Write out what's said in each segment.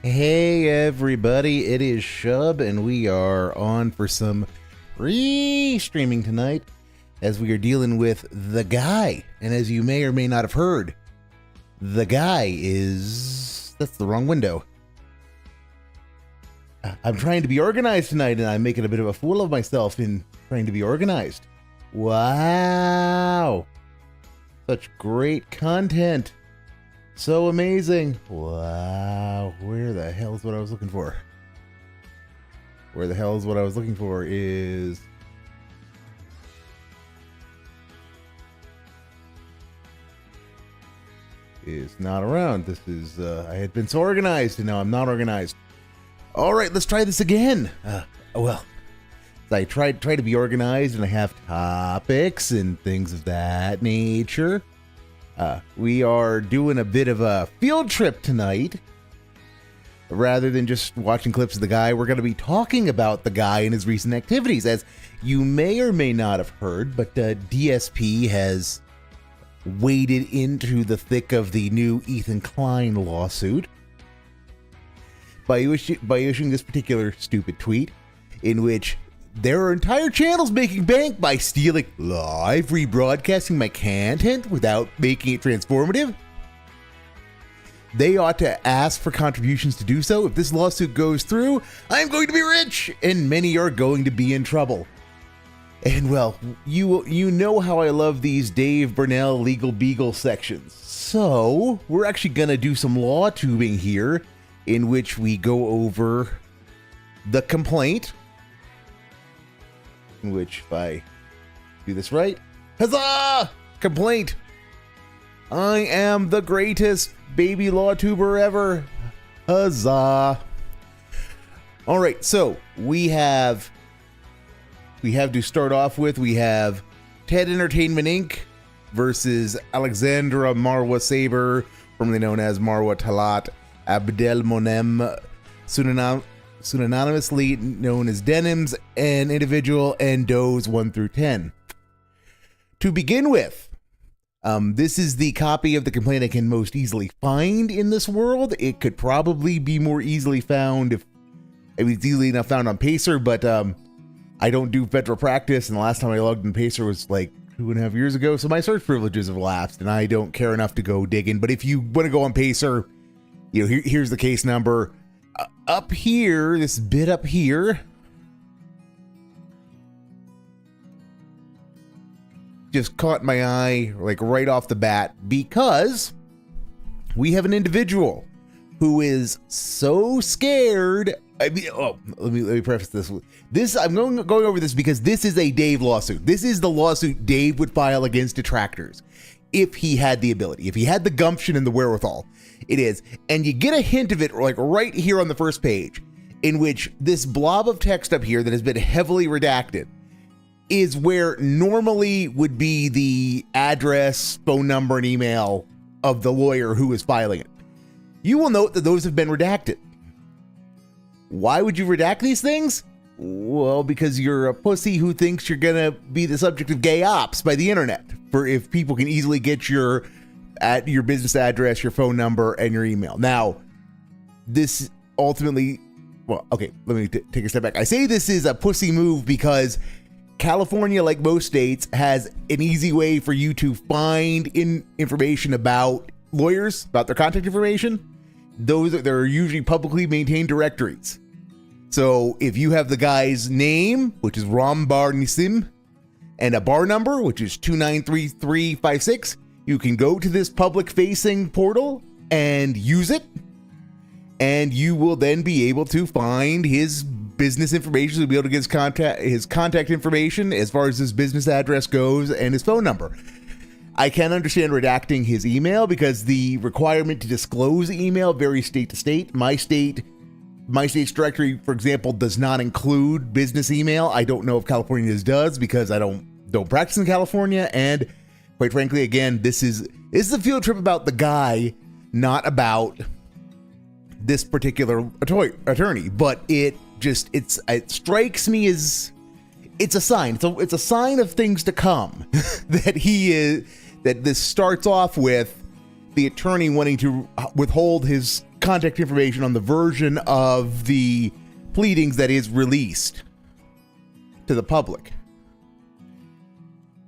Hey everybody, it is Shub, and we are on for some Reeestreaming tonight as we are dealing with The Guy. And as you may or may not have heard, The Guy is... that's the wrong window. I'm trying to be organized tonight, and I'm making a bit of a fool of myself in trying to be organized. Wow! Such great content. So amazing. Wow. Where the hell is what I was looking for? Where the hell is what I was looking for is... not around. This is, I had been so organized, and now I'm not organized. All right, let's try this again. Well, I try to be organized, and I have topics and things of that nature. We are doing a bit of a field trip tonight. Rather than just watching clips of The Guy, we're going to be talking about The Guy and his recent activities. As you may or may not have heard, but DSP has waded into the thick of the new Ethan Klein lawsuit by issuing this particular stupid tweet in which there are entire channels making bank by stealing live rebroadcasting my content without making it transformative. They ought to ask for contributions to do so. If this lawsuit goes through, I'm going to be rich, and many are going to be in trouble. And well, you know how I love these Dave Burnell Legal Beagle sections. So we're actually going to do some law tubing here in which we go over the complaint. In which, if I do this right, huzzah! Complaint! I am the greatest baby law tuber ever. Huzzah! All right, so we have to start off with, we have TED Entertainment Inc. versus Alexandra Marwa Saber, formerly known as Marwa Talat Abdelmonem synonymously known as Denims, an individual, and Does 1 through 10. To begin with, this is the copy of the complaint I can most easily find in this world. It could probably be more easily found if it was easily enough found on Pacer, but I don't do federal practice, and the last time I logged in Pacer was like 2.5 years ago, so my search privileges have lapsed, and I don't care enough to go digging. But if you want to go on Pacer, you know, here's the case number. Up here, this bit up here, just caught my eye like right off the bat, because we have an individual who is so scared. I mean, let me preface this. I'm going over this because this is a Dave lawsuit. This is the lawsuit Dave would file against detractors if he had the ability, if he had the gumption and the wherewithal. It is, and you get a hint of it like right here on the first page, in which this blob of text up here that has been heavily redacted is where normally would be the address, phone number, and email of the lawyer who is filing it. You will note that those have been redacted. Why would you redact these things? Well, because you're a pussy who thinks you're gonna be the subject of gay ops by the internet. For if people can easily get your business address, your phone number, and your email. Now, this ultimately, well, okay, let me take a step back. I say this is a pussy move because California, like most states, has an easy way for you to find information about lawyers, about their contact information. They're usually publicly maintained directories. So if you have the guy's name, which is Rambar Nisim, and a bar number, which is 293356, you can go to this public-facing portal and use it, and you will then be able to find his business information. So you'll be able to get his contact information as far as his business address goes and his phone number. I can understand redacting his email because the requirement to disclose email varies state to state. My state's directory, for example, does not include business email. I don't know if California's does because I don't practice in California, and quite frankly, again, this is a field trip about the guy, not about this particular attorney. But it strikes me as it's a sign. It's a sign of things to come that this starts off with the attorney wanting to withhold his contact information on the version of the pleadings that is released to the public.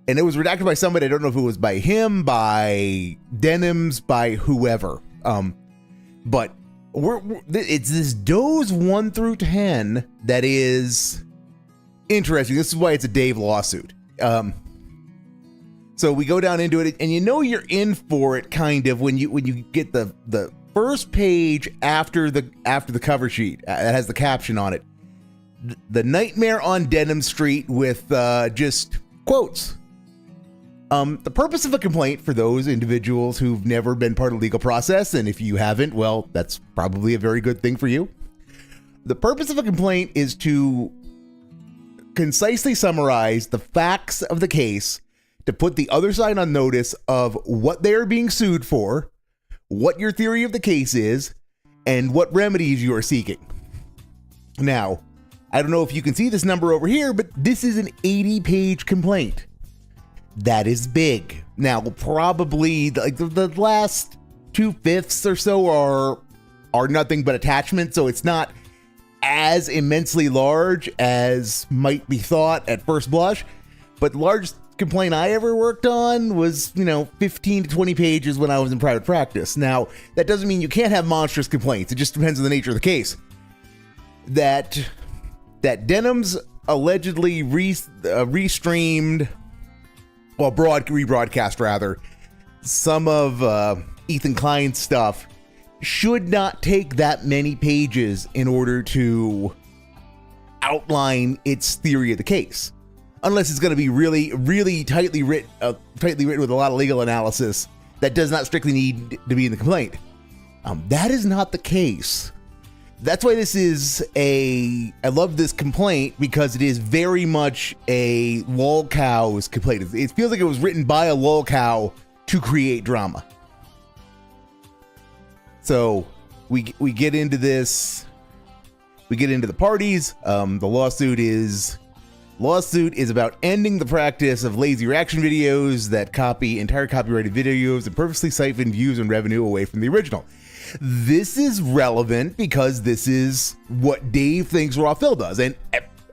And it was redacted by somebody. I don't know if it was by him, by Denims, by whoever. But it's this Does 1 through 10 that is interesting. This is why it's a Dave lawsuit. So we go down into it, and you know you're in for it kind of when you get the first page after the cover sheet that has the caption on it. The Nightmare on Denham Street with just quotes. The purpose of a complaint, for those individuals who've never been part of the legal process, and if you haven't, well, that's probably a very good thing for you. The purpose of a complaint is to concisely summarize the facts of the case, to put the other side on notice of what they are being sued for, what your theory of the case is, and what remedies you are seeking. Now, I don't know if you can see this number over here, but this is an 80-page complaint. That is big. Now, probably like the last 2/5 or so are nothing but attachments, so it's not as immensely large as might be thought at first blush. But the largest complaint I ever worked on was, 15 to 20 pages when I was in private practice. Now, that doesn't mean you can't have monstrous complaints. It just depends on the nature of the case. That Denim's allegedly restreamed, well, rebroadcast rather, some of Ethan Klein's stuff should not take that many pages in order to outline its theory of the case. Unless it's going to be really, really tightly written with a lot of legal analysis that does not strictly need to be in the complaint. That is not the case. That's why this is I love this complaint, because it is very much a lolcow's complaint. It feels like it was written by a lolcow to create drama. So we get into this. We get into the parties. The lawsuit is about ending the practice of lazy reaction videos that copy entire copyrighted videos and purposely siphon views and revenue away from the original. This is relevant because this is what Dave thinks Raw Phil does, and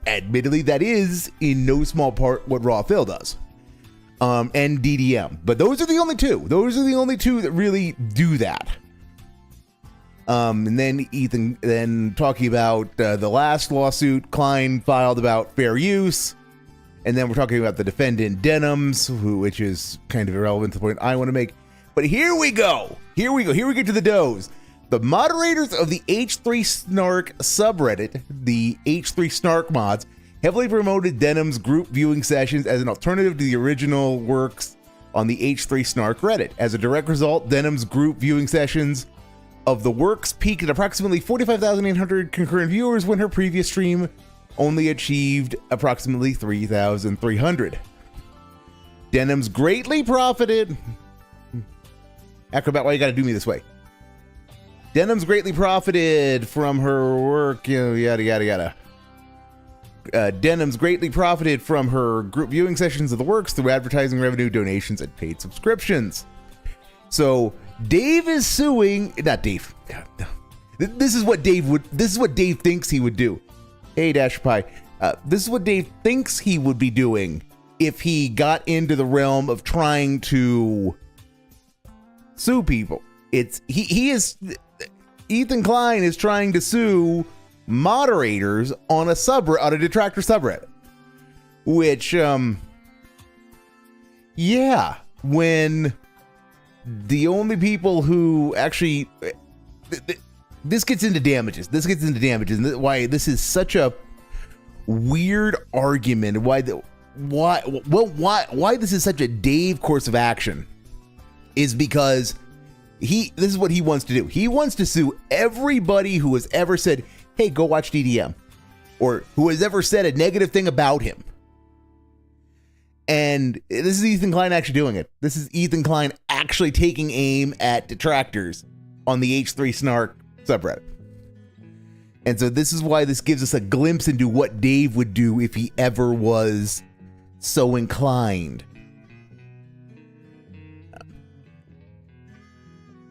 admittedly, that is in no small part what Raw Phil does, and DDM. But those are the only two. Those are the only two that really do that. And then Ethan talking about the last lawsuit Klein filed about fair use. And then we're talking about the defendant Denims, which is kind of irrelevant to the point I want to make. But here we go. Here we get to the does. The moderators of the H3 Snark subreddit, the H3 Snark mods, heavily promoted Denim's group viewing sessions as an alternative to the original works on the H3 Snark Reddit. As a direct result, Denim's group viewing sessions of the works peaked at approximately 45,800 concurrent viewers when her previous stream only achieved approximately 3,300. Denim's greatly profited. Acrobat, why you gotta do me this way? Denim's greatly profited from her work, yada yada yada. Denim's greatly profited from her group viewing sessions of the works through advertising revenue, donations, and paid subscriptions. So Dave is suing, not Dave. This is what Dave thinks he would do. Hey, Dash Pie. This is what Dave thinks he would be doing if he got into the realm of trying to sue people. Ethan Klein is trying to sue moderators on a detractor subreddit, which, when the only people who actually, this gets into damages. And why this is such a weird argument. Why this is such a Dave course of action is because this is what he wants to do. He wants to sue everybody who has ever said, "Hey, go watch DDM," or who has ever said a negative thing about him. And this is Ethan Klein actually doing it. This is Ethan Klein actually taking aim at detractors on the H3 Snark subreddit. And so this is why this gives us a glimpse into what Dave would do if he ever was so inclined.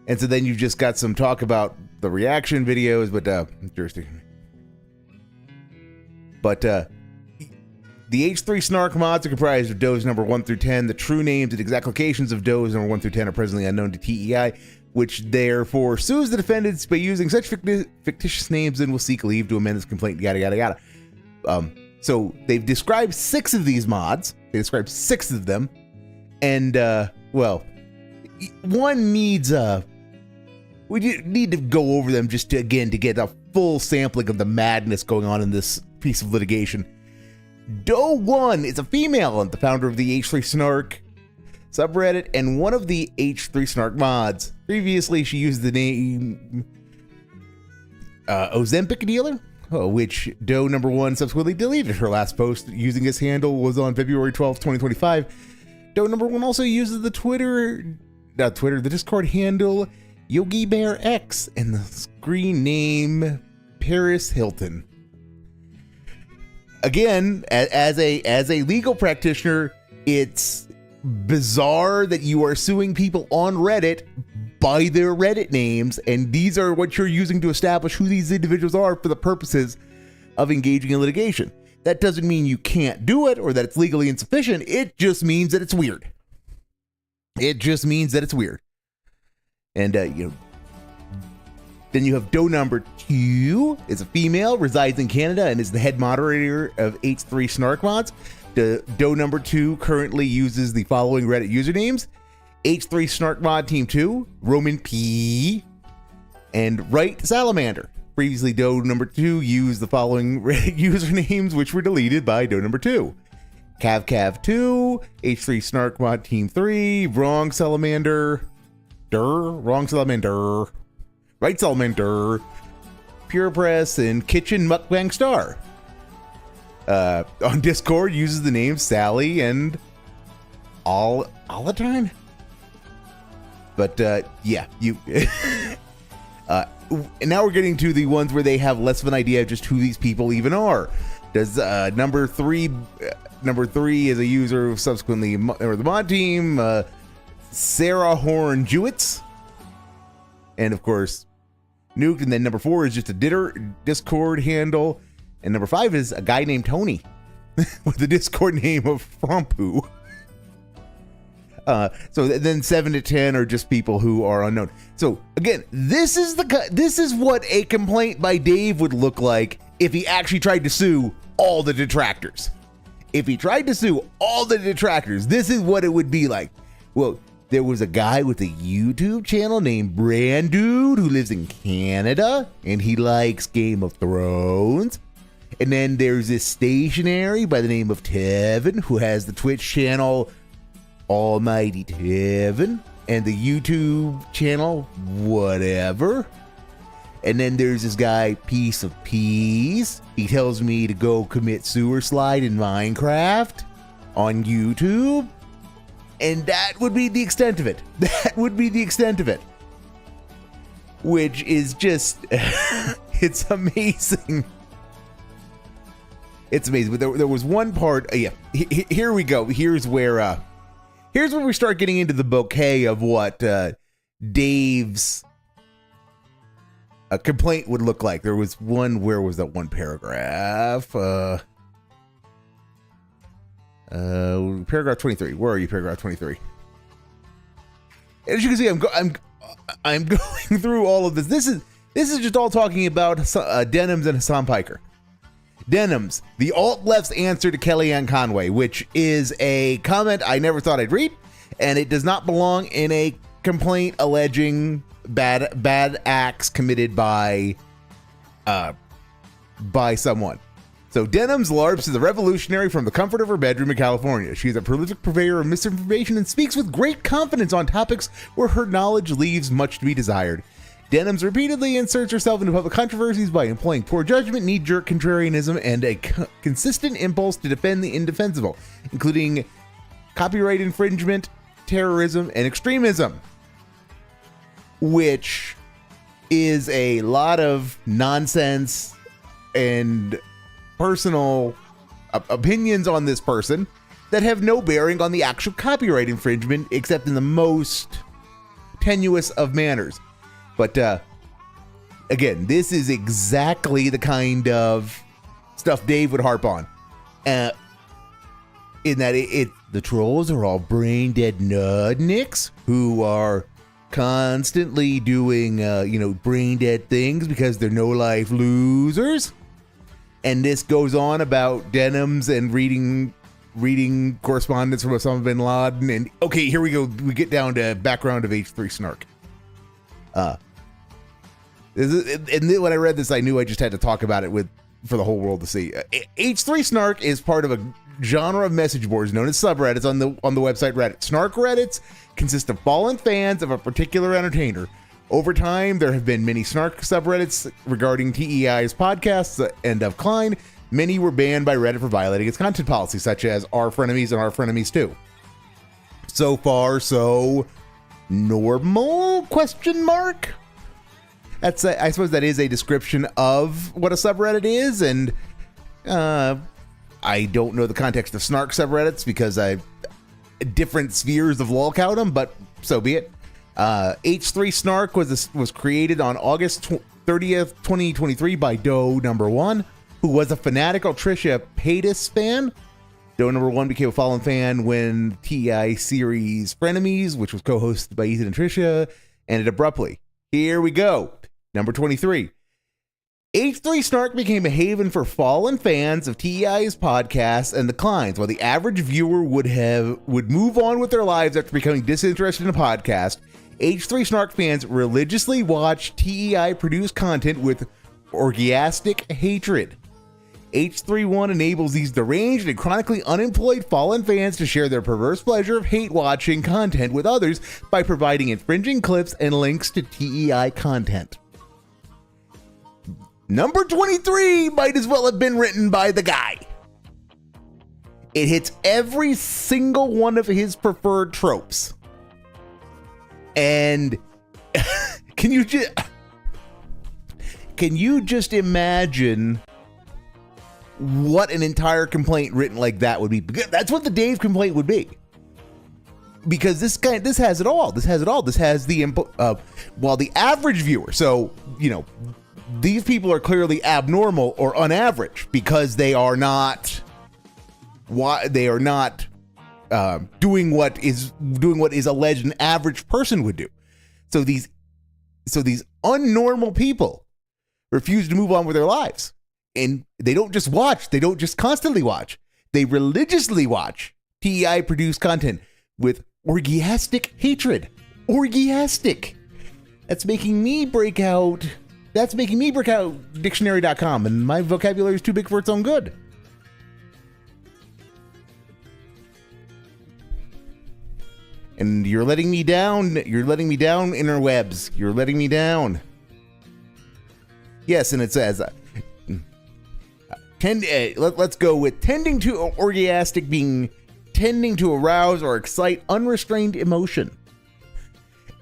And so then you've just got some talk about the reaction videos, but jurisdiction. But the H3 Snark mods are comprised of does number 1 through 10. The true names and exact locations of does number 1 through 10 are presently unknown to TEI, which therefore sues the defendants by using such fictitious names and will seek leave to amend this complaint, yada, yada, yada. So they've described 6 of these mods. They described 6 of them. And, well, one needs, we need to go over them just to, again, to get a full sampling of the madness going on in this piece of litigation. Doe 1 is a female and the founder of the H3 Snark subreddit and one of the H3 Snark mods. Previously, she used the name Ozempic Dealer, which Doe number 1 subsequently deleted. Her last post using this handle was on February 12th, 2025. Doe number 1 also uses the Discord handle Yogi Bear X and the screen name Paris Hilton. Again, as a legal practitioner, it's bizarre that you are suing people on Reddit by their Reddit names, and these are what you're using to establish who these individuals are for the purposes of engaging in litigation. That doesn't mean you can't do it or that it's legally insufficient. It just means that it's weird. It just means that it's weird. And, then you have Doe number 2 is a female, resides in Canada, and is the head moderator of H3 Snark mods. Doe number 2 currently uses the following Reddit usernames: H3 Snark Mod Team 2, Roman P, and Right Salamander. Previously, Doe number 2 used the following Reddit usernames, which were deleted by Doe number 2. Cav2, H3 Snark Mod Team 3, Wrong Salamander, Right Salamander, Pure Press, and Kitchen Mukbang Star. On Discord, uses the names Sally and Alatine. But yeah, you. And now we're getting to the ones where they have less of an idea of just who these people even are. Does number 3 is a user of subsequently or the mod team, Sarah Horn Jewitz, and of course Nuked. And then number 4 is just a Discord handle, and number 5 is a guy named Tony with the Discord name of Frompu. So then 7 to 10 are just people who are unknown. So again, this is what a complaint by Dave would look like if he actually tried to sue all the detractors. If he tried to sue all the detractors, this is what it would be like. Well, there was a guy with a YouTube channel named Brand Dude who lives in Canada, and he likes Game of Thrones. And then there's this stationary by the name of Tevin who has the Twitch channel Almighty Tevin and the YouTube channel whatever. And then there's this guy Piece of Peas. He tells me to go commit sewer slide in Minecraft on YouTube. And that would be the extent of it. That would be the extent of it. Which is just, it's amazing. It's amazing. But there was one part, yeah, here we go. Here's where we start getting into the bouquet of what Dave's complaint would look like. There was one, where was that one paragraph? Paragraph 23. Where are you, paragraph 23? As you can see, I'm going through all of this. This is just all talking about Denims and Hassan Piker. Denims, the alt-left's answer to Kellyanne Conway, which is a comment I never thought I'd read, and it does not belong in a complaint alleging bad acts committed by someone. So Denims LARPs is a revolutionary from the comfort of her bedroom in California. She is a prolific purveyor of misinformation and speaks with great confidence on topics where her knowledge leaves much to be desired. Denims repeatedly inserts herself into public controversies by employing poor judgment, knee-jerk contrarianism, and a consistent impulse to defend the indefensible, including copyright infringement, terrorism, and extremism, which is a lot of nonsense and personal opinions on this person that have no bearing on the actual copyright infringement, except in the most tenuous of manners. But again, this is exactly the kind of stuff Dave would harp on. In that the trolls are all brain dead nudniks who are constantly doing, brain dead things because they're no life losers. And this goes on about denims and reading correspondence from Osama bin Laden. And okay, here we go. We get down to background of H3 Snark. And then when I read this, I knew I just had to talk about it for the whole world to see. H3 Snark is part of a genre of message boards known as subreddits on the website Reddit. Snark Reddits consist of fallen fans of a particular entertainer. Over time, there have been many Snark subreddits regarding TEI's podcasts and of Klein. Many were banned by Reddit for violating its content policy, such as Our Frenemies and Our Frenemies 2. So far, so normal? Question mark? I suppose that is a description of what a subreddit is, and I don't know the context of Snark subreddits because different spheres of lol count them, but so be it. H3 Snark was created on August 30th, 2023 by Doe Number 1, who was a fanatical Trisha Paytas fan. Doe Number 1 became a Fallen fan when TEI series Frenemies, which was co-hosted by Ethan and Trisha, ended abruptly. Here we go. Number 23. H3 Snark became a haven for fallen fans of TEI's podcasts and the Kleins, while the average viewer would move on with their lives after becoming disinterested in a podcast. H3 Snark fans religiously watch TEI produce content with orgiastic hatred. H31 enables these deranged and chronically unemployed fallen fans to share their perverse pleasure of hate-watching content with others by providing infringing clips and links to TEI content. Number 23 might as well have been written by the guy. It hits every single one of his preferred tropes. And can you just imagine what an entire complaint written like that would be? That's what the Dave complaint would be. Because this has it all. This has the while the average viewer, so these people are clearly abnormal or unaverage because they are not doing what is alleged an average person would do. So these unnormal people refuse to move on with their lives. And they don't just constantly watch. They religiously watch TEI produce content with orgiastic hatred. Orgiastic. That's making me break out dictionary.com, and my vocabulary is too big for its own good. And you're letting me down, interwebs. You're letting me down. Yes, and it says, let's go with tending to orgiastic being tending to arouse or excite unrestrained emotion.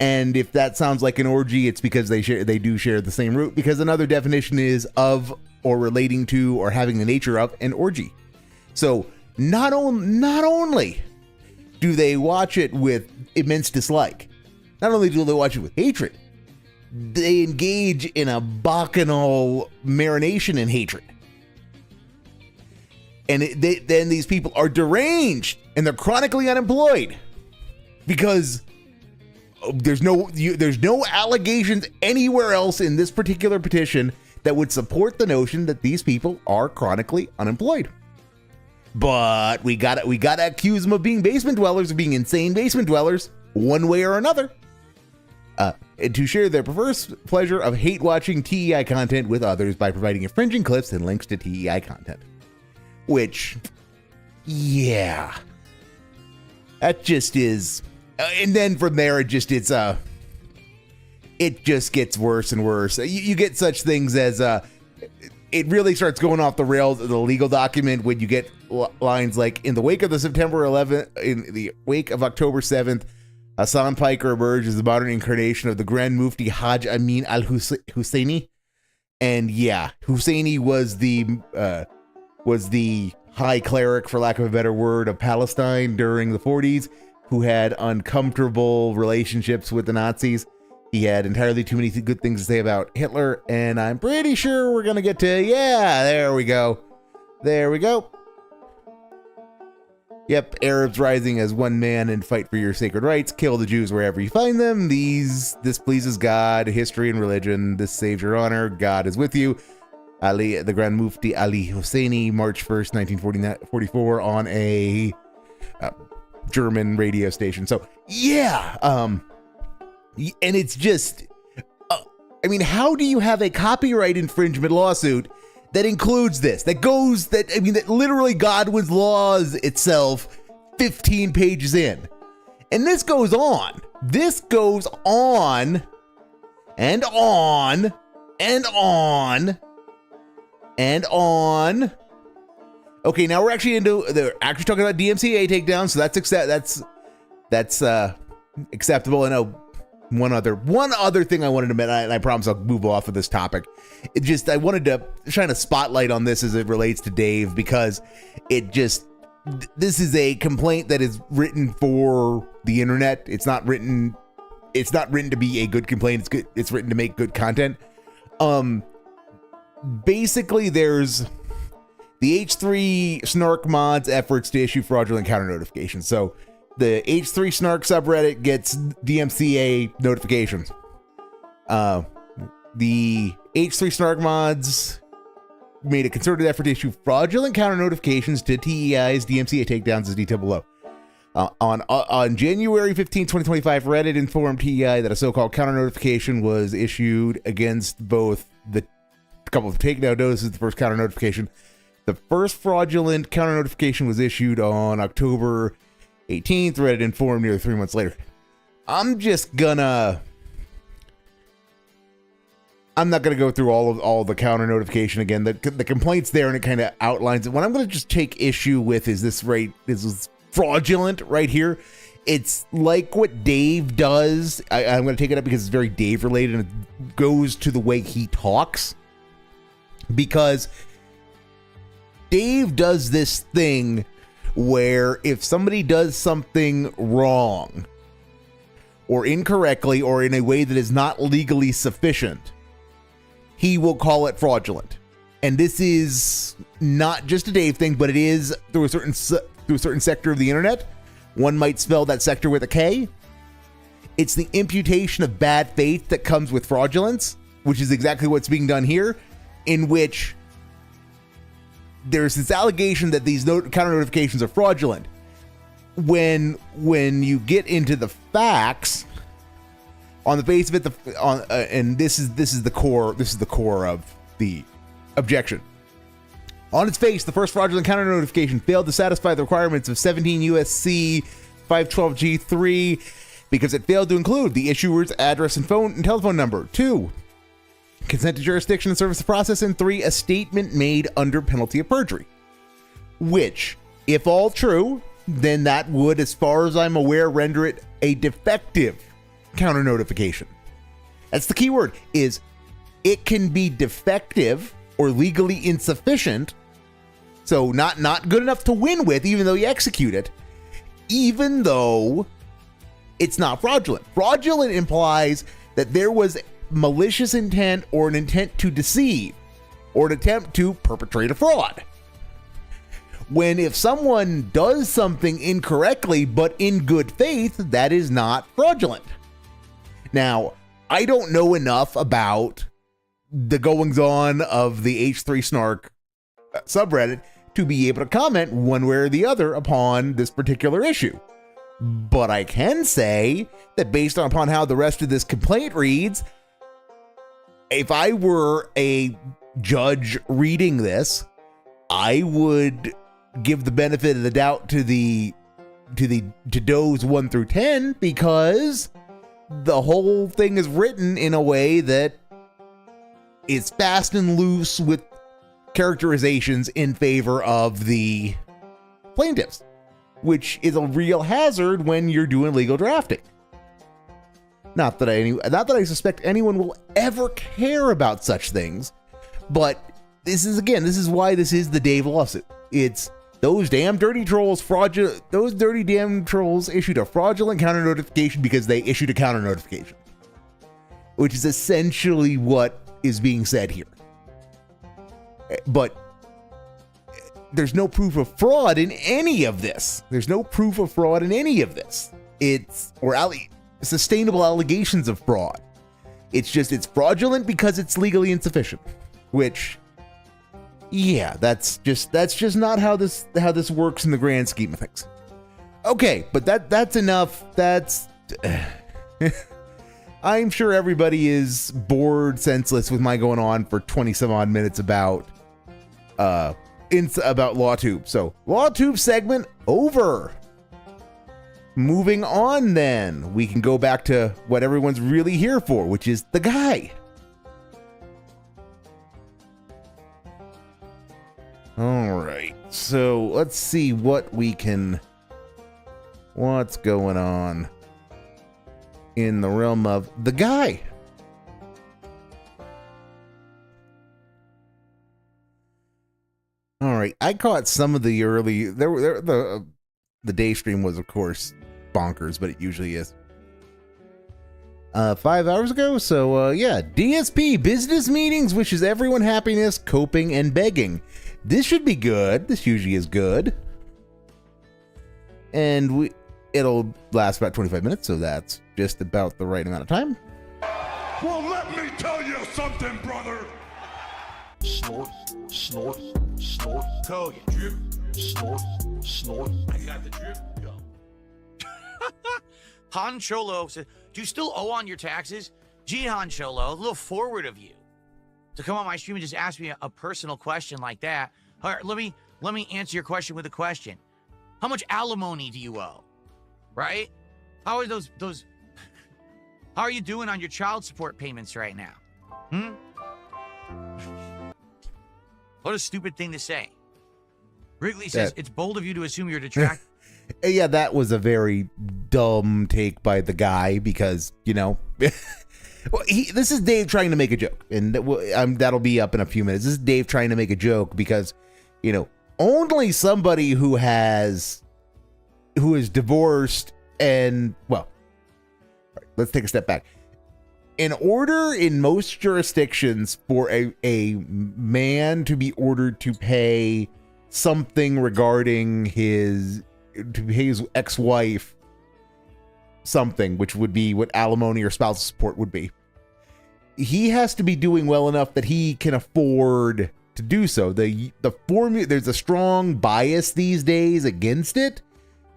And if that sounds like an orgy, it's because they do share the same root, because another definition is of or relating to or having the nature of an orgy. So not only do they watch it with immense dislike, not only do they watch it with hatred, they engage in a bacchanal marination in hatred. And then these people are deranged and they're chronically unemployed because there's no allegations anywhere else in this particular petition that would support the notion that these people are chronically unemployed. But we gotta accuse them of being basement dwellers, of being insane basement dwellers, one way or another, and to share their perverse pleasure of hate watching TEI content with others by providing infringing clips and links to TEI content. Which, yeah, that just is, and then from there it just gets worse and worse. You get such things as it really starts going off the rails of the legal document when you get lines like, in the wake of October 7th, Hassan Piker emerged as the modern incarnation of the Grand Mufti Hajj Amin al-Husseini. And yeah, Husseini was the high cleric, for lack of a better word, of Palestine during the 40s, who had uncomfortable relationships with the Nazis. He had entirely too many good things to say about Hitler, and I'm pretty sure we're gonna get to, yeah, there we go. There we go. Yep, Arabs rising as one man and fight for your sacred rights. Kill the Jews wherever you find them. This pleases God, history and religion. This saves your honor. God is with you. Ali, the Grand Mufti Ali Hosseini, March 1st, 1944, on a German radio station. So, yeah, and it's just, I mean, how do you have a copyright infringement lawsuit that includes this, that literally Godwin's laws itself 15 pages in? And this goes on. This goes on and on and on and on. Okay, now we're actually they're actually talking about DMCA takedown, so that's acceptable. I know one other thing I wanted to mention, and I promise I'll move off of this topic. I wanted to shine a spotlight on this as it relates to Dave, because this is a complaint that is written for the internet. It's not written to be a good complaint. It's written to make good content. Basically, there's the H3 Snark mod's efforts to issue fraudulent counter notifications. So the H3 Snark subreddit gets DMCA notifications. The H3 Snark mods made a concerted effort to issue fraudulent counter notifications to TEI's DMCA takedowns, as detailed below. On January 15, 2025, Reddit informed TEI that a so-called counter notification was issued against both the couple of takedown notices. The first counter notification, the first fraudulent counter notification, was issued on October 18th. Reddit informed nearly 3 months later. I'm not gonna go through all the counter notification again. The complaint's there and it kind of outlines it. What I'm gonna just take issue with is this fraudulent right here. It's like what Dave does. I'm gonna take it up because it's very Dave related and it goes to the way he talks. Because Dave does this thing where if somebody does something wrong or incorrectly or in a way that is not legally sufficient, he will call it fraudulent. And this is not just a Dave thing, but it is through a certain sector of the internet. One might spell that sector with a K. It's the imputation of bad faith that comes with fraudulence, which is exactly what's being done here, in which there's this allegation that these counter notifications are fraudulent. When you get into the facts, on the face of it, and this is the core of the objection. On its face, the first fraudulent counter notification failed to satisfy the requirements of 17 USC 512G3 because it failed to include the issuer's address and phone and telephone number. 2, consent to jurisdiction and service of process, and 3, a statement made under penalty of perjury. Which, if all true, then that would, as far as I'm aware, render it a defective counter notification. That's the key word, is it can be defective or legally insufficient, so not good enough to win with, even though you execute it, even though it's not fraudulent. Fraudulent implies that there was malicious intent or an intent to deceive or an attempt to perpetrate a fraud. When if someone does something incorrectly but in good faith, that is not fraudulent. Now, I don't know enough about the goings-on of the H3 Snark subreddit to be able to comment one way or the other upon this particular issue. But I can say that based upon how the rest of this complaint reads, if I were a judge reading this, I would give the benefit of the doubt to does 1 through 10, because the whole thing is written in a way that is fast and loose with characterizations in favor of the plaintiffs, which is a real hazard when you're doing legal drafting. Not that I suspect anyone will ever care about such things, but this is why this is the Dave lawsuit. It's those damn dirty trolls, those dirty damn trolls issued a fraudulent counter notification because they issued a counter notification. which is essentially what is being said here. But there's no proof of fraud in any of this. There's no proof of fraud in any of this. It's sustainable allegations of fraud. It's just, it's fraudulent because it's legally insufficient, which, yeah, that's just not how this works in the grand scheme of things. Okay, but that's enough. That's I'm sure everybody is bored senseless with my going on for 20 some odd minutes about LawTube. So LawTube segment over. Moving on, then we can go back to what everyone's really here for, which is the guy. All right, so let's see what's going on in the realm of the guy. All right, I caught some of the early. The day stream was, of course, bonkers, but it usually is. 5 hours ago, so yeah, DSP business meetings wishes everyone happiness, coping, and begging. This should be good. This usually is good, and it'll last about 25 minutes, so that's just about the right amount of time. Well, let me tell you something, brother. Snort, snort, snort. Code, drip, snort, snort. I got the drip. Go. Han Cholo says, do you still owe on your taxes? Gee, Han Cholo, a little forward of you to come on my stream and just ask me a personal question like that. All right, let me answer your question with a question. How much alimony do you owe? Right? How are those how are you doing on your child support payments right now? What a stupid thing to say. Wrigley says, it's bold of you to assume you're detracting. Yeah, that was a very dumb take by the guy because, you know, well, this is Dave trying to make a joke, and that'll be up in a few minutes. This is Dave trying to make a joke because, you know, only somebody who is divorced and, well, let's take a step back. In order in most jurisdictions for a man to be ordered to pay something regarding his ex-wife something, which would be what alimony or spousal support would be, he has to be doing well enough that he can afford to do so. The formula, there's a strong bias these days against it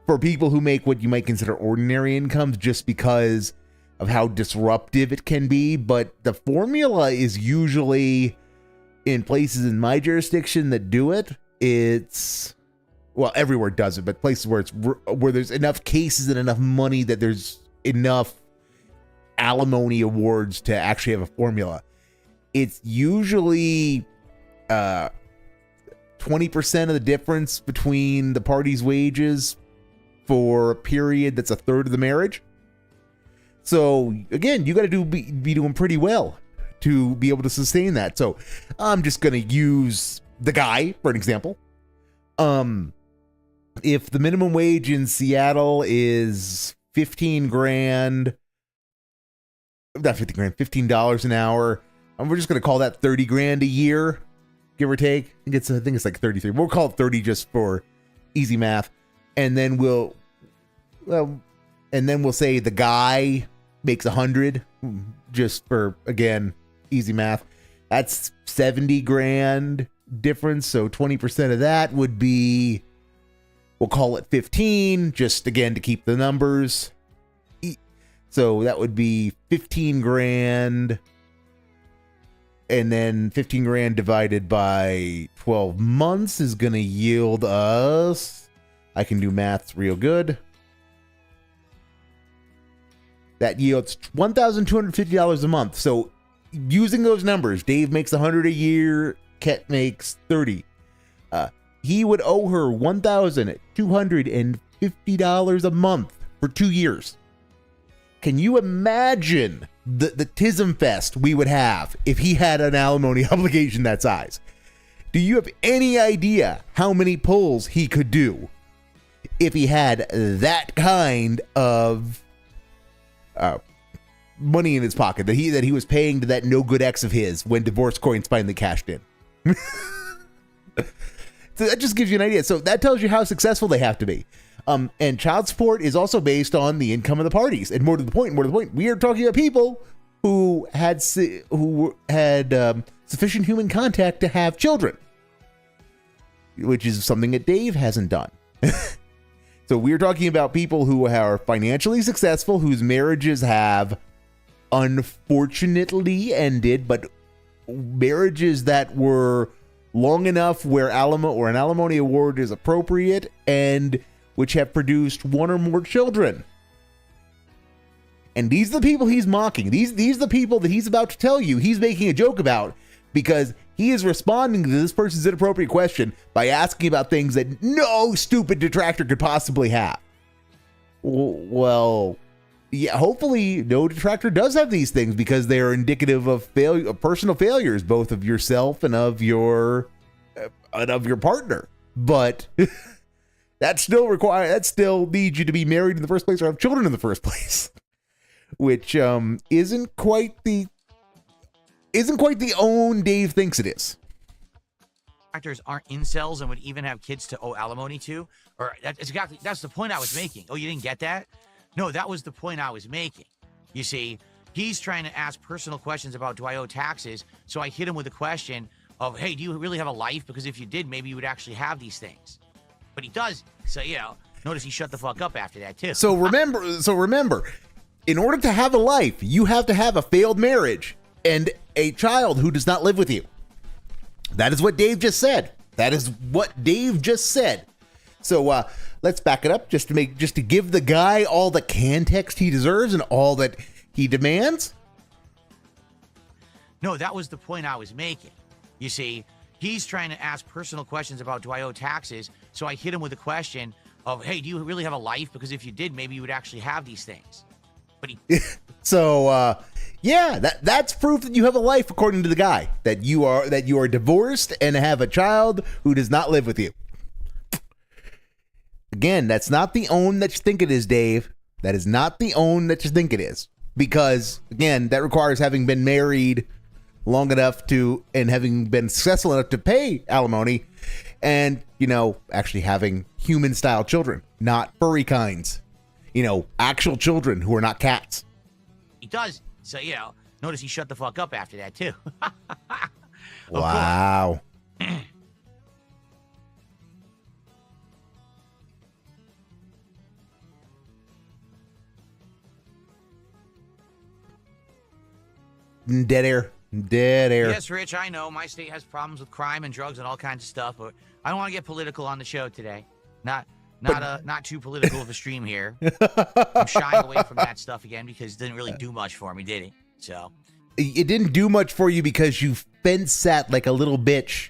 for people who make what you might consider ordinary incomes just because of how disruptive it can be, but the formula is usually in places in my jurisdiction that do it. It's, well, everywhere does it, but places where there's enough cases and enough money that there's enough alimony awards to actually have a formula. It's usually 20% of the difference between the parties' wages for a period that's a third of the marriage. So again, you got to be doing pretty well to be able to sustain that. So I'm just going to use the guy for an example. If the minimum wage in Seattle is $15 an hour, and we're just going to call that $30,000 a year, give or take. I think it's like 33. We'll call it 30 just for easy math. And then we'll say the guy makes 100 just for, again, easy math. That's $70,000 difference. So 20% of that would be, we'll call it 15, just again to keep the numbers. So that would be 15,000, and then 15,000 divided by 12 months is going to yield us, I can do maths real good. That yields $1,250 a month. So using those numbers, Dave makes 100 a year, Ket makes 30. He would owe her $1,250 a month for 2 years. Can you imagine the tism fest we would have if he had an alimony obligation that size? Do you have any idea how many pulls he could do if he had that kind of money in his pocket that he was paying to that no good ex of his when divorce coins finally cashed in. So that just gives you an idea. So that tells you how successful they have to be. And child support is also based on the income of the parties. And more to the point, we are talking about people who had sufficient human contact to have children, which is something that Dave hasn't done. So we're talking about people who are financially successful, whose marriages have unfortunately ended, but marriages that were long enough where an alimony award is appropriate, and which have produced one or more children. And these are the people he's mocking. These are the people that he's about to tell you he's making a joke about, because he is responding to this person's inappropriate question by asking about things that no stupid detractor could possibly have. Well, yeah, hopefully no detractor does have these things, because they are indicative of personal failures, both of yourself and of your partner. But that still needs you to be married in the first place or have children in the first place, which isn't quite the own Dave thinks it is. Actors aren't incels and would even have kids to owe alimony to, or that's the point I was making. Oh, you didn't get that? No, that was the point I was making. You see, he's trying to ask personal questions about, do I owe taxes? So I hit him with a question of, hey, do you really have a life? Because if you did, maybe you would actually have these things. But he does. So, notice he shut the fuck up after that too. So remember, in order to have a life, you have to have a failed marriage and a child who does not live with you. That is what Dave just said. So let's back it up just to give the guy all the context he deserves and all that he demands. No, that was the point I was making. You see, he's trying to ask personal questions about, do I owe taxes? So I hit him with a question of, hey, do you really have a life? Because if you did, maybe you would actually have these things. But he... Yeah, that's proof that you have a life, according to the guy, that you are divorced and have a child who does not live with you. Again, that's not the own that you think it is, Dave. That is not the own that you think it is. Because, again, that requires having been married long enough and having been successful enough to pay alimony, and, actually having human-style children, not furry kinds. Actual children who are not cats. He does. So, notice he shut the fuck up after that, too. Wow. Dead air. Yes, Rich, I know. My state has problems with crime and drugs and all kinds of stuff, but I don't want to get political on the show today. Not too political of a stream here. I'm shying away from that stuff again because it didn't really do much for me, did it? So it didn't do much for you because you fence sat like a little bitch.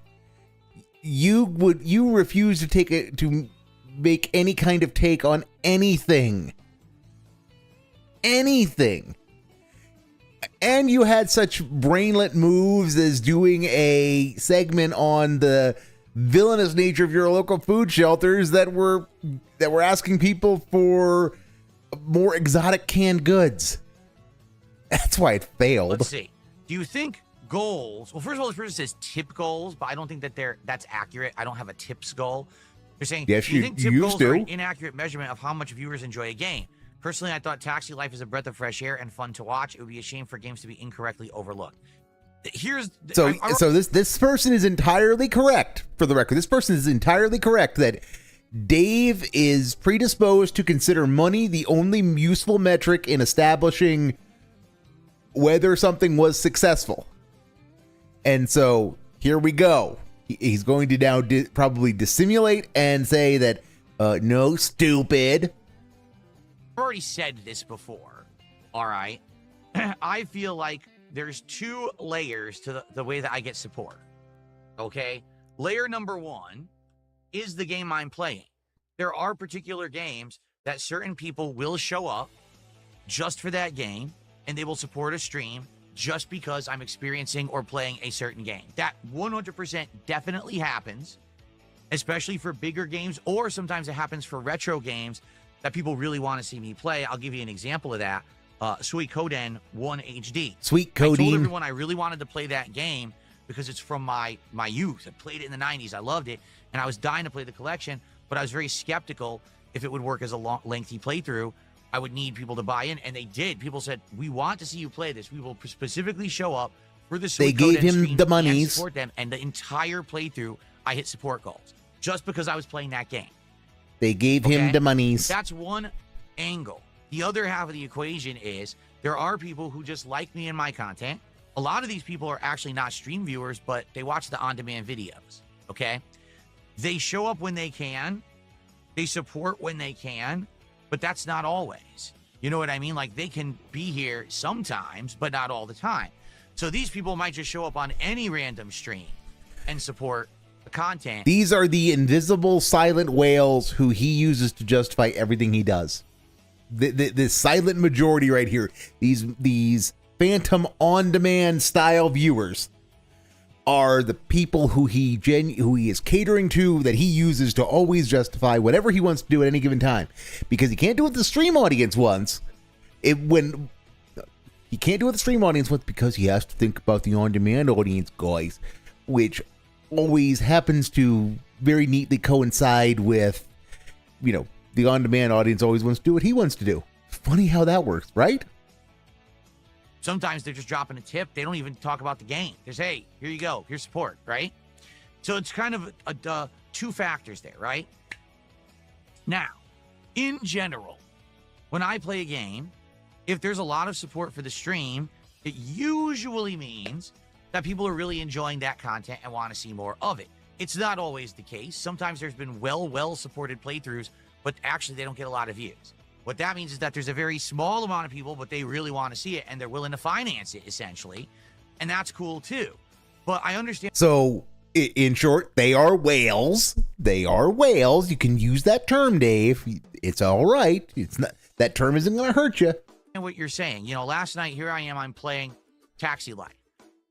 You refuse to make any kind of take on anything. And you had such brainlet moves as doing a segment on the villainous nature of your local food shelters that were asking people for more exotic canned goods. That's why it failed. Let's see. Do you think goals? Well, first of all, this person says tip goals, but I don't think that's accurate. I don't have a tips goal. They're saying, yes, do you think tip goals do. are an inaccurate measurement of how much viewers enjoy a game? Personally, I thought Taxi Life is a breath of fresh air and fun to watch. It would be a shame for games to be incorrectly overlooked. This person is entirely correct. For the record, this person is entirely correct that Dave is predisposed to consider money the only useful metric in establishing whether something was successful. And so here we go. He's going to now probably dissimulate and say that, no, stupid. I've already said this before, all right? I feel like there's two layers to the way that I get support, okay? Layer number one is the game I'm playing. There are particular games that certain people will show up just for that game, and they will support a stream just because I'm experiencing or playing a certain game. That 100% definitely happens, especially for bigger games, or sometimes it happens for retro games that people really want to see me play. I'll give you an example of that. Suikoden 1 HD. Sweet I told codeine. everyone I really wanted to play that game because it's from my youth. I played it in the 90s. I loved it, and I was dying to play the collection, but I was very skeptical if it would work as a lengthy playthrough. I would need people to buy in, and they did. People said, we want to see you play this. We will specifically show up for the They gave him the monies. support them, and the entire playthrough, I hit support goals just because I was playing that game. They gave him the monies. That's one angle. The other half of the equation is there are people who just like me and my content. A lot of these people are actually not stream viewers, but they watch the on-demand videos, okay? They show up when they can. They support when they can, but that's not always. You know what I mean? Like, they can be here sometimes, but not all the time. So these people might just show up on any random stream and support the content. These are the invisible silent whales who he uses to justify everything he does. The silent majority right here, these phantom on-demand style viewers are the people who he is catering to, that he uses to always justify whatever he wants to do at any given time, because he can't do it with the stream audience once. He can't do it with the stream audience once because he has to think about the on-demand audience, guys, which always happens to very neatly coincide with, you know, the on-demand audience always wants to do what he wants to do. Funny how that works, right? Sometimes they're just dropping a tip. They don't even talk about the game. There's, hey, here you go. Here's support, right? So it's kind of two factors there, right? Now, in general, when I play a game, if there's a lot of support for the stream, it usually means that people are really enjoying that content and want to see more of it. It's not always the case. Sometimes there's been well-supported playthroughs, but actually they don't get a lot of views. What that means is that there's a very small amount of people, but they really want to see it, and they're willing to finance it, essentially. And that's cool, too. But I understand. So, in short, they are whales. They are whales. You can use that term, Dave. It's all right. It's not, that term isn't going to hurt you. And what you're saying, you know, last night, here I am, I'm playing Taxi Life.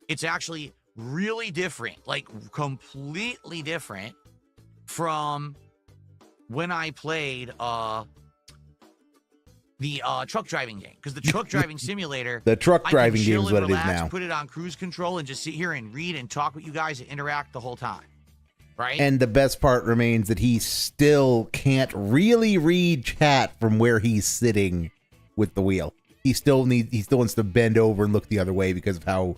It's actually really different, like completely different from when I played the truck driving game, because the truck driving simulator, The truck I driving can game chill is what and it is relax, now. put it on cruise control and just sit here and read and talk with you guys and interact the whole time, right? And the best part remains that he still can't really read chat from where he's sitting with the wheel. He still wants to bend over and look the other way because of how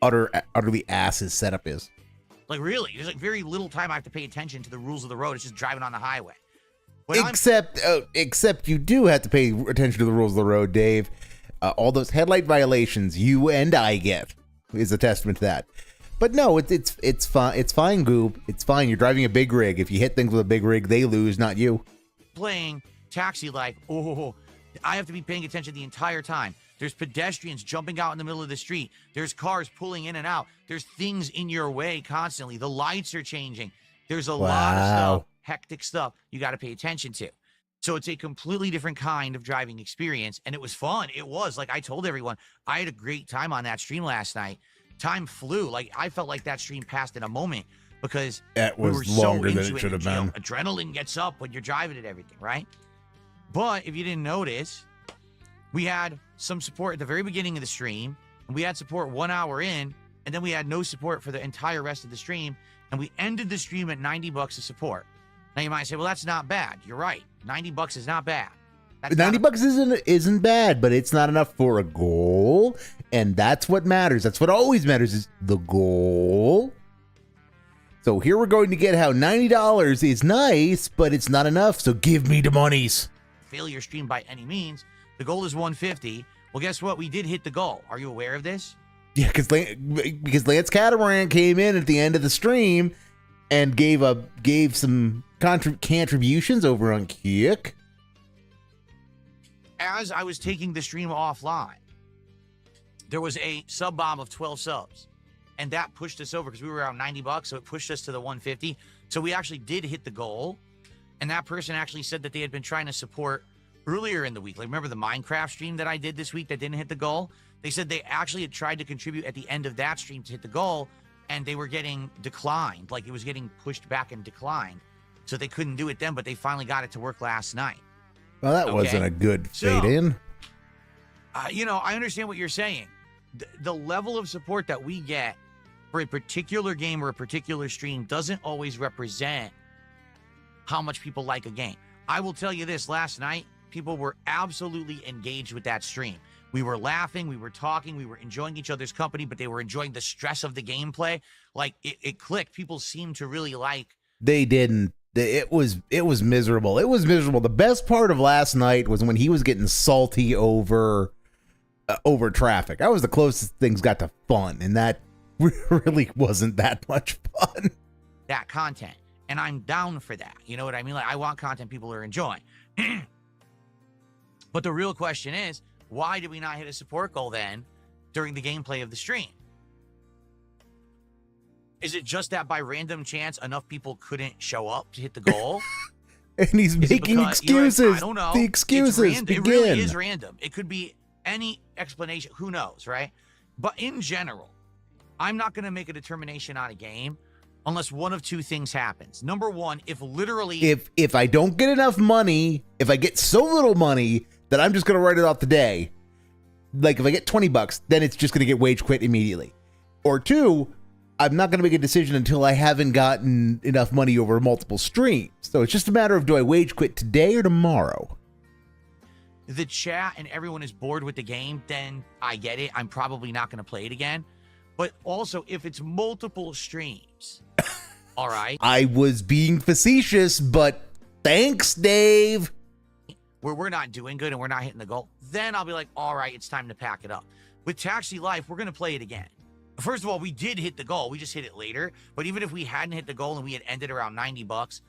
utterly ass his setup is. Like, really, there's like very little time I have to pay attention to the rules of the road. It's just driving on the highway. Except you do have to pay attention to the rules of the road, Dave. All those headlight violations you and I get is a testament to that. But no, it's fine. It's fine, Goob. It's fine. You're driving a big rig. If you hit things with a big rig, they lose, not you. Playing Taxi Life, I have to be paying attention the entire time. There's pedestrians jumping out in the middle of the street. There's cars pulling in and out. There's things in your way constantly. The lights are changing. There's a lot of stuff, hectic stuff you got to pay attention to. So it's a completely different kind of driving experience, and it was fun. It was, like I told everyone, I had a great time on that stream last night. Time flew. Like, I felt like that stream passed in a moment because we were longer than it should have been. Adrenaline gets up when you're driving and everything, right? But if you didn't notice, we had some support at the very beginning of the stream, and we had support 1 hour in, and then we had no support for the entire rest of the stream, and we ended the stream at $90 of support. Now you might say, well, that's not bad. You're right. $90 is not bad. That's $90 isn't bad, but it's not enough for a goal, and that's what matters. That's what always matters, is the goal. So here we're going to get how $90 is nice, but it's not enough, so give me the monies. Failure stream by any means. The goal is 150. Well, guess what? We did hit the goal. Are you aware of this? Yeah, because Lance Catamaran came in at the end of the stream and gave some contributions over on Kick. As I was taking the stream offline, there was a sub bomb of 12 subs, and that pushed us over because we were around $90, so it pushed us to the 150. So we actually did hit the goal, and that person actually said that they had been trying to support earlier in the week. Like, remember the Minecraft stream that I did this week that didn't hit the goal? They said they actually had tried to contribute at the end of that stream to hit the goal, and they were getting declined. Like, it was getting pushed back and declined. So they couldn't do it then, but they finally got it to work last night. Well, that wasn't a good fade in. You know, I understand what you're saying. The level of support that we get for a particular game or a particular stream doesn't always represent how much people like a game. I will tell you this, last night, people were absolutely engaged with that stream. We were laughing, we were talking, we were enjoying each other's company, but they were enjoying the stress of the gameplay. Like, it clicked. People seemed to really like. They didn't. It was miserable. It was miserable. The best part of last night was when he was getting salty over traffic. That was the closest things got to fun, and that really wasn't that much fun. That content, and I'm down for that. You know what I mean? Like, I want content people are enjoying. But the real question is, why did we not hit a support goal then during the gameplay of the stream? Is it just that by random chance enough people couldn't show up to hit the goal? And he's making excuses. You know, I don't know. The excuses begin. It really is random. It could be any explanation. Who knows, right? But in general, I'm not going to make a determination on a game unless one of two things happens. Number one, if I don't get enough money, if I get so little money that I'm just going to write it off the day, like if I get $20, then it's just going to get wage quit immediately. Or two, I'm not going to make a decision until I haven't gotten enough money over multiple streams. So it's just a matter of, do I wage quit today or tomorrow? The chat and everyone is bored with the game, then I get it. I'm probably not going to play it again. But also, if it's multiple streams, all right. I was being facetious, but thanks, Dave. Where we're not doing good and we're not hitting the goal, then I'll be like, all right, it's time to pack it up. With Taxi Life, we're going to play it again. First of all, we did hit the goal. We just hit it later. But even if we hadn't hit the goal and we had ended around $90,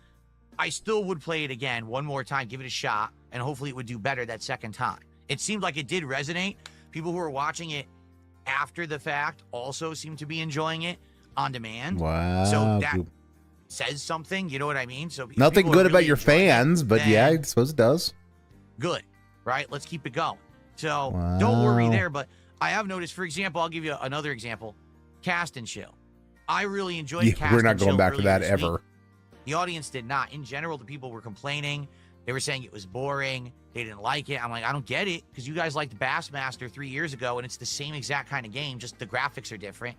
I still would play it again one more time, give it a shot, and hopefully it would do better that second time. It seemed like it did resonate. People who were watching it after the fact also seem to be enjoying it on demand. Wow. So that says something, you know what I mean? So nothing good really about your fans, but yeah, I suppose it does. Good, right? Let's keep it going. So don't worry there, but I have noticed, for example, I'll give you another example, Cast and Chill. I really enjoyed Cast and Chill. We're not going back to that ever. The audience did not. In general, the people were complaining. They were saying it was boring. They didn't like it. I'm like, I don't get it, because you guys liked Bassmaster 3 years ago, and it's the same exact kind of game, just the graphics are different.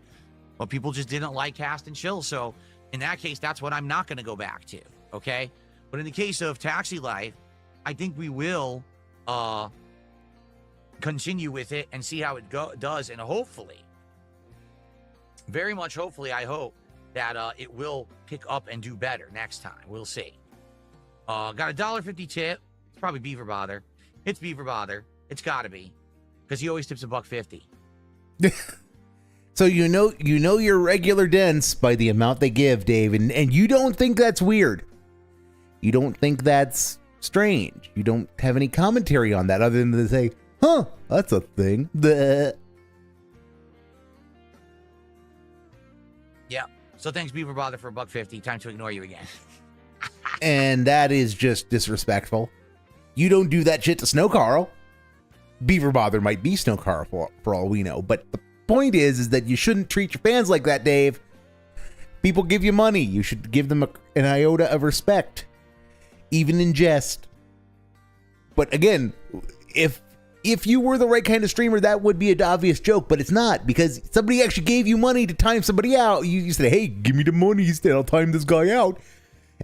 But people just didn't like Cast and Chill. So in that case, that's what I'm not going to go back to, okay? But in the case of Taxi Life, I think we will continue with it and see how it does, and hopefully, very much hopefully, I hope that it will pick up and do better next time. We'll see. Got a $1.50 tip. It's probably Beaver Bother. It's Beaver Bother. It's got to be, because he always tips $1.50. So you know your regular dents by the amount they give, Dave, and you don't think that's weird. You don't think that's strange. You don't have any commentary on that other than to say, huh, that's a thing. Bleh. Yeah. So thanks, Beaver Bother, for $1.50. Time to ignore you again. And that is just disrespectful. You don't do that shit to Snow Carl. Beaver Bother might be Snow Carl for all we know, but the point is that you shouldn't treat your fans like that, Dave. People give you money. You should give them an iota of respect, even in jest. But again, if you were the right kind of streamer, that would be an obvious joke, but it's not, because somebody actually gave you money to time somebody out. You said, hey, give me the money instead, I'll time this guy out.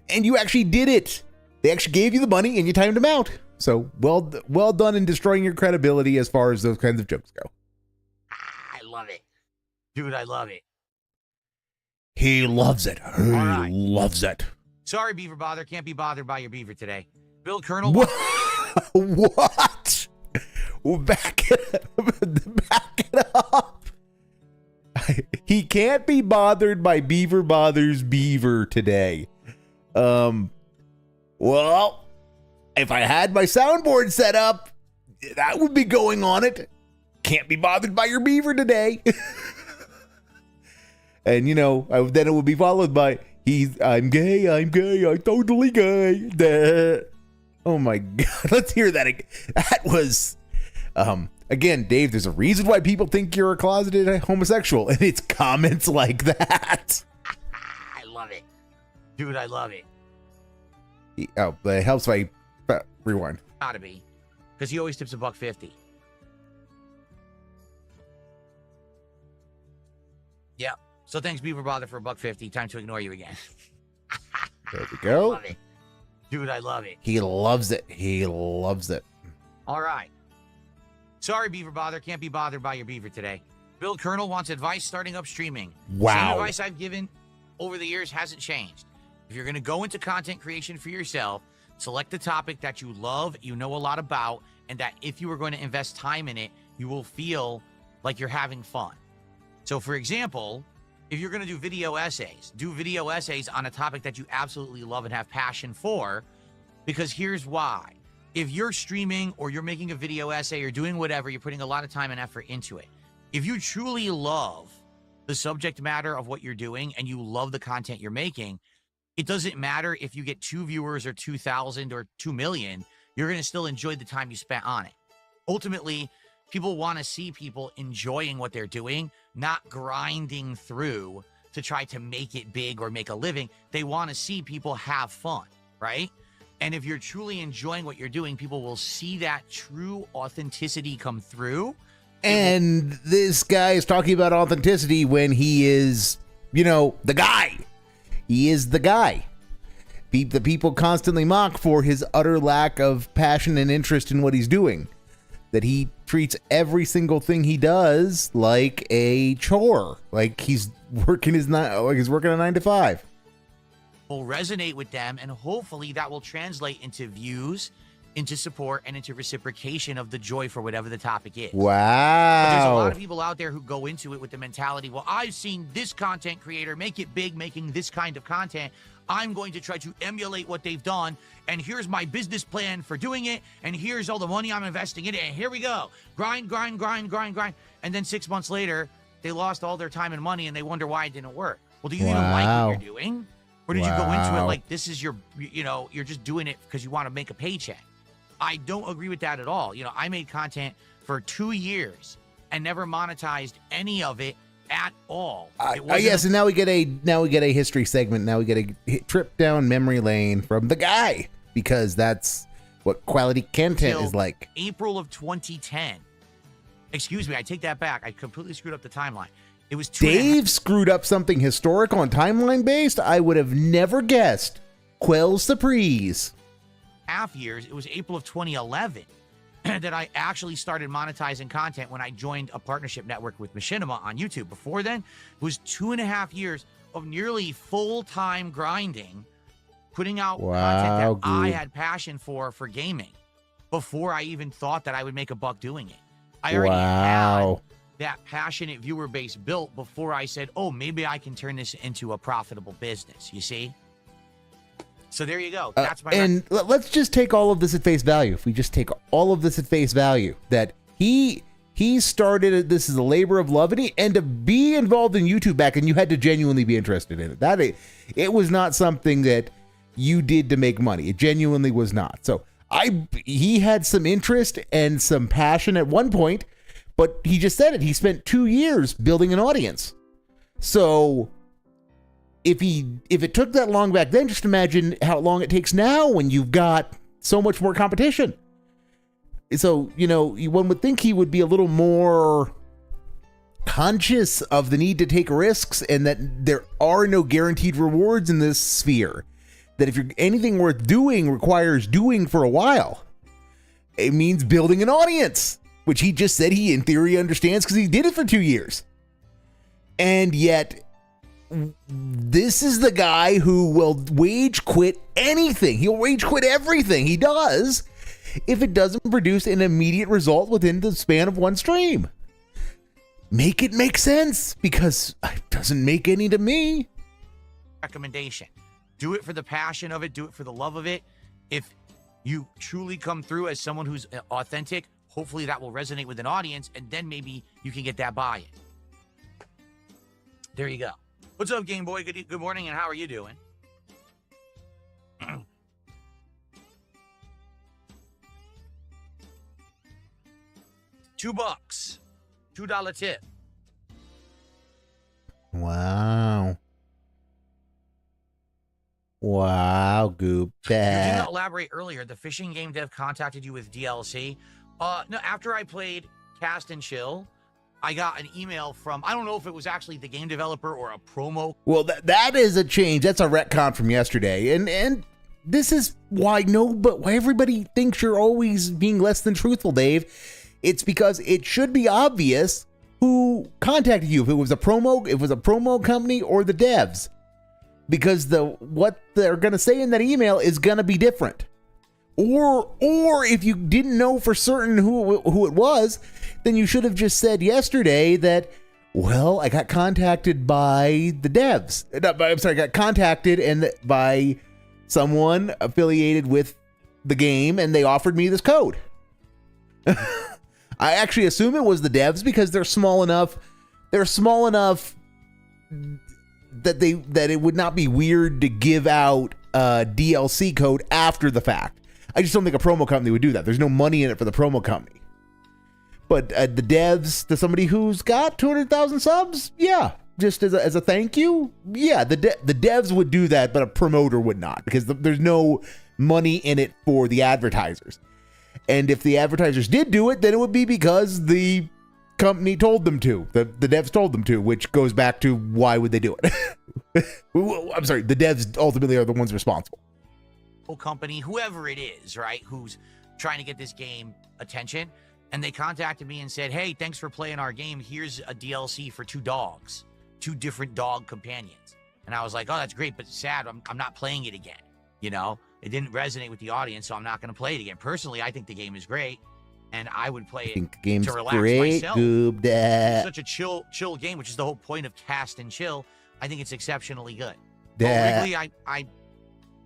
And you actually did it. They actually gave you the money and you timed him out. So well done in destroying your credibility as far as those kinds of jokes go. I love it. Dude, I love it. He loves it. He loves it. Sorry, Beaver Bother. Can't be bothered by your beaver today. Bill Colonel. What? Back it up. He can't be bothered by Beaver Bother's beaver today. Well, if I had my soundboard set up, that would be going on it. Can't be bothered by your beaver today. And then it would be followed by, I'm gay, I'm totally gay. Duh. Oh my God, let's hear that again. That was, again, Dave, there's a reason why people think you're a closeted homosexual, and it's comments like that. I love it. Dude, I love it. Oh, but it helps if I rewind. Gotta be, because he always tips $1.50. So thanks, Beaver Bother, for $1.50. Time to ignore you again. There we go. Love it. Dude, I love it. He loves it. He loves it. All right. Sorry, Beaver Bother. Can't be bothered by your beaver today. Bill Colonel wants advice starting up streaming. Wow. Same advice I've given over the years hasn't changed. If you're going to go into content creation for yourself, select the topic that you love, you know a lot about, and that if you are going to invest time in it, you will feel like you're having fun. So, for example, if you're going to do video essays on a topic that you absolutely love and have passion for, because here's why. If you're streaming or you're making a video essay or doing whatever, you're putting a lot of time and effort into it. If you truly love the subject matter of what you're doing and you love the content you're making, it doesn't matter if you get 2 viewers or 2,000 or 2 million, you're going to still enjoy the time you spent on it. Ultimately, people want to see people enjoying what they're doing, not grinding through to try to make it big or make a living. They want to see people have fun, right? And if you're truly enjoying what you're doing, people will see that true authenticity come through. And this guy is talking about authenticity when he is, you know, the guy. He is the guy. The people constantly mock for his utter lack of passion and interest in what he's doing. That he treats every single thing he does like a chore, like he's working a 9 to 5. Will resonate with them, and hopefully that will translate into views, into support, and into reciprocation of the joy for whatever the topic is. Wow. But there's a lot of people out there who go into it with the mentality, well, I've seen this content creator make it big, making this kind of content. I'm going to try to emulate what they've done, and here's my business plan for doing it, and here's all the money I'm investing in it, and here we go. Grind, grind, grind, grind, grind. And then 6 months later, they lost all their time and money, and they wonder why it didn't work. Well, do you even like what you're doing? Or did you go into it like this is your, you know, you're just doing it because you want to make a paycheck? I don't agree with that at all. You know, I made content for 2 years and never monetized any of it at all. Yes, and now we get a history segment. Now we get a trip down memory lane from the guy, because that's what quality content is like. April of 2010. Excuse me, I take that back. I completely screwed up the timeline. It was Dave screwed up something historical and timeline based. I would have never guessed. Quell surprise. Half years. It was April of 2011 that I actually started monetizing content when I joined a partnership network with Machinima on YouTube. Before then, it was 2.5 years of nearly full-time grinding, putting out content that I had passion for gaming before I even thought that I would make a buck doing it. I already had that passionate viewer base built before I said, oh, maybe I can turn this into a profitable business, you see? So there you go. That's my and let's just take all of this at face value. If we just take all of this at face value, that he started this as a labor of love, and to be involved in YouTube back, and you had to genuinely be interested in it. It was not something that you did to make money. It genuinely was not. So he had some interest and some passion at one point, but he just said it. He spent 2 years building an audience. So if it took that long back then, just imagine how long it takes now when you've got so much more competition. So, you know, one would think he would be a little more conscious of the need to take risks, and that there are no guaranteed rewards in this sphere. That if you're anything worth doing requires doing for a while. It means building an audience, which he just said he in theory understands because he did it for 2 years. And yet, this is the guy who will wage quit anything. He'll rage quit everything he does if it doesn't produce an immediate result within the span of one stream. Make it make sense, because it doesn't make any to me. Recommendation. Do it for the passion of it. Do it for the love of it. If you truly come through as someone who's authentic, hopefully that will resonate with an audience, and then maybe you can get that buy-in. There you go. What's up, Game Boy? Good morning, and how are you doing? $2. $2 tip. Wow. Wow, Goop. You did not elaborate earlier. The fishing game dev contacted you with DLC. No, after I played Cast and Chill, I got an email from, I don't know if it was actually the game developer or a promo. Well, that is a change. That's a retcon from yesterday. And this is why why everybody thinks you're always being less than truthful, Dave. It's because it should be obvious who contacted you, if it was a promo company or the devs. Because what they're going to say in that email is going to be different. Or if you didn't know for certain who it was, then you should have just said yesterday that, well, I got contacted by the devs. I got contacted by someone affiliated with the game, and they offered me this code. I actually assume it was the devs because they're small enough. They're small enough that it would not be weird to give out a DLC code after the fact. I just don't think a promo company would do that. There's no money in it for the promo company. But the devs, to somebody who's got 200,000 subs, yeah, just as a thank you, yeah, the devs would do that, but a promoter would not, because there's no money in it for the advertisers. And if the advertisers did do it, then it would be because the company told them to. The devs told them to, which goes back to why would they do it? I'm sorry, the devs ultimately are the ones responsible. Company, whoever it is, right, who's trying to get this game attention, and they contacted me and said, hey, thanks for playing our game. Here's a DLC for 2 dogs, 2 different dog companions. And I was like, oh, that's great, but it's sad. I'm not playing it again. You know, it didn't resonate with the audience, so I'm not going to play it again. Personally, I think the game is great, and I would play it to relax myself. It's such a chill game, which is the whole point of cast and chill. I think it's exceptionally good. Wrigley, I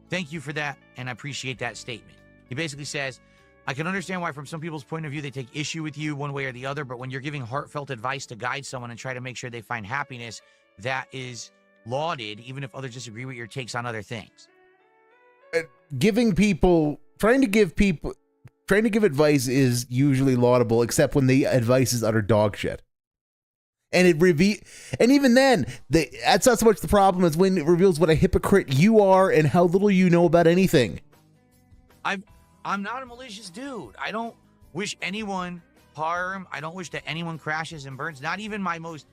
thank you for that, and I appreciate that statement. He basically says, I can understand why from some people's point of view, they take issue with you one way or the other, but when you're giving heartfelt advice to guide someone and try to make sure they find happiness, that is lauded, even if others disagree with your takes on other things. Trying to give advice is usually laudable, except when the advice is utter dog shit. And and even then, that's not so much the problem as when it reveals what a hypocrite you are and how little you know about anything. I'm not a malicious dude. I don't wish anyone harm. I don't wish that anyone crashes and burns. Not even my most.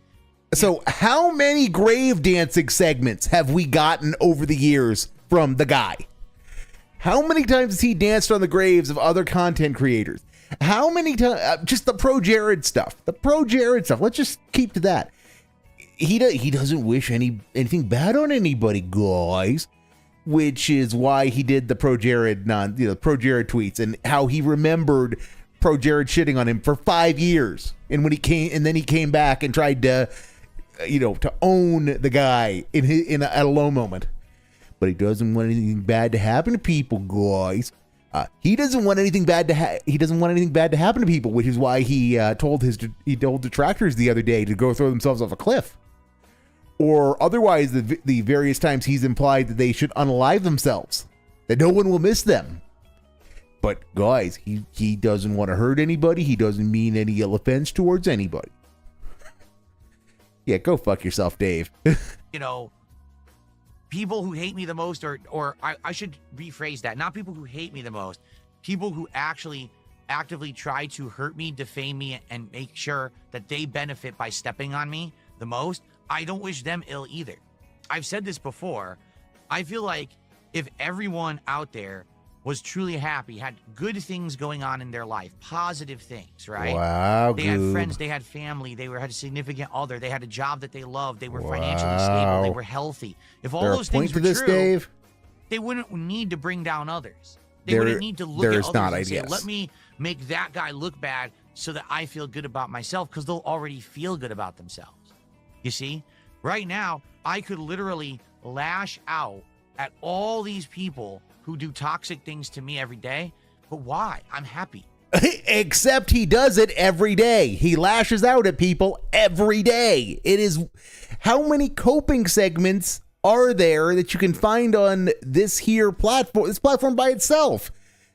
So how many grave dancing segments have we gotten over the years from the guy? How many times has he danced on the graves of other content creators? How many times? Just the Pro Jared stuff. Let's just keep to that. He doesn't wish anything bad on anybody, guys. Which is why he did the Pro Jared Pro Jared tweets, and how he remembered Pro Jared shitting on him for 5 years. And when he came back and tried to own the guy at a low moment. But he doesn't want anything bad to happen to people, guys. He doesn't want anything bad to happen to people, which is why he told detractors the other day to go throw themselves off a cliff. Or otherwise, the various times he's implied that they should unalive themselves, that no one will miss them. But guys, he doesn't want to hurt anybody. He doesn't mean any ill offense towards anybody. Yeah, go fuck yourself, Dave. People who hate me the most, or I should rephrase that. Not people who hate me the most. People who actually actively try to hurt me, defame me, and make sure that they benefit by stepping on me the most. I don't wish them ill either. I've said this before. I feel like if everyone out there was truly happy, had good things going on in their life, positive things, right? Wow, they had friends, they had family, they had a significant other, they had a job that they loved, they were financially stable, they were healthy. If all those things were true, Dave? They wouldn't need to bring down others. They wouldn't need to look at others and say, let me make that guy look bad so that I feel good about myself, because they'll already feel good about themselves. You see, right now, I could literally lash out at all these people who do toxic things to me every day. But why? I'm happy. Except he does it every day. He lashes out at people every day. It is, how many coping segments are there that you can find on this platform by itself,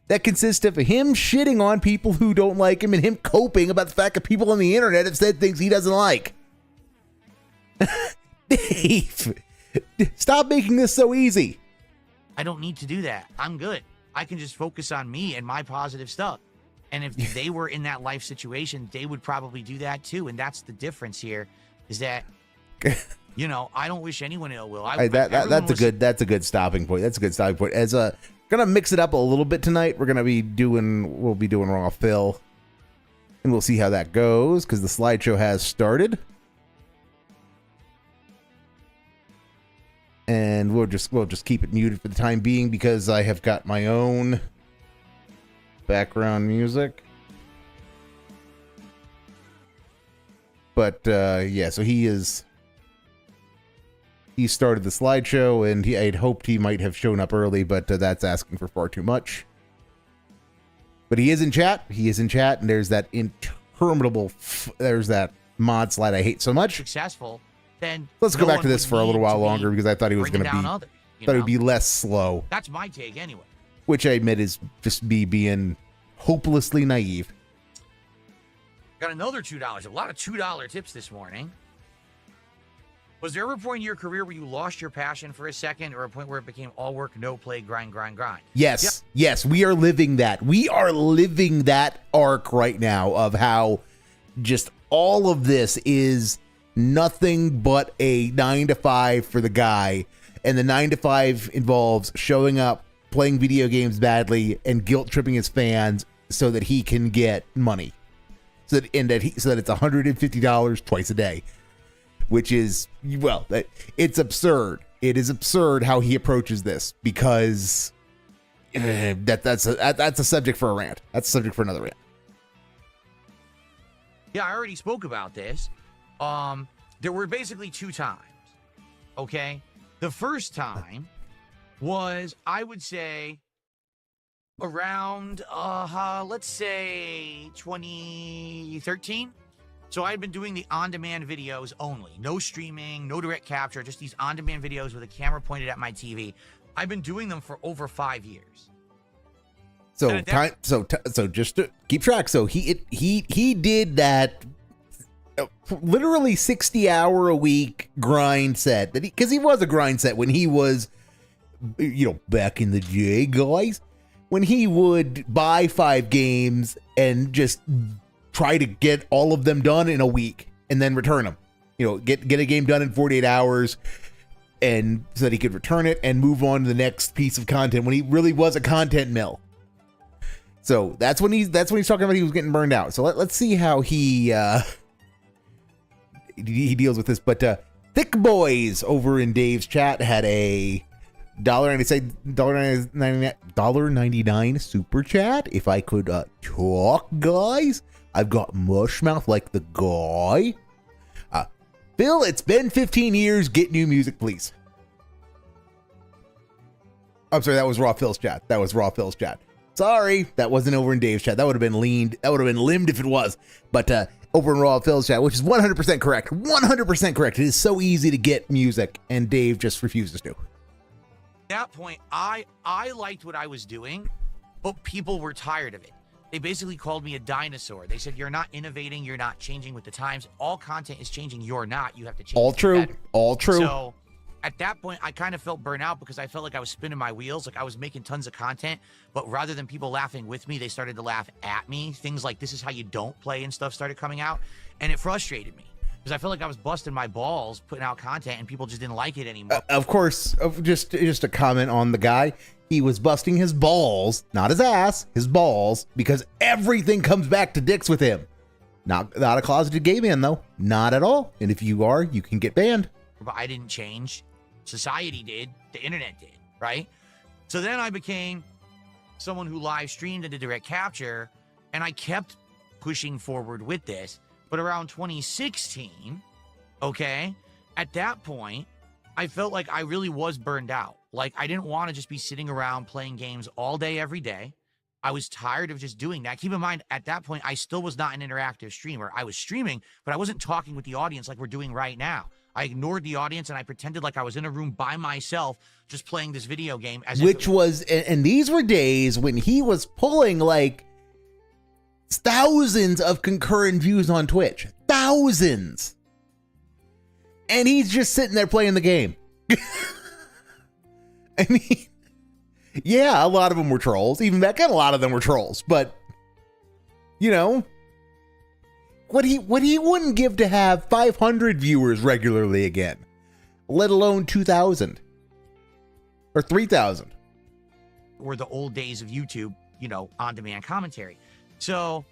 that consists of him shitting on people who don't like him and him coping about the fact that people on the internet have said things he doesn't like. Dave, stop making this so easy. I don't need to do that. I'm good. I can just focus on me and my positive stuff. And if they were in that life situation, they would probably do that too. And that's the difference here, is that, you know, I don't wish anyone ill will. That's a good stopping point. That's a good stopping point. As gonna mix it up a little bit tonight. We'll be doing Raw Phil, and we'll see how that goes because the slideshow has started. And we'll just keep it muted for the time being because I have got my own background music. But yeah, so he started the slideshow, and I had hoped he might have shown up early, but that's asking for far too much. But he is in chat. And there's that interminable. There's that mod slide I hate so much. Successful. Then let's go back to this for a little while longer because I thought he was going to be. Thought he'd be less slow. That's my take anyway. Which I admit is just me being hopelessly naive. Got another $2. A lot of $2 tips this morning. Was there ever a point in your career where you lost your passion for a second, or a point where it became all work, no play, grind? Yes. Yep. Yes, we are living that. We are living that arc right now of how just all of this is nothing but a 9 to 5 for the guy. And the 9 to 5 involves showing up, playing video games badly, and guilt tripping his fans so that he can get money. So that it's $150 twice a day. Which is, well, it's absurd. It is absurd how he approaches this because that's a subject for a rant. That's a subject for another rant. Yeah, I already spoke about this. There were basically 2 times. Okay, the first time was, I would say, around let's say 2013. So I'd been doing the on-demand videos only. No streaming, no direct capture, just these on-demand videos with a camera pointed at my TV. I've been doing them for over 5 years. So just to keep track. So he did that literally 60-hour-a-week grind set because he was a grind set when he was, you know, back in the day, guys, when he would buy 5 games and just try to get all of them done in a week and then return them, you know, get a game done in 48 hours and so that he could return it and move on to the next piece of content when he really was a content mill. So that's when he's talking about he was getting burned out. So let's see how he deals with this. But Thick Boys over in Dave's chat had a $1.99 super chat. If I could talk, guys. I've got mush mouth like the guy. Phil, it's been 15 years. Get new music, please. I'm sorry, that was Raw Phil's chat. Sorry, that wasn't over in Dave's chat. That would have been leaned. That would have been limbed if it was. But over in Raw Phil's chat, which is 100% correct. 100% correct. It is so easy to get music, and Dave just refuses to. At that point, I liked what I was doing, but people were tired of it. They basically called me a dinosaur. They said, you're not innovating, you're not changing with the times. All content is changing, you're not. You have to change. All true. All true. So at that point, I kind of felt burnt out because I felt like I was spinning my wheels. Like I was making tons of content, but rather than people laughing with me, they started to laugh at me. Things like, this is how you don't play and stuff started coming out. And it frustrated me because I felt like I was busting my balls putting out content and people just didn't like it anymore. Of course, just a comment on the guy. He was busting his balls, not his ass, his balls, because everything comes back to dicks with him. Not a closeted gay man, though. Not at all. And if you are, you can get banned. But I didn't change. Society did. The internet did, right? So then I became someone who live streamed into direct capture, and I kept pushing forward with this. But around 2016, okay, at that point, I felt like I really was burned out. Like, I didn't want to just be sitting around playing games all day, every day. I was tired of just doing that. Keep in mind, at that point, I still was not an interactive streamer. I was streaming, but I wasn't talking with the audience like we're doing right now. I ignored the audience, and I pretended like I was in a room by myself just playing this video game. And these were days when he was pulling, like, thousands of concurrent views on Twitch. Thousands. And he's just sitting there playing the game. I mean, yeah, a lot of them were trolls. Even back then, a lot of them were trolls. But You know, what he wouldn't give to have 500 viewers regularly again, let alone 2,000 or 3,000. Or the old days of YouTube, you know, on-demand commentary. So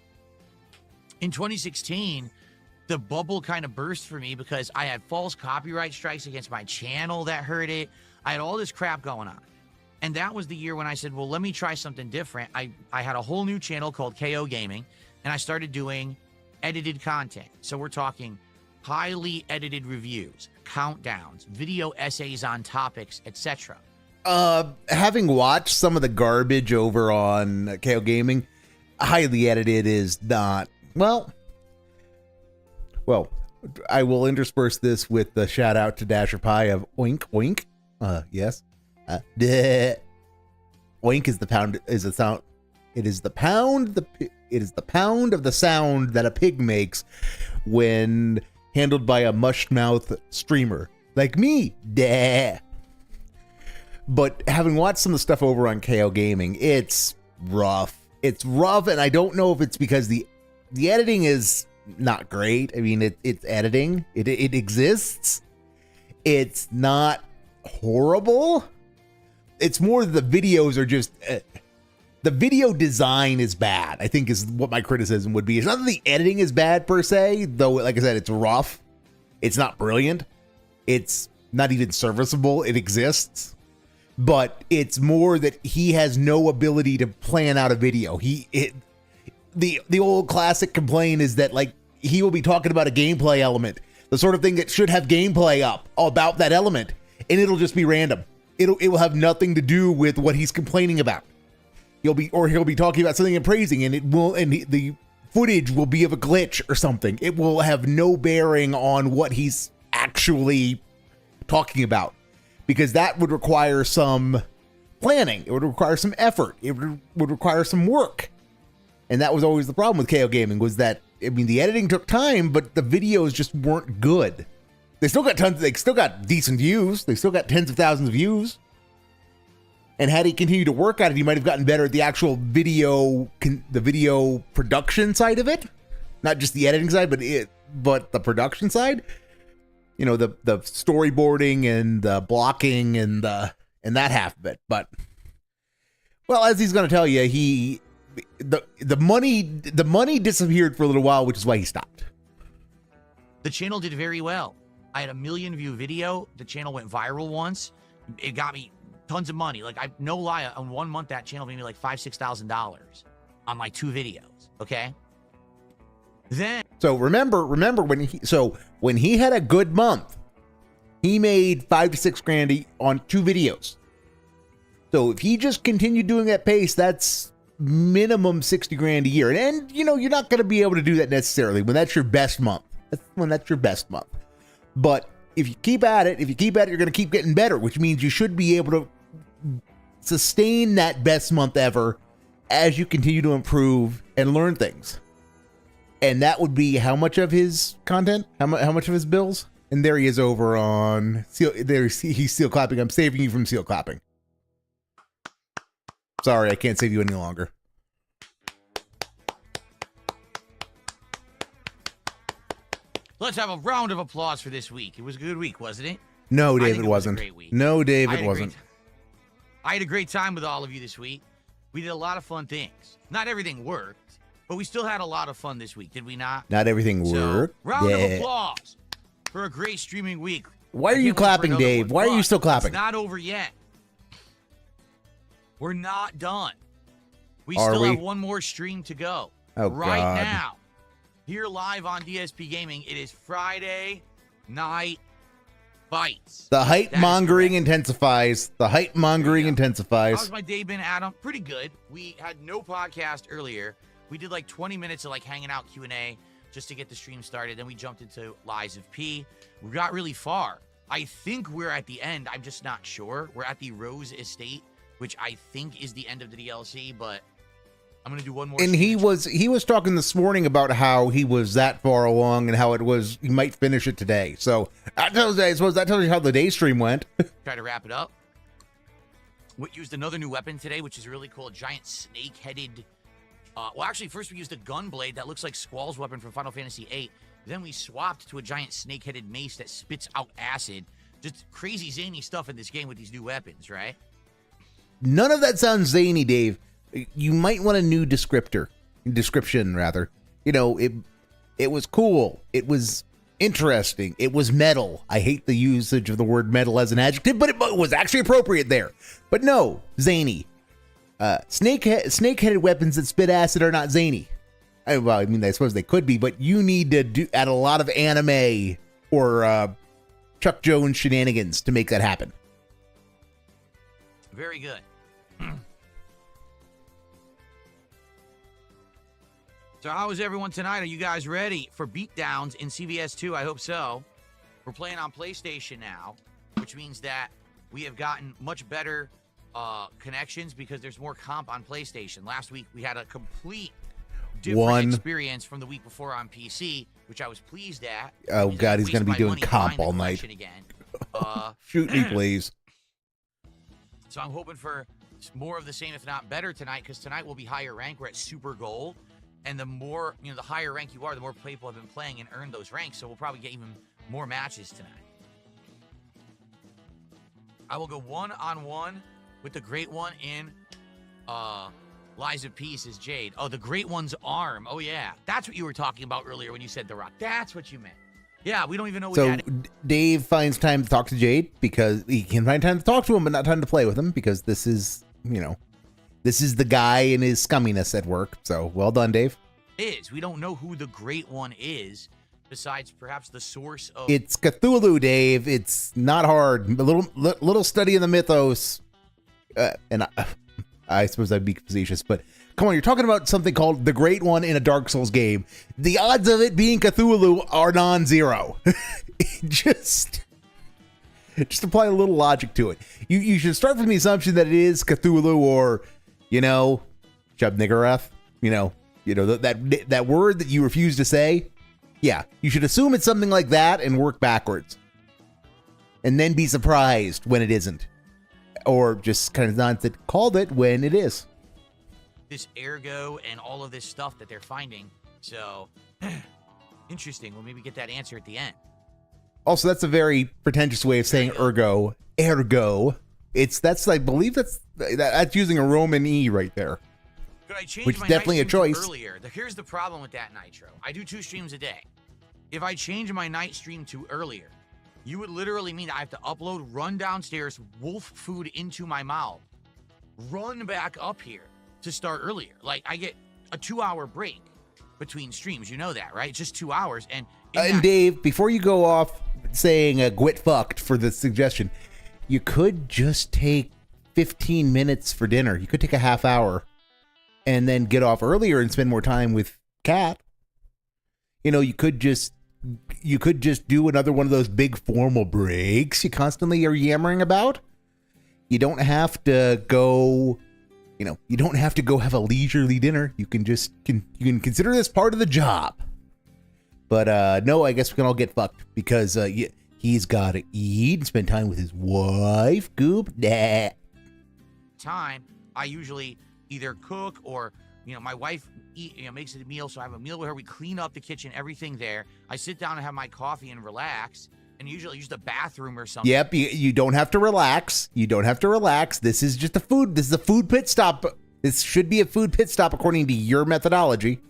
in 2016, the bubble kind of burst for me because I had false copyright strikes against my channel that hurt it. I had all this crap going on. And that was the year when I said, well, let me try something different. I had a whole new channel called KO Gaming, and I started doing edited content. So we're talking highly edited reviews, countdowns, video essays on topics, etc. Having watched some of the garbage over on KO Gaming, highly edited is not, well, I will intersperse this with the shout out to Dasher Pie of Oink Oink. Yes. Oink is the pound, is a sound. It is the pound, it is the pound of the sound that a pig makes when handled by a mush mouth streamer like me. Duh. But having watched some of the stuff over on KO Gaming, it's rough. It's rough, and I don't know if it's because the editing is not great. I mean, it's editing. It exists. It's not horrible. It's more the videos are just the video design is bad, I think, is what my criticism would be. It's not that the editing is bad per se, though, like I said, it's rough. It's not brilliant. It's not even serviceable. It exists. But it's more that he has no ability to plan out a video. The old classic complaint is that, like, he will be talking about a gameplay element, the sort of thing that should have gameplay up about that element, and it'll just be random. It will have nothing to do with what he's complaining about. He'll be talking about something and praising, and the footage will be of a glitch or something. It will have no bearing on what he's actually talking about, because that would require some planning. It would require some effort. It would require some work. And that was always the problem with KO Gaming, was that, I mean, the editing took time, but the videos just weren't good. They still got decent views. They still got tens of thousands of views. And had he continued to work at it, he might have gotten better at the actual video production side of it. Not just the editing side, but the production side. You know, the storyboarding and the blocking and that half of it. But, well, as he's going to tell you, the money disappeared for a little while, which is why he stopped. The channel did very well. I had a 1 million view video. The channel went viral once. It got me tons of money. Like, no lie, on 1 month that channel made me like $5,000-$6,000 on like 2 videos. Okay. Then, so remember when he had a good month, he made $5,000 to $6,000 on 2 videos. So if he just continued doing that pace, that's minimum $60,000 a year. And you know, you're not going to be able to do that necessarily when that's your best month. That's your best month. But if you keep at it, you're going to keep getting better, which means you should be able to sustain that best month ever as you continue to improve and learn things. And that would be how much of his content, how much of his bills. And there he is over on Seal. He's seal clapping. I'm saving you from seal clapping. Sorry, I can't save you any longer. let's have a round of applause for this week. It was a good week, wasn't it? No, Dave, it wasn't. No, Dave, it wasn't. I had a great time with all of you this week. We did a lot of fun things. Not everything worked, but we still had a lot of fun this week, did we not? Not everything worked. Round of applause for a great streaming week. Why are you clapping, Dave? Why are you still clapping? It's not over yet. We're not done. We still have one more stream to go. Oh, right God. now. Here live on DSP Gaming, it is Friday Night Fights. The hype mongering intensifies. The hype mongering intensifies. How's my day been, Adam? Pretty good. We had no podcast earlier. We did like 20 minutes of like hanging out Q&A just to get the stream started. Then we jumped into Lies of P. We got really far. I think we're at the end. I'm just not sure. We're at the Rose Estate, which I think is the end of the DLC, but I'm going to do one more. And he was talking this morning about how he was that far along and how he might finish it today. So I suppose that tells you how the day stream went. Try to wrap it up. We used another new weapon today, which is really cool. A giant snake-headed Well, actually, first we used a gun blade that looks like Squall's weapon from Final Fantasy VIII. Then we swapped to a giant snake-headed mace that spits out acid. Just crazy zany stuff in this game with these new weapons, right? None of that sounds zany, Dave. You might want a new description rather. You know, it was cool. It was interesting. It was metal. I hate the usage of the word metal as an adjective, but it was actually appropriate there. But no, zany. Snake-headed weapons that spit acid are not zany. I suppose they could be, but you need to add a lot of anime or Chuck Jones shenanigans to make that happen. Very good. So how is everyone tonight? Are you guys ready for beatdowns in CVS 2? I hope so. We're playing on PlayStation now, which means that we have gotten much better connections because there's more comp on PlayStation. Last week we had a complete different experience from the week before on PC, which I was pleased at. Oh God, he's going to be doing comp all night. Again. Shoot me, please. So I'm hoping for more of the same, if not better, tonight, because tonight will be higher rank. We're at Super Gold, and the more, the higher rank you are, the more people have been playing and earned those ranks. So we'll probably get even more matches tonight. I will go one-on-one with the Great One in Lies of Peace is Jade. Oh, the Great One's arm. Oh, yeah. That's what you were talking about earlier when you said The Rock. That's what you meant. Yeah, we don't even know what that is. Dave finds time to talk to Jade because he can find time to talk to him, but not time to play with him because this is, this is the guy and his scumminess at work. So well done, Dave. We don't know who the Great One is, besides perhaps the source of... It's Cthulhu, Dave. It's not hard. A little study in the mythos. And I suppose I'd be facetious, but come on, you're talking about something called the Great One in a Dark Souls game. The odds of it being Cthulhu are non-zero. just apply a little logic to it. You should start from the assumption that it is Cthulhu or, Shub-Stationaryrath. That word that you refuse to say. Yeah, you should assume it's something like that and work backwards. And then be surprised when it isn't. Or just kind of not called it when it is. This ergo and all of this stuff that they're finding. So, interesting. We'll maybe get that answer at the end. Also, that's a very pretentious way of saying ergo. Ergo. I believe that's using a Roman E right there. Could I change which my is definitely a night stream choice. Earlier? Here's the problem with that, Nitro. I do 2 streams a day. If I change my night stream to earlier, you would literally mean I have to upload, run downstairs, wolf food into my mouth, run back up here to start earlier. Like, I get a 2-hour break between streams. You know that, right? It's just 2 hours. And Dave, before you go off saying "gwit fucked" for the suggestion, you could just take 15 minutes for dinner. You could take a half hour and then get off earlier and spend more time with Kat. You could just do another one of those big formal breaks you constantly are yammering about. You don't have to go, you don't have to go have a leisurely dinner. You can you can consider this part of the job. But no, I guess we can all get fucked because he's got to eat and spend time with his wife. Goop. Nah. Time, I usually either cook or, my wife makes it a meal, so I have a meal with her. We clean up the kitchen, everything there. I sit down and have my coffee and relax, and usually use the bathroom or something. Yep, you don't have to relax. This is just This is a food pit stop. This should be a food pit stop according to your methodology.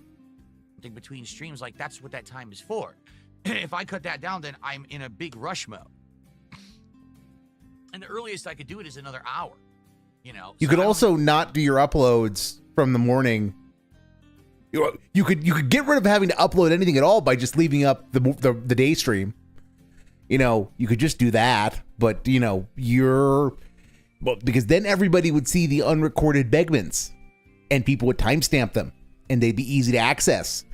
Between streams, like that's what that time is for. If I cut that down, then I'm in a big rush mode. And the earliest I could do it is another hour. You could also not do your uploads from the morning. You could get rid of having to upload anything at all by just leaving up the day stream. You could just do that, but because then everybody would see the unrecorded begments and people would timestamp them and they'd be easy to access.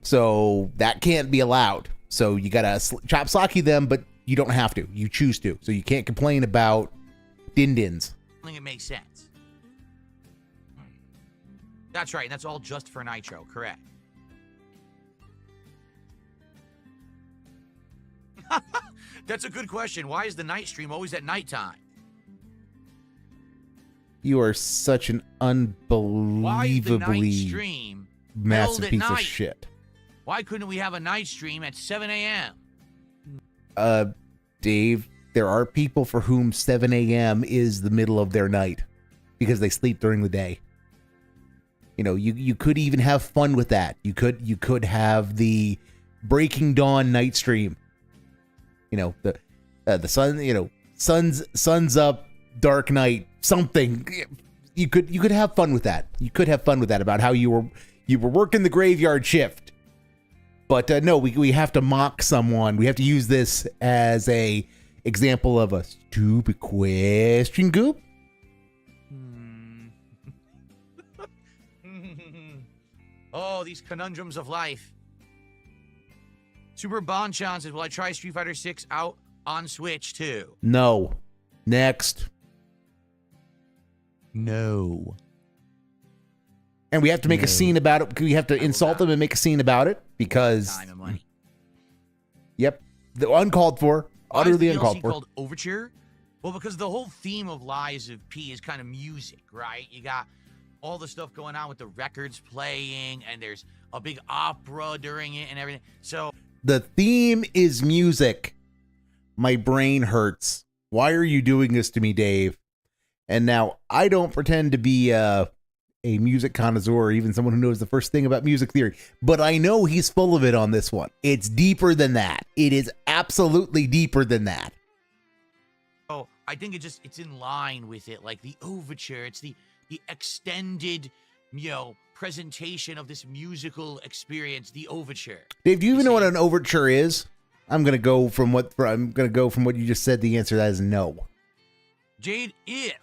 So that can't be allowed. So you gotta chop socky them, but you don't have to. You choose to. So you can't complain about din-dins. I think it makes sense. That's right. That's all just for Nitro. Correct. That's a good question. Why is the night stream always at nighttime? You are such an Why is the night unbelievably stream massive held at piece of night? shit. Why couldn't we have a night stream at 7 a.m.? Dave, there are people for whom 7 a.m. is the middle of their night because they sleep during the day. You know, you could even have fun with that. You could have the Breaking Dawn night stream. You know, the sun, you know, sun's up, dark night, something. You could have fun with that. You could have fun with that about how you were working the graveyard shift. But no, we have to mock someone. We have to use this as a example of a stupid question, Goop. Oh, these conundrums of life. Super Bonchan says, will I try Street Fighter 6 out on Switch too? No. Next. No. And we have to make a scene about it. We have to insult them and make a scene about it because... Time and money. Yep. The uncalled for. Utterly Why is the uncalled DLC for. called Overture? Well, because the whole theme of Lies of P is kind of music, right? You got all the stuff going on with the records playing, and there's a big opera during it and everything. So The theme is music. My brain hurts. Why are you doing this to me, Dave? And now, I don't pretend to be a music connoisseur or even someone who knows the first thing about music theory, but I know he's full of it on this one. It's deeper than that. It is absolutely deeper than that. oh, I think it's in line with it, like the overture. It's the extended, presentation of this musical experience, the overture. Dave, do you even know see- what an overture is? I'm gonna go from what you just said. The answer to that is no. Jade, if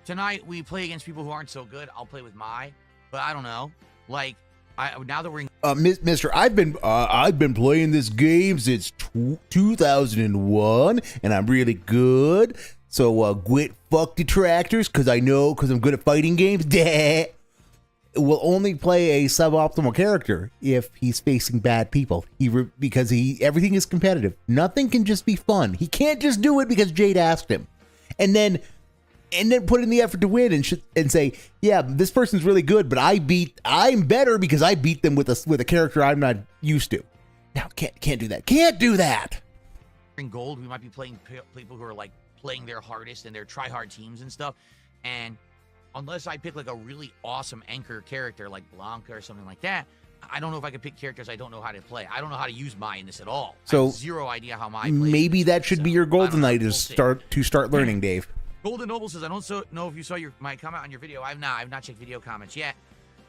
tonight we play against people who aren't so good, I'll play with but I don't know. Like, now that we're in Mister, I've been playing this game since 2001, and I'm really good. So fuck detractors, because I'm good at fighting games. Will only play a suboptimal character if he's facing bad people. Because everything is competitive. Nothing can just be fun. He can't just do it because Jade asked him, and then put in the effort to win and say, yeah, this person's really good, but I'm better because I beat them with a character I'm not used to. Now can't do that. Can't do that. gold, we might be playing people who are like playing their hardest and their try-hard teams and stuff. And unless I pick like a really awesome anchor character like Blanca or something like that, I don't know if I could pick characters I don't know how to play. I don't know how to use Mai in this at all. So I have zero idea how Mai plays. Maybe that should be your golden night We'll is see. start learning, Dave. Golden Noble says, I don't know if you saw my comment on your video. I've not checked video comments yet.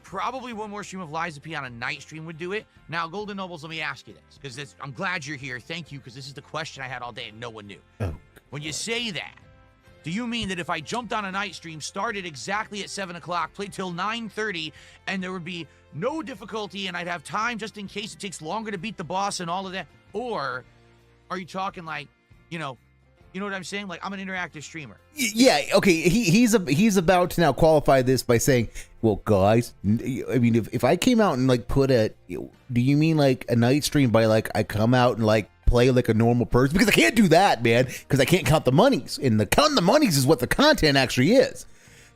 Probably one more stream of Lies of P on a night stream would do it. Now, Golden Nobles, let me ask you this, because I'm glad you're here. Thank you, because this is the question I had all day and no one knew. Oh, when you say that, do you mean that if I jumped on a night stream, started exactly at 7 o'clock, played till 9:30, and there would be no difficulty and I'd have time just in case it takes longer to beat the boss and all of that? Or are you talking like, you know what I'm saying? Like, I'm an interactive streamer. Yeah, okay. He's about to now qualify this by saying, well, guys, I mean, if I came out and like do you mean like a night stream by like I come out and like play like a normal person? Because I can't do that, man, because I can't count the monies, and counting the monies is what the content actually is.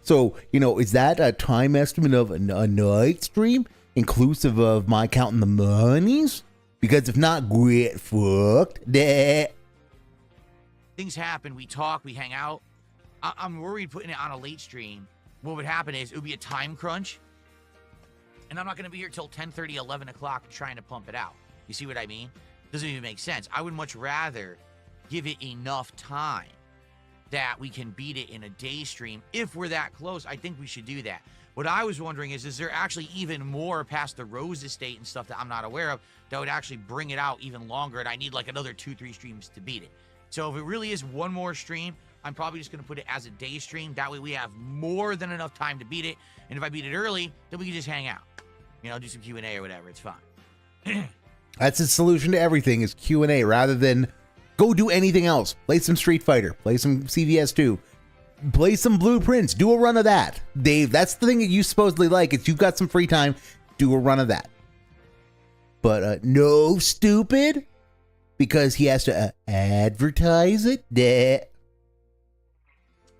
So, is that a time estimate of a night stream inclusive of my counting the monies? Because if not, get fucked. Things happen, we talk, we hang out. I'm worried putting it on a late stream. What would happen is it would be a time crunch, and I'm not going to be here till 10:30, 11 o'clock trying to pump it out. You see what I mean? Doesn't even make sense. I would much rather give it enough time that we can beat it in a day stream. If we're that close, I think we should do that. What I was wondering is there actually even more past the Rose Estate and stuff that I'm not aware of that would actually bring it out even longer, and I need like another 2-3 streams to beat it. So if it really is one more stream, I'm probably just going to put it as a day stream. That way we have more than enough time to beat it. And if I beat it early, then we can just hang out. Do some Q&A or whatever. It's fine. That's the solution to everything is Q&A rather than go do anything else. Play some Street Fighter. Play some CVS 2. Play some Blueprints. Do a run of that. Dave, that's the thing that you supposedly like. If you've got some free time, do a run of that. But no stupid, because he has to advertise it.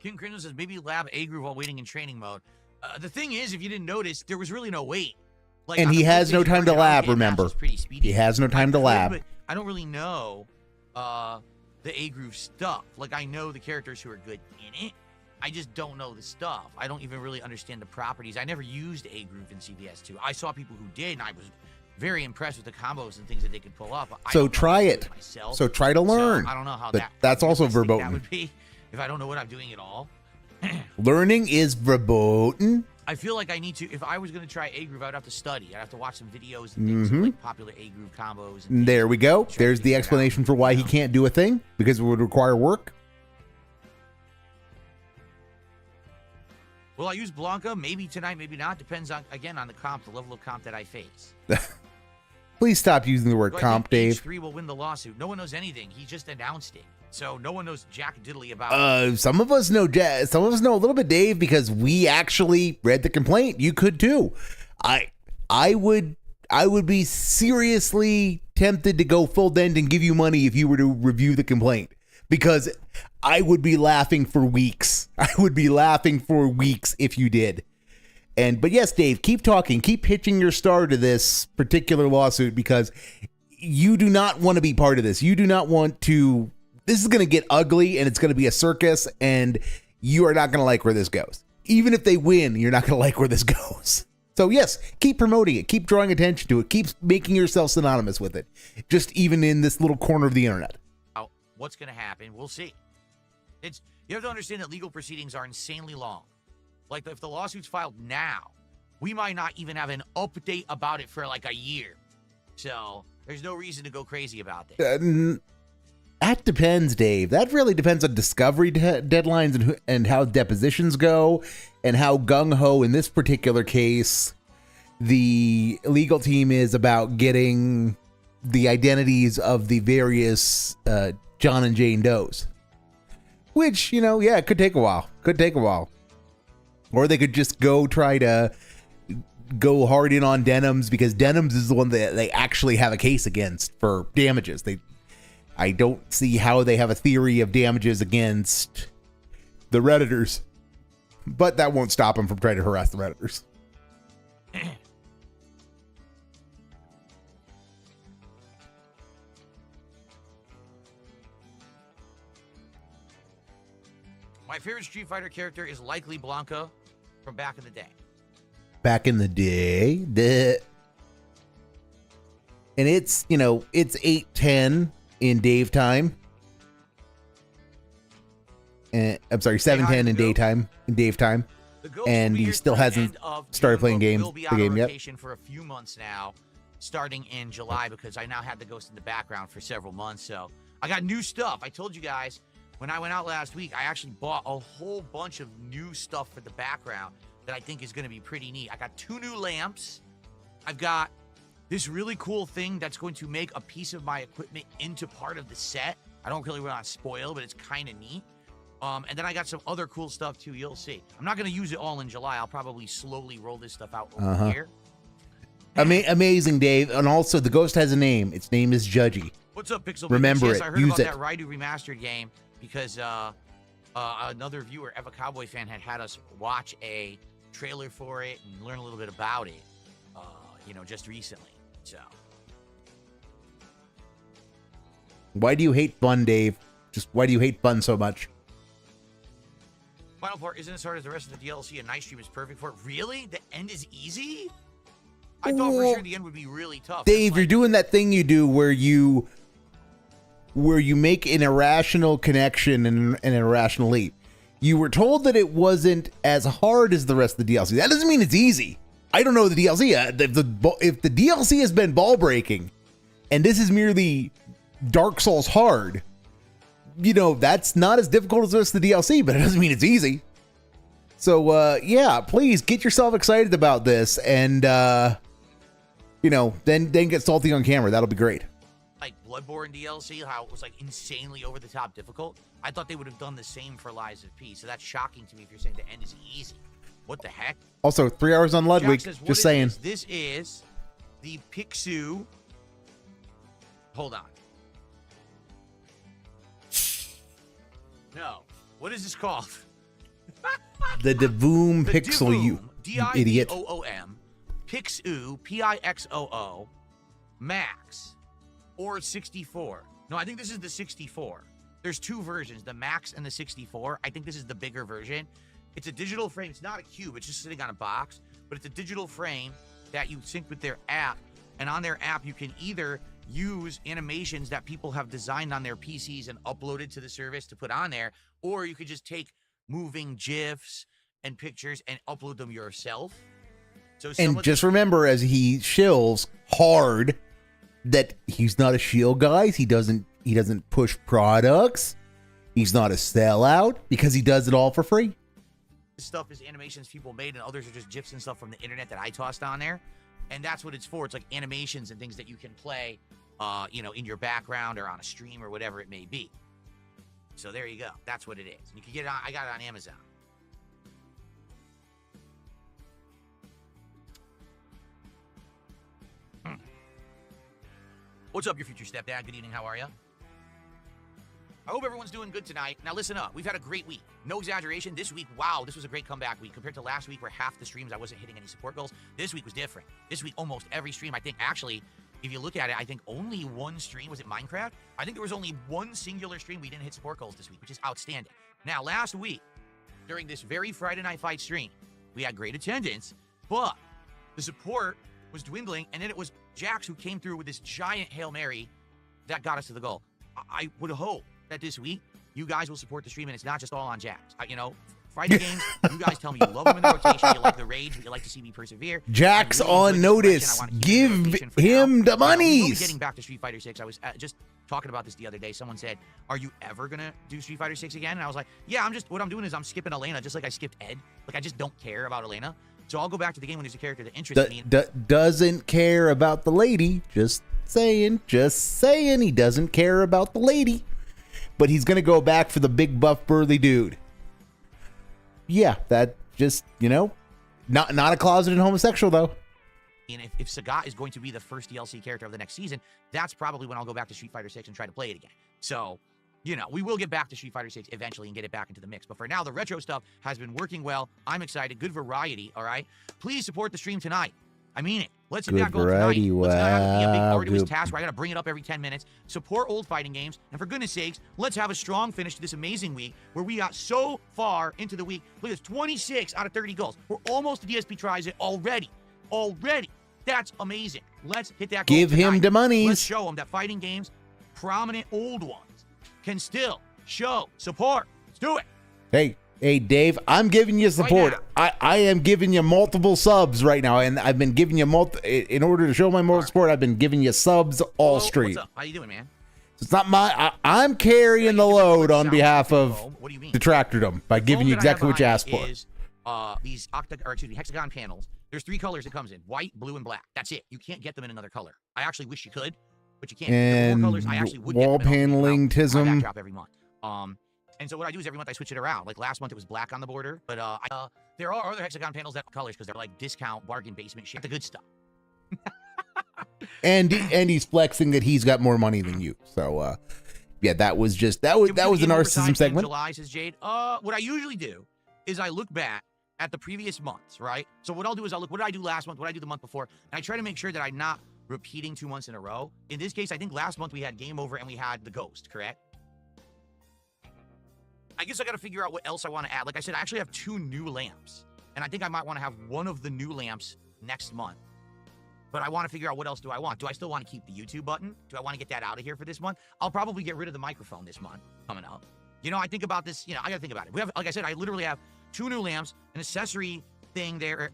King Crimson says maybe lab A groove while waiting in training mode. The thing is, if you didn't notice, there was really no wait. Like, And he has no time to lab, remember. He has no time to lab. But I don't really know the A groove stuff. Like, I know the characters who are good in it. I just don't know the stuff. I don't even really understand the properties. I never used A groove in CVS2. I saw people who did, and I was very impressed with the combos and things that they could pull up. So try it. Myself. So try to learn. So I don't know how but that's also verboten. That would be if I don't know what I'm doing at all. Learning is verboten. I feel like I need to. If I was going to try A groove, I'd have to study. I'd have to watch some videos and things of, like, popular A groove combos. And there we go. There's the explanation for why he can't do a thing, because it would require work. Will I use Blanca? Maybe tonight, maybe not. Depends on, again, on the comp, the level of comp that I face. Please stop using the word comp, Dave. H3 will win the lawsuit. No one knows anything. He just announced it. So no one knows jack diddly about it. Some of us know some of us know a little bit, Dave, because we actually read the complaint. You could too. I would be seriously tempted to go full dent and give you money if you were to review the complaint, because I would be laughing for weeks. I would be laughing for weeks if you did. But yes, Dave, keep talking. Keep pitching your star to this particular lawsuit, because you do not want to be part of this. You do not want to. This is going to get ugly, and it's going to be a circus, and you are not going to like where this goes. Even if they win, you're not going to like where this goes. So yes, keep promoting it. Keep drawing attention to it. Keep making yourself synonymous with it. Just even in this little corner of the internet. What's going to happen? We'll see. You have to understand that legal proceedings are insanely long. Like, if the lawsuit's filed now, we might not even have an update about it for like a year. So there's no reason to go crazy about this. That depends, Dave. That really depends on discovery deadlines and how depositions go, and how gung-ho in this particular case the legal team is about getting the identities of the various John and Jane Does. Which, it could take a while. Or they could just try to go hard in on Denims, because Denims is the one that they actually have a case against for damages. I don't see how they have a theory of damages against the Redditors, but that won't stop them from trying to harass the Redditors. My favorite Street Fighter character is likely Blanca from back in the day. Back in the day? And it's 8:10 in Dave time. I'm sorry, 7:10 in Dave time. And he still hasn't started playing the game yet. For a few months now, starting in July, because I now had the Ghost in the background for several months. So I got new stuff. I told you guys when I went out last week, I actually bought a whole bunch of new stuff for the background that I think is going to be pretty neat. I got 2 new lamps. I've got this really cool thing that's going to make a piece of my equipment into part of the set. I don't really want to spoil, but it's kind of neat. And then I got some other cool stuff too. You'll see. I'm not going to use it all in July. I'll probably slowly roll this stuff out over here. Amazing, Dave. And also, the Ghost has a name. Its name is Judgy. What's up, Pixel? Remember yes, it. I heard Use about it. that Raidu remastered game because another viewer, Eva Cowboy fan, had us watch a trailer for it and learn a little bit about it. Just recently. So. Why do you hate fun, Dave? Just why do you hate fun so much? Final part isn't as hard as the rest of the DLC, and Nightstream is perfect for it. Really? The end is easy? I thought for sure the end would be really tough. Dave, you're doing that thing you do where you make an irrational connection and an irrational leap. You were told that it wasn't as hard as the rest of the DLC. That doesn't mean it's easy. I don't know the DLC. If the DLC has been ball breaking, and this is merely Dark Souls hard, that's not as difficult as the rest of the DLC, but it doesn't mean it's easy. So, please get yourself excited about this, and then get salty on camera. That'll be great. Like Bloodborne DLC, how it was like insanely over the top difficult. I thought they would have done the same for Lies of P. So that's shocking to me if you're saying the end is easy. What the heck? Also, 3 hours on Ludwig. Says, just saying. This is the Pixu. Hold on. No. What is this called? The Divoom The Pixel, you idiot. Divoom, Pixoo, Pixoo, Max, or 64. No, I think this is the 64. There's two versions, the Max and the 64. I think this is the bigger version. It's a digital frame. It's not a cube. It's just sitting on a box, but it's a digital frame that you sync with their app. And on their app, you can either use animations that people have designed on their PCs and uploaded to the service to put on there, or you could just take moving GIFs and pictures and upload them yourself. So And just remember, as he shills hard, that he's not a shield, guys. He doesn't push products. He's not a sellout because he does it all for free. This stuff is animations people made, and others are just GIFs and stuff from the internet that I tossed on there. And that's what it's for. It's like animations and things that you can play, in your background or on a stream or whatever it may be. So there you go. That's what it is. And you can get it on, I got it on Amazon. What's up, your future stepdad? Good evening. How are you? I hope everyone's doing good tonight. Now listen up. We've had a great week. No exaggeration. This week, wow, this was a great comeback week. Compared to last week where half the streams I wasn't hitting any support goals, this week was different. This week, almost every stream, I think, actually, if you look at it, I think only one stream, was it Minecraft? I think there was only one singular stream we didn't hit support goals this week, which is outstanding. Now, last week, during this very Friday Night Fight stream, we had great attendance, but the support was dwindling, and then it was Jax who came through with this giant Hail Mary that got us to the goal. I would hope that this week you guys will support the stream, and it's not just all on Jax. Friday games, you guys tell me you love them in the rotation, you like the rage, but you like to see me persevere. Jax really on notice. Give him the monies. Getting back to Street Fighter 6, I was just talking about this the other day. Someone said, "Are you ever gonna do Street Fighter 6 again?" And I was like, "Yeah, what I'm doing is I'm skipping Elena, just like I skipped Ed. Like I just don't care about Elena. So I'll go back to the game when there's a character that interests me." Doesn't care about the lady. Just saying. He doesn't care about the lady. But he's going to go back for the big buff burly dude. Yeah, that just, not a closeted homosexual, though. And if Sagat is going to be the first DLC character of the next season, that's probably when I'll go back to Street Fighter 6 and try to play it again. So, we will get back to Street Fighter 6 eventually and get it back into the mix. But for now, the retro stuff has been working well. I'm excited. Good variety, all right? Please support the stream tonight. I mean it. Let's hit that goal tonight. Let's not have it be a big arduous task where I got to bring it up every 10 minutes. Support old fighting games. And for goodness sakes, let's have a strong finish to this amazing week where we got so far into the week. Look at this, 26 out of 30 goals. We're almost to DSP tries it already. That's amazing. Let's hit that goal Give him tonight. the monies. Let's show him that fighting games, prominent old ones, can still show support. Let's do it. Hey, Dave, I'm giving you support. I am giving you multiple subs right now, and I've been giving you in order to show my moral support, I've been giving you subs all stream. What's up? How you doing, man? It's not I'm carrying the load on behalf of Detractordom by giving you exactly what you asked for. These hexagon panels. There's 3 colors it comes in: white, blue, and black. That's it. You can't get them in another color. I actually wish you could, but you can't. And the 4 colors, I actually would wall get them paneling tism. I backdrop every month. And so what I do is every month I switch it around. Like last month it was black on the border, but there are other hexagon panels that are colors because they're like discount bargain basement shit. The good stuff. and he's flexing that he's got more money than you. So yeah, that was a narcissism segment. July, says Jade. What I usually do is I look back at the previous months, right? So what I'll do is I'll look, what did I do last month? What did I do the month before? And I try to make sure that I'm not repeating 2 months in a row. In this case, I think last month we had Game Over and we had The Ghost, correct? I guess I got to figure out what else I want to add. Like I said, I actually have 2 new lamps. And I think I might want to have one of the new lamps next month. But I want to figure out what else do I want. Do I still want to keep the YouTube button? Do I want to get that out of here for this month? I'll probably get rid of the microphone this month coming up. I think about this. I got to think about it. We have, like I said, I literally have 2 new lamps, an accessory thing there.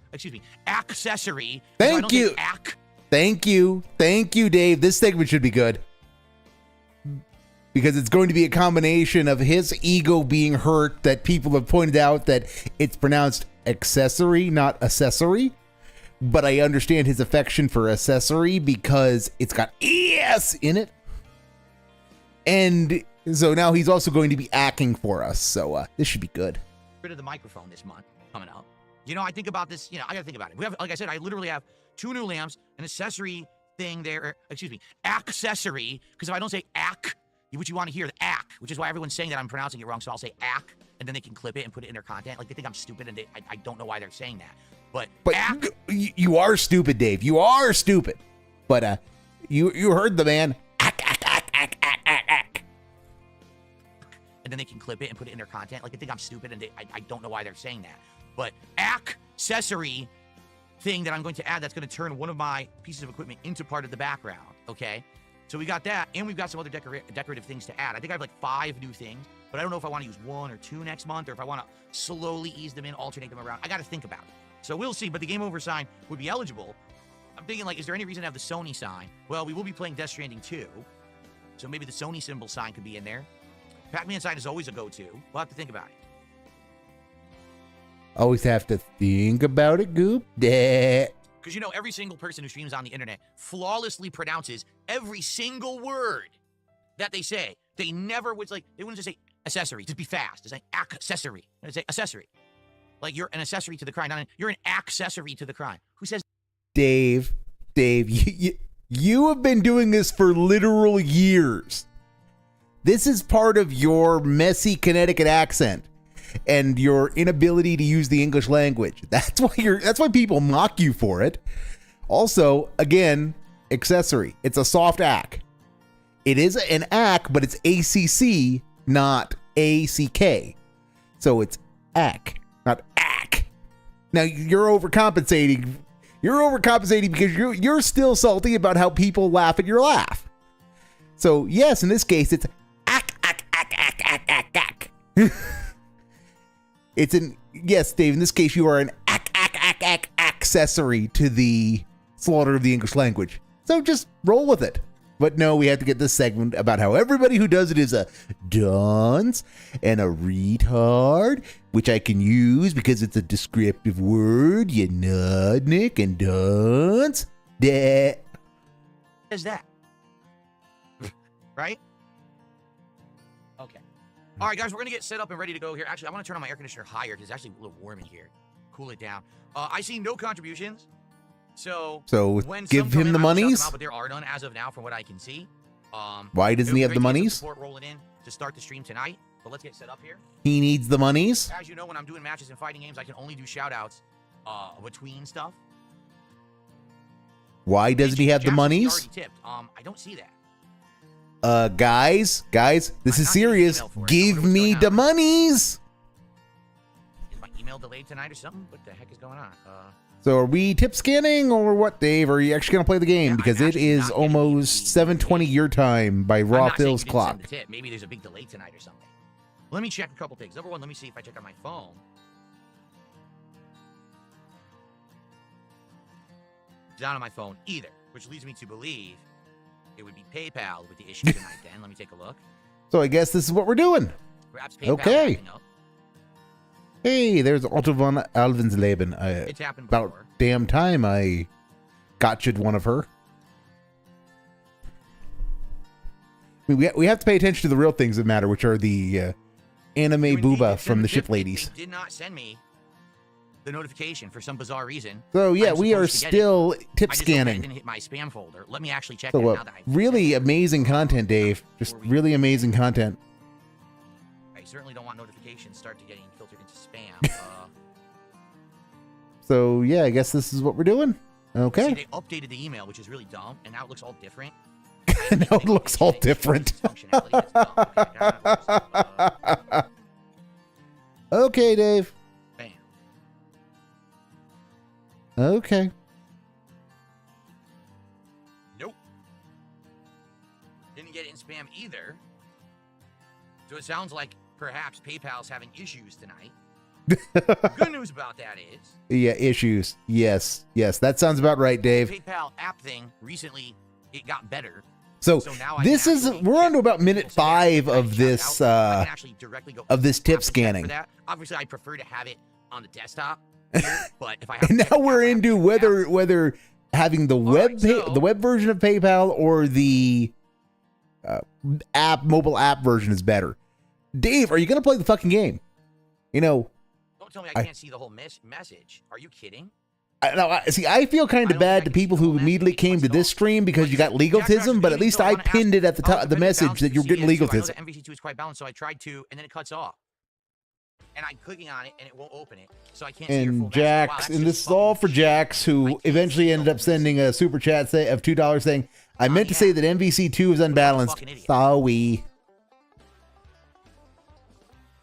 Accessory. Thank you. Thank you, Dave. This segment should be good. Because it's going to be a combination of his ego being hurt that people have pointed out that it's pronounced accessory, not accessory. But I understand his affection for accessory because it's got ES in it. And so now he's also going to be acting for us. So this should be good. Rid of the microphone this month coming up. I think about this. I got to think about it. We have, like I said, I literally have 2 new lamps, an accessory thing there. Accessory. Because if I don't say which you want to hear, the which is why everyone's saying that I'm pronouncing it wrong, so I'll say and then they can clip it and put it in their content. Like, they think I'm stupid, and I don't know why they're saying that. But you are stupid, Dave. You are stupid. But you heard the man. And then they can clip it and put it in their content. Like, they think I'm stupid, and I don't know why they're saying that. But accessory thing that I'm going to add that's going to turn one of my pieces of equipment into part of the background, okay? So we got that, and we've got some other decorative things to add. I think I have like 5 new things, but I don't know if I want to use 1 or 2 next month, or if I want to slowly ease them in, alternate them around. I got to think about it. So we'll see, but the game over sign would be eligible. I'm thinking, like, is there any reason to have the Sony sign? Well, we will be playing Death Stranding 2, so maybe the Sony symbol sign could be in there. Pac-Man sign is always a go-to. We'll have to think about it. Always have to think about it, Goop. Because, you know, every single person who streams on the internet flawlessly pronounces every single word that they say. They never would, like, they wouldn't just say accessory. Just be fast. It's like accessory. They say accessory. Like, you're an accessory to the crime. You're an accessory to the crime. Who says? Dave, you have been doing this for literal years. This is part of your messy Connecticut accent and your inability to use the English language. That's why people mock you for it. Also, again, accessory. It's a soft ACK. It is an ACK, but it's ACC, not ACK. So it's ACK, not ACK. Now you're overcompensating. You're overcompensating because you're still salty about how people laugh at your laugh. So yes, in this case, it's it's an yes, Dave. In this case, you are an accessory to the slaughter of the English language. So just roll with it. But no, we have to get this segment about how everybody who does it is a dunce and a retard, which I can use because it's a descriptive word. You nudnik and dunce. Is that right? Okay. All right, guys, we're going to get set up and ready to go here. Actually, I want to turn on my air conditioner higher because it's actually a little warm in here. Cool it down. I see no contributions. So when give him the monies. Out, but there are none as of now from what I can see. Why doesn't he have the monies? Support rolling in to start the stream tonight. But let's get set up here. He needs the monies. As you know, when I'm doing matches and fighting games, I can only do shout-outs between stuff. Why doesn't he have the monies? Already tipped. I don't see that. Guys, this is serious. Give me the monies. Is my email delayed tonight or something? What the heck is going on? So are we tip scanning or what, Dave? Are you actually going to play the game? Yeah, because it is almost 7:20 your time by Raw Phil's clock. Maybe there's a big delay tonight or something. Let me check a couple things. Number one, let me see if I check on my phone. It's not on my phone either, which leads me to believe it would be PayPal with the issue tonight then. Let me take a look. So I guess this is what we're doing. Perhaps PayPal okay. Hey, there's Otto von Alvensleben. It's happened before. About damn time I gotcha'd one of her. I mean, we have to pay attention to the real things that matter, which are the anime booba from the ship ladies. They did not send me the notification for some bizarre reason. So yeah, we are still tip scanning. I didn't hit my spam folder. Let me actually check so, it now that really amazing content, Dave. Just really amazing content. I certainly don't want notifications start to getting filtered into spam. So yeah, I guess this is what we're doing. Okay. See, they updated the email, which is really dumb, and now it looks all different. Now it looks all different. Okay, Dave. Bam. Okay. Nope. Didn't get it in spam either. So it sounds like perhaps PayPal's having issues tonight. Good news about that is... Yeah, issues. Yes. That sounds about right, Dave. The PayPal app thing, recently, it got better. So now this is... We're on to about minute 5 of this... of this tip scanning. Obviously, I prefer to have it on the desktop. Here, but if I have and now we're into whether having the web the web version of PayPal or the mobile app version is better. Dave, are you going to play the fucking game? You know... Don't tell me I can't see the whole message. Are you kidding? I feel kind of bad to people who immediately came to this stream because you got legalism, but at least I pinned it at the top of the message that you're getting legalism. MVC2 is quite balanced, so I tried to, and then it cuts off. and I'm clicking on it, and it won't open it, so I can't see your full And Jax, and this is all for Jax, who eventually ended up sending a super chat of $2 saying, I meant to say that MVC2 is unbalanced. Sorry.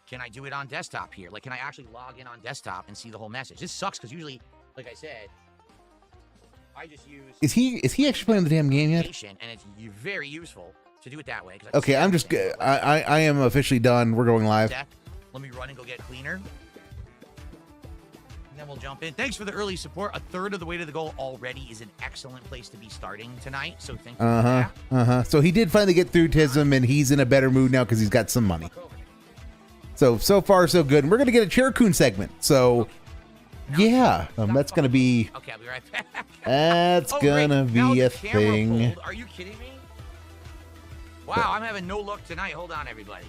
Can I do it on desktop here? Like, can I actually log in on desktop and see the whole message? This sucks because usually, like I said, I just use. Is he actually playing the damn game yet? And it's very useful to do it that way. Okay, I'm just. I am officially done. We're going live. Let me run and go get cleaner. And then we'll jump in. Thanks for the early support. A third of the way to the goal already is an excellent place to be starting tonight. So thank you for that. So he did finally get through Tism, and he's in a better mood now because he's got some money. So far, so good. And we're going to get a Chercoon segment. So, yeah, that's going to be... Okay, I'll be right back. That's going to be a thing. Pulled. Are you kidding me? Wow, I'm having no luck tonight. Hold on, everybody.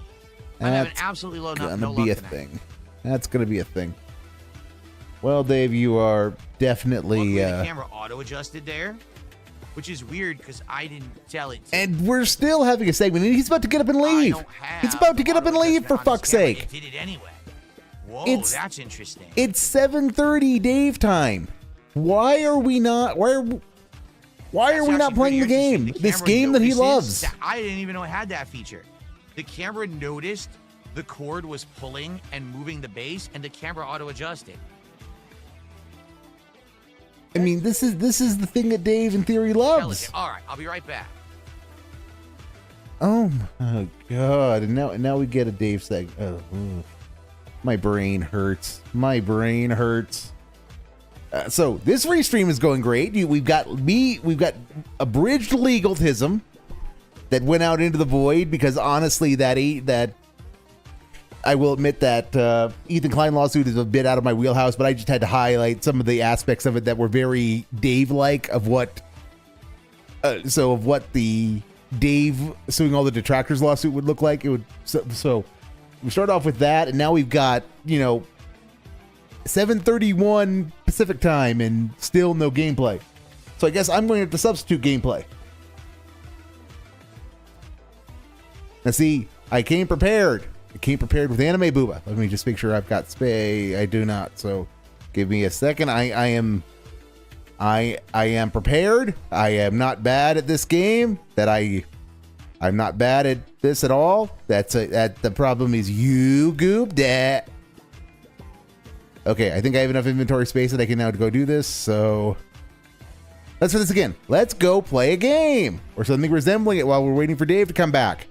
I'm having absolutely no luck tonight. That's going to be a thing. That's going to be a thing. Well, Dave, you are definitely... the camera auto-adjusted there, which is weird because I didn't tell it to. And we're still having a segment, and he's about to get up and leave. He's about to get up and leave, for fuck's sake. It did it anyway. Whoa, that's interesting. It's 7:30 Dave time. Why are we not... Why are we not playing the game? This game that he loves. I didn't even know it had that feature. The camera noticed the cord was pulling and moving the base, and the camera auto-adjusted. I mean, this is the thing that Dave, in theory, loves. All right, I'll be right back. Oh my god! And now we get a Dave segment. Oh, my brain hurts. My brain hurts. So this Reeestream is going great. We've got abridged legalism that went out into the void because honestly, that I will admit that Ethan Klein lawsuit is a bit out of my wheelhouse, but I just had to highlight some of the aspects of it that were very Dave-like of what the Dave suing all the detractors lawsuit would look like. It would so we start off with that, and now we've got 7:31 Pacific time and still no gameplay. So I guess I'm going to have to substitute gameplay. Now see, I came prepared. I came prepared with Anime Booba. Let me just make sure I've got Spay. I do not. So give me a second. I am prepared. I am not bad at this game. I'm not bad at this at all. The problem is you goop that. Okay, I think I have enough inventory space that I can now go do this. So let's do this again. Let's go play a game or something resembling it while we're waiting for Dave to come back.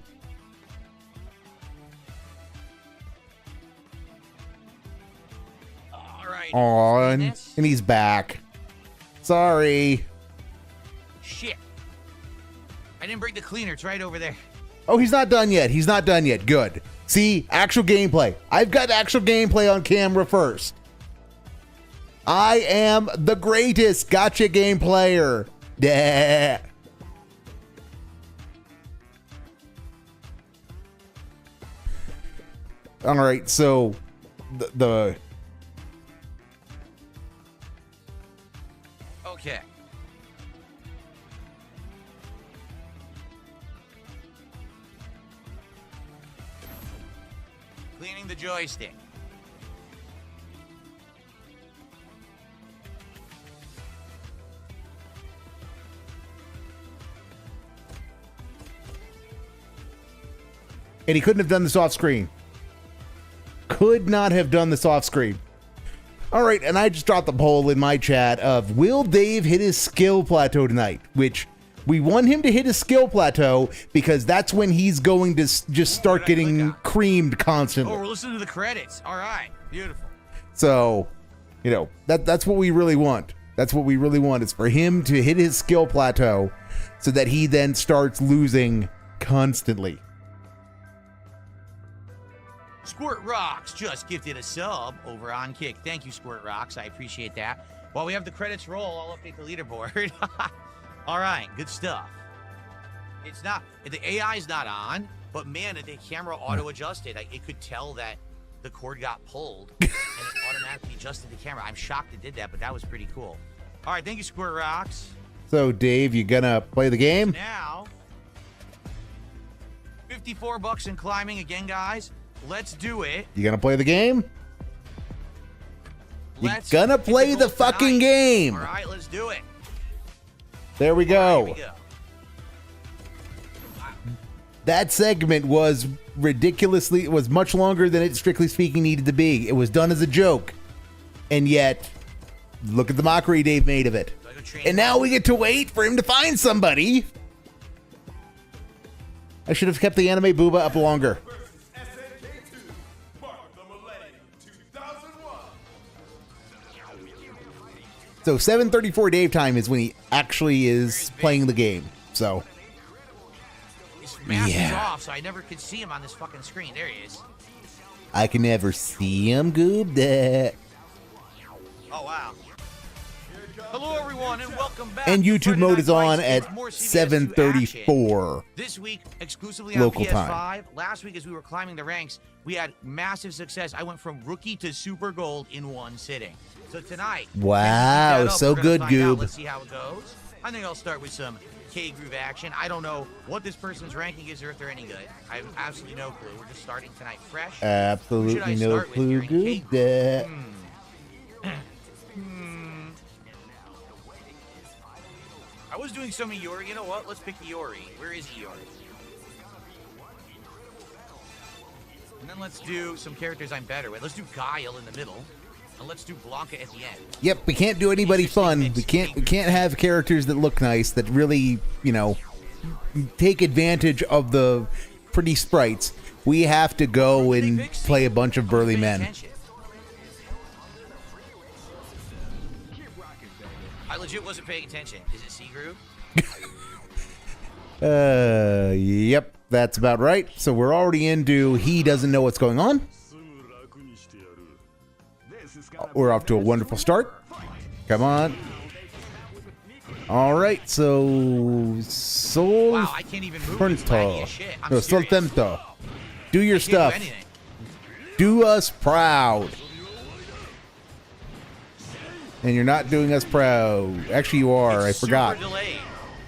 On, and he's back. Sorry. Shit. I didn't bring the cleaner. It's right over there. Oh, he's not done yet. He's not done yet. Good. See, actual gameplay. I've got actual gameplay on camera first. I am the greatest gotcha game player. Yeah. All right, so the Okay. Cleaning the joystick. And he couldn't have done this off screen. Could not have done this off screen. All right, and I just dropped the poll in my chat of will Dave hit his skill plateau tonight, which we want him to hit his skill plateau because that's when he's going to just start getting creamed constantly. Oh, we're listening to the credits. All right, beautiful. So, that's what we really want. That's what we really want is for him to hit his skill plateau so that he then starts losing constantly. Squirt Rocks just gifted a sub over on Kick. Thank you, Squirt Rocks. I appreciate that. While we have the credits roll, I'll update the leaderboard. All right, good stuff. It's not, the AI's not on, but man, the camera auto-adjusted. It could tell that the cord got pulled and it automatically adjusted the camera. I'm shocked it did that, but that was pretty cool. All right, thank you, Squirt Rocks. So, Dave, you gonna play the game? Now, $54 in climbing again, guys. Let's do it. You gonna play the game? You're Let's gonna hit play the goal fucking tonight. game. All right, let's do it. There we All go. right, here we go. That segment was was much longer than it strictly speaking needed to be. It was done as a joke. And yet, look at the mockery Dave made of it. And now we get to wait for him to find somebody. I should have kept the anime booba up longer. SNK2, Mark the Millennium 2001. So 7:34 Dave time is when he actually is playing the game. So His mask is Yeah. off, so I never could see him on this fucking screen. There he is. I can never see him, goob that. Oh, wow. Hello, everyone, and welcome back. And to YouTube Friday mode Night is on Lights at with more CBS2 7:34. action. This week, exclusively on Local PS5. time. Last week, as we were climbing the ranks, we had massive success. I went from rookie to super gold in one sitting. So tonight, Wow, as we keep that up, so we're gonna good, find out. Goob. Let's see how it goes. I think I'll start with some K-Groove action. I don't know what this person's ranking is or if they're any good. I have absolutely no clue. We're just starting tonight fresh. Who should I Absolutely no start with clue, here in goob K-Groove? that. I was doing some Iori. You know what? Let's pick Iori. Where is Iori? And then let's do some characters I'm better with. Let's do Guile in the middle. And let's do Blanca at the end. Yep, we can't do anybody fun. We can't have characters that look nice that really, take advantage of the pretty sprites. We have to go and play a bunch of burly Pay men. attention. I legit wasn't paying attention. Is it C-Groove? Yep, that's about right. So we're already into he doesn't know what's going on. We're off to a wonderful start. Come on. All right, so Sol Wow, I can't even move. It's laggy as shit. I'm No, serious. Soltemto. Do your I can't do stuff. anything. Do us proud. And you're not doing us proud. Actually, you are. It's I forgot. Super delayed.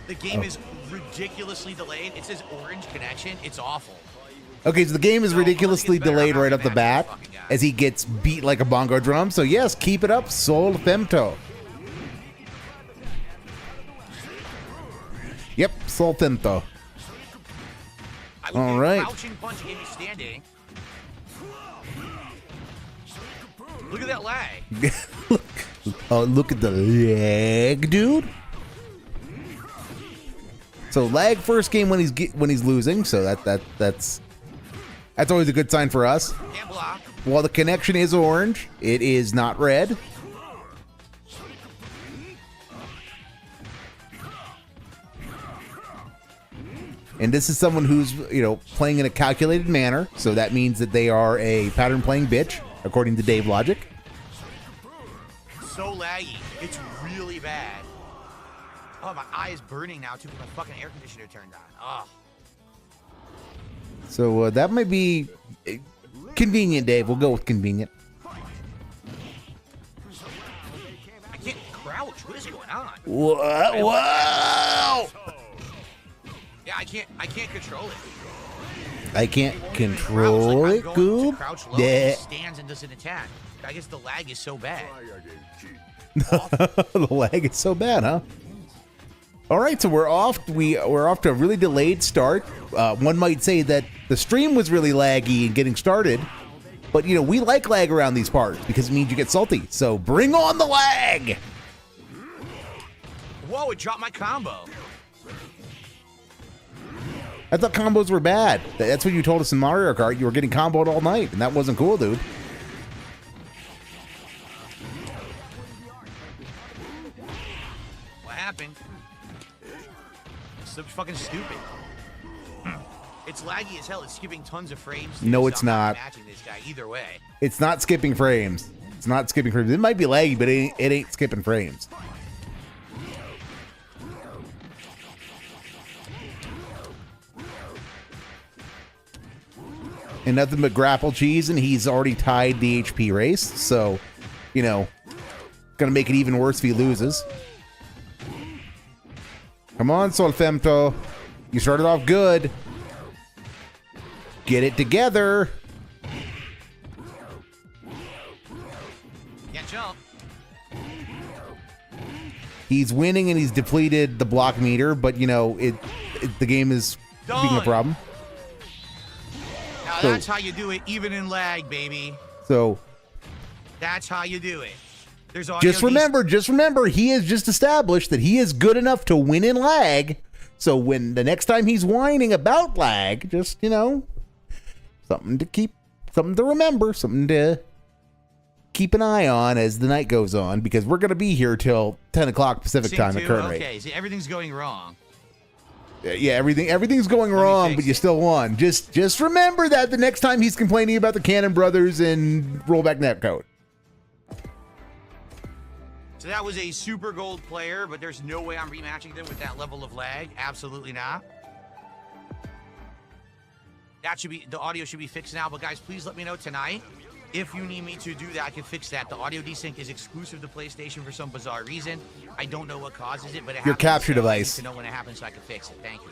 The game is ridiculously delayed. It says orange connection. It's awful. Okay, so the game is No, ridiculously I think it's better. delayed I'm right not off the gonna match bat this fucking guy. as he gets beat like a bongo drum. So yes, keep it up, Sol Femto. Yep, Sol Femto. I would All do right. Crouching punch gave me standing. Look at that lag. Oh, look at the lag, dude. So lag first game when he's losing. So that's always a good sign for us. Can't block. While the connection is orange, it is not red. And this is someone who's, playing in a calculated manner. So that means that they are a pattern playing bitch, according to Dave Logic. So laggy. It's really bad. Oh, my eye is burning now too because my fucking air conditioner turned on. Oh. So that might be convenient, Dave. We'll go with convenient. I can't crouch. What is going on? Whoa! Yeah, I can't control it. I can't It won't even control crouch. it, Like, I'm going Goob. to crouch low, Yeah. it stands and does an attack. I guess the lag is so bad. The lag is so bad, huh? All right, so we're off. We're off to a really delayed start. One might say that the stream was really laggy in getting started, but we like lag around these parts because it means you get salty. So bring on the lag. Whoa, it dropped my combo. I thought combos were bad. That's what you told us in Mario Kart. You were getting comboed all night, and that wasn't cool, dude. What happened? It's so fucking stupid. It's laggy as hell. It's skipping tons of frames. No, so it's I'm not. matching this guy either way. It's not skipping frames. It's not skipping frames. It might be laggy, but it ain't skipping frames. And nothing but grapple cheese, and he's already tied the HP race. So, gonna make it even worse if he loses. Come on, Solfemto. You started off good. Get it together. Can't jump. He's winning and he's depleted the block meter, but you know the game is being a problem. Now So- that's how you do it, even in lag, baby. So That's how you do it. There's audio just remember, he has just established that he is good enough to win in lag. So when the next time he's whining about lag, just something to remember, something to keep an eye on as the night goes on, because we're going to be here till 10 o'clock Pacific time at current rate. Okay, see, everything's going wrong. Yeah, everything's going wrong, but you still won. Just remember that the next time he's complaining about the Cannon Brothers and rollback netcode. So that was a super gold player, but there's no way I'm rematching them with that level of lag. Absolutely not. The audio should be fixed now, but guys, please let me know tonight. If you need me to do that, I can fix that. The audio desync is exclusive to PlayStation for some bizarre reason. I don't know what causes it, but it happens. Your capture so device. I need to know when it happens so I can fix it. Thank you.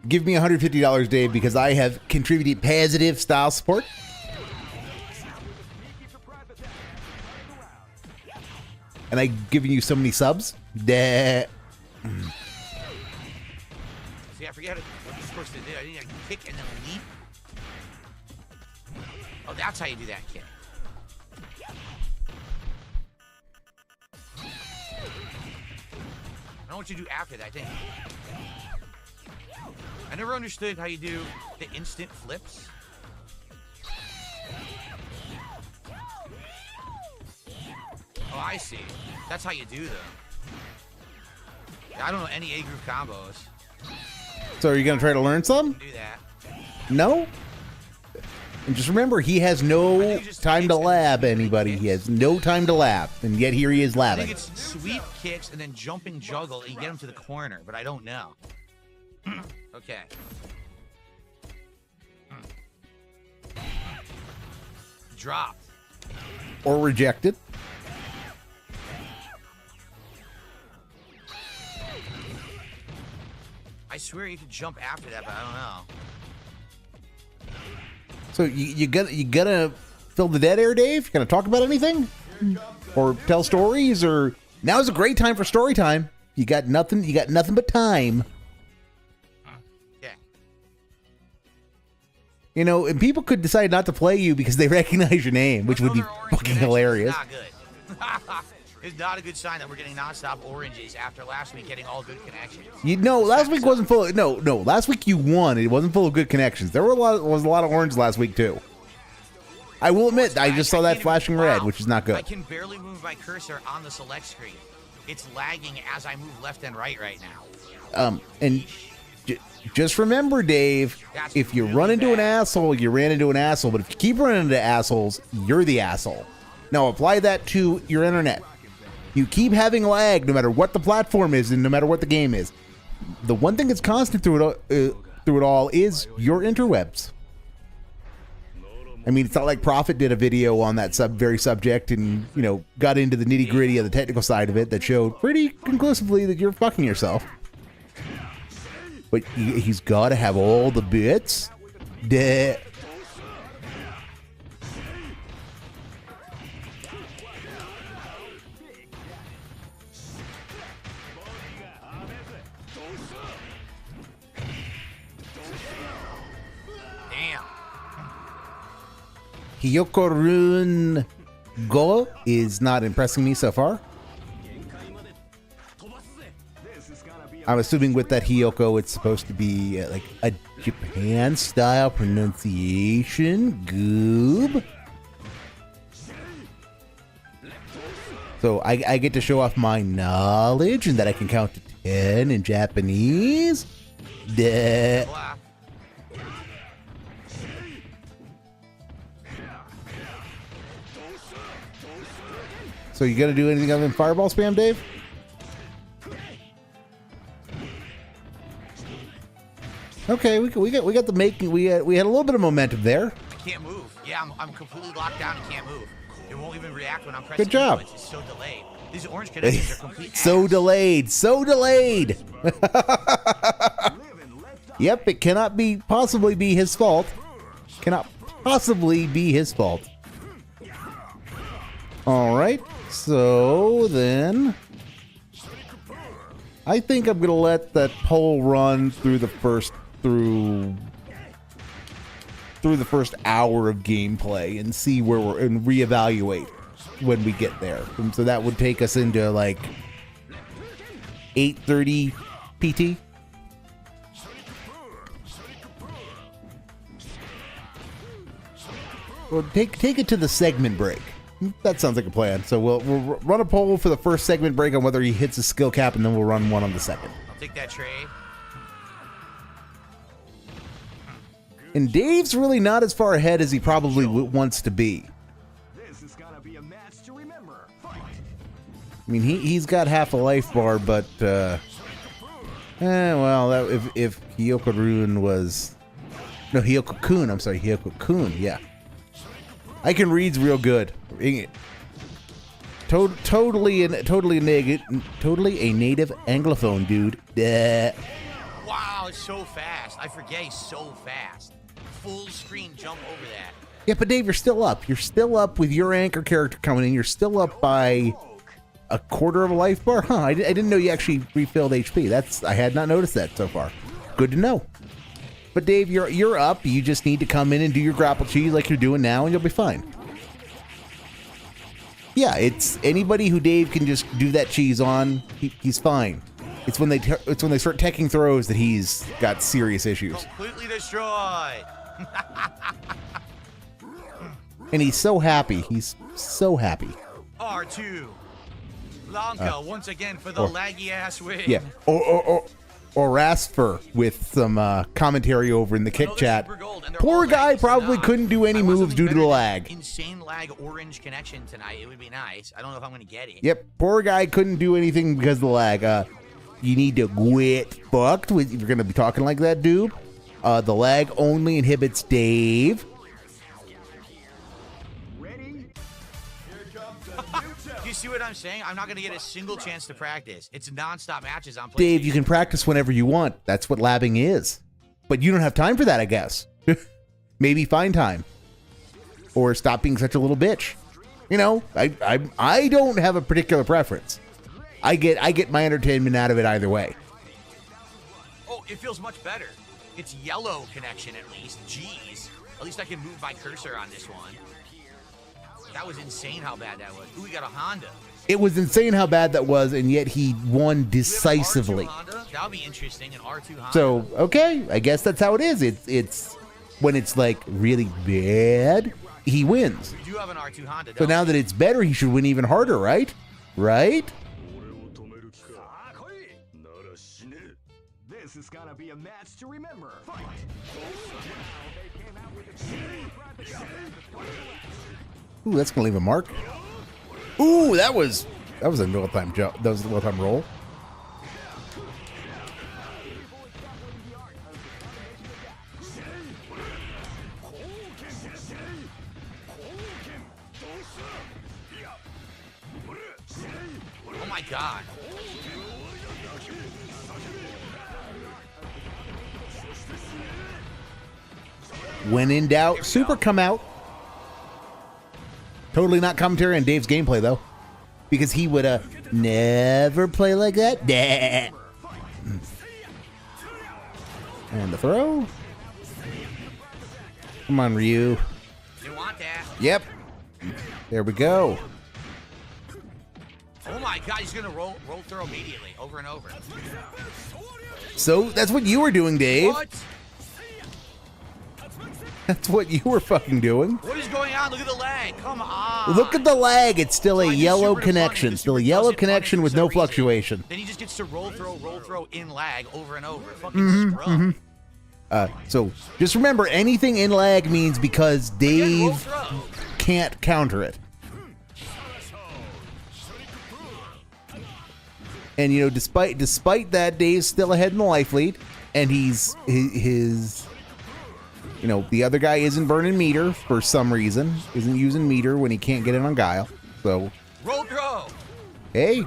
Give me $150, Dave, because I have contributed positive style support. And I've given you so many subs. See, I forget what you're supposed to do. I think I can kick and then leap. Oh, that's how you do that kick. I don't know what you do after that, I think. I never understood how you do the instant flips. Oh, I see. That's how you do them. I don't know any A group combos. So are you going to try to learn some? Do that. No? And just remember, he has no time to lab anybody. He has no time to lab. And yet here he is I think labbing. it's sweep kicks and then jumping juggle and you get him to the corner, but I don't know. Okay. Drop. Or rejected. I swear you could jump after that, but I don't know. So you gonna fill the dead air, Dave? You gonna talk about anything? Or tell stories? Or now's a great time for story time. You got nothing but time. Okay. You know, and people could decide not to play you because they recognize your name, which would be Another orange fucking connection is hilarious. Not good. It's not a good sign that we're getting nonstop oranges after last week getting all good connections. You know, last week wasn't full. No. Last week you won. It wasn't full of good connections. There was a lot of orange last week too. I will admit, I just saw that can't flashing even- red, wow. which is not good. I can barely move my cursor on the select screen. It's lagging as I move left and right now. And just remember, Dave, That's if you really run into an bad. asshole, you ran into an asshole. But if you keep running into assholes, you're the asshole. Now apply that to your internet. You keep having lag no matter what the platform is and no matter what the game is. The one thing that's constant through it all is your interwebs. I mean, it's not like Prophet did a video on that very subject and, you know, got into the nitty gritty of the technical side of it that showed pretty conclusively that you're fucking yourself. But he's got to have all the bits. Damn. Hiyoko Rune Go is not impressing me so far. I'm assuming with that Hiyoko, it's supposed to be like a Japan-style pronunciation. Goob. So I get to show off my knowledge and that I can count to 10 in Japanese. Duh. Blah. So you gonna do anything other than fireball spam, Dave? Okay, we got the making. We had a little bit of momentum there. I can't move. Yeah, I'm completely locked down and can't move. It won't even react when I'm pressing. Good job. It's so delayed. These orange connections are complete. So ass. delayed, so delayed. Yep, it cannot possibly be his fault. Cannot possibly be his fault. All right, So then, I think I'm gonna let that poll run through the first hour of gameplay and see where we're and reevaluate when we get there. And so that would take us into like 8:30 PT. Well, take it to the segment break. That sounds like a plan. So we'll run a poll for the first segment break on whether he hits his skill cap, and then we'll run one on the second. I'll take that trade. And Dave's really not as far ahead as he probably wants to be. This is gonna be a match to remember. Fight. I mean, he's got half a life bar, but well, if Hyoko-Run was Hyoko-kun, I'm sorry, Hyoko-kun, yeah. I can reads real good. Totally a native Anglophone, dude. Wow, it's so fast. I forget he's so fast. Full screen jump over that. Yeah, but Dave, you're still up. You're still up with your anchor character coming in. You're still up by a quarter of a life bar. Huh? I didn't know you actually refilled HP. I had not noticed that so far. Good to know. But Dave, you're up. You just need to come in and do your grapple cheese like you're doing now, and you'll be fine. Yeah, it's anybody who Dave can just do that cheese on. He's fine. It's when they start teching throws that he's got serious issues. Completely destroyed. And he's so happy. He's so happy. R2. Lanka once again for the laggy ass win. Yeah. Or Rasper with some commentary over in the kick chat. Poor guy probably couldn't do any moves due to the lag. Insane lag orange connection tonight. It would be nice. I don't know if I'm going to get it. Yep. Poor guy couldn't do anything because of the lag. You need to quit fucked if you're going to be talking like that, dude. The lag only inhibits Dave. You see what I'm saying? I'm not going to get a single chance to practice. It's nonstop matches on PlayStation. Dave, you can practice whenever you want. That's what labbing is. But you don't have time for that, I guess. Maybe find time. Or stop being such a little bitch. You know, I don't have a particular preference. I get my entertainment out of it either way. Oh, it feels much better. It's yellow connection at least. Jeez. At least I can move my cursor on this one. That was insane how bad that was. Ooh, we got a Honda. It was insane how bad that was, and yet he won decisively. That'll be interesting, an R2 Honda. So, okay, I guess that's how it is. It's when it's like really bad, he wins. We do have an R2 Honda. So now that it's better, he should win even harder, right? Right? This is gonna be a match to remember. Fight. Ooh, that's gonna leave a mark. Ooh, that was a real-time jump. That was a real-time roll. Oh my god. When in doubt, super come out. Totally not commentary on Dave's gameplay, though. Because he would never play like that. Nah. And the throw. Come on, Ryu. You want that? Yep. There we go. Oh my god, he's gonna roll throw immediately, over and over. So, that's what you were doing, Dave. What? That's what you were fucking doing. What is going on? Look at the lag. Come on. Look at the lag. It's still a yellow connection. Still a yellow connection with no fluctuation. Then he just gets to roll throw in lag over and over. Fucking scrub. So just remember, anything in lag means because Dave can't counter it. And you know, despite that, Dave's still ahead in the life lead, and his you know, the other guy isn't burning meter for some reason, isn't using meter when he can't get it on Guile. So roll throw. Hey,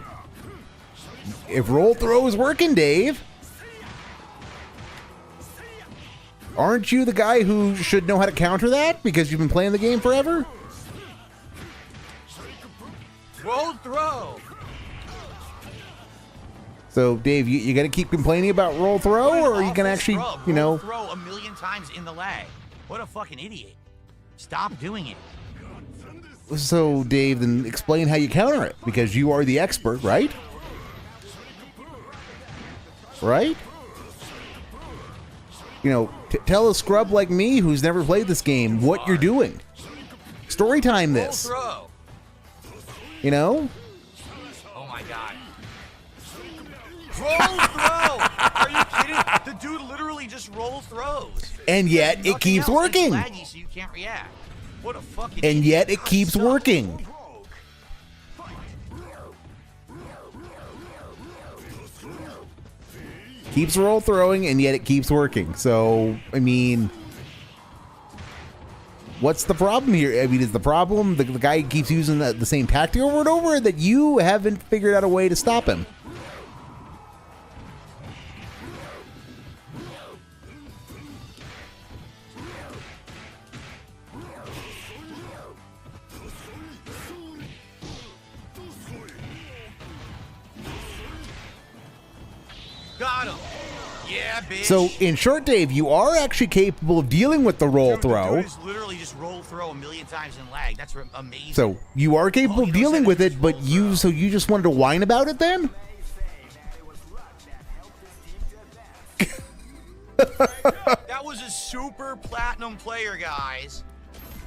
if roll throw is working, Dave, aren't you the guy who should know how to counter that because you've been playing the game forever? Roll throw. So, Dave, you got to keep complaining about roll throw, or are you going to actually, you know... Throw a million times in the lag. What a fucking idiot. Stop doing it. So, Dave, then explain how you counter it, because you are the expert, right? Right? You know, tell a scrub like me who's never played this game what you're doing. Story time this. Roll throw. You know? Oh my god. Roll throw! Are you kidding? The dude literally just rolls throws. And yet it Nothing keeps else. working. It's laggy, so you can't react. What a fucking And idiot. yet it keeps working. Keeps roll throwing, and yet it keeps working. So, I mean, what's the problem here? I mean, is the problem the guy keeps using the same tactic over and over, that you haven't figured out a way to stop him? Got him. Yeah, bitch. So, in short, Dave, you are actually capable of dealing with the roll throw. The dude is literally just roll throw a million times in lag. That's amazing. So, you are capable Oh, of you know, dealing said with it's it, but you just wanted to whine about it then? That was a super platinum player, guys.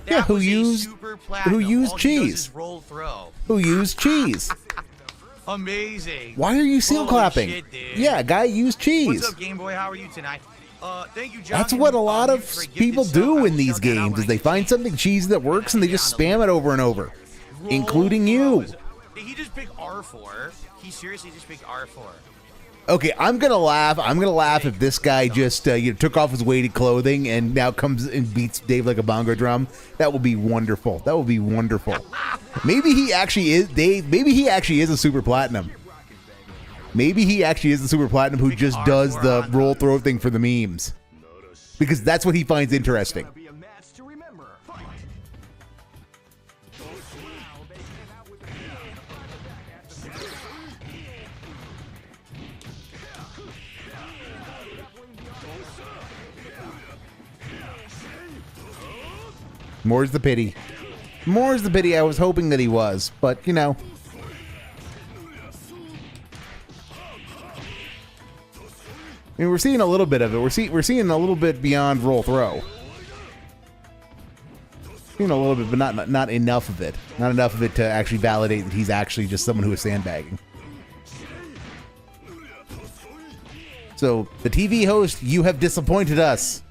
That Yeah, who was a used- super platinum. who used All he does cheese. is roll throw. Who used cheese? Amazing. Why are you seal Holy clapping? shit, dude. Yeah, guy used cheese. What's up, Game Boy? How are you tonight? Thank you, John. That's what a lot of people do in these games, is they find something cheesy that works and they just spam it over and over, including you. Did he just pick R4? He seriously just picked R4. Okay, I'm gonna laugh. I'm gonna laugh if this guy just took off his weighted clothing and now comes and beats Dave like a bongo drum. That will be wonderful. That will be wonderful. Maybe he actually is Dave. Maybe he actually is a super platinum. Maybe he actually is the super platinum who just does the roll throw thing for the memes, because that's what he finds interesting. Be a match to remember. Fight. More's the pity. More's the pity. I was hoping that he was, but you know. I mean, we're seeing a little bit of it. We're seeing a little bit beyond roll throw. Seeing a little bit, but not enough of it. Not enough of it to actually validate that he's actually just someone who is sandbagging. So, the TV host, you have disappointed us.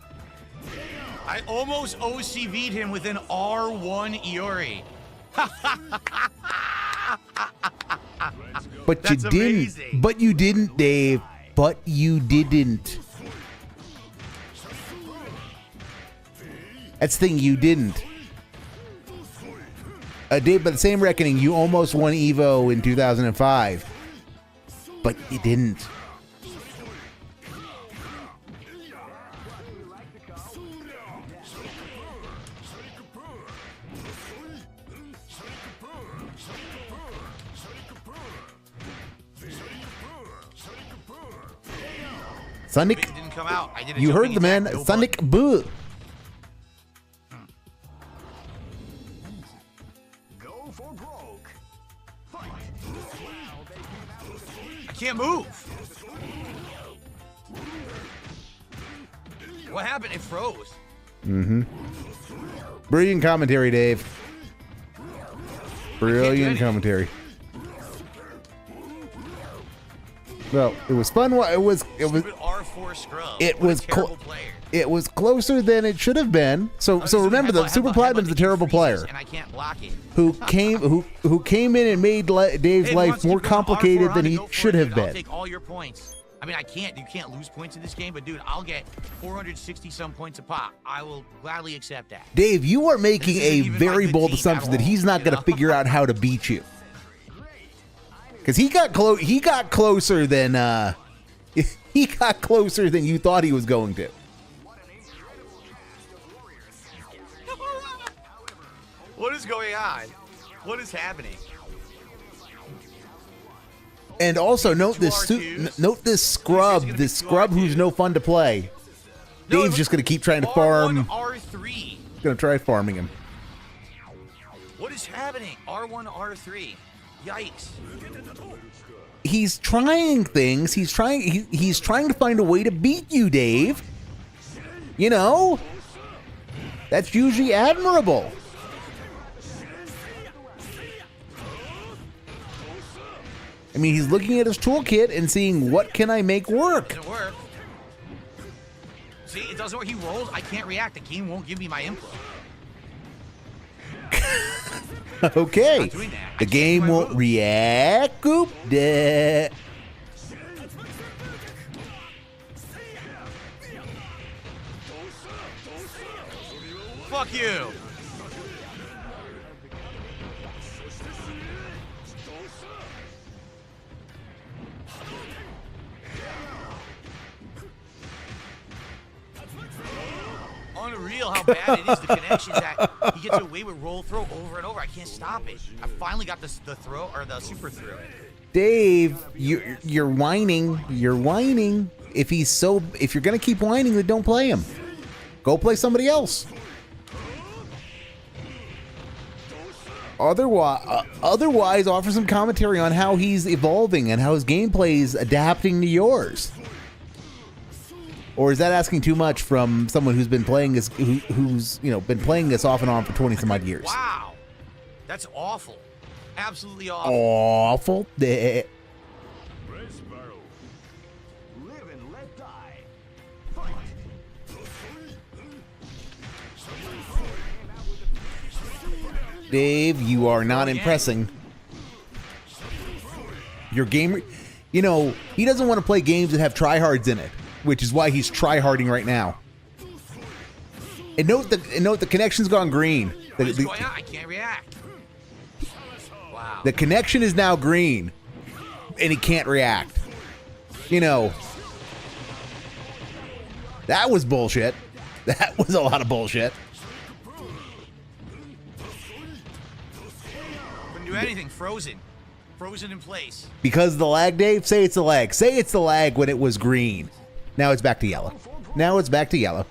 I almost OCV'd him with an R1 Iori. But That's you didn't. amazing. But you didn't, Dave. But you didn't. That's the thing, you didn't. Dave, by the same reckoning, you almost won Evo in 2005. But you didn't. Sonic, It didn't come out. I did a you heard jumping the man. attack, no Sonic button. Boo. Go for broke. Fight. I can't move. What happened? It froze. Brilliant commentary, Dave. Brilliant anything. commentary. Well, it was fun. It was Stupid R4 scrub. It What was a terrible player. it was closer than it should have been. So This so dude remember, the headbutt- Super headbutt- Platinum's headbutt a terrible freezes, player and I can't block it. who came in and made Dave's Hey, life wants to more keep going complicated R4 than on it, he go for should it, have dude. I'll been. take all your points. I mean, you can't lose points in this game, but dude, I'll get 460 some points a pop. I will gladly accept that. Dave, you are making This a isn't even very my good bold team assumption at that he's all, not you going to know? figure out how to beat you. Because he got closer than he got closer than you thought he was going to. What is going on? What is happening? And also note this scrub who's no fun to play. No, Dave's just gonna keep trying to farm. R1, R3. Gonna try farming him. What is happening? R1, R3. Yikes. He's trying things. He's trying to find a way to beat you, Dave. You know? That's usually admirable. I mean, he's looking at his toolkit and seeing what can I make work. Doesn't work. See, it doesn't work. He rolls. I can't react. The game won't give me my input. Okay. The game won't react. Goop. Duh. Fuck you. Unreal how bad it is, the connections that he gets away with roll throw over and over. I can't stop it. I finally got the throw or the super throw. Dave, you're whining. You're whining. If you're gonna keep whining, then don't play him. Go play somebody else. Otherwise, offer some commentary on how he's evolving and how his gameplay is adapting to yours. Or is that asking too much from someone who's been playing this, who's been playing this off and on for 20 some odd years? Wow, that's awful. Absolutely awful. Awful. Live and let die. Fight. Dave, you are not impressing. Your game, he doesn't want to play games that have tryhards in it, which is why he's tryharding right now. And note the connection's gone green. What is going on? I can't react. Wow. The connection is now green, and he can't react. That was bullshit. That was a lot of bullshit. Couldn't do anything. Frozen in place. Because of the lag, Dave? Say it's the lag. Say it's the lag when it was green. Now it's back to yellow. Now it's back to yellow.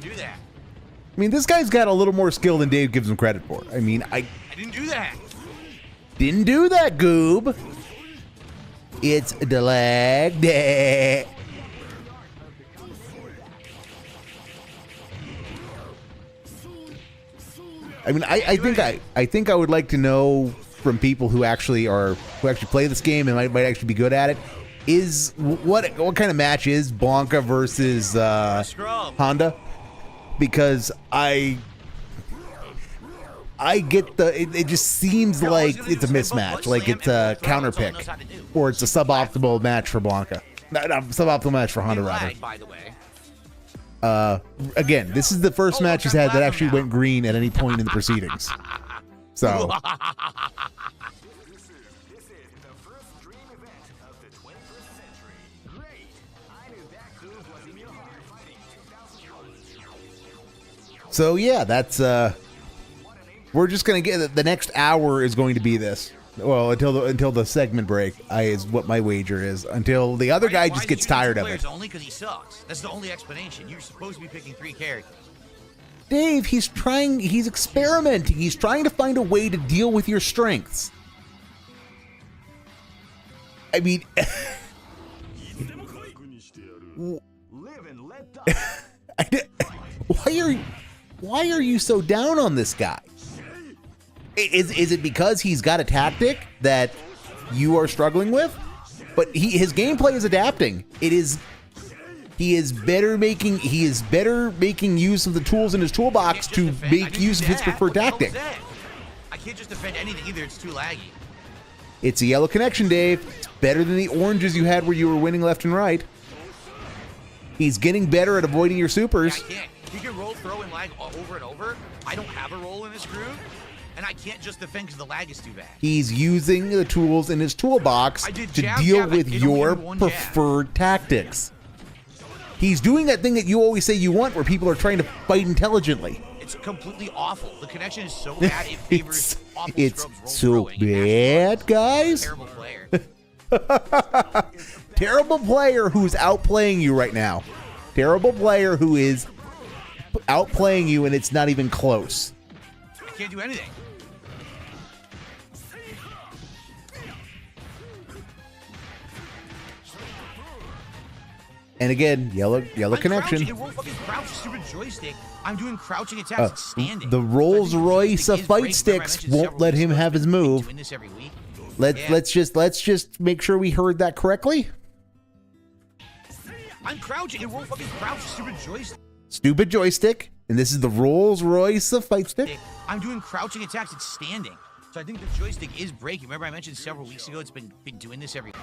Do that. I mean, this guy's got a little more skill than Dave gives him credit for. I mean, I didn't do that. Didn't do that, Goob. It's the lag day. I mean, I think I would like to know from people who actually play this game and might actually be good at it. Is what kind of match is Blanca versus Honda? Because I get it just seems like it's a mismatch, like it's a counter pick, or it's a suboptimal match for Blanca. Not suboptimal match for Honda, rather. By the way. Again, this is the first match he's had that actually went green at any point in the proceedings. So. This is the first dream event of the 21st century. Great. I knew that groove was in your heart. Fighting 2001. So yeah, that's we're just gonna get the next hour is going to be this. Well, until the segment break, is what my wager is. Until the other guy just gets tired of it. Only because he sucks. That's the only explanation. You're supposed to be picking 3 characters. Dave, he's experimenting. He's trying to find a way to deal with your strengths. I mean, Live and let die. why are you so down on this guy? Is it because he's got a tactic that you are struggling with? But his gameplay is adapting. He is better making use of the tools in his toolbox to make use of his preferred tactic. I can't just defend anything either. It's too laggy. It's a yellow connection, Dave. It's better than the oranges you had where you were winning left and right. He's getting better at avoiding your supers. Yeah, I can't. You can roll, throw, and lag over and over. I don't have a roll in this groove. And I can't just defend because the lag is too bad. He's using the tools in his toolbox to deal with your preferred tactics. He's doing that thing that you always say you want, where people are trying to fight intelligently. It's completely awful. The connection is so bad it favors awful It's strokes, roll so throwing, and bad, guys. terrible player. Terrible player who's outplaying you right now. Terrible player who is outplaying you, and it's not even close. I can't do anything. And again, yellow I'm connection. Crouching. It won't fucking crouch, stupid joystick. I'm doing crouching attacks and standing. The Rolls Royce So I of think fight joystick is breaking. sticks Remember I mentioned won't let several him weeks have ago, his I've been move. doing this every week. Let's just make sure we heard that correctly. I'm crouching. It won't fucking crouch, stupid joystick. Stupid joystick, and this is the Rolls Royce of fight stick. I'm doing crouching attacks and standing. So I think the joystick is breaking. Remember I mentioned several weeks ago it's been doing this every week.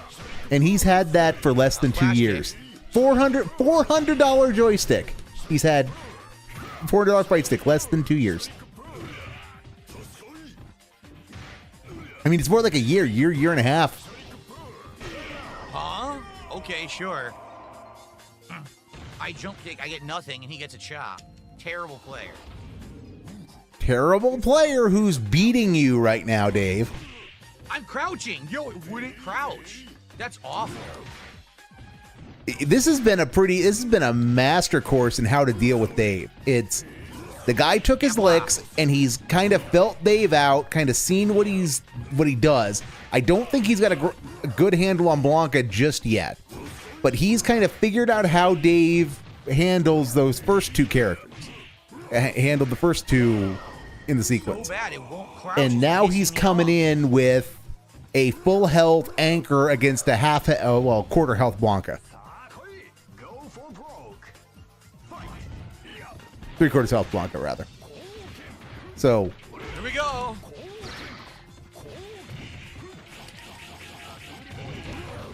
And he's had that for less than 2 years. $400 joystick. He's had $400 fight stick, less than 2 years. I mean, it's more like a year and a half. Huh? Okay, sure. I jump kick, I get nothing, and he gets a chop. Terrible player. Terrible player who's beating you right now, Dave. I'm crouching. Yo, it wouldn't crouch. That's awful. This has been a master course in how to deal with Dave. It's the guy took his licks and he's kind of felt Dave out, kind of seen what he does. I don't think he's got a good handle on Blanca just yet, but he's kind of figured out how Dave handles those first two characters, handled the first two in the sequence. So bad, it won't crouch. And now It's he's pissing me coming off. in with a full health anchor against a quarter health Blanca. Go for broke. Fight. 3/4 health Blanca, rather. So Here we go.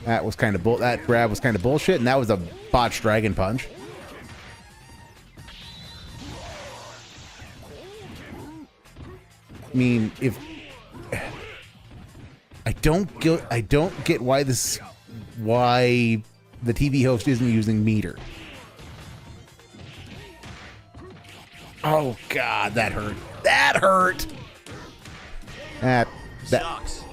that was kind of that grab was kind of bullshit, and that was a botched dragon punch. I mean, if I don't get why the TV host isn't using meter. Oh God, that hurt. That hurt. That Sucks.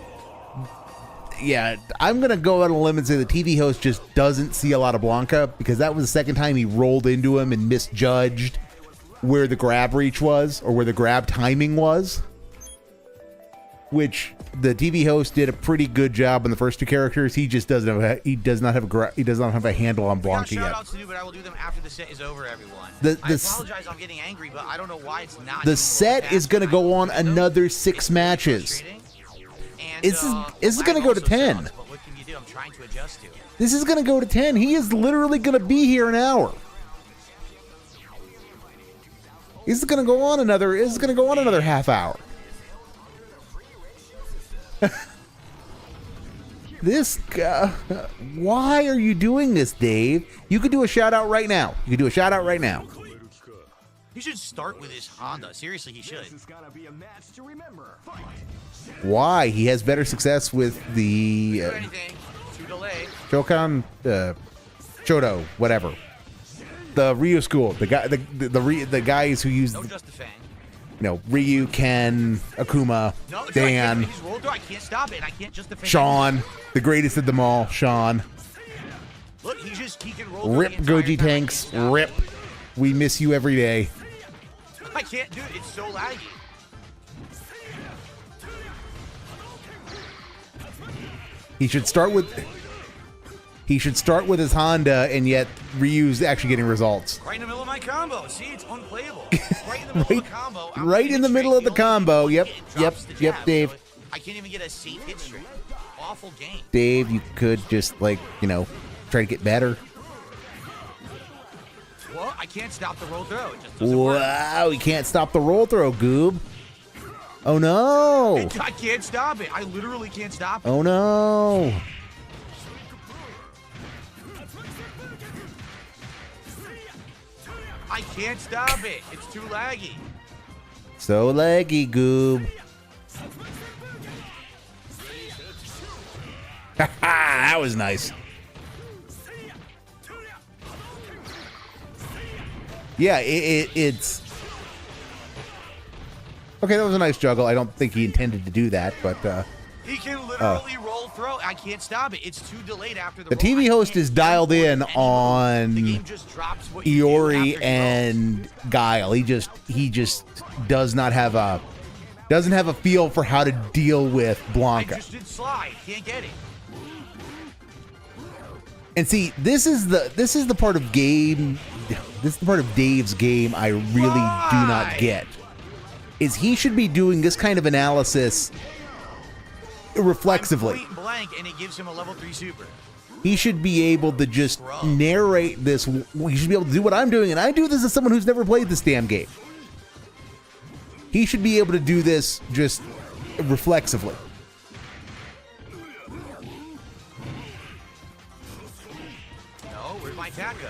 yeah, I'm gonna go out on a limb and say the TV host just doesn't see a lot of Blanca, because that was the second time he rolled into him and misjudged where the grab reach was or where the grab timing was. Which the TV host did a pretty good job on the first two characters. He just doesn't have he does not have a handle on We got Blanca shout yet. outs to do, but I will do them after the set is over, everyone. I The apologize, I'm getting angry, but I don't know why it's not. the set is going to go on another 6 matches. This is going to go to 10. But what can you do? I'm trying to adjust to it. This is going to go to 10. He is literally going to be here an hour. This is going to go on another half hour. This guy, why are you doing this, Dave? You could do a shout out right now. He should start with his Honda. Seriously, he should. This is gonna be a match to remember. Fight. Why? He has better success with the Do anything to delay. Shokan, Shoto, whatever. The Ryu school, the guys who use, No just the fang. Ryu, Ken, Akuma, No, Dan, I just rolled through. I can't stop it, and I can't just defend. Sean, the greatest of them all, Sean. Look, he can roll. through Rip the entire Goji time. I Tanks, can't stop rip. it. We miss you every day. I can't do it. It's so laggy. He should start with his Honda, and yet Ryu's actually getting results. Right in the middle of my combo. See, it's unplayable. Right in the middle of the combo. I'm right hitting in the it middle straight. of the only combo. thing Yep, it yep, drops the yep, jab, Dave. so I can't even get a safe hit streak. Awful game. Dave, you could just try to get better. Well, I can't stop the roll throw. It just doesn't work. Wow, he can't stop the roll throw, Goob. Oh no! I can't stop it. I literally can't stop it. Oh no! I can't stop it. It's too laggy. So laggy, Goob. That was nice. Yeah, it's okay. That was a nice juggle. I don't think he intended to do that, but He can literally roll throw. I can't stop it. It's too delayed after the the roll. TV I host can't is dialed jump in forward anymore. The on game just drops what you do Iori after he rolls. and Guile. He just does not have a feel for how to deal with I Blanca. just did slide. Can't get it. And see, this is the part of Dave's game I really do not Why? get. Is he should be doing this kind of analysis reflexively. I'm point blank, and it gives him a level 3 super. He should be able to just narrate this. He should be able to do what I'm doing, and I do this as someone who's never played this damn game. He should be able to do this just reflexively. No, where's my attack go?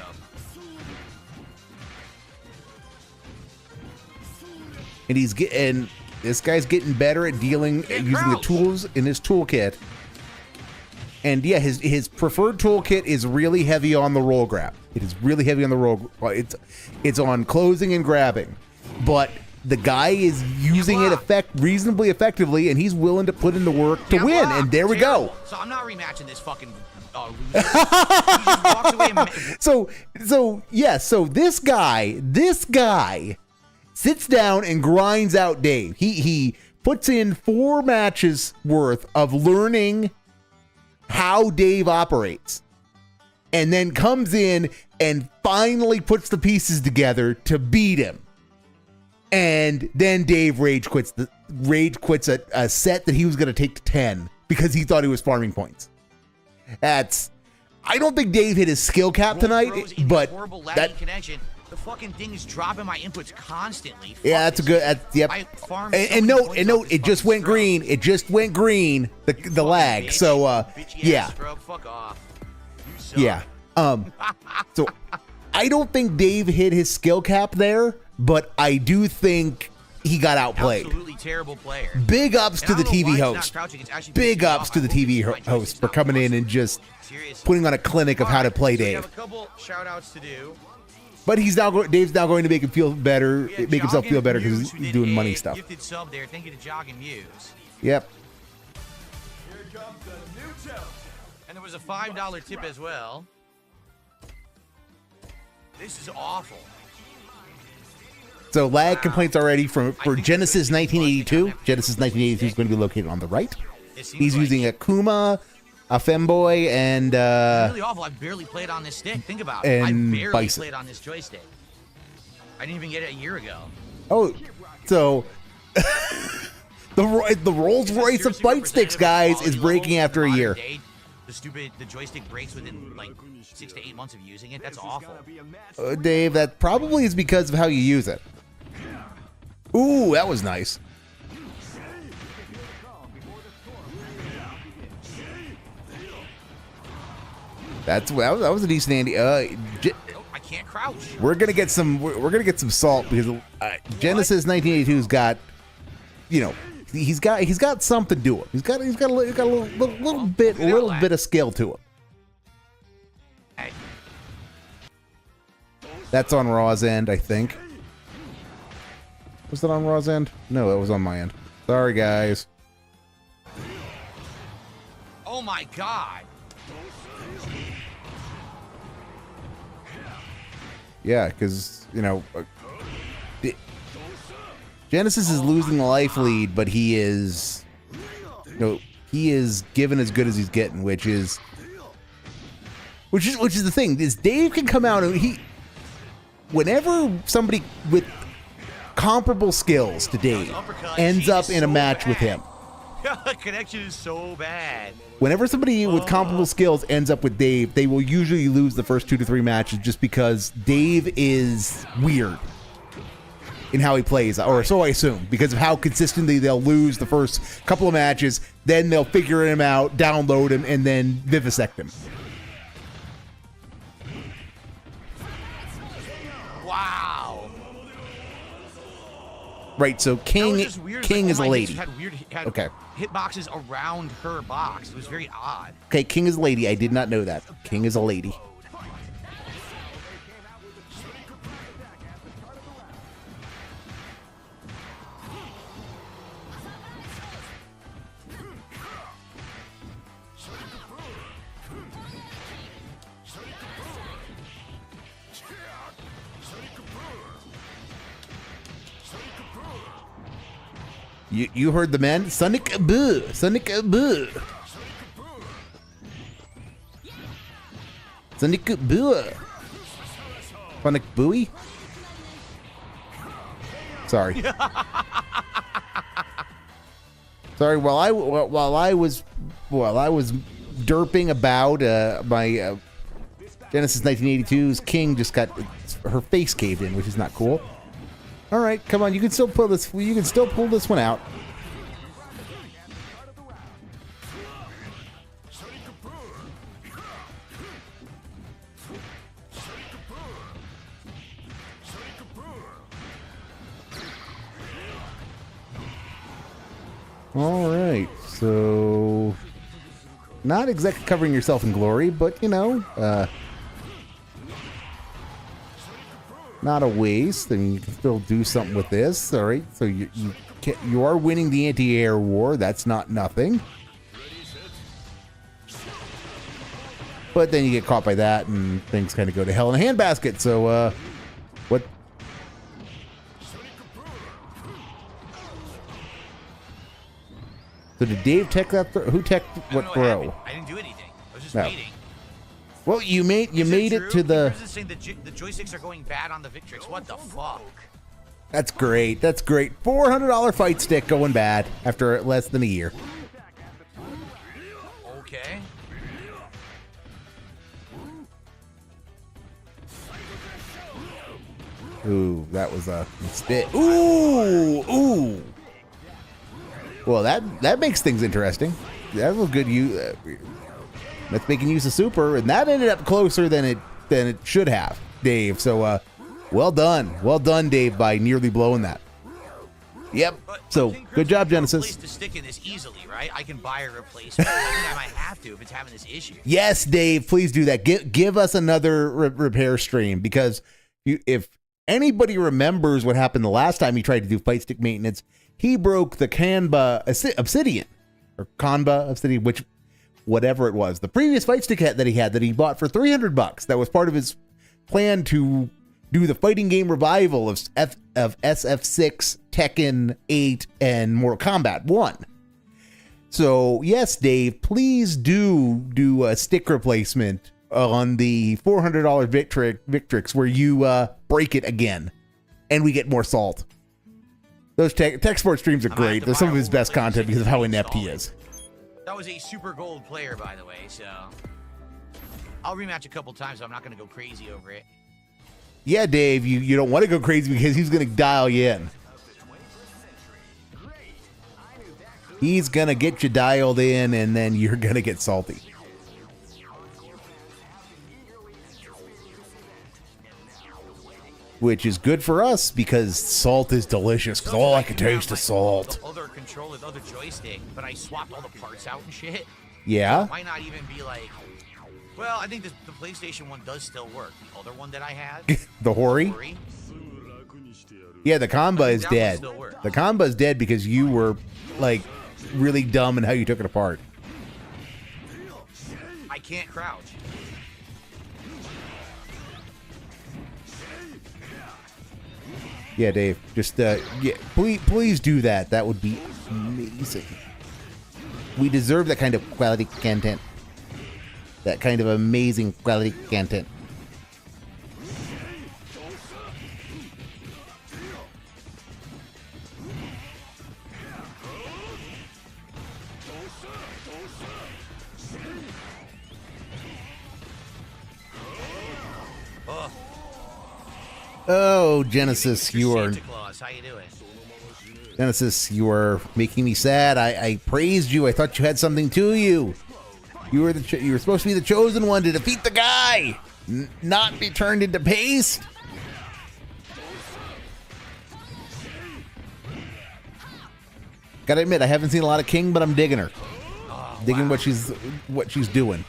And this guy's getting better at dealing using the tools in his toolkit. And yeah, his preferred toolkit is really heavy on the roll grab. It is really heavy on the roll. It's on closing and grabbing, but the guy is using it reasonably effectively, and he's willing to put in the work to win. And there we go. So I'm not rematching this fucking loser. He just walks away and So this guy sits down and grinds out Dave. He puts in 4 matches worth of learning how Dave operates, and then comes in and finally puts the pieces together to beat him. And then Dave rage quits a set that he was going to take to 10 because he thought he was farming points. I don't think Dave hit his skill cap tonight, but that connection. The fucking thing is dropping my inputs constantly. yeah, that's a good. Yep. And note, it just went green. It just went green. The lag. So yeah, Fuck off. You suck. yeah. So I don't think Dave hit his skill cap there, but I do think he got outplayed. Absolutely terrible player. Big ups to And the I don't know TV why he's not host. crouching. It's actually Big pissing me ups off. to the I hope TV he's right. host He's for not coming in watching. and just Seriously. putting on a clinic of how to play So we Dave. have a couple shout outs to do. But Dave's now going to make him feel better, We had make himself Joggin' feel better Muse, because who he's did doing a money stuff. Gifted sub there. Thank you to Joggin' Muse. Yep. Here comes the new challenge. And there was a $5 tip as well. This is awful. So lag complaints already for Genesis 1982. Genesis 1982 is going to be located on the right. It seems He's like using a Kuma, a Femboy, and really awful. I barely played on this stick. Think about it. I and barely Bison. played on this joystick. I didn't even get it a year ago. oh, so the Rolls Royce of fight sticks, guys, is breaking after a year. The joystick breaks within like 6 to 8 months of using it. That's awful. Dave, that probably is because of how you use it. Ooh, that was nice. That was a decent Andy. I can't crouch. We're gonna get some salt because Genesis 1982's got, he's got something to him. He's got a little bit of skill to him. Hey, That's on Raw's end, I think. Was that on Raw's end? No, that was on my end. Sorry, guys. oh my god. Yeah, because Genesis is losing the life lead, but he is given as good as he's getting, which is the thing is Dave can come out and whenever somebody with comparable skills to Dave ends up in a match with him. The connection is so bad. Whenever somebody with comparable skills ends up with Dave, they will usually lose the first 2 to 3 matches just because Dave is weird in how he plays, or so I assume, because of how consistently they'll lose the first couple of matches, then they'll figure him out, download him, and then vivisect him. Wow. Right, so King is a lady. Had Okay. hitboxes around her box. It was very odd. Okay, King is a lady. I did not know that. King is a lady. You heard the man. Sonic Boo. Sonic Boo. Sonic Boo. Sonic Booey? Sorry. Sorry, while I was derping about my Genesis 1982's King just got her face caved in, which is not cool. All right, come on, you can still pull this. You can still pull this one out. All right, so not exactly covering yourself in glory, but you know, not a waste. I mean, you can still do something with this. All right, so you are winning the anti-air war. That's not nothing. But then you get caught by that, and things kind of go to hell in a handbasket. So, what? So did Dave tech that? Who teched what throw? I didn't do anything. I was just No. waiting. Well, you made it to the. Who's saying the joysticks are going bad on the Victrix? What the fuck? That's great. That's great. $400 fight stick going bad after less than a year. Okay. Ooh, that was a spit. Ooh. Well, that makes things interesting. That was good. That's making use of super, and that ended up closer than it should have, Dave. So, well done, Dave, by nearly blowing that. Yep. So, good job, Genesis. Place to stick in this easily, right? I can buy a replacement. I think I might have to if it's having this issue. Yes, Dave. Please do that. Give us another repair stream, because if anybody remembers what happened the last time he tried to do fight stick maintenance, he broke the Canva Obsidian, or Canva Obsidian, which, whatever it was, the previous fight stick that he bought for $300. That was part of his plan to do the fighting game revival of SF6, Tekken 8, and Mortal Kombat 1. So yes, Dave, please do a stick replacement on the $400 Victrix where you break it again, and we get more salt. Those tech sport streams are great. They're some of his best content because of how inept he is. That was a super gold player, by the way, so I'll rematch a couple times, so I'm not going to go crazy over it. Yeah, Dave, you don't want to go crazy because he's going to dial you in. He's going to get you dialed in, and then you're going to get salty. Which is good for us because salt is delicious, because all I can taste is salt. The other controller, the other joystick, but I swapped all the parts out and shit. Yeah? It might not even be like... Well, I think the PlayStation one does still work. The other one that I had... The Hori? Yeah, the Kamba is dead. The Kamba is dead because you were, like, really dumb in how you took it apart. I can't crouch. Yeah, Dave, just, yeah, please do that. That would be amazing. We deserve that kind of quality content. That kind of amazing quality content. Oh, Genesis, you are... Santa Claus, how you doing? Genesis, you are making me sad. I praised you. I thought you had something to you. You were supposed to be the chosen one to defeat the guy, not be turned into paste. Gotta admit, I haven't seen a lot of King, but I'm digging her. Digging what she's doing.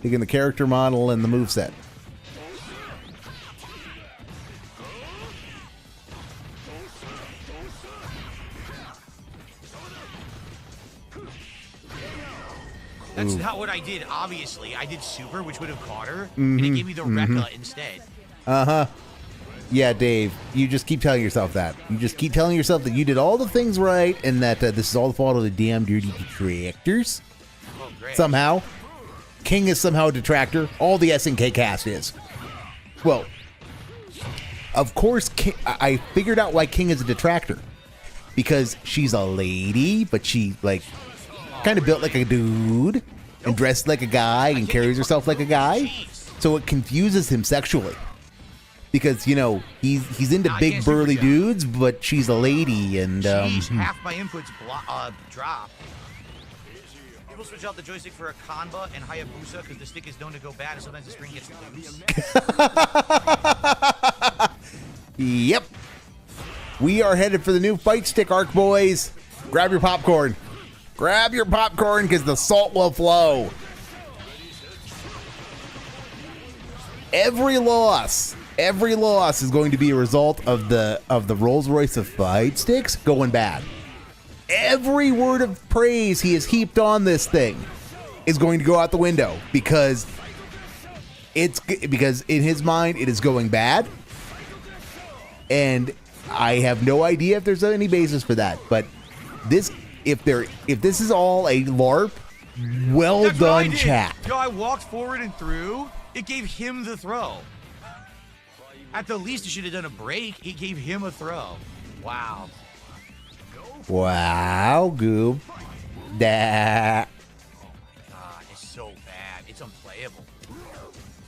Digging the character model and the moveset. That's not what I did, obviously. I did super, which would have caught her, and it gave me the Rekka instead. Uh-huh. Yeah, Dave, you just keep telling yourself that. You just keep telling yourself that you did all the things right and that this is all the fault of the damn dirty detractors. Oh, great. Somehow. King is somehow a detractor. All the SNK cast is. Well, of course, I figured out why King is a detractor. Because she's a lady, but she, like, kind of built like a dude and dressed like a guy and carries herself like a guy. So it confuses him sexually. Because, you know, he's into big burly dudes, but she's a lady, and Jeez, half my inputs drop. People switch out the joystick for a Kanba and Hayabusa because the stick is known to go bad, and sometimes the screen gets loose. Yep. We are headed for the new fight stick arc, boys. Grab your popcorn. Grab your popcorn because the salt will flow. Every loss is going to be a result of the Rolls Royce of fight sticks going bad. Every word of praise he has heaped on this thing is going to go out the window because in his mind it is going bad, and I have no idea if there's any basis for that. But if this is all a LARP, well That's what I done, did. chat. Yo, I walked forward and through. It gave him the throw. At the least, it should have done a break. It gave him a throw. Wow. Wow, Goob. Da. God, it's so bad. It's unplayable.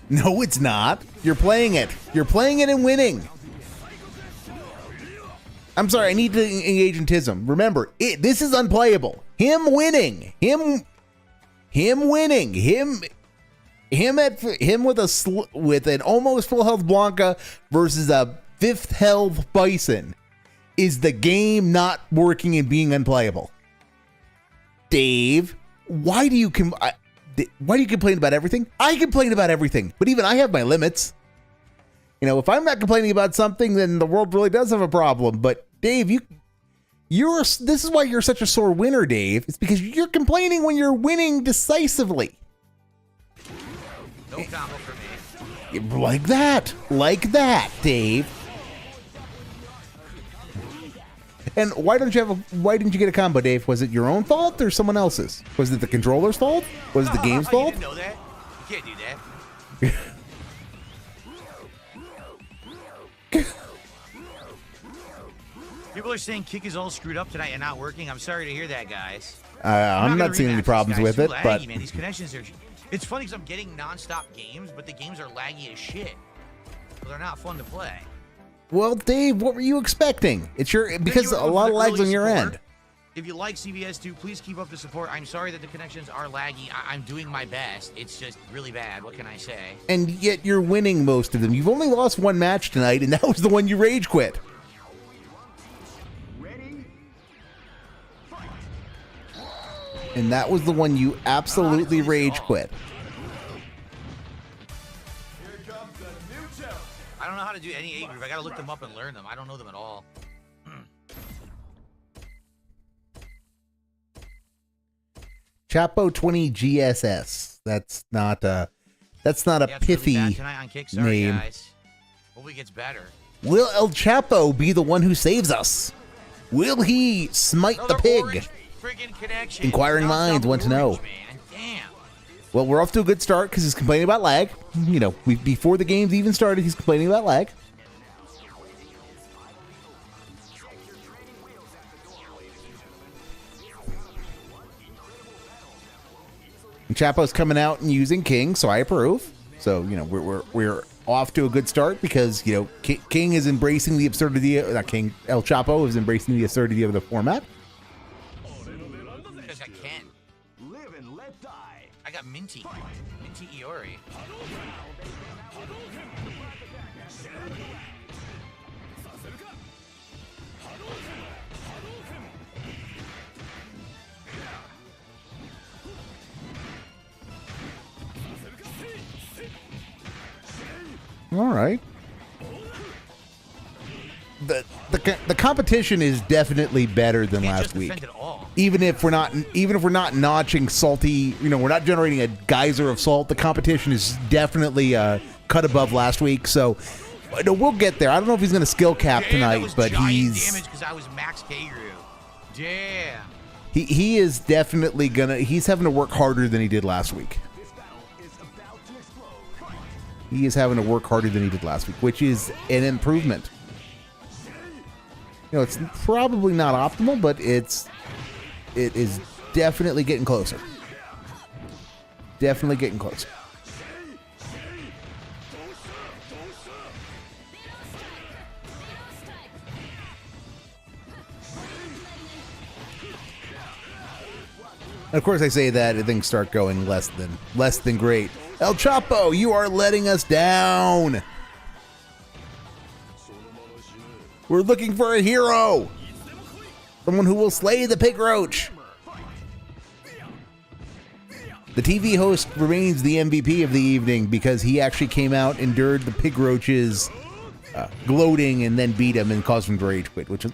No, it's not. You're playing it. You're playing it and winning. I'm sorry, I need to engage in Tism. Remember, this is unplayable. Him winning. Him with an almost full health Blanca versus a 5th health Bison is the game not working and being unplayable. Dave, why do you complain about everything? I complain about everything, but even I have my limits. You know, if I'm not complaining about something, then the world really does have a problem. But Dave, this is why you're such a sore winner, Dave. It's because you're complaining when you're winning decisively. No combo for me. Like that, Dave. And why didn't you get a combo, Dave? Was it your own fault or someone else's? Was it the controller's fault? Was it the game's You fault? didn't know that? You can't do that. People are saying Kick is all screwed up tonight and not working. I'm sorry to hear that, guys. I'm not seeing any problems with it, laggy, but man, these connections are. It's funny because I'm getting non-stop games, but the games are laggy as shit. So they're not fun to play. well, Dave, what were you expecting? Because a lot of lags on your end. If you like CBS2, please keep up the support. I'm sorry that the connections are laggy. I'm doing my best. It's just really bad. What can I say? And yet you're winning most of them. You've only lost one match tonight, and that was the one you rage quit. And that was the one you absolutely rage quit. I don't know how to do any A group. I gotta look them up and learn them. I don't know them at all. Chapo 20 GSS. That's not a pithy on Kick. Sorry, name. guys. Hopefully it gets better. Will El Chapo be the one who saves us? Will he smite the pig? Inquiring minds want to know. Damn. Well, we're off to a good start because he's complaining about lag. You know, before the game's even started, he's complaining about lag. And Chapo's coming out and using King, so I approve. So, you know, we're off to a good start because, you know, King is embracing the absurdity. Not King, El Chapo is embracing the absurdity of the format. Because I can. Live and let die. I got Minty Iori. All right. The competition is definitely better than last week. Even if we're not notching salty, you know, we're not generating a geyser of salt. The competition is definitely cut above last week. So No, we'll get there. I don't know if he's going to skill cap Damn, that tonight, was but giant he's damage because I was max Kaguru. Damn. he is definitely gonna. He's having to work harder than he did last week. He is having to work harder than he did last week, which is an improvement. You know, it's probably not optimal, but it is definitely getting closer. Definitely getting closer. And of course, I say that and things start going less than great. El Chapo, you are letting us down. We're looking for a hero, someone who will slay the pig roach. The TV host remains the MVP of the evening because he actually came out, endured the pig roach's gloating, and then beat him and caused him to rage quit, which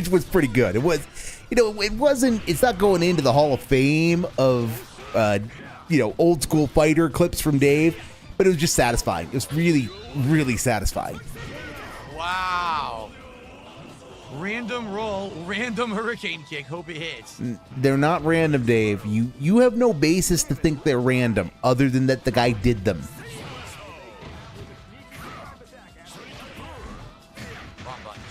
was pretty good. It was, you know, it's not going into the Hall of Fame of, old school fighter clips from Dave, but it was just satisfying. It was really, really satisfying. Wow. Random roll, random hurricane kick, hope it hits. They're not random, Dave. You have no basis to think they're random other than that the guy did them. Wrong button.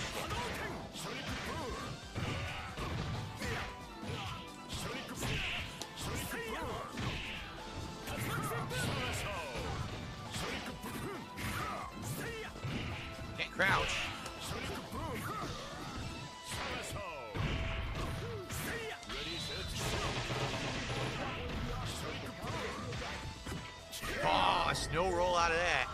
Can't crouch. Oh, a snow roll out of that.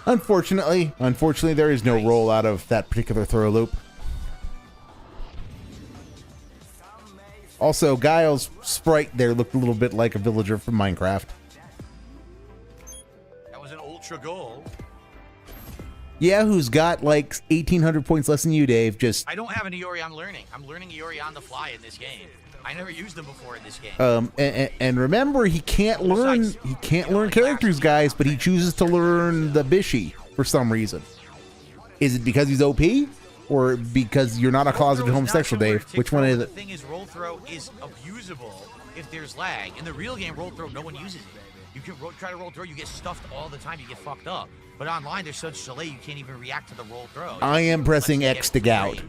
Unfortunately, there is no roll out of that particular throw loop. Also, Guile's sprite there looked a little bit like a villager from Minecraft. That was an ultra goal. Yeah, who's got like 1,800 points less than you, Dave? Just I don't have an Iori I'm learning. I'm learning Iori on the fly in this game. I never used them before in this game. and remember, he can't learn characters, guys, but he chooses to learn the Bishi for some reason. Is it because he's OP, or because you're not a closeted homosexual, Dave? Which one is The it? thing is, roll throw is abusable if there's lag. In the real game, roll throw, no one uses it. You can try to roll throw, you get stuffed all the time, you get fucked up. But online, there's such delay, you can't even react to the roll throw. I am pressing X to gout.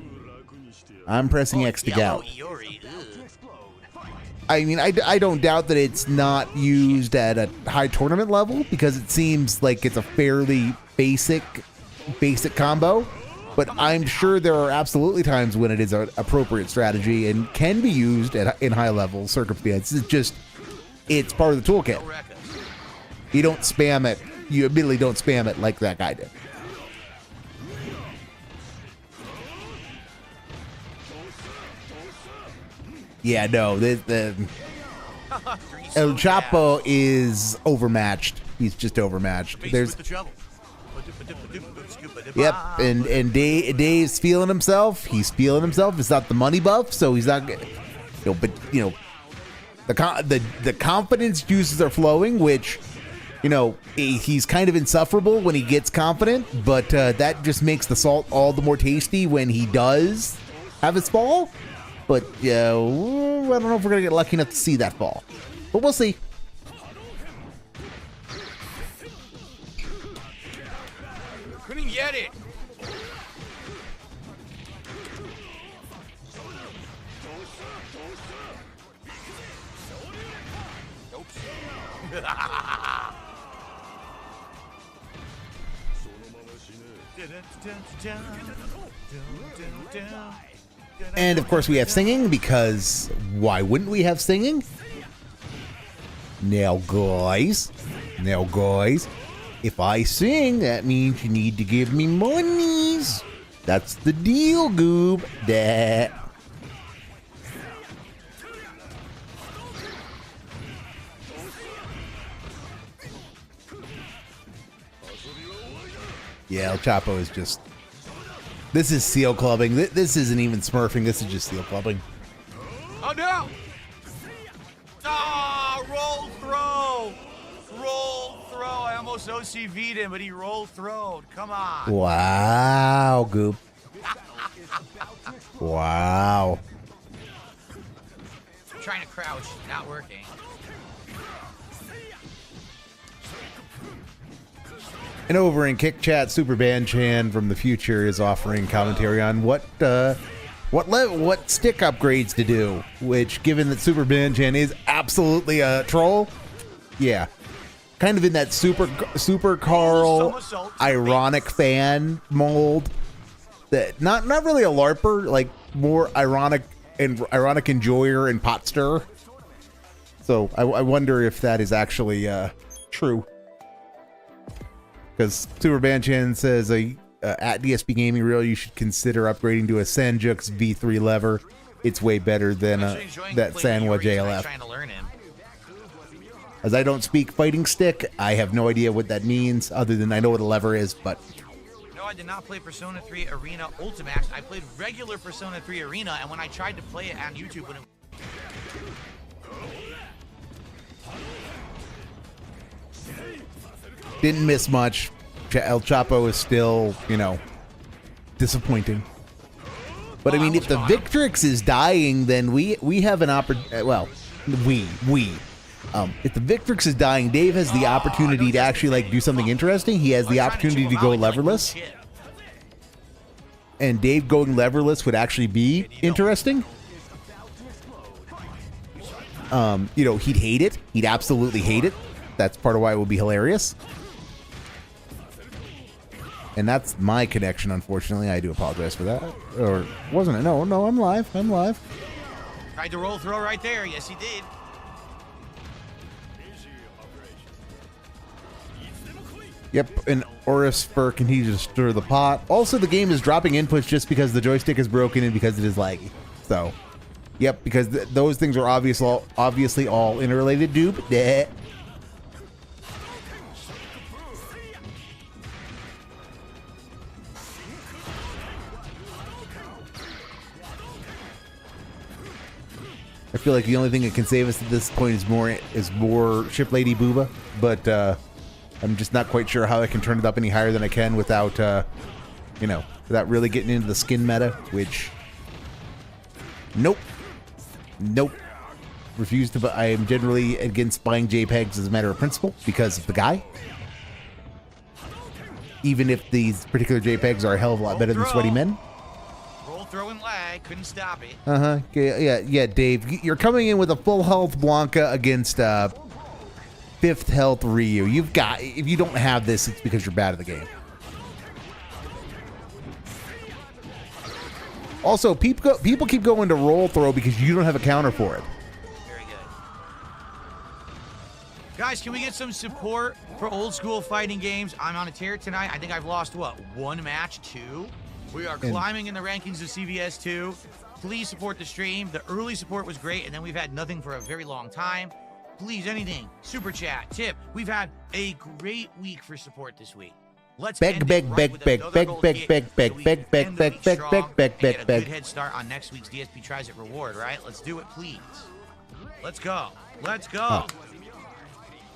I'm pressing X to gout. Iori, ugh. I mean, I don't doubt that it's not used at a high tournament level because it seems like it's a fairly basic combo. But I'm sure there are absolutely times when it is an appropriate strategy and can be used in high level circumstances. It's part of the toolkit. You don't spam it. You admittedly don't spam it like that guy did. Yeah, no, the El Chapo is overmatched. He's just overmatched. There's Yep, and Dave's feeling himself. He's feeling himself. It's not the money buff, so he's not. But the confidence juices are flowing, which he's kind of insufferable when he gets confident. But that just makes the salt all the more tasty when he does have his fall. But I don't know if we're gonna get lucky enough to see that fall, but we'll see. Couldn't get it. And of course we have singing, because why wouldn't we have singing? Now guys, if I sing, that means you need to give me monies. That's the deal, Goob. That. Yeah, El Chapo is just... This is seal clubbing. This isn't even smurfing. This is just seal clubbing. Oh no! Ah, roll throw! Roll throw! I almost almost OCV'd him, but he rolled throwed. Come on. Wow, Goop. Wow. Trying to crouch, not working. And over in Kick Chat, Super Banchan from the future is offering commentary on what stick upgrades to do. Which, given that Super Banchan is absolutely a troll, yeah, kind of in that super Carl ironic fan mold. That not really a LARPer, like more ironic enjoyer and pot stirrer. So I wonder if that is actually true. Because Super Banchan says at DSP Gaming Reel, you should consider upgrading to a Sanjux V3 lever. It's way better than that Sanwa JLF. As I don't speak fighting stick, I have no idea what that means, other than I know what a lever is, but... No, I did not play Persona 3 Arena Ultimax. I played regular Persona 3 Arena, and when I tried to play it on YouTube, when it... Didn't miss much. El Chapo is still, disappointing. But I mean, if the Victrix is dying, then we have an opportunity. Well, if the Victrix is dying, Dave has the opportunity to actually do something interesting. He has the opportunity to go leverless, and Dave going leverless would actually be interesting. He'd hate it. He'd absolutely hate it. That's part of why it would be hilarious. And that's my connection, unfortunately. I do apologize for that. Or wasn't it? No, I'm live. Tried to roll throw right there. Yes, he did. Yep, and Oris Fur continues to stir the pot. Also, the game is dropping inputs just because the joystick is broken and because it is laggy. So, yep, because those things are obviously all interrelated. Dupe. I feel like the only thing that can save us at this point is more Ship Lady Booba, but I'm just not quite sure how I can turn it up any higher than I can without without really getting into the skin meta, which nope. Refuse to. I am generally against buying JPEGs as a matter of principle because of the guy. Even if these particular JPEGs are a hell of a lot better than Sweaty Men. Throw and lag, couldn't stop it. Yeah, Dave, you're coming in with a full health Blanca against 5th health Ryu. If you don't have this, it's because you're bad at the game. Also, people keep going to roll throw because you don't have a counter for it. Very good. Guys, can we get some support for old school fighting games? I'm on a tear tonight. I think I've lost, one match, 2? We are climbing in the rankings of CVS 2. Please support the stream. The early support was great, and then we've had nothing for a very long time. Please, anything. Super chat, tip. We've had a great week for support this week. Let's beg. Get a good head start on next week's DSP Tries It reward, right? Let's do it, please. Let's go.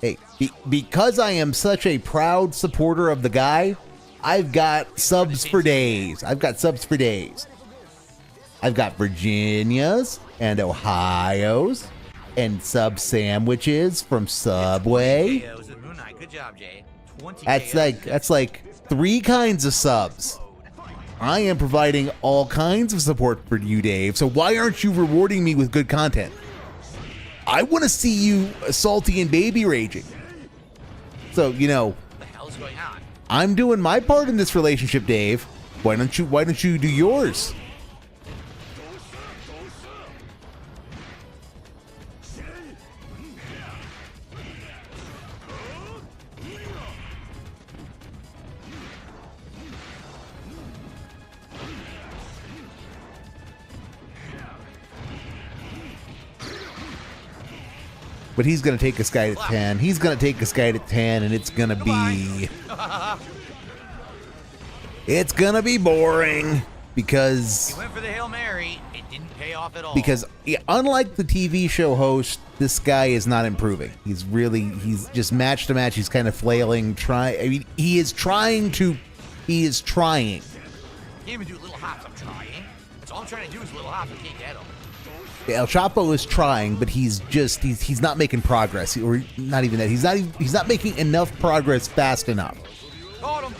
Hey, because I am such a proud supporter of the guy, I've got subs for days. I've got Virginias and Ohios and sub sandwiches from Subway. Good job, Jay. That's like 3 kinds of subs. I am providing all kinds of support for you, Dave. So why aren't you rewarding me with good content? I want to see you salty and baby raging. So, what the hell is going on? I'm doing my part in this relationship, Dave. Why don't you do yours? But he's going to take this guy to 10. He's going to take this guy to 10, and it's going to be... It's going to be boring because... He went for the Hail Mary. It didn't pay off at all. Because unlike the TV show host this guy is not improving. He's just match to match. He's kind of flailing. He is trying. Can't even do little hops. I'm trying. That's all I'm trying to do is little hops. I can't get him. El Chapo is trying, but he's not making progress. Or not even that. He's not making enough progress fast enough. Got him.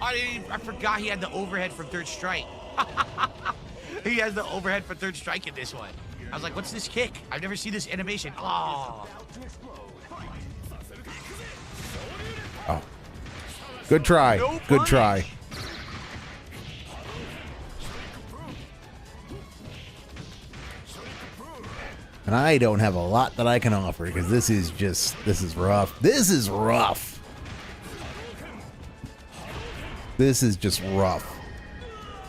I forgot he had the overhead from third strike. He has the overhead for third strike in this one. I was like, what's this kick? I've never seen this animation. Oh. Oh. Good try. No Good punish. try. And I don't have a lot that I can offer because this is rough. This is rough. This is just rough.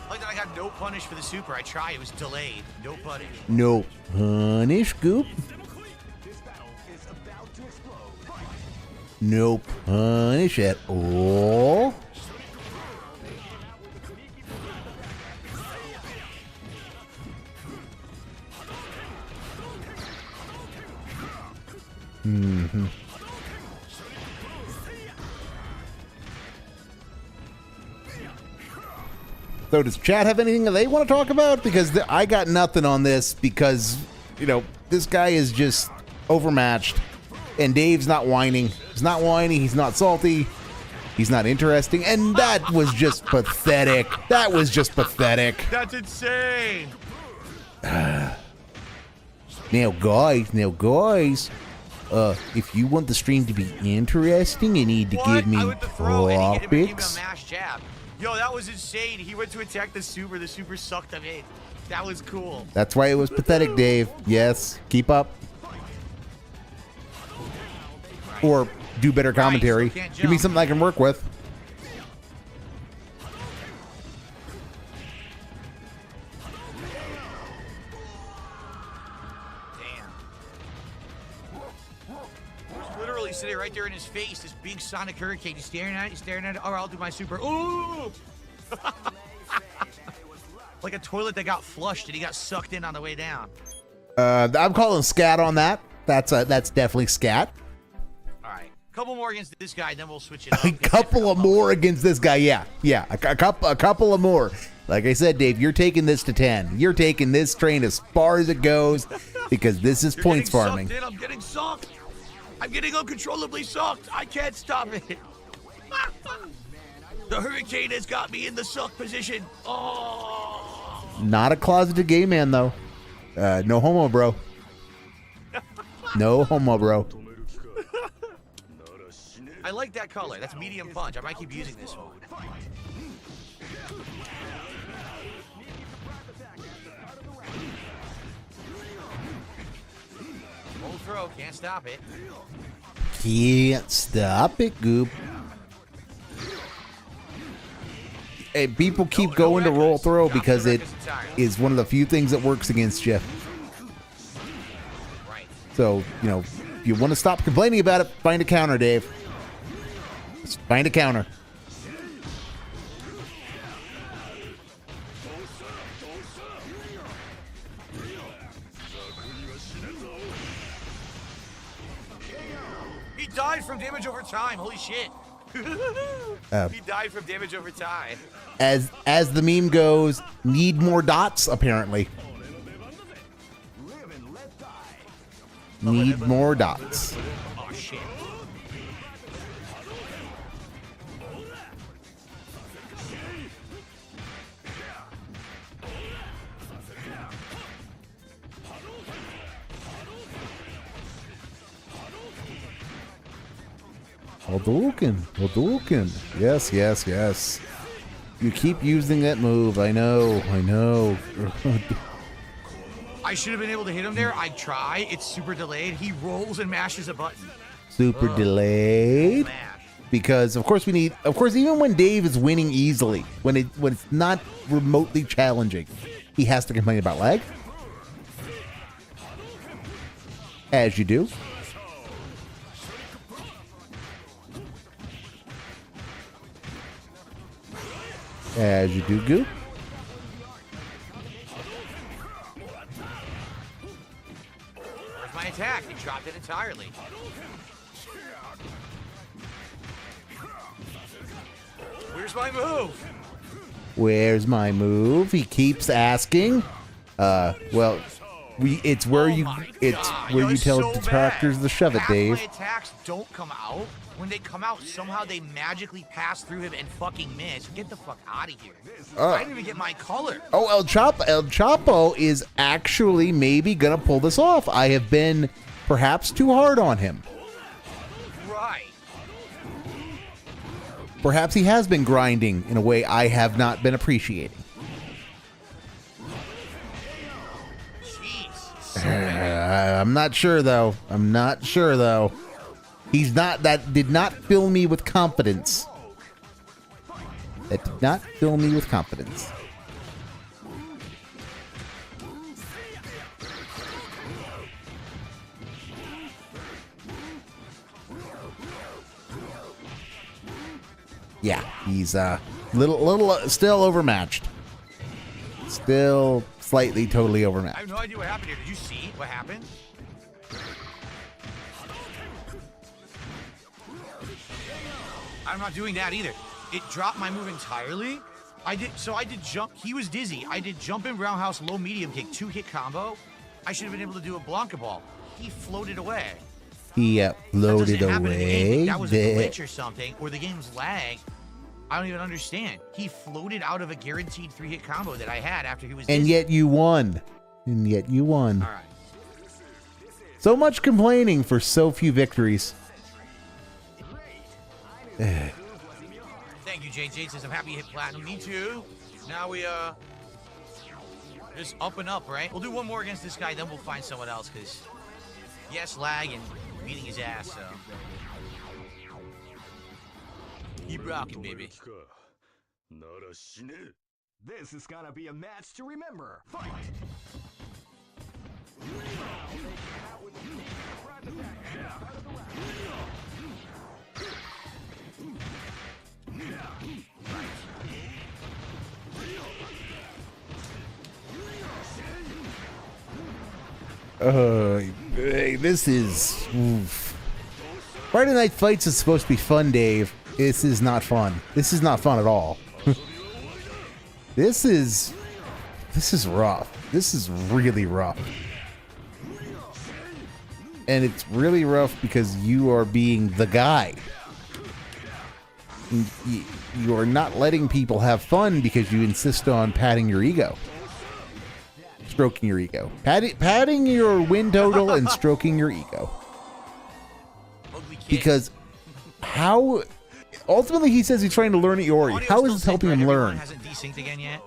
Like that I got no punish for the super. I tried. It was delayed. No punish. No punish, Goop. No punish at all. Mm-hmm. So does chat have anything that they want to talk about? Because I got nothing on this because, this guy is just overmatched. And Dave's not whining. He's not whining. He's not salty. He's not interesting. And that was just pathetic. That was just pathetic. That's insane. Now, guys, if you want the stream to be interesting, you need to give me topics. Mash jab. Yo, that was insane. He went to attack the super. The super sucked him in. That was cool. That's why it was pathetic, Dave. Yes, keep up. Or do better commentary. Right, so give me something I can work with. Literally sitting right there in his face, this big sonic hurricane. He's staring at it. Or I'll do my super. Ooh! Like a toilet that got flushed and he got sucked in on the way down. I'm calling scat on that. That's definitely scat. All right, couple more against this guy, then we'll switch it up. A couple of more against this guy. Yeah. A couple of more. Like I said, Dave, you're taking this to 10. You're taking this train as far as it goes because this is points farming. I'm getting sucked. I'm getting uncontrollably sucked. I can't stop it. The hurricane has got me in the suck position. Oh. Not a closeted gay man, though. No homo, bro. No homo, bro. I like that color. That's medium punch. I might keep using this one. Roll throw. Can't stop it. Can't stop it, Goop. Hey, people keep going to roll throw because it is one of the few things that works against you. Right. So, if you want to stop complaining about it, find a counter, Dave. Just find a counter. He died from damage over time. Holy shit. He died from damage over time. As the meme goes, need more dots, apparently. Need more dots. Oh shit. Hadouken. Yes. You keep using that move. I know. I should have been able to hit him there. I try. It's super delayed. He rolls and mashes a button. Super delayed. Mash. Because of course even when Dave is winning easily, when it's not remotely challenging, he has to complain about lag. As you do. As you do, Goop. Where's my attack? He dropped it entirely. Where's my move? Where's my move? He keeps asking. Well, it's where you tell so detractors bad. to shove it, Half Dave. My attacks don't come out. When they come out, somehow they magically pass through him and fucking miss. Get the fuck out of here. I didn't even get my color. Oh, El Chapo is actually maybe gonna pull this off. I have been perhaps too hard on him. Right. Perhaps he has been grinding in a way I have not been appreciating. Jeez. I'm not sure though. That did not fill me with confidence. Yeah, he's little still overmatched. Still slightly totally I overmatched. have no idea what happened here. Did you see what happened? I'm not doing that either. It dropped my move entirely. I did jump. He was dizzy. I did jump in roundhouse, low medium kick, 2-hit combo. I should have been able to do a Blanca ball. He floated away. He floated That doesn't happen in the game. away. That was a glitch or something, or the game's lagged. I don't even understand. He floated out of a guaranteed 3-hit combo that I had after he was dizzy. And yet you won. All right. So much complaining for so few victories. Thank you, Jade. Jade says, I'm happy you hit platinum. Me too. Now we, just up and up, right? We'll do one more against this guy, then we'll find someone else, because, yes, lag and beating his ass, so. Keep rocking, baby. This is gonna be a match to remember. Fight! Hey, this is... Oof. Friday Night Fights is supposed to be fun, Dave. This is not fun. This is not fun at all. This is rough. This is really rough. And it's really rough because you are being the guy. You are not letting people have fun because you insist on patting your ego. Stroking your ego. Patting your win total and stroking your ego. Because how... Ultimately, he says he's trying to learn at Iori. How is this helping him learn? Hasn't desynced again yet.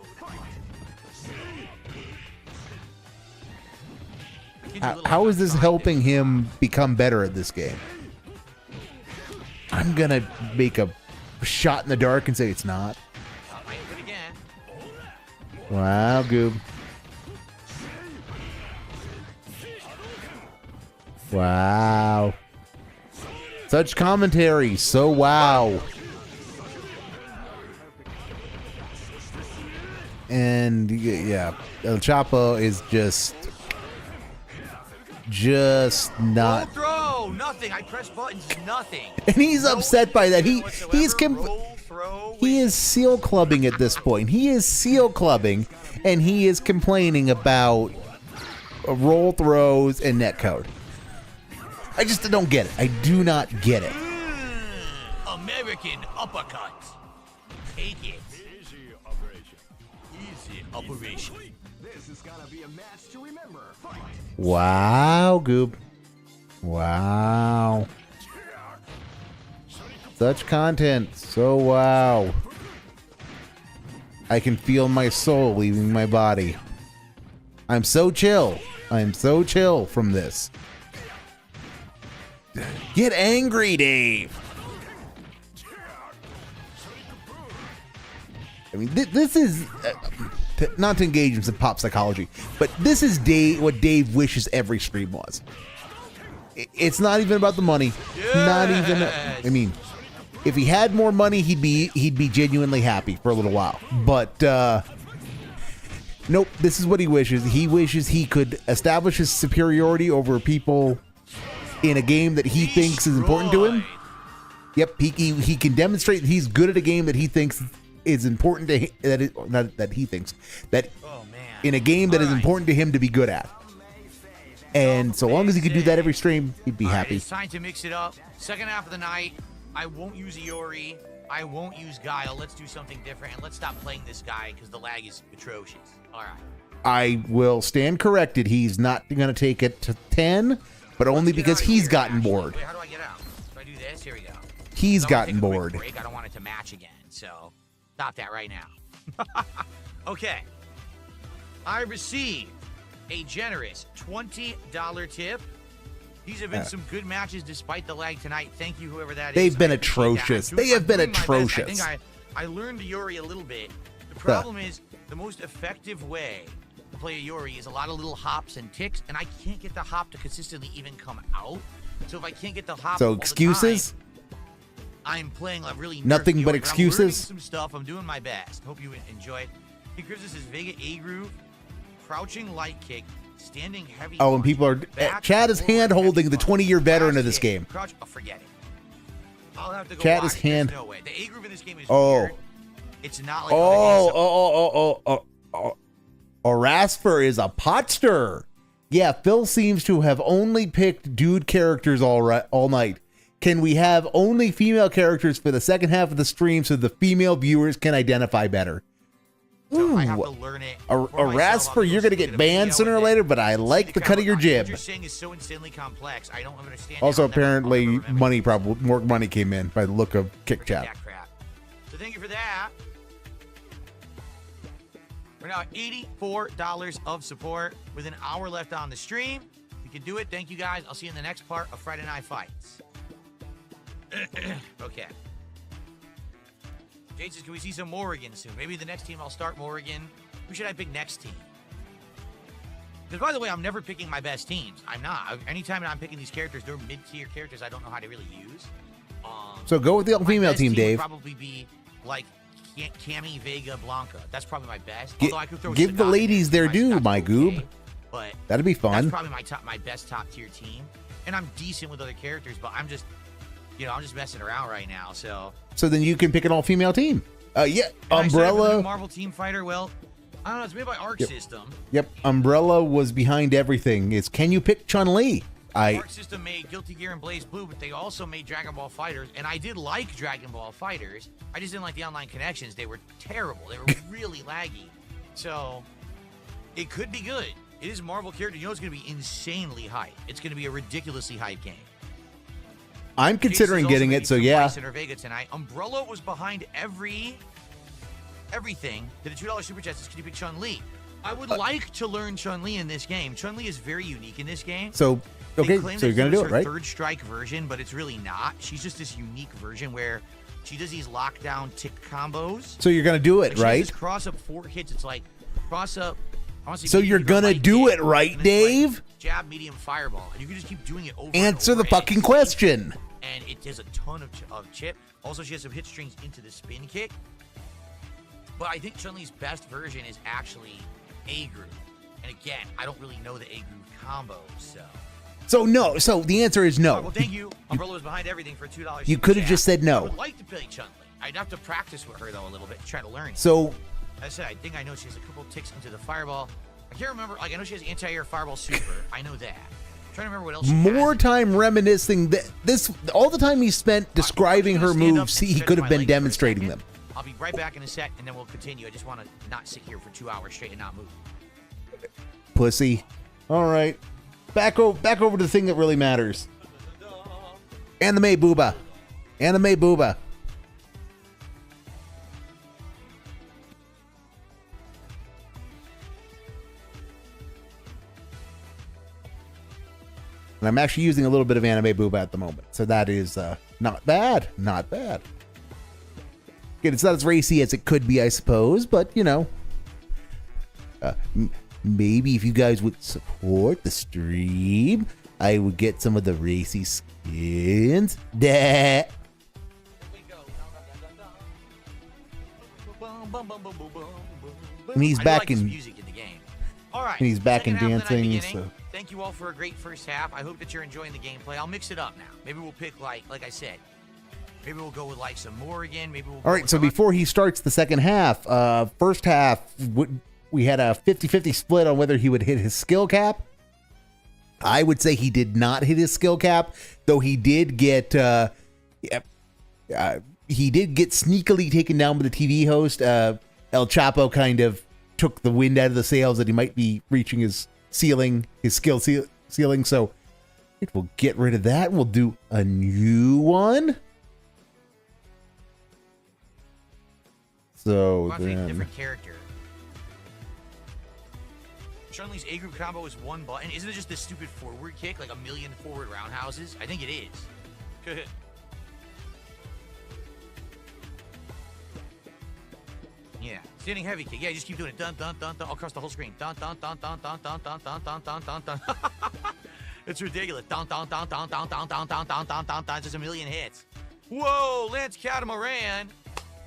How is this helping him become better at this game? I'm gonna make a shot in the dark and say it's not. Wow, Goob. Wow. Such commentary. So wow. And yeah, El Chapo is just not. Roll throw, nothing. I press buttons, nothing. And he's upset by that. He is seal clubbing at this point. He is seal clubbing, and he is complaining about roll throws and netcode. I just don't get it. I do not get it. American uppercut. Take it. Easy operation. Easy operation. This is gonna be a match to remember. Fight! Wow, Goob. Wow. Such content. So wow. I can feel my soul leaving my body. I'm so chill. I'm so chill from this. Get angry, Dave. I mean, this is not to engage in some pop psychology, but this is what Dave wishes every stream was. It's not even about the money. Yes. Not even. I mean, If he had more money, he'd be genuinely happy for a little while. But nope, this is what he wishes. He wishes he could establish his superiority over people in a game that he thinks is important to him. Yep, he can demonstrate that he's good at a game that he thinks is important to him, not that he thinks that in a game that is important to him to be good at. And so long as he could do that every stream, he'd be happy. It's time to mix it up. Second half of the night, I won't use Iori. I won't use Guile. Let's do something different, and let's stop playing this guy because the lag is atrocious. All right. I will stand corrected. He's not going to take it to 10, but only because he's gotten bored. Wait, how do I get out? Do I do this? Here we go. He's gotten bored. Break. I don't want it to match again, so stop that right now. Okay. I received a generous $20 tip. These have been some good matches despite the lag tonight. Thank you, whoever that is. They've been atrocious. They have been atrocious. I think I learned Iori a little bit. The problem is the most effective way to play a Iori is a lot of little hops and ticks, and I can't get the hop to consistently even come out. So if I can't get the hop, so excuses. I'm playing a really nothing but Iori, excuses. I'm learning some stuff. I'm doing my best. Hope you enjoy it. Because this is Vega A groove, crouching light kick, standing heavy. Oh, and people are. Chad is hand holding the 20-year veteran of this game. Crouch, oh, forget it. I'll have to go. Chad is hand. There's no way. The A groove in this game is weird. It's not like. Rasper is a potster. Yeah, Phil seems to have only picked dude characters all night. Can we have only female characters for the second half of the stream so the female viewers can identify better? So I have to learn it. A Rasper, you're going to get banned sooner or later, but I like the cut of your jib. What you're saying is so insanely complex. I don't understand. Also, apparently, more money came in by the look of Kick Chat. So thank you for that. We're now at $84 of support with an hour left on the stream. We can do it. Thank you, guys. I'll see you in the next part of Friday Night Fights. Okay. Jade says, can we see some Morrigan soon? Maybe the next team I'll start Morrigan. Who should I pick next team? Because, by the way, I'm never picking my best teams. I'm not. Anytime I'm picking these characters, they're mid-tier characters I don't know how to really use. So go with the all-female team, Dave. Would probably be like Cammy, Vega, Blanca. That's probably my best. Give the ladies their due, my goob. But that'd be fun. That's probably my best top-tier team. And I'm decent with other characters, but I'm just... I'm just messing around right now, so then you can pick an all-female team. Yeah, Umbrella. Marvel Team Fighter. Well, I don't know. It's made by Arc System. Yep, Umbrella was behind everything. Can you pick Chun-Li? Arc System made Guilty Gear and Blaze Blue, but they also made Dragon Ball Fighters, and I did like Dragon Ball Fighters. I just didn't like the online connections. They were terrible. They were really laggy. So it could be good. It is a Marvel character. You know it's going to be insanely hype. It's going to be a ridiculously hype game. I'm considering getting it, so yeah. Vega tonight. Umbrella was behind everything. Did a $2 super chat says, can you pick Chun-Li? I would like to learn Chun-Li in this game. Chun-Li is very unique in this game. So, okay, so you're going to do it, right? Third strike version, but it's really not. She's just this unique version where she does these lockdown tick combos. So you're going to do it, right? Just cross up 4 hits. It's like cross up. So you're going to do it, right, Dave? Like jab, medium, fireball. And you can just keep doing it over Answer the fucking question. And it does a ton of chip. Also, she has some hit strings into the spin kick. But I think Chun-Li's best version is actually A groove. And again, I don't really know the A groove combos, so no. So the answer is no. Right, well, thank you. Umbrella was behind everything for $2. You could have just said no. I would like to play Chun-Li. I'd have to practice with her though a little bit, try to learn it. So I said I think I know she has a couple ticks into the fireball. I can't remember. Like I know she has anti-air fireball super. I know that. I'm trying to remember what else. More time reminiscing this all the time he spent describing her moves. He could have been demonstrating them. I'll be right back in a sec, and then we'll continue. I just want to not sit here for 2 hours straight and not move. Pussy. All right, back over to the thing that really matters. Anime booba. And I'm actually using a little bit of Anime Booba at the moment. So that is not bad. Not bad. Again, it's not as racy as it could be, I suppose. But, maybe if you guys would support the stream, I would get some of the racy skins. Here we go. And he's I do back like this in- music in the game. All right. And he's back in second half of the night dancing, beginning. so- Thank you all for a great first half. I hope that you're enjoying the gameplay. I'll mix it up now. Maybe we'll pick like I said. Maybe we'll go with like some Morrigan. Maybe we'll. All right, so before he starts the second half, first half, we had a 50-50 split on whether he would hit his skill cap. I would say he did not hit his skill cap, though he did get sneakily taken down by the TV host. El Chapo kind of took the wind out of the sails that he might be reaching his ceiling, his skill ceiling. So it will get rid of that. We'll do a new one. So Well, I think a then, different character. Chun-Li's A group combo is one button. Isn't it just this stupid forward kick, like a million forward roundhouses? I think it is. Yeah, standing heavy kick. Yeah, just keep doing it. Dun dun dun dun across the whole screen. Dun dun dun dun dun dun dun dun dun dun dun dun. It's ridiculous. Dun dun dun dun dun dun dun dun dun dun dun dun. Just a million hits. Whoa, Lance Catamaran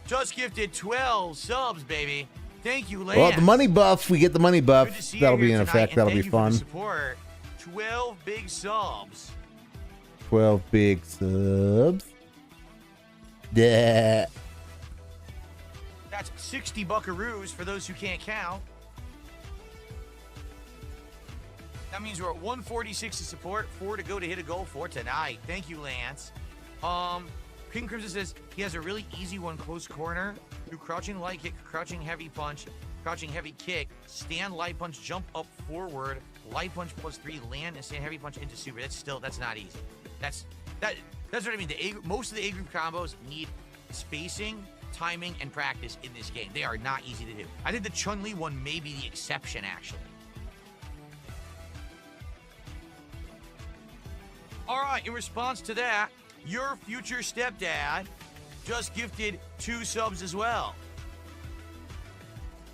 just gifted 12 subs, baby. Thank you, Lance. well, the money buff, we get the money Good buff. to see That'll you be here in tonight, effect. and That'll be thank you for the fun. support. 12 big subs. 12 big subs. Yeah. That's 60 buckaroos for those who can't count. That means we're at 146 to support, 4 to go to hit a goal for tonight. Thank you, Lance. King Crimson says he has a really easy one, close corner. Do crouching light kick, crouching heavy punch, crouching heavy kick, stand light punch, jump up forward, light punch +3, land and stand heavy punch into super. That's not easy. That's what I mean. Most of the A group combos need spacing, timing, and practice in this game. They are not easy to do. I think the Chun-Li one may be the exception, actually. All right, in response to that, your future stepdad just gifted 2 subs as well.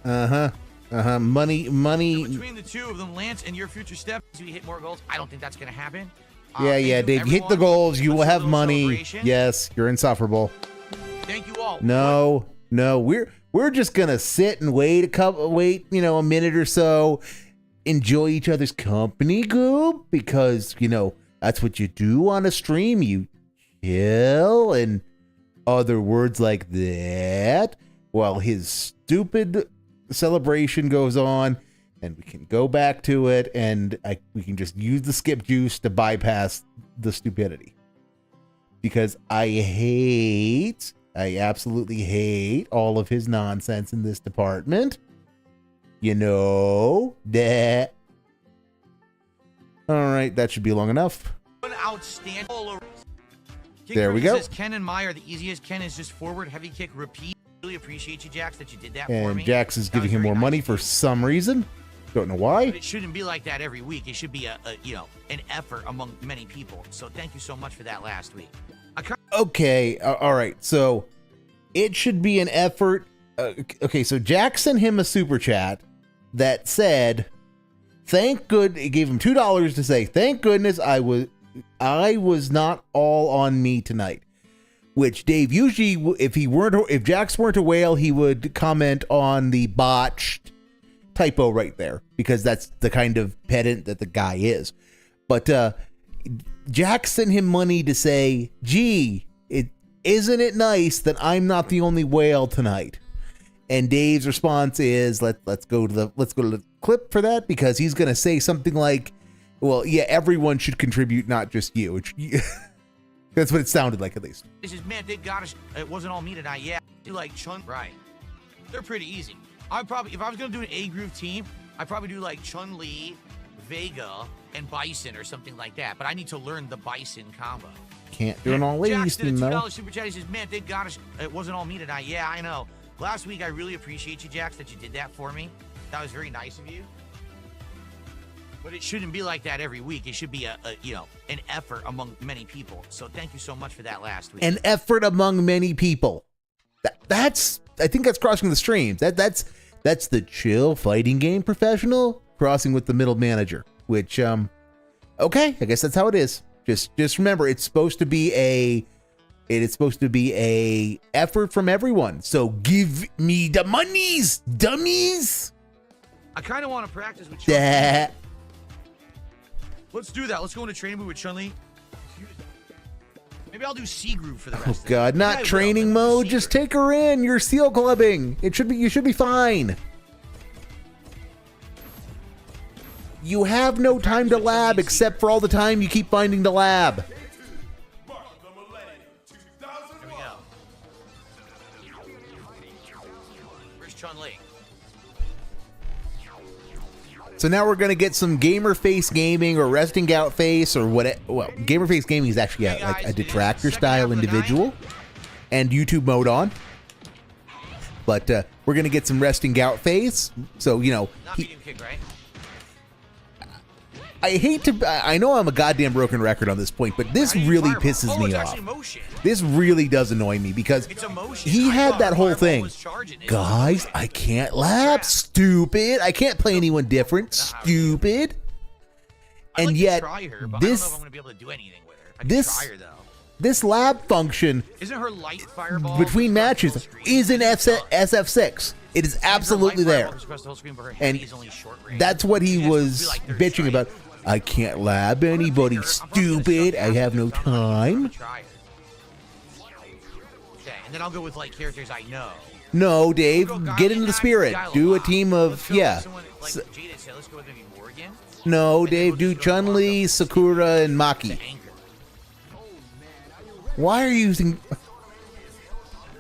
Money. Between the two of them, Lance and your future step, do we hit more goals? I don't think that's going to happen. Yeah, Thank you, Dave. You hit the everyone. goals. You Let's will do a have little money. celebration. Yes, you're insufferable. Thank you all. No. We're just gonna sit and wait a minute or so, enjoy each other's company, Goob, because that's what you do on a stream. You chill and other words like that while his stupid celebration goes on, and we can go back to it, and we can just use the skip juice to bypass the stupidity. Because I absolutely hate all of his nonsense in this department. That. All right, that should be long enough. One outstanding. There we go. Says Ken and Mai are the easiest. Ken is just forward, heavy kick, repeat. Really appreciate you, Jax, that you did that for And me. Jax is That was giving him very more money nice. for some reason. Don't know But why. it shouldn't be like that every week. It should be an effort among many people. So thank you so much for that last week. Okay, all right. So it should be an effort. Okay, so Jax sent him a super chat that said, it gave him $2 to say, thank goodness I was not all on me tonight. Which Dave, usually if Jax weren't a whale, he would comment on the botched typo right there, because that's the kind of pedant that the guy is. But Jax sent him money to say, gee, isn't it nice that I'm not the only whale tonight? And Dave's response is, let's go to the clip for that, because he's gonna say something like, well, yeah, everyone should contribute, not just you. Which, that's what it sounded like, at least. This is, man, thank God it wasn't all me tonight. Yeah, do like Chun, right? They're pretty easy. If I was gonna do an A group team, I'd probably do like Chun-Li, Vega, and Bison or something like that. But I need to learn the Bison combo. Can't do it all Jax east, did a $2 though. super chat. He says, man, thank God it wasn't all me tonight. Yeah, I know. Last week, I really appreciate you, Jax, that you did that for me. That was very nice of you. But it shouldn't be like that every week. It should be an effort among many people. So thank you so much for that last week. An effort among many people. I think that's crossing the streams. That's the chill fighting game professional crossing with the middle manager. Which, okay, I guess that's how it is. Just remember, it's supposed to be It is supposed to be a effort from everyone. So give me the monies, dummies. I kind of want to practice with Chun-Li. That. Let's do that. Let's go into training mode with Chun-Li. Maybe I'll do C group for the rest Oh of it. God, Maybe not I training will, mode. C Just group. take her in. You're seal clubbing. You should be fine. You have no time to lab except for all the time you keep finding the lab. Mark the millennium, 2001. Here we go. Where's Chun-Li? So now we're gonna get some gamer face gaming or resting gout face or what? Well, gamer face gaming is actually Hey like guys, a detractor second half style of the individual, and YouTube mode on. But we're gonna get some resting gout face. So you know, Not medium kick, right? I hate to. I know I'm a goddamn broken record on this point, but this How do you really fireball? pisses Oh, me it's off. actually motion. This really does annoy me because It's a motion. he I had thought that whole fireball thing. was charging. It's Guys, I can't lab. Stupid. I can't play anyone different. Stupid. I'd And like to yet, try her, but I don't know this if I'm gonna be able to do anything with her. I can this- try her though. this lab function Isn't her light fireball between across the whole matches screen? is in It's not. SF6. It is Isn't her absolutely light there. fireball across the whole screen, but her And heavy is only short range? that's what he It has to was be like third bitching strike. about. I can't lab anybody. I'm probably gonna Stupid. shut I down have no because I'm gonna time. try her. Okay, and then I'll go with like characters I know. No, Dave. We'll go Get Guy into the Attack, spirit. Guy Do a Lamont. team Let's of go with yeah. someone like Jada said, let's go with maybe Morgan. No, And then Dave. we'll Do just go Chun-Li, with Sakura, and the Maki. anchor. Why are you using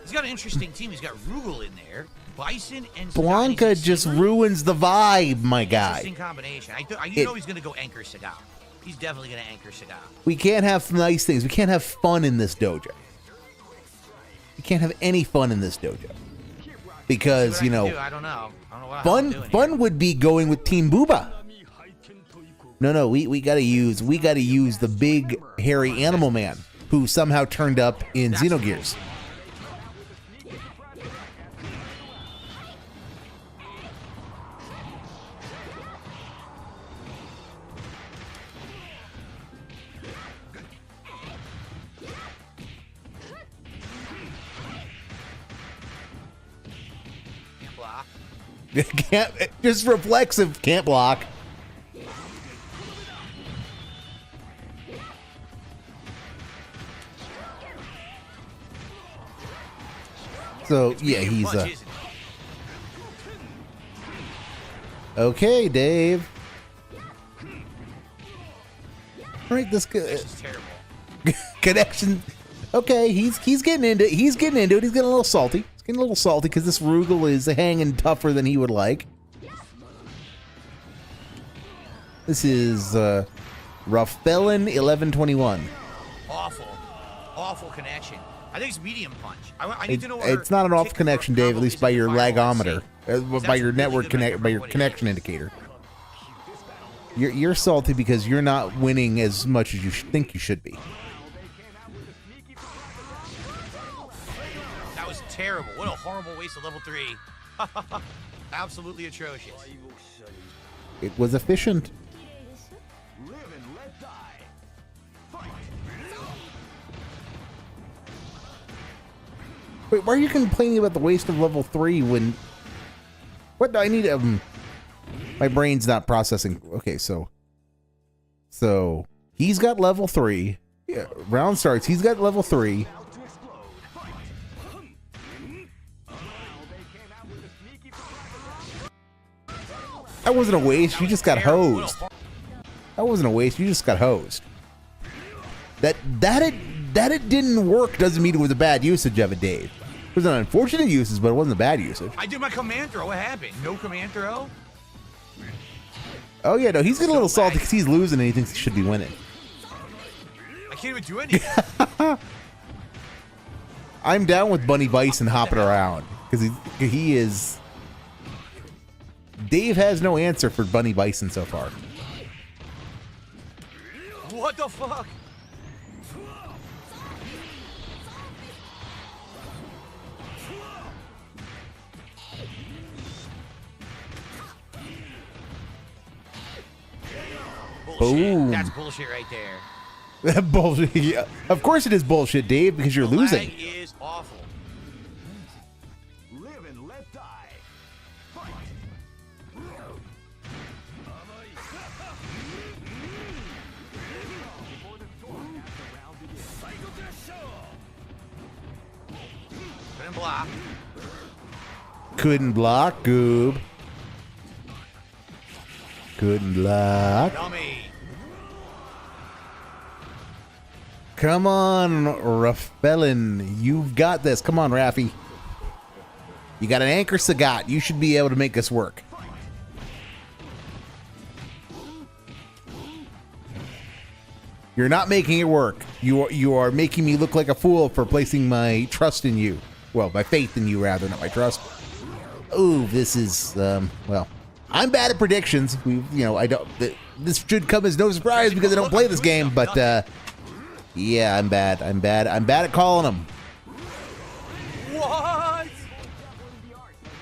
He's got an interesting team. He's got Rugal in there, Bison, and Blanca? Sagat. Just He's ruins the vibe, my guy. interesting combination. I It- know he's going to go anchor Sagat. He's definitely going to anchor Sagat. We can't have nice things. We can't have fun in this dojo. We can't have any fun in this dojo because What you I can know, do, I don't know. I don't know what I'm fun doing fun here. would be going with Team Booba. No, we gotta use the big hairy animal man who somehow turned up in That's Xenogears. Can't block. Can't just reflexive. Can't block. So yeah, Medium he's punch, isn't it? okay, Dave. All right, this This is terrible. connection. Okay, he's getting into it. He's getting into it. He's getting a little salty. He's getting a little salty because this Rugal is hanging tougher than he would like. This is Raffelin 1121. Awful connection. I think it's medium punch. I need to know what It's her not an off kick connection, combo Dave. At least is by in the your fireball lagometer, sync. by That's your really network good connect, measure by for your what it connection is. indicator. You're salty because you're not winning as much as you think you should be. That was terrible. What a horrible waste of level 3. Absolutely atrocious. It was efficient. Live and let die. Fight. Wait, why are you complaining about the waste of level 3 when... What do I need? My brain's not processing. Okay, so he's got level 3. Yeah, round starts. He's got level 3. Out to explode. Fight. Now they came out with a sneaky That wasn't a waste. You just got Terrible. What a hosed. hor- That wasn't a waste. You just got hosed. That it didn't work doesn't mean it was a bad usage of it, Dave. It was an unfortunate usage, but it wasn't a bad usage. I did my command throw. What happened? No command throw? Oh yeah, no, he's getting a little So salty laggy. because he's losing and he thinks he should be winning. I can't even do anything. I'm down with Bunny Bison hopping around because he is. Dave has no answer for Bunny Bison so far. What the fuck? Bullshit. Boom. That's bullshit right there. Bullshit. Yeah. Of course it is bullshit, Dave, because you're The losing. lag is awful. Live and let die. Fight. Before the storm has the round begins. Couldn't block. Couldn't block, Goob. Couldn't block. Dummy. Come on, Raffelin. You've got this. Come on, Raffy. You got an Anchor Sagat. You should be able to make this work. You're not making it work. You are making me look like a fool for placing my trust in you. Well, my faith in you, rather, not my trust. Ooh, this is, well, I'm bad at predictions. This should come as no surprise because I don't play this game, but, yeah, I'm bad. I'm bad at calling them. What?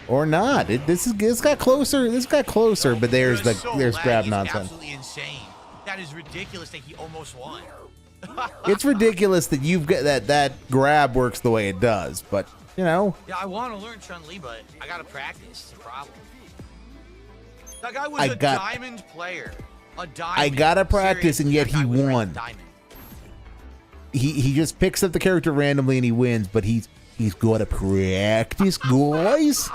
Or not. This got closer. This got closer, but there's grab He's nonsense. absolutely insane. That is ridiculous that he almost won. It's ridiculous that you've got that grab works the way it does, but you know. Yeah, I want to learn Chun-Li, but I gotta practice. It's a problem. That guy was a diamond player. A diamond. I gotta practice, and yet he won. Diamond. He just picks up the character randomly and he wins, but he's got to practice, guys.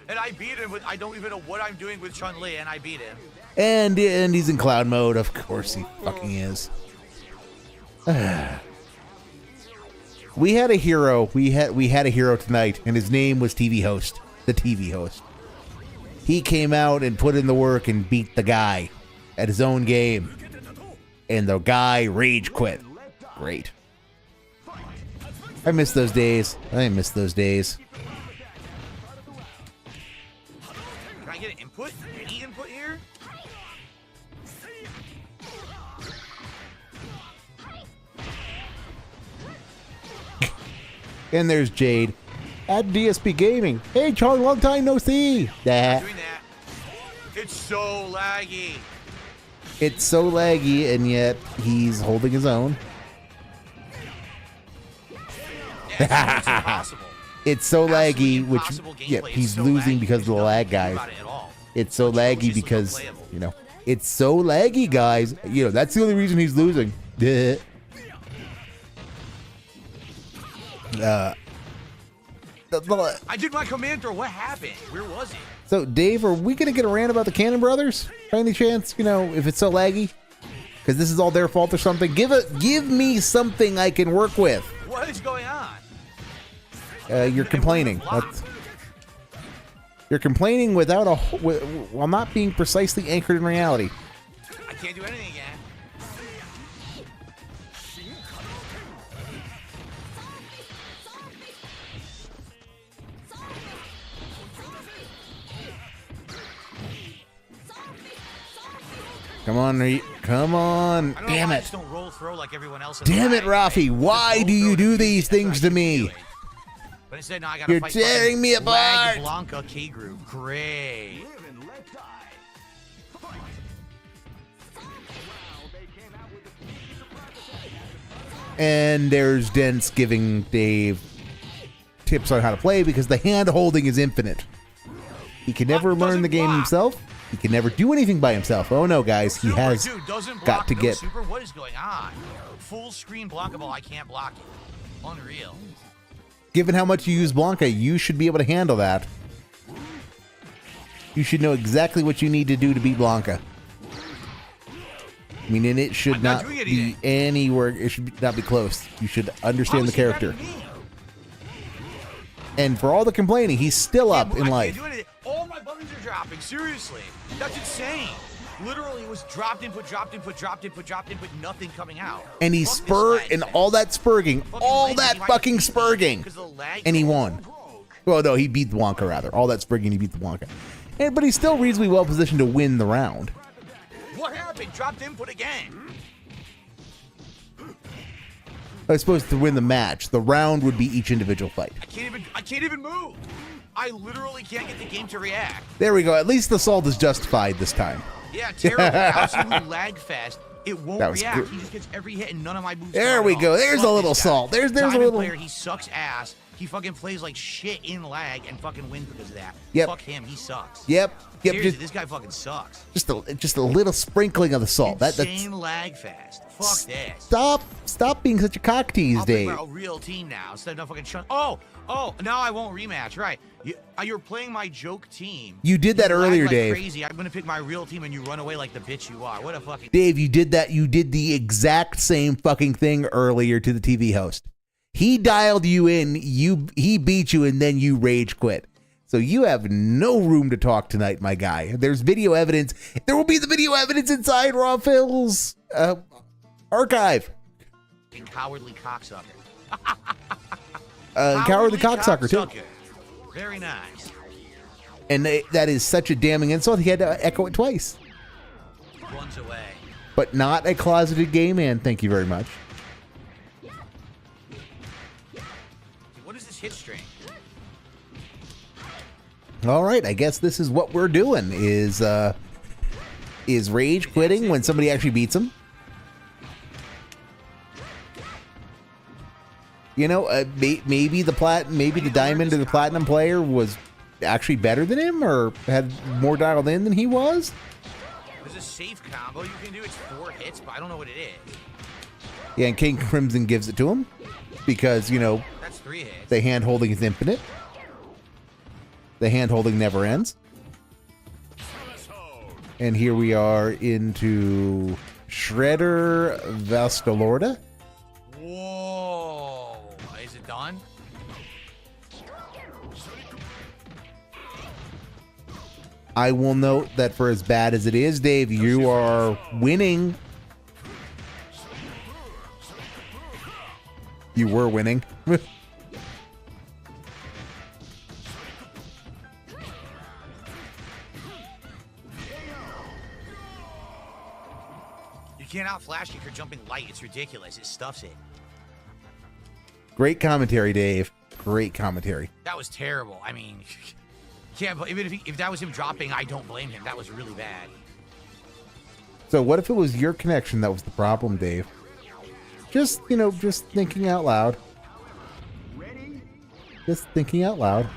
And I beat him with, I don't even know what I'm doing with Chun-Li, and I beat him. And he's in cloud mode. Of course he fucking is. We had a hero. We had a hero tonight, and his name was TV Host. The TV Host. He came out and put in the work and beat the guy at his own game. And the guy rage quit. Great. I miss those days. I miss those days. Can I get an input? Any input here? And there's Jade at DSP Gaming. Hey, Charlie, long time no see. That. Doing that. It's so laggy. It's so laggy, and yet he's holding his own. Yeah, it's impossible. It's so Absolutely laggy, which impossible yeah, gameplay. he's It's so laggy laggy. because of the There's lag, nothing you can do guys. about it at all. It's so It's laggy just because unplayable. it's so laggy, guys. That's the only reason he's losing. I did my command throw. What happened? Where was it? So, Dave, are we gonna get a rant about the Cannon Brothers by any chance? If it's so laggy, because this is all their fault or something. Give me something I can work with. What is going on? You're complaining. You're complaining while not being precisely anchored in reality. I can't do anything again. Come on, come on. I don't know Damn why I it. just don't roll throw like everyone else. Damn it, Rafi. Why do you do these things to me? But instead, now I gotta You're fight tearing me apart. Lag Blanca K group. Great. Live and let die. Fight. Wow, they came out with a surprise attack. And there's Dents giving Dave tips on how to play because the hand holding is infinite. He can never learn the game himself. He can never do anything by himself. Oh no, guys, he has Dude, doesn't got block, to no get. super. What is going on? Full screen Blanca ball. I can't block it. Unreal. Given how much you use Blanca, you should be able to handle that. You should know exactly what you need to do to beat Blanca. I mean, and it should I'm not not doing be anything. anywhere. It should not be close. You should How understand the is he better character. than me? And for all the complaining, he's still up in I life. can't do anything. All my buttons are dropping. Seriously. That's insane. Literally, it was dropped input, dropped input, dropped input, dropped input, nothing coming out. And he Fuck this spurred lag and fest. all that spurging, Fucking all lazy, that he might fucking beat me spurging, 'cause the lag and he was won. broke. Well, no, he beat the Wonka rather. All that spurging, he beat the Wonka. But he's still reasonably well positioned to win the round. What happened? Dropped input again. I suppose to win the match, the round would be each individual fight. I can't even move. I literally can't get the game to react. There we go. At least the salt is justified this time. Yeah, terrible. Absolute lag fest. It won't That was react. good. He just gets every hit and none of my moves. There come we at go. all. There's Fuck a little this guy. salt. There's a Diamond little. player, he sucks ass. He fucking plays like shit in lag and fucking wins because of that. Yep. Fuck him. He sucks. Yep. Seriously, this guy fucking sucks. Just a little sprinkling of the salt. Insane lag fast. Fuck this. Stop being such a cock tease, I'll pick Dave. my real team now instead of fucking oh, now I won't rematch. Right. You're playing my joke team. You did that lag earlier, like Dave. Crazy. I'm gonna pick my real team and you run away like the bitch you are. What a fucking Dave, you did that. You did the exact same fucking thing earlier to the TV host. He dialed you in. He beat you, and then you rage quit. So you have no room to talk tonight, my guy. There's video evidence. There will be the video evidence inside Raw Phil's archive. cowardly cocksucker. Cowardly cocksucker, too. Very nice. And that is such a damning insult, he had to echo it twice. One's away. But not a closeted gay man, thank you very much. What is this hit string? All right, I guess this is what we're doing, is rage quitting when somebody actually beats him. You know, maybe the diamond or the platinum player was actually better than him or had more dialed in than he was. There's a safe combo you can do. It's 4 hits, but I don't know what it is. Yeah, and King Crimson gives it to him because, you know, That's 3 hits. the hand holding is infinite. The hand holding never ends. And here we are into Shredder Vastalorda. Whoa. Is it done? I will note that for as bad as it is, Dave, you are winning. You were winning. You can't outflash if you're jumping light. It's ridiculous. It stuffs it. Great commentary, Dave. Great commentary. That was terrible. I mean, yeah, but if that was him dropping, I don't blame him. That was really bad. So what if it was your connection that was the problem, Dave? Just, you know, just thinking out loud. Just thinking out loud.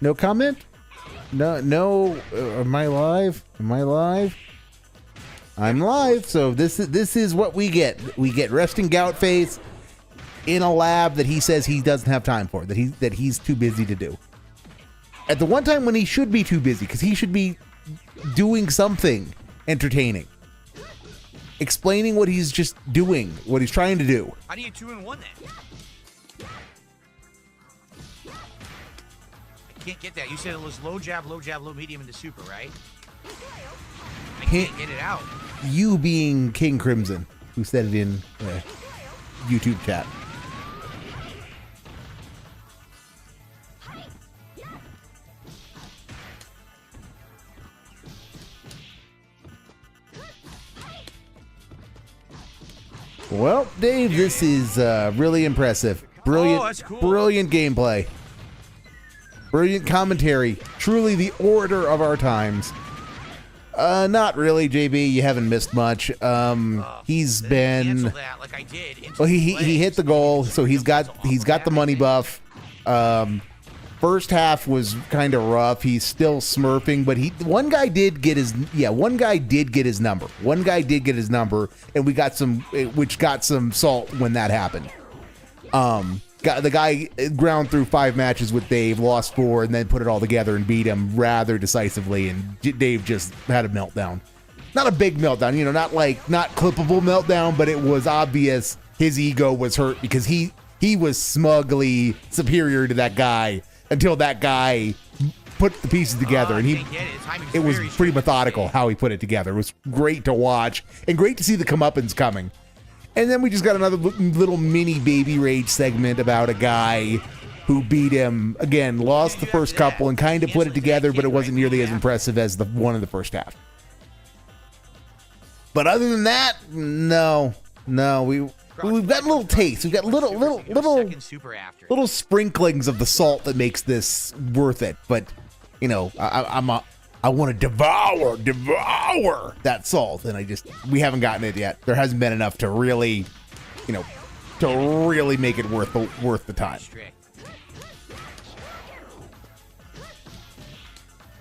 No comment? No. Am I live? Am I live? I'm live. So this is what we get. We get resting gout face in a lab that he says he doesn't have time for. That he's too busy to do. At the one time when he should be too busy, because he should be doing something entertaining, explaining what he's just doing, what he's trying to do. How do you 2-in-1 then? I can't get that. You said it was low jab, low medium into super, right? I can't get it out. You being King Crimson, who said it in YouTube chat. Well, Dave, this is really impressive. Brilliant, that's cool. Brilliant gameplay. Brilliant commentary. Truly the orator of our times. Not really, JB. You haven't missed much. He's been. Cancel that like I did. Well, he hit the goal, so he's got the money buff. First half was kind of rough. He's still smurfing, but one guy did get his number. One guy did get his number, and we got some salt when that happened. The guy ground through 5 matches with Dave, lost 4, and then put it all together and beat him rather decisively. And Dave just had a meltdown. Not a big meltdown, you know, not clippable meltdown, but it was obvious his ego was hurt because he was smugly superior to that guy until that guy put the pieces together, and it was pretty methodical how he put it together. It was great to watch and great to see the comeuppance coming. And then we just got another little mini baby rage segment about a guy who beat him. Again, lost the first couple and kind of put it together, but it wasn't nearly as impressive as the one in the first half. But other than that, no. we've got little tastes. We've got little super after it. little sprinklings of the salt that makes this worth it. But you know, I want to devour that salt, and we haven't gotten it yet. There hasn't been enough to really, you know, to really make it worth the time.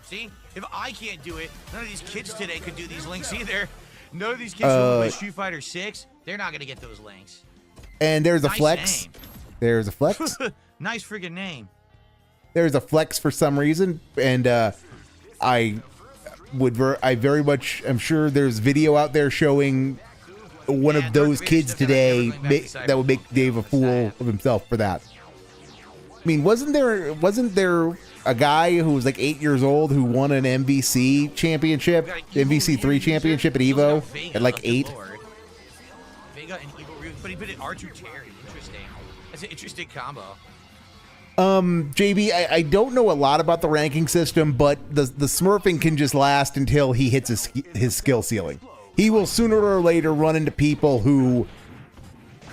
See, if I can't do it, none of these kids today could do these links either. None of these kids who play Street Fighter 6, they're not gonna get those links. And there's a Nice flex. name. There's a flex. Nice friggin' name. There's a flex for some reason, and I very much am sure there's video out there showing one of those kids today that would make Dave a fool of himself for that. I mean, wasn't there a guy who was like 8 years old who won an MVC championship, MVC 3 championship at Evo at like 8? Vega and Evil Ryu, but he put it R2 Terry. Interesting. That's an interesting combo. JB, I don't know a lot about the ranking system, but the smurfing can just last until he hits his skill ceiling. He will sooner or later run into people who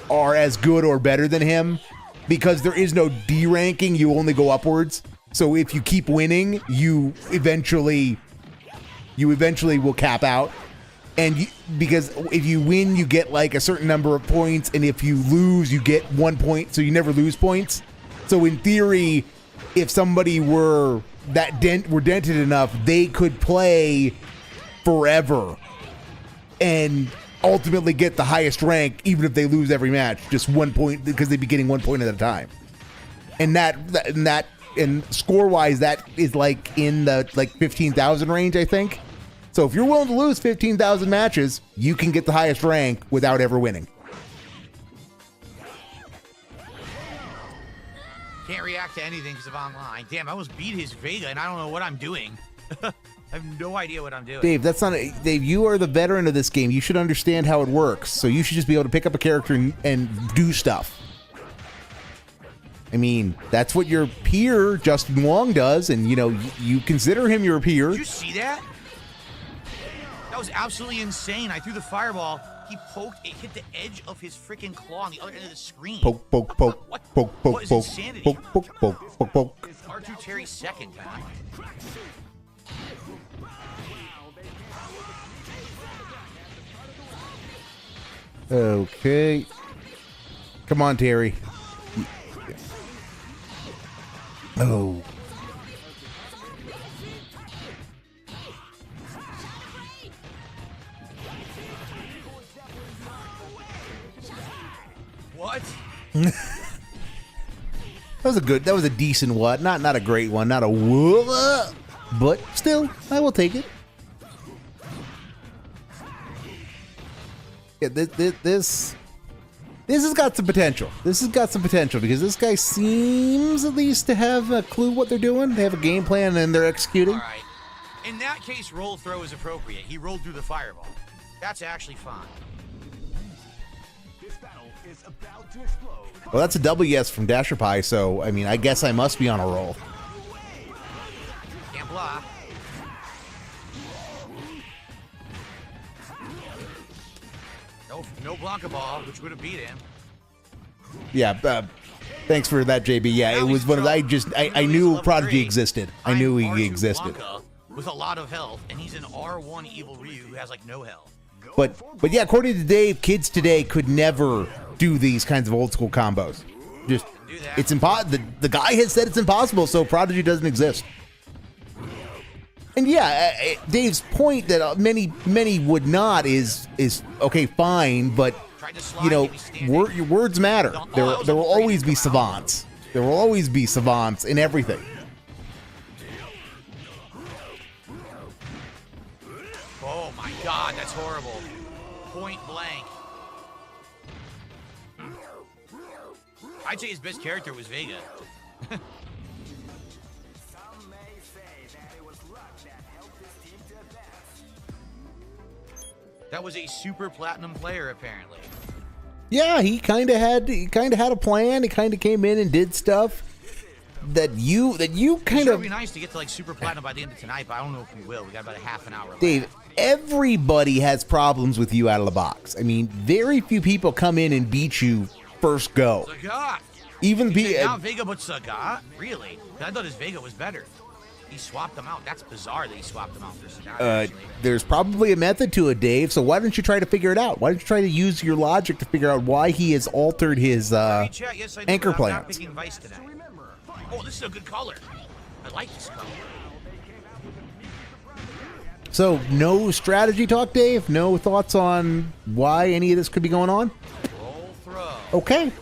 are as good or better than him, because there is no D ranking. You only go upwards. So if you keep winning, you eventually will cap out. And because if you win, you get like a certain number of points, and if you lose, you get 1 point. So you never lose points. So in theory, if somebody were dented enough, they could play forever and ultimately get the highest rank, even if they lose every match, just 1 point, because they'd be getting 1 point at a time. And score-wise, that is like in the 15,000 range, I think. So if you're willing to lose 15,000 matches, you can get the highest rank without ever winning. Can't react to anything because of online. Damn, I almost beat his Vega, and I don't know what I'm doing. I have no idea what I'm doing. Dave, Dave, you are the veteran of this game. You should understand how it works. So you should just be able to pick up a character and do stuff. I mean, that's what your peer, Justin Wong, does, and, you know, you consider him your peer. Did you see that? That was absolutely insane. I threw the fireball. He poked, it hit the edge of his freaking claw on the other end of the screen. Poke, poke, poke, What? poke, poke, What is poke, insanity? poke, poke, poke, poke, poke. R2 Terry's second, man. Okay. Come on, Terry. Oh. What? That was a decent what, not a great one, not a whoa, but still, I will take it. Yeah, this has got some potential. This has got some potential because this guy seems at least to have a clue what they're doing. They have a game plan and they're executing. All right. In that case, roll throw is appropriate. He rolled through the fireball. That's actually fine. This battle is about to explode. Well, that's a double yes from Dasher Pie, so, I mean, I guess I must be on a roll. Can't block. No Blanca ball, which would have beat him. Yeah, thanks for that, JB. Yeah, it was one of the, I knew Prodigy existed. I knew he existed. Blanca with a lot of health, and he's an R1 Evil Ryu who has like no health. But yeah, according to Dave, kids today could never do these kinds of old school combos. Just, it's impossible. The guy has said it's impossible, so Prodigy doesn't exist. And yeah, Dave's point that many would not is okay, fine, but you know, your words matter. There will always be savants. There will always be savants in everything. Oh my God, that's horrible. Point blank. I'd say his best character was Vega. Some may say that it was luck that helped this team to advance. That was a super platinum player, apparently. Yeah, he kind of had a plan. He kind of came in and did stuff. you kind Sure, of, it'd be nice to get to like super platinum by the end of tonight, but I don't know if we will. We got about a half an hour left. Dave, everybody has problems with you out of the box. I mean, very few people come in and beat you first go. Sagat. Even Not Vega, but Sagat? Really? I thought his Vega was better. He swapped them out. That's bizarre that he swapped them out for Sagat, actually. there's probably a method to it, Dave, so why don't you try to figure it out? Why don't you try to use your logic to figure out why he has altered his Chat, yes, I do, anchor but I'm not plans? picking Vice today. Oh, this is a good color. I like this color. So, no strategy talk, Dave? No thoughts on why any of this could be going on? Roll throw. Okay.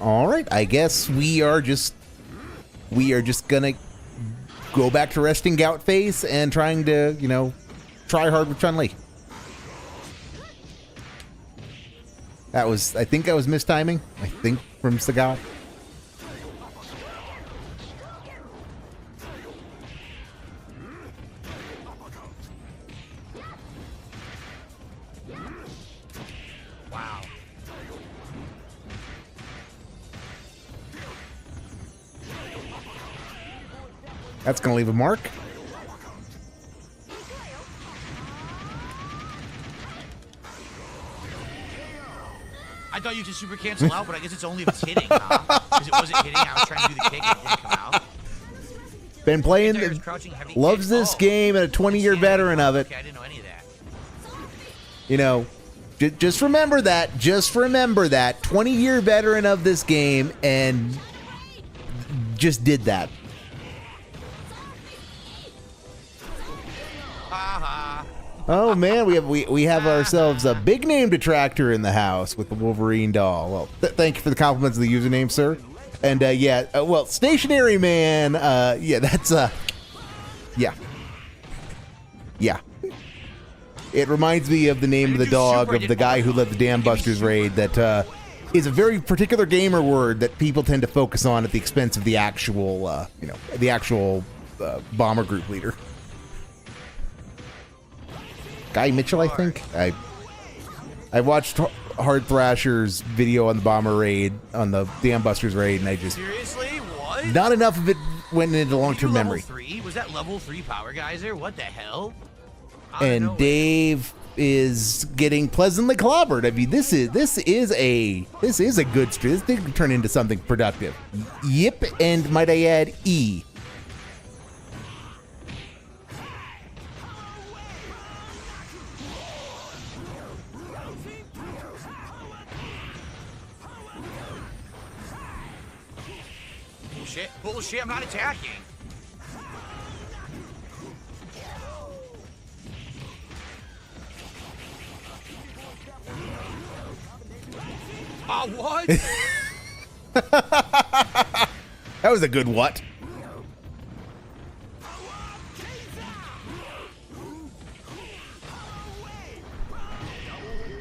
All right. I guess we are just gonna go back to resting gout face and trying to, try hard with Chun-Li. I think that was mistiming. I think from Sagat. Wow. That's gonna leave a mark. I thought you could super cancel out, but I guess it's only if it's hitting, huh? Because it wasn't hitting. I was trying to do the kick and it didn't come out. Been playing, There's crouching heavy loves kick. this game, and a 20-year veteran of it. Okay, I didn't know any of that. Just remember that. Just remember that. 20-year veteran of this game, and just did that. Ha Oh man, we have ourselves a big name detractor in the house with the Wolverine doll. Well, thank you for the compliments of the username, sir. And well, Stationary Man. That's yeah. It reminds me of the name of the dog of the guy who led the Dam Busters raid. That is a very particular gamer word that people tend to focus on at the expense of the actual, bomber group leader. Guy Mitchell, I think. I watched Hard Thrasher's video on the bomber raid, on the Dam Busters raid, and I just Seriously? What? not enough of it went into long-term Level memory. 3? Was that level 3 power geyser? What the hell? Out of And nowhere. Dave is getting pleasantly clobbered. I mean, this is a good stream. This thing could turn into something productive. Yip, and might I add, E. Bullshit, I'm not attacking. What? That was a good what?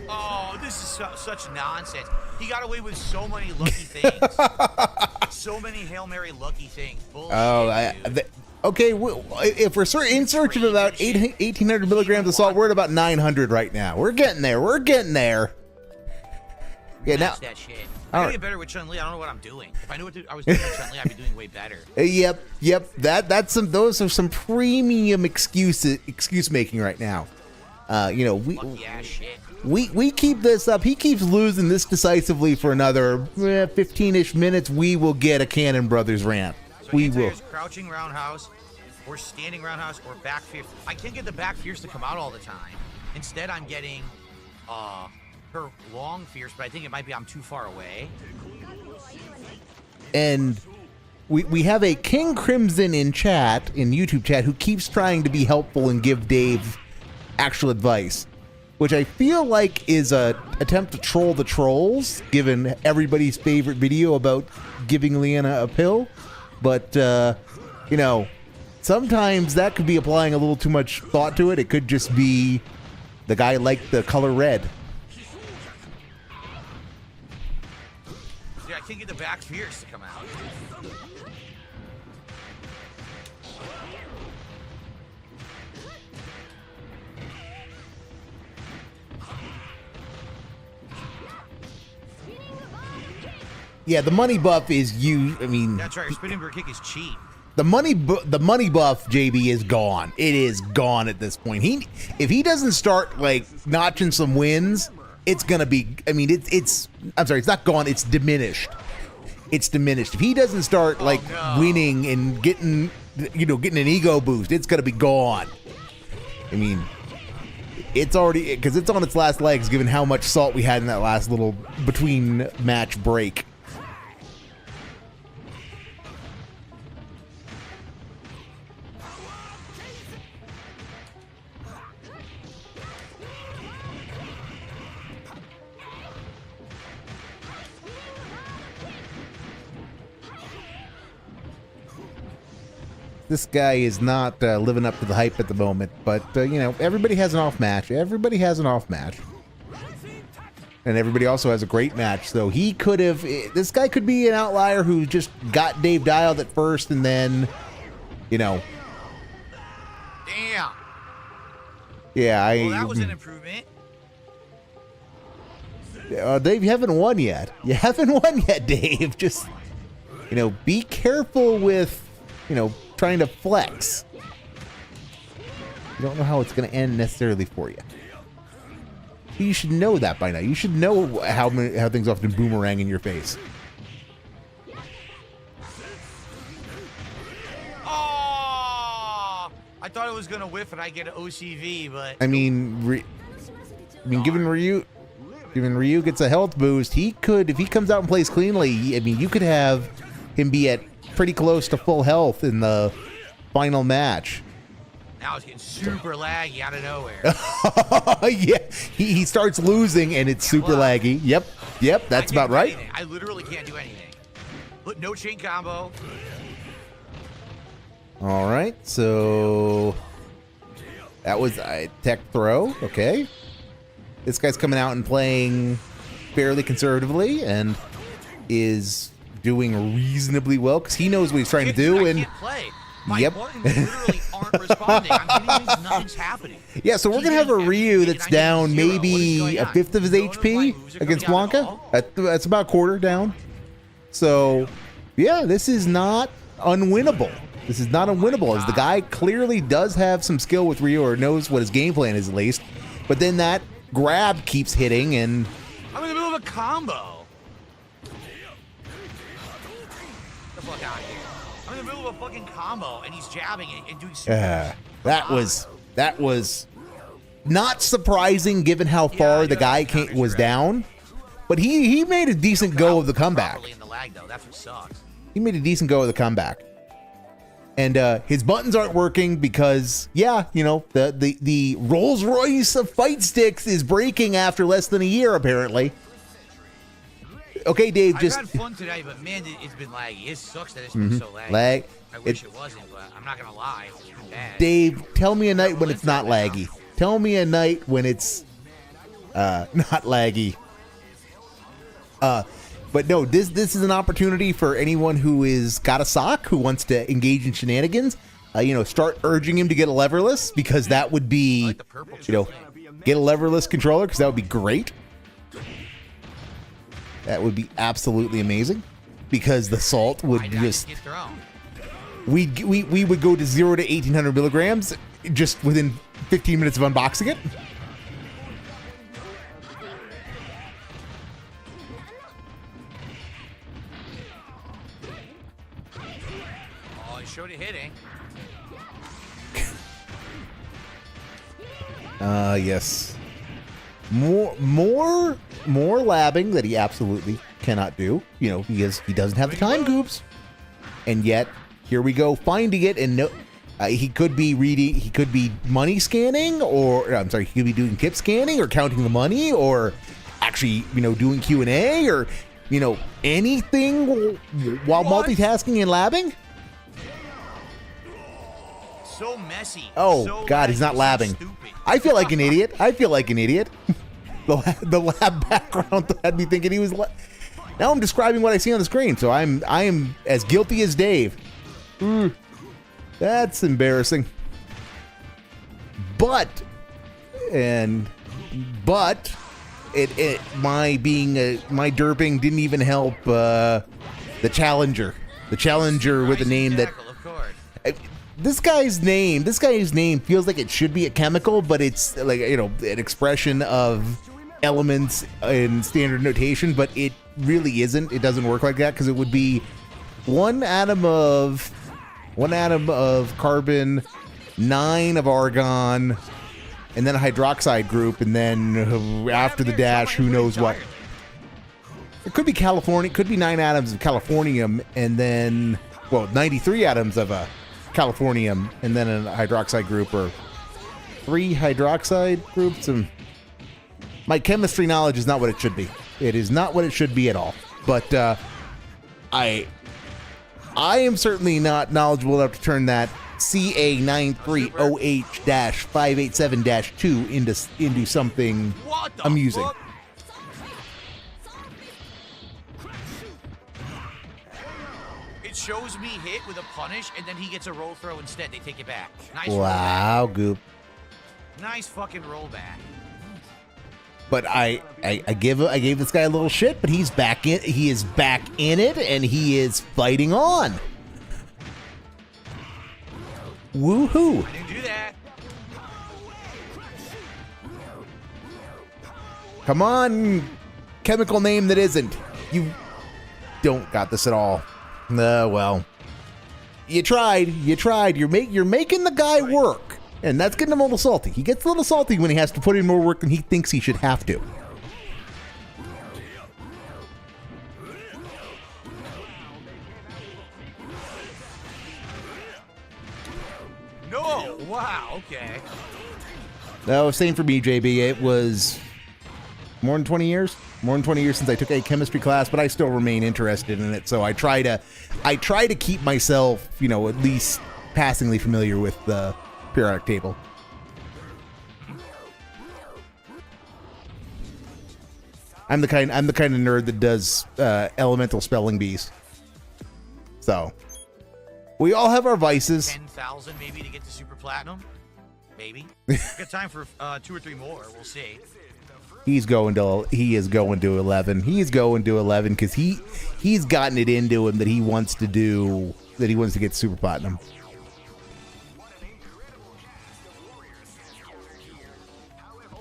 Oh, this is such nonsense. He got away with so many lucky things. So many Hail Mary lucky things. Bullshit, dude. Okay, if we're in search of about 1,800 milligrams of salt, we're at about 900 right now. We're getting there. Yeah, now. Match that shit. I gotta get better with Chun-Li. I don't know what I'm doing. If I knew what I was doing with Chun-Li, I'd be doing way better. Yep. Those are some premium excuse making right now. Lucky ass shit. We keep this up. He keeps losing this decisively for another 15-ish minutes. We will get a Cannon Brothers rant. So We answer will. is crouching roundhouse, or standing roundhouse, or back fierce. I can't get the back fierce to come out all the time. Instead, I'm getting her long fierce, but I think it might be I'm too far away. And we have a King Crimson in YouTube chat, who keeps trying to be helpful and give Dave actual advice, which I feel like is a attempt to troll the trolls, given everybody's favorite video about giving Leanna a pill. But, sometimes that could be applying a little too much thought to it. It could just be the guy liked the color red. Yeah, I can't get the back fierce to come out. Yeah, the money buff is you. I mean, That's right. Your spinning bird kick is cheap. the money buff, JB, is gone. It is gone at this point. If he doesn't start like notching some wins, it's gonna be. I mean, it's. I'm sorry, it's not gone. It's diminished. It's diminished. If he doesn't start like winning and getting an ego boost, it's gonna be gone. I mean, it's already because it's on its last legs, given how much salt we had in that last little between match break. This guy is not living up to the hype at the moment, but, everybody has an off match. Everybody has an off match. And everybody also has a great match, so he could have... This guy could be an outlier who just got Dave dialed at first and then, Damn. Yeah, Well, that was an improvement. Dave, you haven't won yet. You haven't won yet, Dave. Just, be careful with, trying to flex. You don't know how it's going to end necessarily for you. You should know that by now. You should know how things often boomerang in your face. Oh! I thought it was going to whiff and I get an OCV, but... I mean, given Ryu gets a health boost, he could, if he comes out and plays cleanly, I mean, you could have him be at pretty close to full health in the final match. Now it's getting super laggy out of nowhere. Yeah, he starts losing and it's super laggy. Yep, that's about right. Anything. I literally can't do anything. Look, no chain combo. All right, so that was a tech throw. Okay, this guy's coming out and playing fairly conservatively and is doing reasonably well because he knows what he's trying to do. I can't play. My buttons literally aren't responding. I'm hitting things, nothing's happening. Yeah, so we're gonna have a Ryu that's down maybe a fifth of his HP against Blanca. That's about a quarter down. So, yeah, this is not unwinnable. This is not unwinnable, as the guy clearly does have some skill with Ryu, or knows what his game plan is at least. But then that grab keeps hitting, and I'm in the middle of a combo. The fuck out of here. I'm in the middle of a fucking combo, and he's jabbing it and doing super. that was not surprising given how far the guy was down. But he made a decent go of the comeback. In the lag, though. That's what sucks. He made a decent go of the comeback. And his buttons aren't working because, the Rolls Royce of fight sticks is breaking after less than a year, apparently. Okay, Dave, I've had fun today, but man, it's been laggy. It sucks that it's been so laggy. I wish it wasn't, but I'm not gonna lie. It's been bad. Dave, tell me a night when it's not laggy. Tell me a night when it's not laggy. But no, this is an opportunity for anyone who is got a sock, who wants to engage in shenanigans. Start urging him to get a leverless, because that would be, get a leverless controller, because that would be great. That would be absolutely amazing, because the salt would just... We would go to 0 to 1,800 milligrams just within 15 minutes of unboxing it. Oh, he showed it hitting. Yes. More labbing that he absolutely cannot do. He doesn't have the time goops. And yet, here we go, finding it, and he could be reading, he could be money scanning, or I'm sorry, he could be doing kip scanning or counting the money, or actually, doing Q&A, or anything while multitasking and labbing. So messy. Oh so God, he's not labbing. I feel like an idiot. The lab background had me thinking he was. Now I'm describing what I see on the screen, so I am as guilty as Dave. That's embarrassing. But my derping didn't even help the Challenger. The Challenger with a name that Of course. this guy's name feels like it should be a chemical, but it's like, you know, an expression of elements in standard notation, but it really isn't. It doesn't work like that, because it would be one atom of carbon, 9 of argon, and then a hydroxide group, and then after the dash, who knows what. It could be California, it could be 9 atoms of californium, and then, well, 93 atoms of a californium, and then a hydroxide group, or 3 hydroxide groups. And my chemistry knowledge is not what it should be. It is not what it should be at all. But I am certainly not knowledgeable enough to turn that CA930H-587-2 into something What the amusing. fuck? It shows me hit with a punish, and then he gets a roll throw instead. They take it back. Nice Wow, Goop. rollback. Nice fucking rollback. But I gave this guy a little shit, but he's back in. He is back in it, and he is fighting on. Woohoo! I didn't do that. Come on, chemical name that isn't. You don't got this at all. Well, you tried. You're making the guy work, and that's getting him a little salty. He gets a little salty when he has to put in more work than he thinks he should have to. No. Wow. Okay. No, same for me, JB. It was more than 20 years. More than 20 years since I took a chemistry class, but I still remain interested in it. So I try to keep myself, you know, at least passingly familiar with the periodic table. I'm the kind of nerd that does elemental spelling bees. So we all have our vices. 10,000 maybe to get to super platinum. Maybe. Got time for 2 or 3 more. We'll see. He is going to 11. He's going to 11 because he's gotten it into him that he wants to get super platinum.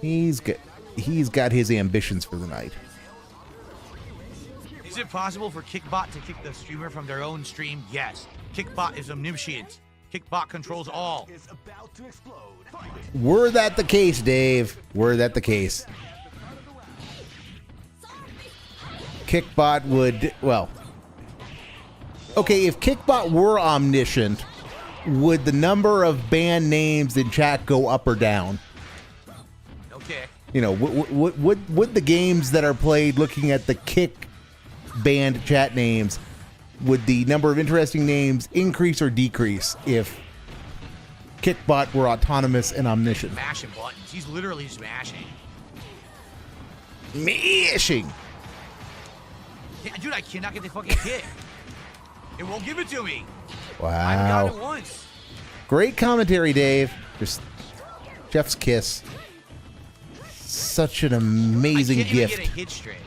He's got his ambitions for the night. Is it possible for Kickbot to kick the streamer from their own stream? Yes. Kickbot is omniscient. Kickbot controls all. Is about to explode. Were that the case, Dave? Were that the case? Kickbot would, well, okay, if Kickbot were omniscient, would the number of band names in chat go up or down? Okay. You know, would the games that are played looking at the Kick band chat names, would the number of interesting names increase or decrease if Kickbot were autonomous and omniscient? Mashing buttons. He's literally just mashing. Mashing. Yeah, dude, I cannot get the fucking kick. It won't give it to me. I haven't Wow. gotten it once. Great commentary, Dave. Just Jeff's kiss. Such an amazing I can't even gift. get a hit straight.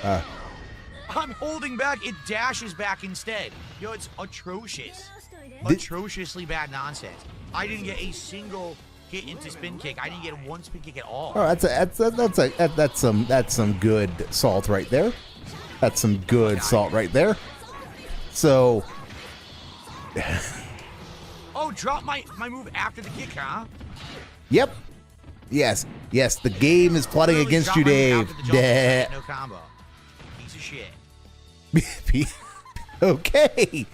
I'm holding back. It dashes back instead. Yo, it's atrocious. Atrociously bad nonsense. I didn't get a single hit into spin kick. I didn't get one spin kick at all. Oh, that's some good salt right there. That's some good salt right there. So, Oh, drop my move after the kick, huh? yep. Yes. The game is plotting Literally against drop you, my move Dave. after the jump attack, no combo. Piece of shit. Okay.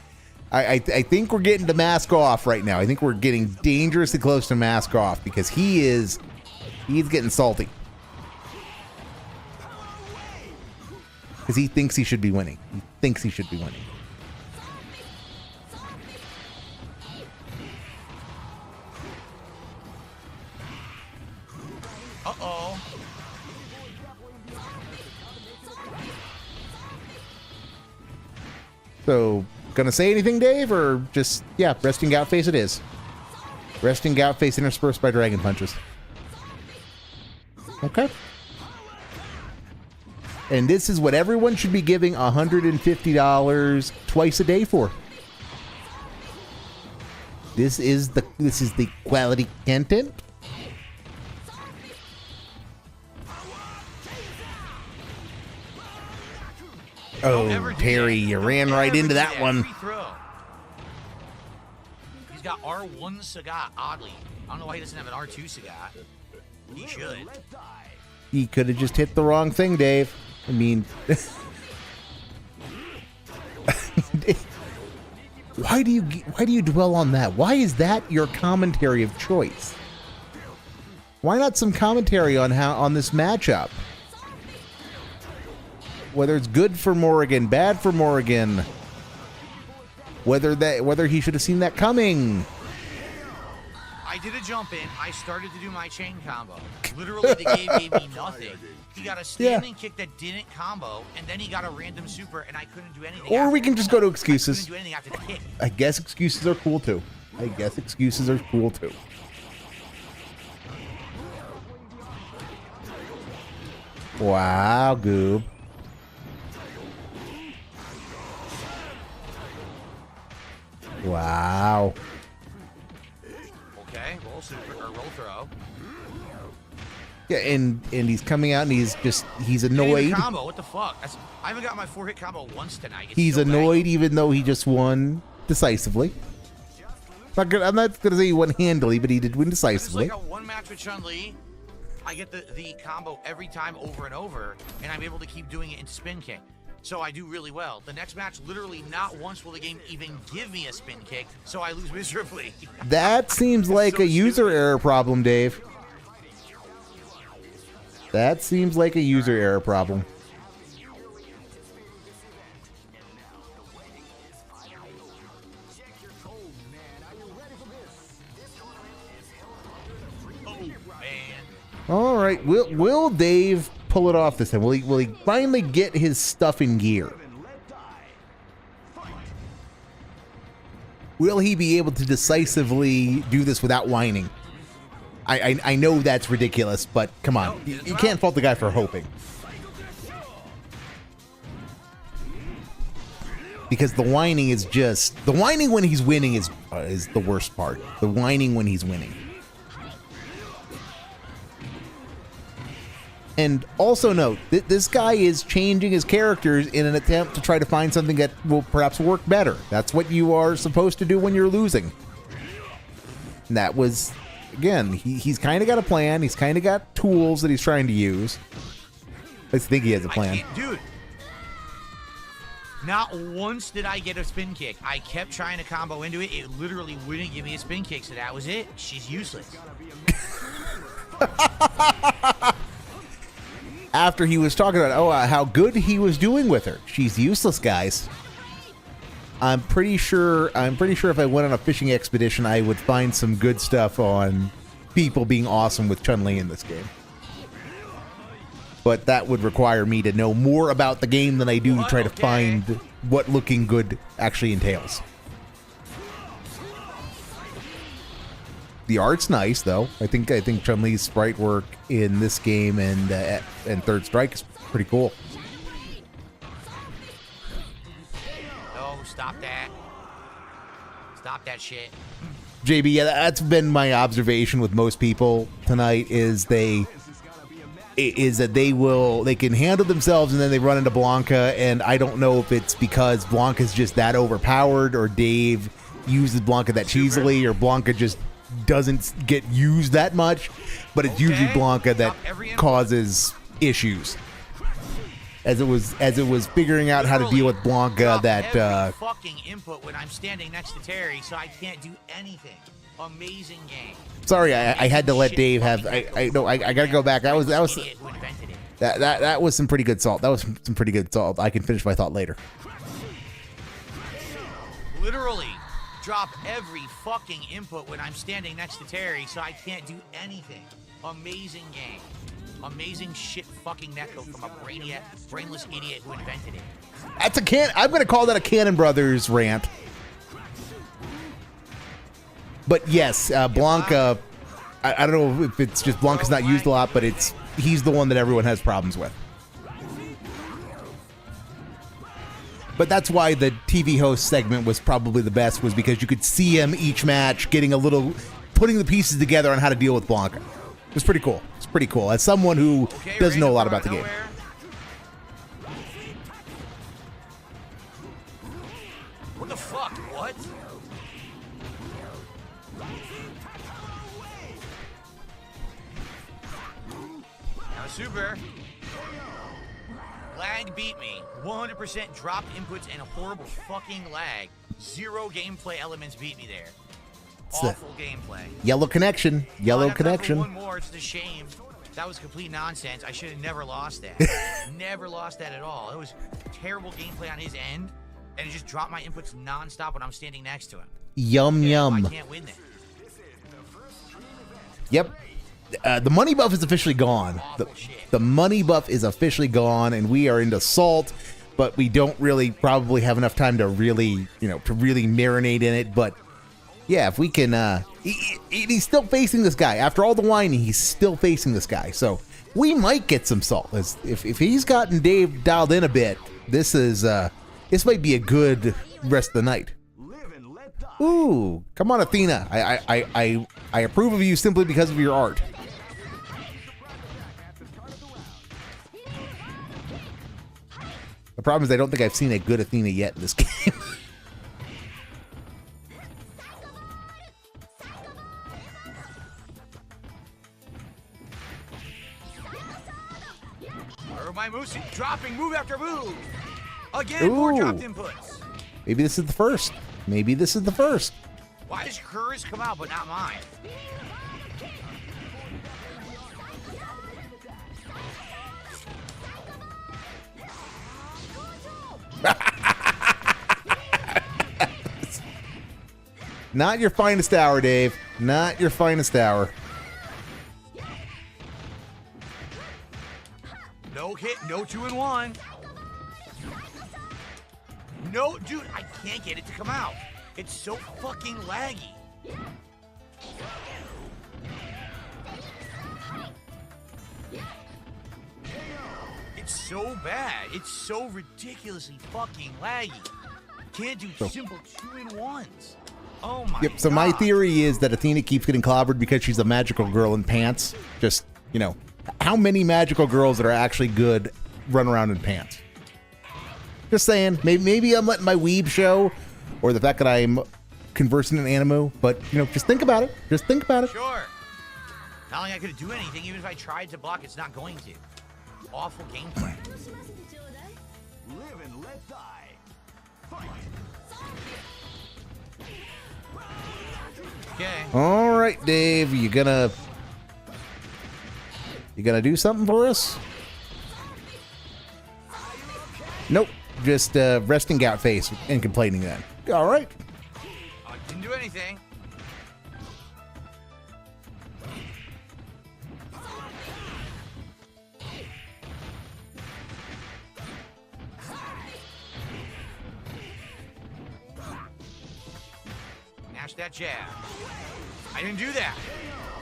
I think we're getting to mask off right now. I think we're getting dangerously close to mask off because he's getting salty. Because he thinks he should be winning. Uh-oh. So, gonna say anything, Dave, or just, yeah, resting gout face it is. Resting gout face interspersed by dragon punches. Okay. And this is what everyone should be giving $150 twice a day for. This is the quality content. Oh, Terry, you ran right into that one. He's got R1 Sagat, oddly. I don't know why he doesn't have an R2 Sagat. He should. He could have just hit the wrong thing, Dave. I mean... Why do you dwell on that? Why is that your commentary of choice? Why not some commentary on this matchup? Whether it's good for Morrigan, bad for Morrigan, whether he should have seen that coming. I did a jump in. I started to do my chain combo. Literally, the game gave me nothing. He got a standing kick that didn't combo, and then he got a random super, and I couldn't do anything. Or we can just go to excuses. I couldn't do anything after the kick. I guess excuses are cool too. Wow, Goob. Wow. Okay, roll super or roll throw. Yeah, and he's coming out and he's annoyed. Combo, what the fuck? I haven't got my 4-hit combo once tonight. He's annoyed even though he just won decisively. I'm not gonna say he won handily, but he did win decisively. It's like a one match with Chun-Li. I get the combo every time over and over, and I'm able to keep doing it into spin kick. So I do really well. The next match, literally not once will the game even give me a spin kick, so I lose miserably. That seems like a user error problem, Dave. That seems like a user error problem. All right, will Dave pull it off this time? Will he finally get his stuff in gear? Will he be able to decisively do this without whining? I know that's ridiculous, but come on. You can't fault the guy for hoping. Because the whining is just... The whining when he's winning is the worst part. The whining when he's winning. And also note that this guy is changing his characters in an attempt to try to find something that will perhaps work better. That's what you are supposed to do when you're losing. And that was, again, he's kind of got a plan. He's kind of got tools that he's trying to use. I think he has a plan. Dude, not once did I get a spin kick. I kept trying to combo into it. It literally wouldn't give me a spin kick, so that was it. She's useless. After he was talking about how good he was doing with her. She's useless, guys. I'm pretty sure if I went on a fishing expedition, I would find some good stuff on people being awesome with Chun-Li in this game. But that would require me to know more about the game than I do to try to find what looking good actually entails. The art's nice, though. I think Chun-Li's sprite work in this game and Third Strike is pretty cool. No, stop that. Stop that shit. JB, yeah, that's been my observation with most people tonight. Is that they can handle themselves and then they run into Blanca, and I don't know if it's because Blanca's just that overpowered, or Dave uses Blanca that cheesily, or Blanca just doesn't get used that much, but it's usually Blanca that causes issues. As it was figuring out how to deal with Blanca that fucking input when I'm standing next to Terry, so I can't do anything. Amazing game. Sorry, I had to let Dave have. I gotta go back. That was some pretty good salt. That was some pretty good salt. I can finish my thought later. Literally drop every fucking input when I'm standing next to Terry, so I can't do anything. Amazing game. Amazing shit fucking netcode from a brainless idiot who invented it. I'm gonna call that a Cannon Brothers rant. But yes, Blanca, I don't know if it's just Blanca's not used a lot, but he's the one that everyone has problems with. But that's why the TV host segment was probably the best, was because you could see him each match getting a little, putting the pieces together on how to deal with Blanca. It was pretty cool. It's pretty cool. As someone who doesn't know a lot about the game. What the fuck? What? Now super. Lag beat me. 100% dropped inputs and horrible fucking lag. Zero gameplay elements beat me there. Awful gameplay. Yellow connection. Yellow connection. One more. It's a shame. That was complete nonsense. I should have never lost that. Never lost that at all. It was terrible gameplay on his end, and it just dropped my inputs nonstop when I'm standing next to him. Yum yum. I can't win that. Yep. The money buff is officially gone. The money buff is officially gone, and we are into salt, but we don't really probably have enough time to really, to really marinate in it. But yeah, if we can, he's still facing this guy. After all the whining, he's still facing this guy. So we might get some salt. If he's gotten Dave dialed in a bit, this might be a good rest of the night. Ooh, come on, Athena. I approve of you simply because of your art. The problem is I don't think I've seen a good Athena yet in this game. My moves dropping move after move. Again, more dropped inputs. Maybe this is the first. Maybe this is the first. Why does hers come out but not mine? Not your finest hour, Dave. Not your finest hour. No hit, no 2-in-1. No, dude, I can't get it to come out. It's so fucking laggy. It's so bad. It's so ridiculously fucking laggy. Can't do simple 2-in-1s. Oh my god. So my theory is that Athena keeps getting clobbered because she's a magical girl in pants. Just, how many magical girls that are actually good run around in pants? Just saying. Maybe I'm letting my weeb show, or the fact that I'm conversing in anime, but, just think about it. Just think about it. Sure. Not like I could do anything. Even if I tried to block, it's not going to. Awful gameplay. Live and let die. Fight. Okay. All right, Dave, you gonna do something for us? Nope, just resting gout face and complaining then. All right. Didn't do anything. Mash that jab. I didn't do that.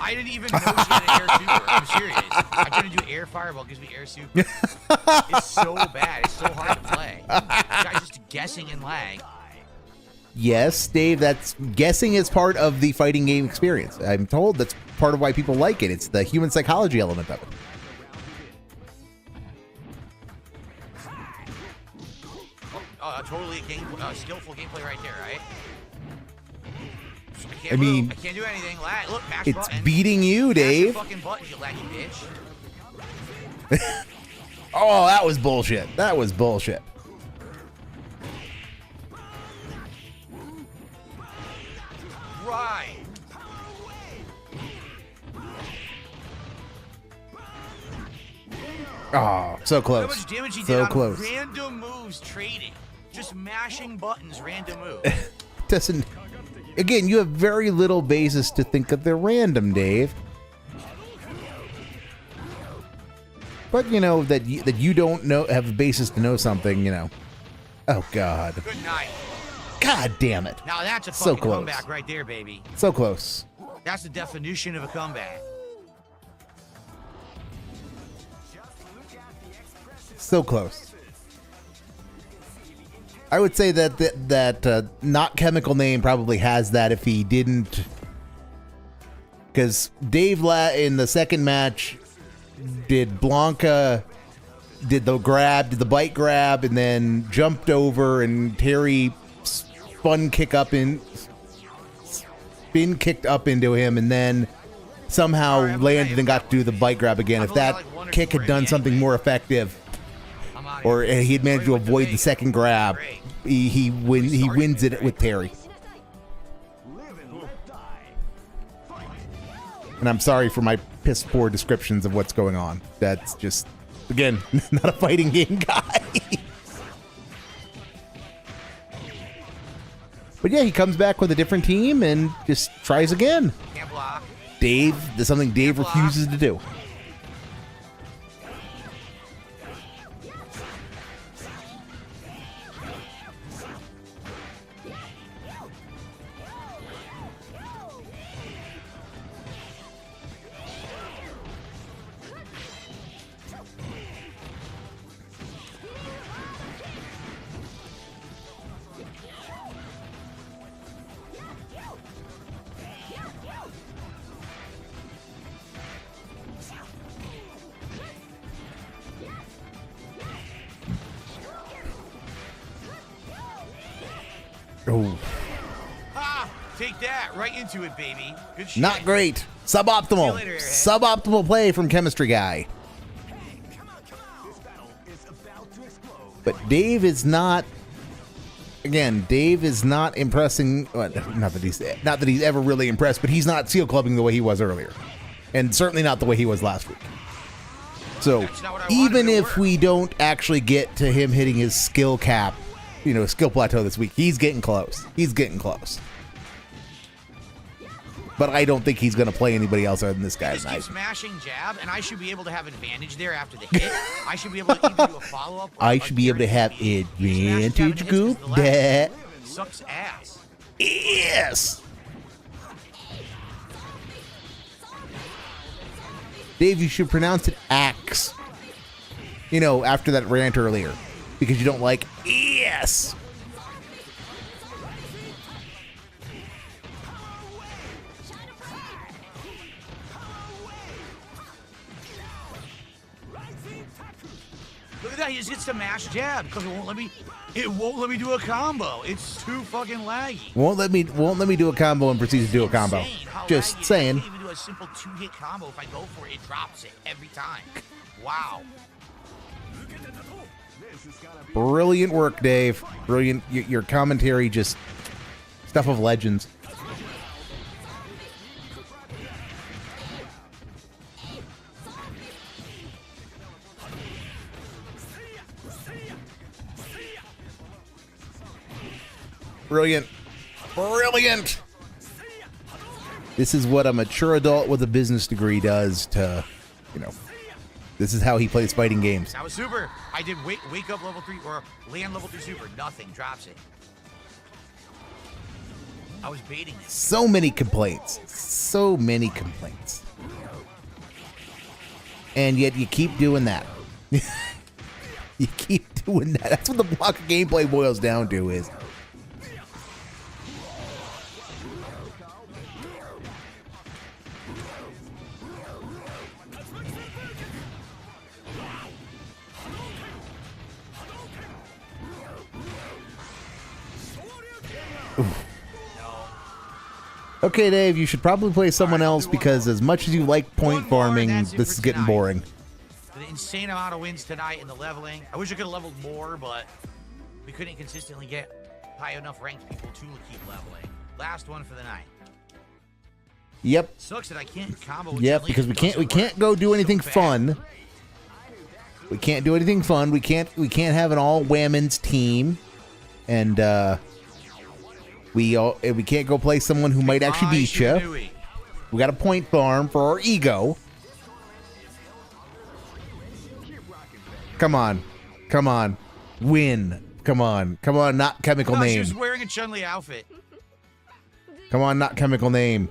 I didn't even know she had an air super. I'm serious. I'm trying to do air fireball, gives me air super. It's so bad. It's so hard to play. Guy's just guessing in lag. Yes, Dave, that's guessing is part of the fighting game experience. I'm told that's part of why people like it. It's the human psychology element of it. Totally skillful gameplay right there, right? I mean, I can't do anything. Look, mash it's button. beating you, Dave. Mash the fucking button, you laggy bitch. Oh, that was bullshit. That was bullshit. Right. Oh, so close. How much damage he did So on close. random moves trading. Just mashing buttons, random moves. Doesn't. Again, you have very little basis to think that they're random, Dave. But that you don't have a basis to know something. Oh God. Good night. God damn it. Now that's a So fucking close. comeback right there, baby. So close. That's the definition of a comeback. So close. I would say that not chemical name probably has that if he didn't, because Dave in the second match did Blanca, did the bite grab, and then jumped over, and Terry spin kicked up into him, and then somehow landed and got to do the bite grab again. If that kick had done something more effective, or he had managed to avoid the second grab, he wins it with Terry. And I'm sorry for my piss poor descriptions of what's going on. That's just, again, not a fighting game guy. But yeah, he comes back with a different team and just tries again. Can't block. There's something Dave refuses to do. Oh, Take that right into it, baby. Good shit. not great. See you Suboptimal. later, Airhead. Suboptimal play from Chemistry Guy. But Dave is not. Again, Dave is not impressing. Well, not that he's ever really impressed, but he's not seal clubbing the way he was earlier, and certainly not the way he was last week. So That's not what I wanted even to if work. we don't actually get to him hitting his skill cap, skill plateau this week, he's getting close. He's getting close. But I don't think he's going to play anybody else other than this guy Just keep tonight. smashing jab, and I should be able to have advantage there after the hit. I should be able to either do a follow-up. or I a should be able to have guaranteed speed. You smash jab and advantage, hits Goop. because the That left sucks ass. yes. Dave, you should pronounce it axe. After that rant earlier, because you don't like yes. Look at that, he just hits the mash jab because it won't let me do a combo. It's too fucking laggy. Won't let me do a combo and proceed to do a combo. Insane how Just laggy it is. saying. I can't even do a simple two-hit combo. If I go for it, it drops it every time. Wow. Brilliant work, Dave. Brilliant. Your commentary, just stuff of legends. Brilliant. Brilliant. This is what a mature adult with a business degree does to, this is how he plays fighting games. That was super. I did wake up level 3 or land level 3 super. Nothing. Drops it. I was baiting it. So many complaints. So many complaints. And yet you keep doing that. You keep doing that. That's what the block of gameplay boils down to is. Okay, Dave, you should probably play someone else because as much as you like point One more, farming, and that's it this for is getting tonight. boring. The insane amount of wins tonight in the leveling. I wish I could have leveled more, but we couldn't consistently get high enough ranked people to keep leveling. Last one for the night. Yep. Sucks that I can't combo. with Yep, Chun-Li because we because it can't works go do so anything fast. fun. We can't do anything fun. We can't have an all women's team, and we can't go play someone who might actually beat you. Shub-Stationaryrath. We got a point farm for our ego. Come on, win. Come on, not chemical No, she name. was wearing a Chun-Li outfit. Come on, not chemical name.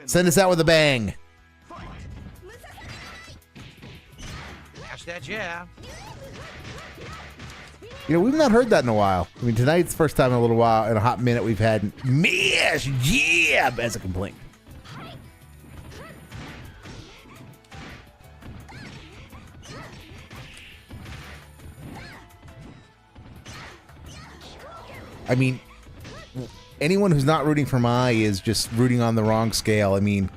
Send us out with a bang. Mash that jab. You know, we've not heard that in a while. I mean, tonight's the first time in a little while, in a hot minute, we've had Mish Jab as a complaint. I mean, anyone who's not rooting for Mai is just rooting on the wrong scale. I mean,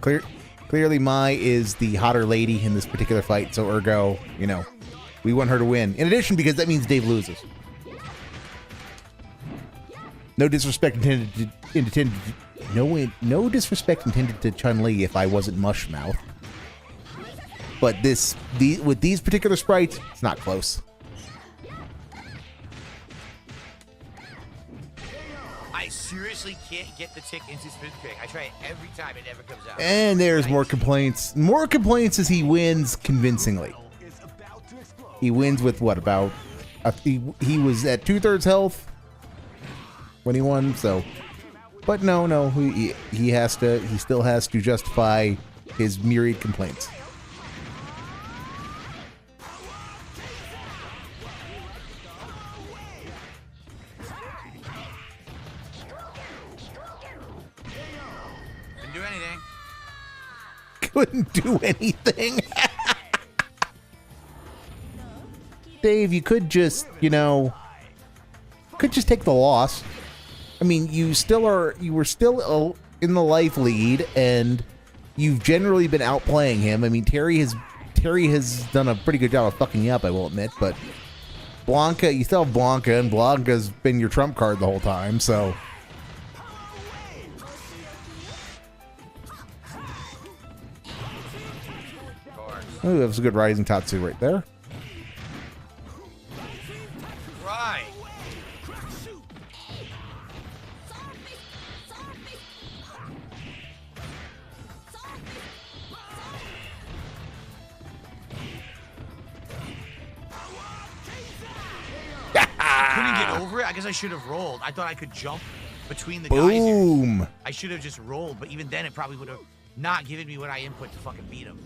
clearly Mai is the hotter lady in this particular fight, so ergo, you know, we want her to win. In addition, because that means Dave loses. No disrespect no disrespect intended to Chun-Li if I wasn't Mushmouth. But with these particular sprites, it's not close. I seriously can't get the tick into spin kick. I try it every time, it never comes out. And there's more complaints. More complaints as he wins convincingly. He wins with what, about he was at 2/3 health when he won, so. But no, he still has to justify his myriad complaints. Didn't do anything. Couldn't do anything. Dave, you could just, you know, take the loss. I mean, you were still in the life lead, and you've generally been outplaying him. I mean, Terry has done a pretty good job of fucking you up, I will admit, but Blanca, you still have Blanca, and Blanca's been your trump card the whole time, so. Oh, that was a good rising Tatsu right there. Right. Couldn't get over it. I guess I should have rolled. I thought I could jump between the Boom. geysers. I should have just rolled, but even then it probably would have not given me what I input to fucking beat him.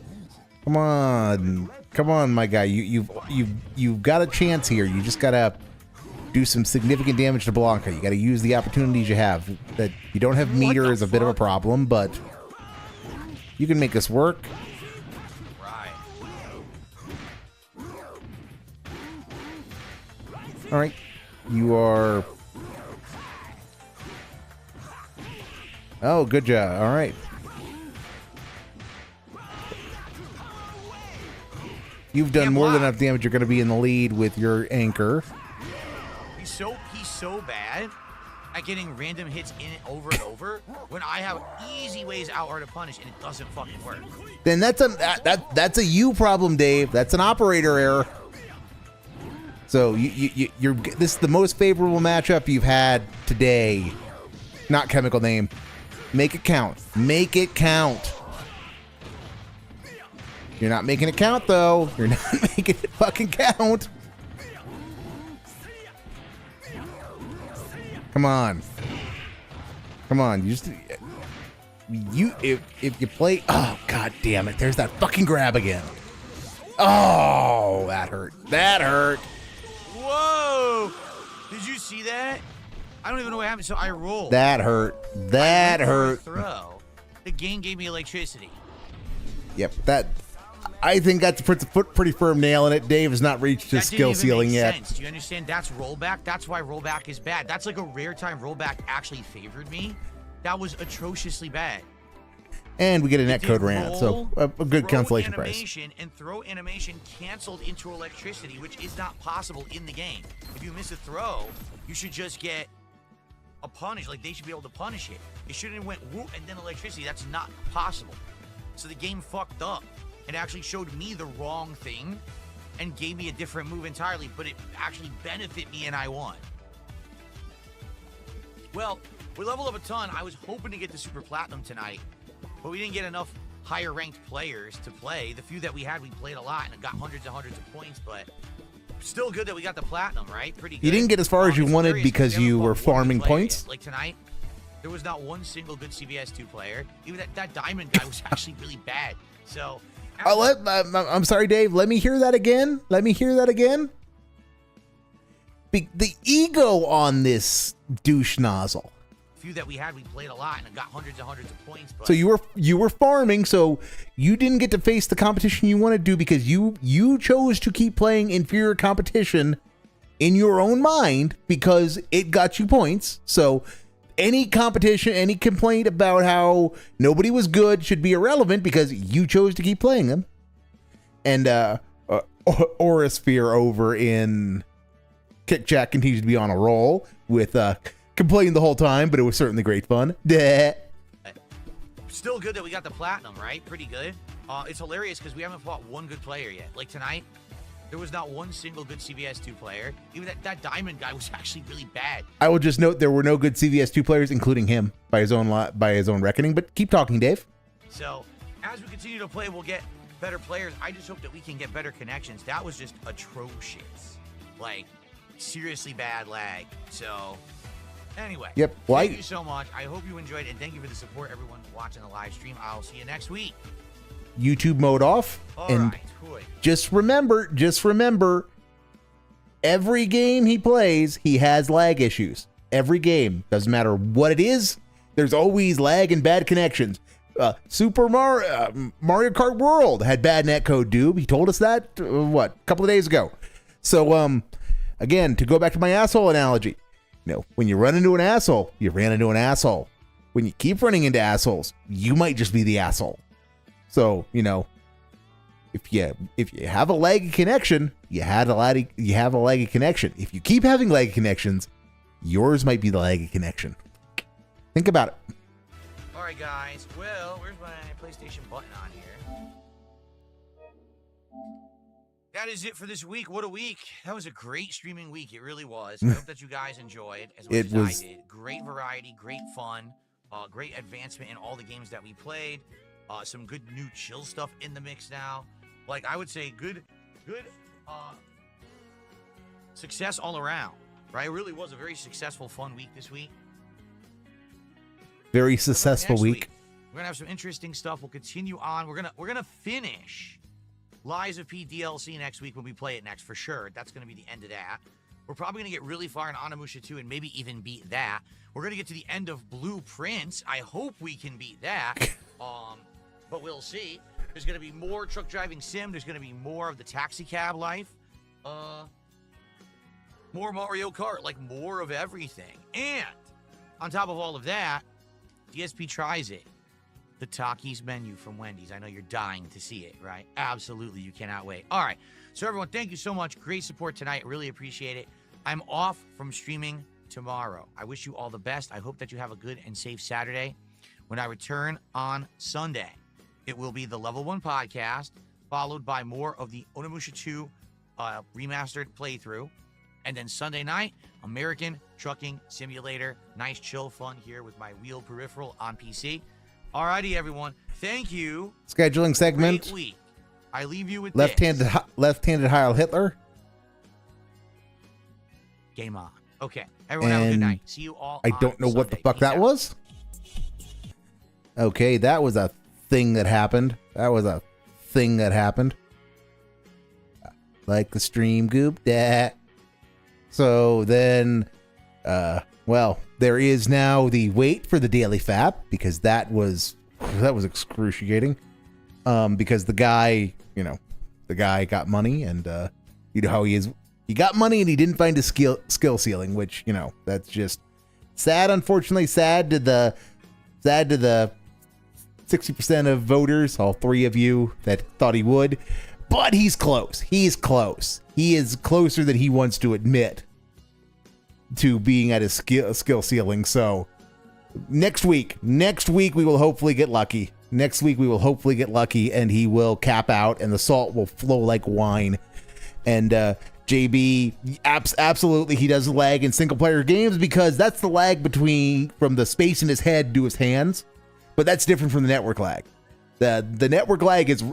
Come on, my guy. You've got a chance here. You just gotta do some significant damage to Blanca. You gotta use the opportunities you have. That you don't have meter is a bit of a problem, but you can make this work. Right. All right, you are. Oh, good job. All right. You've done more than enough damage. You're going to be in the lead with your anchor. He's so bad at getting random hits in it over and over when I have easy ways out or to punish and it doesn't fucking work. Then that's a you problem, Dave. That's an operator error. So you're this is the most favorable matchup you've had today. Not chemical name. Make it count. Make it count. You're not making it count, though. You're not making it fucking count. Come on. Come on. If you play. Oh, god damn it. There's that fucking grab again. Oh, that hurt. That hurt. Whoa! Did you see that? I don't even know what happened. So I rolled. That hurt. That hurt. Throw. The game gave me electricity. Yep. I think that's a pretty firm nail in it. Dave has not reached his skill ceiling yet. Do you understand? That's rollback. That's why rollback is bad. That's like a rare time rollback actually favored me. That was atrociously bad. And we get a netcode rant, so a good consolation price. And throw animation canceled into electricity, which is not possible in the game. If you miss a throw, you should just get a punish. Like, they should be able to punish it. It shouldn't have went whoop and then electricity. That's not possible. So the game fucked up. It actually showed me the wrong thing and gave me a different move entirely, but it actually benefited me and I won. Well, we leveled up a ton. I was hoping to get the Super Platinum tonight, but we didn't get enough higher ranked players to play. The few that we had, we played a lot and got hundreds and hundreds of points, but still good that we got the Platinum, right? Pretty good. You didn't get as far as you wanted because you were farming points? Like tonight, there was not one single good CBS2 player. Even that Diamond guy was actually really bad. So... I'm sorry, Dave. Let me hear that again. the ego on this douche nozzle. Few that we had, we played a lot and got hundreds and hundreds of points. But So you were farming, so you didn't get to face the competition you want to do because you chose to keep playing inferior competition in your own mind because it got you points. So any competition, any complaint about how nobody was good should be irrelevant because you chose to keep playing them. And Aurasphere over in Kick Chat continues to be on a roll with complaining the whole time, but it was certainly great fun. still good that we got the platinum, right? Pretty good. It's hilarious because we haven't fought one good player yet. Like tonight, there was not one single good CVS 2 player. Even that diamond guy was actually really bad. I will just note there were no good CVS 2 players, including him by his own reckoning. But keep talking, Dave. So as we continue to play, we'll get better players. I just hope that we can get better connections. That was just atrocious. Like, seriously bad lag. So anyway, yep. Well, thank you so much. I hope you enjoyed it, and thank you for the support, everyone watching the live stream. I'll see you next week. YouTube mode off. All and right. Boy. just remember, every game he plays, he has lag issues. Every game. Doesn't matter what it is, there's always lag and bad connections. Super Mario Kart World had bad netcode, dude. He told us that, a couple of days ago. So, again, to go back to my asshole analogy, when you run into an asshole, you ran into an asshole. When you keep running into assholes, you might just be the asshole. So, if you have a laggy connection, you have a laggy connection. If you keep having laggy connections, yours might be the laggy connection. Think about it. All right, guys. Well, where's my PlayStation button on here? That is it for this week. What a week. That was a great streaming week. It really was. I hope that you guys enjoyed as much as I did. Great variety, great fun, great advancement in all the games that we played. Some good new chill stuff in the mix now. Like, I would say good success all around, right? It really was a very successful, fun week this week. Very successful week. We're gonna have some interesting stuff. We'll continue on. We're gonna finish Lies of P DLC next week when we play it next for sure. That's gonna be the end of that. We're probably gonna get really far in Onimusha 2 and maybe even beat that. We're gonna get to the end of Blueprints. I hope we can beat that. But we'll see. There's gonna be more truck driving sim. There's gonna be more of the taxi cab life. More Mario Kart, like more of everything. And on top of all of that, DSP tries it. The Takis menu from Wendy's. I know you're dying to see it, right? Absolutely, you cannot wait. All right, so everyone, thank you so much. Great support tonight. Really appreciate it. I'm off from streaming tomorrow. I wish you all the best. I hope that you have a good and safe Saturday. When I return on Sunday, it will be the Level 1 podcast, followed by more of the Onimusha 2 remastered playthrough. And then Sunday night, American Trucking Simulator. Nice, chill fun here with my wheel peripheral on PC. Alrighty, everyone. Thank you. Scheduling segment. Great week. I leave you with left-handed Heil Hitler. Game on. Okay. Everyone have a good night. See you all I don't know what the fuck that was. Okay, that was a thing that happened. Like the stream goop that. So then, there is now the wait for the daily FAP because that was excruciating. Because the guy got money and how he is. He got money and he didn't find his skill ceiling, which that's just sad. Unfortunately, sad to the 60% of voters, all three of you that thought he would. But he's close. He's close. He is closer than he wants to admit to being at his skill ceiling. So next week we will hopefully get lucky. And he will cap out and the salt will flow like wine. And JB, absolutely, he does lag in single player games because that's the lag from the space in his head to his hands. But that's different from the network lag. The network lag is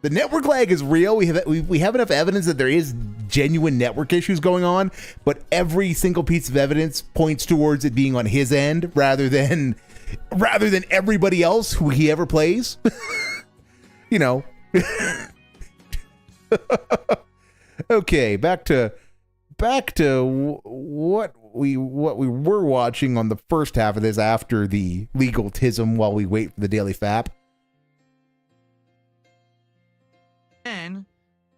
the network lag is real. We have enough evidence that there is genuine network issues going on, but every single piece of evidence points towards it being on his end rather than everybody else who he ever plays. Okay, back to back to what we were watching on the first half of this after the legal tism while we wait for the daily FAP. And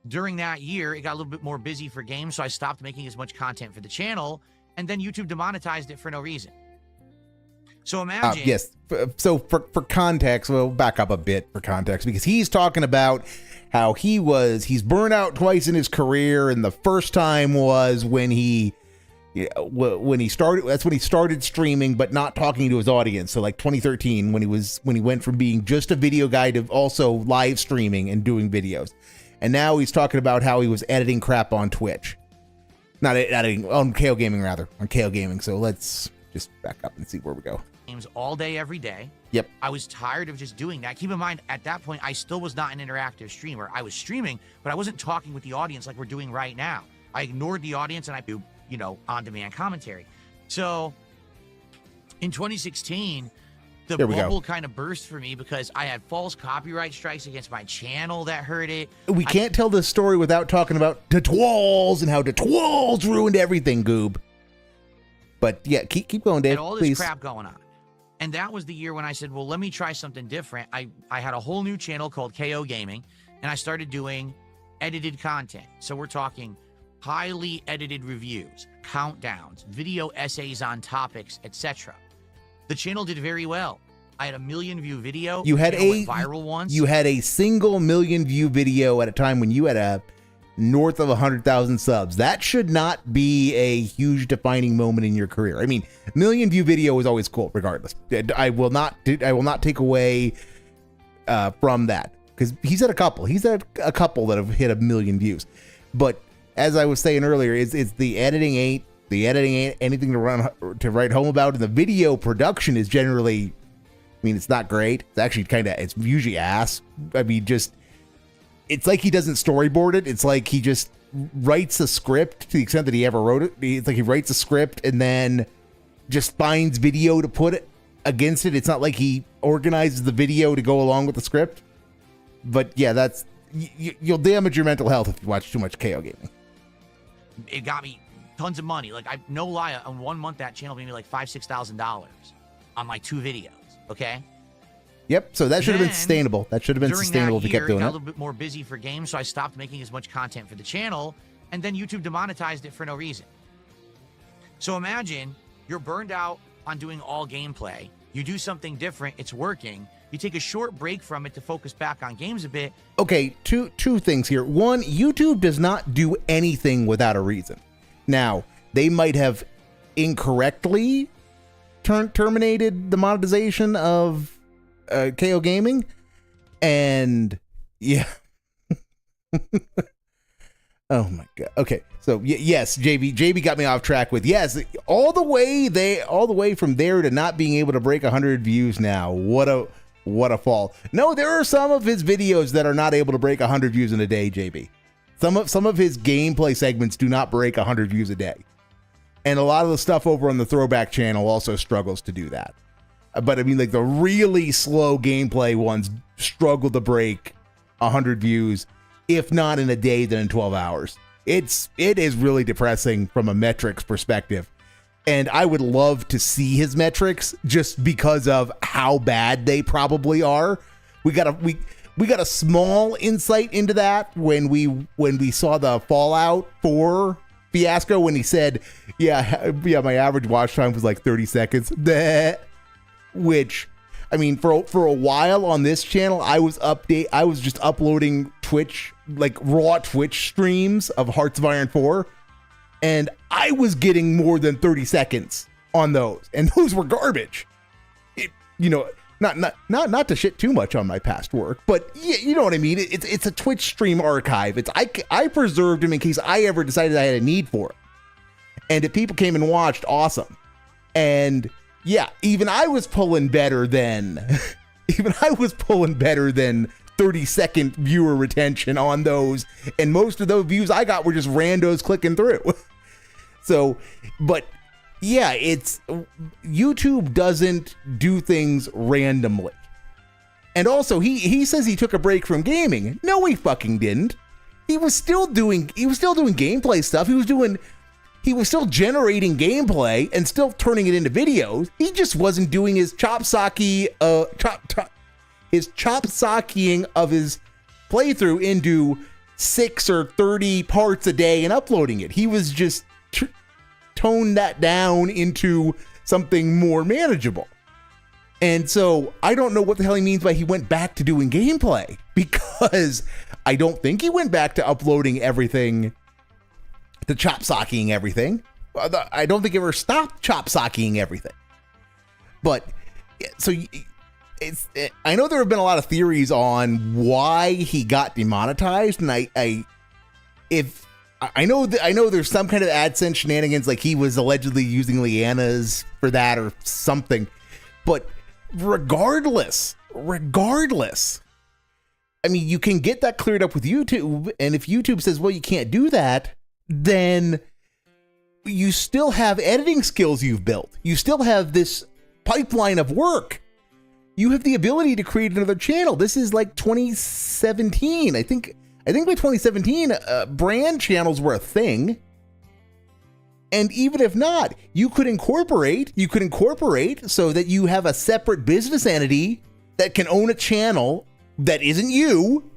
during that year, it got a little bit more busy for games, so I stopped making as much content for the channel, and then YouTube demonetized it for no reason. So imagine... yes. So for context, we'll back up a bit for context, because he's talking about how he's burned out twice in his career, and the first time was when he started. That's when he started streaming, but not talking to his audience. So like 2013, when he went from being just a video guy to also live streaming and doing videos, and now he's talking about how he was editing crap on Twitch, not editing on KO Gaming rather, on KO Gaming. So let's just back up and see where we go. Games all day, every day. Yep. I was tired of just doing that. Keep in mind, at that point, I still was not an interactive streamer. I was streaming, but I wasn't talking with the audience like we're doing right now. I ignored the audience and I do, on-demand commentary. So in 2016, the bubble kind of burst for me because I had false copyright strikes against my channel that hurt it. We can't tell this story without talking about the Twalls and how the Twalls ruined everything, Goob. But yeah, keep going, Dave. And all this please. crap going on. And that was the year when I said, well, let me try something different. I had a whole new channel called KO Gaming, and I started doing edited content. So we're talking highly edited reviews, countdowns, video essays on topics, etc. The channel did very well. I had a 1 million view video. You had went viral once. You had a single 1 million view video at a time when you had a north of 100,000 subs. That should not be a huge defining moment in your career. I mean, 1 million view video is always cool, regardless. I will not take away from that, because he's had a couple. He's had a couple that have hit 1 million views. But as I was saying earlier, it's the editing ain't anything to write home about. And the video production is generally, I mean, it's not great. It's actually it's usually ass. I mean, it's like he doesn't storyboard it. It's like he just writes a script to the extent that he ever wrote it. It's like he writes a script and then just finds video to put it against it. It's not like he organizes the video to go along with the script. But yeah, you'll damage your mental health if you watch too much KO Gaming. It got me tons of money. Like, no lie, in 1 month that channel made me like $5,000-$6,000 on like 2 videos. Okay. Yep. So that should have been sustainable. That should have been sustainable if you kept doing it. Got a little bit more busy for games, so I stopped making as much content for the channel, and then YouTube demonetized it for no reason. So imagine you're burned out on doing all gameplay. You do something different. It's working. You take a short break from it to focus back on games a bit. Okay, two things here. One, YouTube does not do anything without a reason. Now, they might have incorrectly terminated the monetization of KO Gaming, and yeah. Oh my god. Okay, so yes, JB got me off track with yes, all the way from there to not being able to break 100 views now. What a fall. No, there are some of his videos that are not able to break 100 views in a day, JB. Some of his gameplay segments do not break 100 views a day. And a lot of the stuff over on the Throwback channel also struggles to do that. But I mean, like, the really slow gameplay ones struggle to break 100 views, if not in a day, then in 12 hours. It is really depressing from a metrics perspective. And I would love to see his metrics just because of how bad they probably are. We got a small insight into that when we saw the Fallout 4 fiasco, when he said, yeah, my average watch time was like 30 seconds. Which, I mean, for a while on this channel, I was just uploading Twitch, like raw Twitch streams of Hearts of Iron 4, and I was getting more than 30 seconds on those, and those were garbage. Not to shit too much on my past work, but you know what I mean. It's a Twitch stream archive. I preserved them in case I ever decided I had a need for it, and if people came and watched, awesome. And yeah, even I was pulling better than 30-second viewer retention on those, and most of those views I got were just randos clicking through. So, but yeah, YouTube doesn't do things randomly. And also, he says he took a break from gaming. No, he fucking didn't. He was still doing gameplay stuff. He was doing He was still generating gameplay and still turning it into videos. He just wasn't doing his chop-socky, his chop-sockying of his playthrough into 6 or 30 parts a day and uploading it. He was just toned that down into something more manageable. And so I don't know what the hell he means by he went back to doing gameplay, because I don't think he went back to uploading everything, to chop-sockying everything. I don't think he ever stopped chop-sockying everything. But so I know there have been a lot of theories on why he got demonetized, and I know there's some kind of AdSense shenanigans, like he was allegedly using Leanna's for that or something. But regardless, I mean, you can get that cleared up with YouTube, and if YouTube says, well, you can't do that, then you still have editing skills you've built. You still have this pipeline of work. You have the ability to create another channel. This is like 2017. I think by 2017, brand channels were a thing. And even if not, you could incorporate so that you have a separate business entity that can own a channel that isn't you.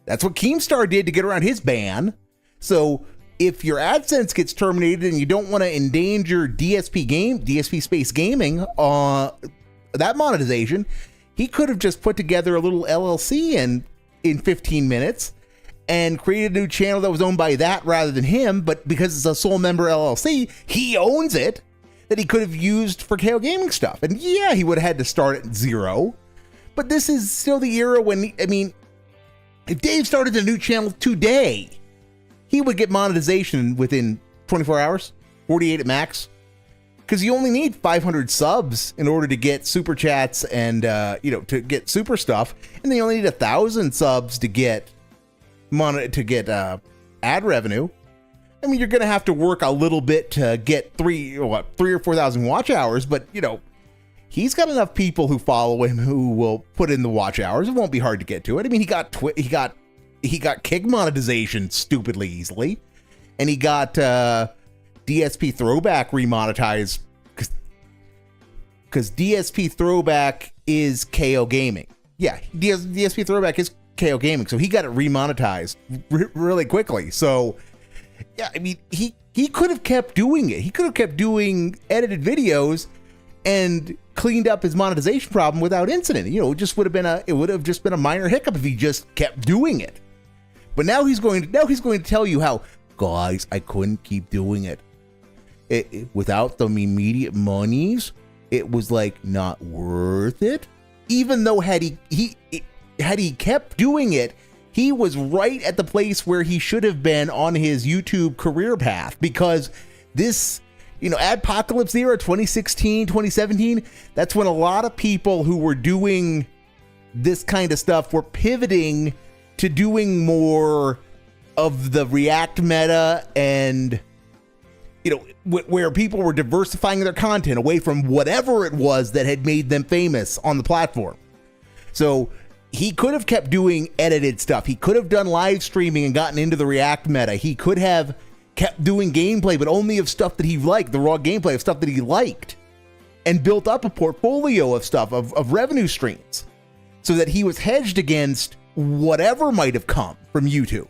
That's what Keemstar did to get around his ban. So if your AdSense gets terminated and you don't want to endanger DSP Space Gaming, that monetization, he could have just put together a little LLC in 15 minutes and created a new channel that was owned by that rather than him. But because it's a sole member LLC, he owns it, that he could have used for KO Gaming stuff. And yeah, he would have had to start at zero. But this is still the era when, I mean, if Dave started a new channel today, he would get monetization within 24 hours, 48 at max. Because you only need 500 subs in order to get super chats and, to get super stuff. And then you only need 1,000 subs to get ad revenue. I mean, you're going to have to work a little bit to get 3 or 4,000 watch hours, but he's got enough people who follow him who will put in the watch hours. It won't be hard to get to it. I mean, he got kick monetization stupidly easily, and he got DSP Throwback remonetized because DSP Throwback is KO Gaming. Yeah, DSP Throwback is KO Gaming, so he got it remonetized really quickly. So yeah, I mean, he could have kept doing it. He could have kept doing edited videos and cleaned up his monetization problem without incident. It would have just been a minor hiccup if he just kept doing it. But now he's going to tell you how, guys, I couldn't keep doing it. Without the immediate monies, it was like not worth it. Even though had he kept doing it, he was right at the place where he should have been on his YouTube career path, because this, Adpocalypse era, 2016, 2017, that's when a lot of people who were doing this kind of stuff were pivoting to doing more of the React meta, and where people were diversifying their content away from whatever it was that had made them famous on the platform. So he could have kept doing edited stuff. He could have done live streaming and gotten into the React meta. He could have kept doing gameplay, but only of stuff that he liked, the raw gameplay of stuff that he liked, and built up a portfolio of stuff, of revenue streams, so that he was hedged against whatever might have come from YouTube.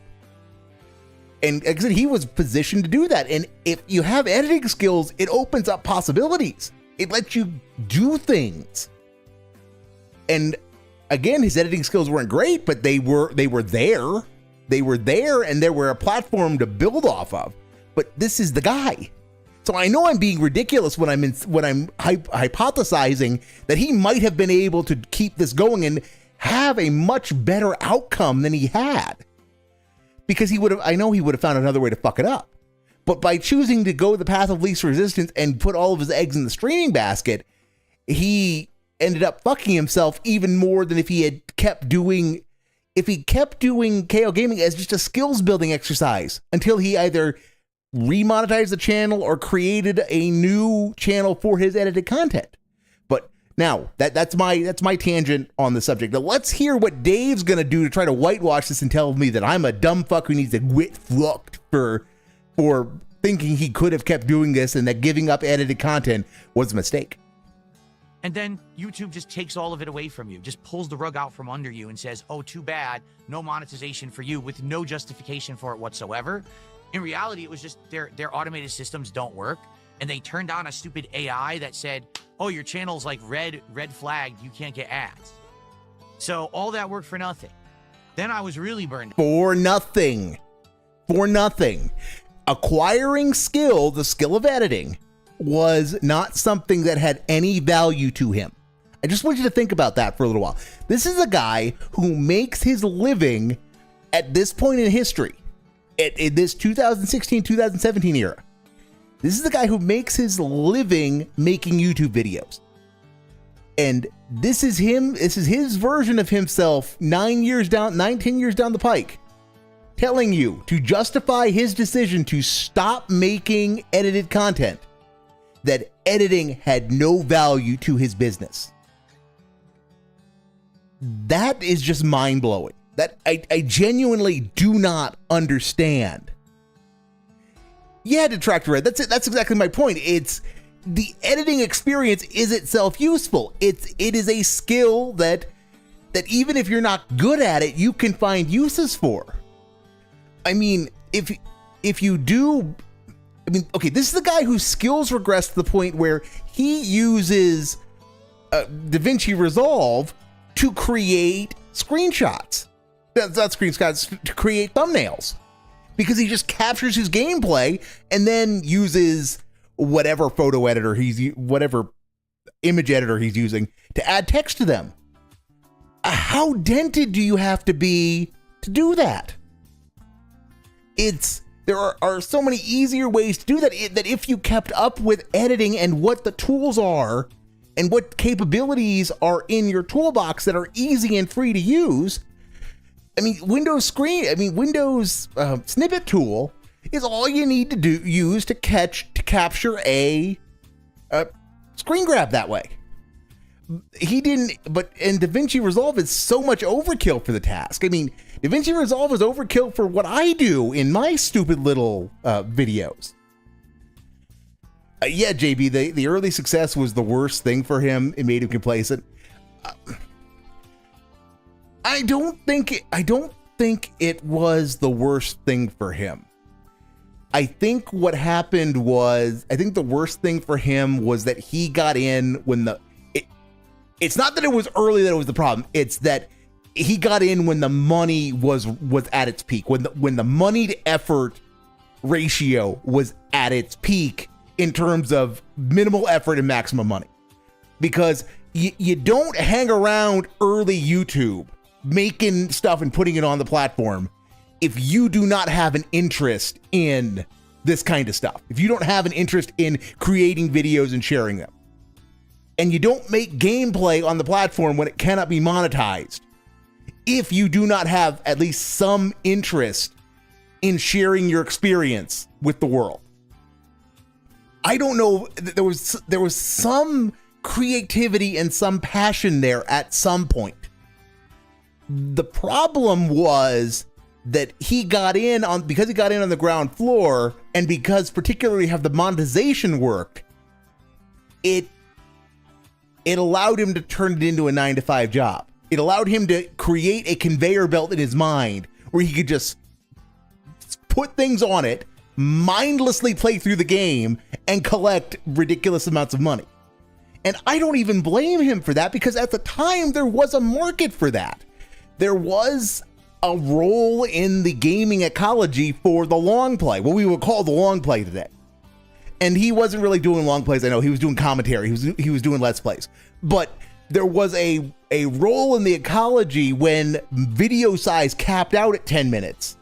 And like I said, he was positioned to do that. And if you have editing skills, it opens up possibilities. It lets you do things. And again, his editing skills weren't great, but they were there. They were there, and there were a platform to build off of. But this is the guy. So I know I'm being ridiculous when I'm hypothesizing that he might have been able to keep this going and have a much better outcome than he had. Because I know he would have found another way to fuck it up. But by choosing to go the path of least resistance and put all of his eggs in the streaming basket, he ended up fucking himself even more than if he kept doing KO Gaming as just a skills building exercise until he either remonetized the channel or created a new channel for his edited content. But now that's my tangent on the subject. Now let's hear what Dave's gonna do to try to whitewash this and tell me that I'm a dumb fuck who needs to get fucked for thinking he could have kept doing this and that giving up edited content was a mistake. And then YouTube just takes all of it away from you, just pulls the rug out from under you and says, oh, too bad, no monetization for you, with no justification for it whatsoever. In reality, it was just their automated systems don't work. And they turned on a stupid AI that said, oh, your channel's like red flagged, you can't get ads. So all that work for nothing. Then I was really burned. For nothing. For nothing. Acquiring skill, the skill of editing, was not something that had any value to him. I just want you to think about that for a little while. This is a guy who makes his living at this point in history, in this 2016, 2017 era. This is the guy who makes his living making YouTube videos. And this is him, this is his version of himself 10 years down the pike, telling you to justify his decision to stop making edited content, that editing had no value to his business. That is just mind-blowing. That I genuinely do not understand. Yeah, Detractor Red, that's it. That's exactly my point. It's the editing experience is itself useful. It is a skill that even if you're not good at it, you can find uses for. I mean, if you do, I mean, okay, this is the guy whose skills regress to the point where he uses DaVinci Resolve to create screenshots. That's not screenshots, to create thumbnails. Because he just captures his gameplay and then uses whatever photo editor whatever image editor he's using to add text to them. How dented do you have to be to do that? There are so many easier ways to do that, that if you kept up with editing and what the tools are and what capabilities are in your toolbox that are easy and free to use. I mean, Windows snippet tool is all you need to use to capture a screen grab that way. And DaVinci Resolve is so much overkill for the task. I mean, DaVinci Resolve is overkill for what I do in my stupid little videos. Yeah, JB, the early success was the worst thing for him. It made him complacent. I don't think it was the worst thing for him. I think what happened was, I think the worst thing for him was that he got in when it's not that it was early that it was the problem. It's that he got in when the money was at its peak, when the money to effort ratio was at its peak in terms of minimal effort and maximum money. Because you don't hang around early YouTube making stuff and putting it on the platform if you do not have an interest in this kind of stuff. If you don't have an interest in creating videos and sharing them. And you don't make gameplay on the platform when it cannot be monetized, if you do not have at least some interest in sharing your experience with the world. I don't know, there was some creativity and some passion there at some point. The problem was that he got in on, because he got in on the ground floor, and because particularly how the monetization worked, it allowed him to turn it into a 9-to-5 job. It allowed him to create a conveyor belt in his mind where he could just put things on it, mindlessly play through the game, and collect ridiculous amounts of money. And I don't even blame him for that, because at the time there was a market for that. There was a role in the gaming ecology for the long play, what we would call the long play today. And he wasn't really doing long plays. I know he was doing commentary. He was doing Let's Plays. But there was a role in the ecology when video size capped out at 10 minutes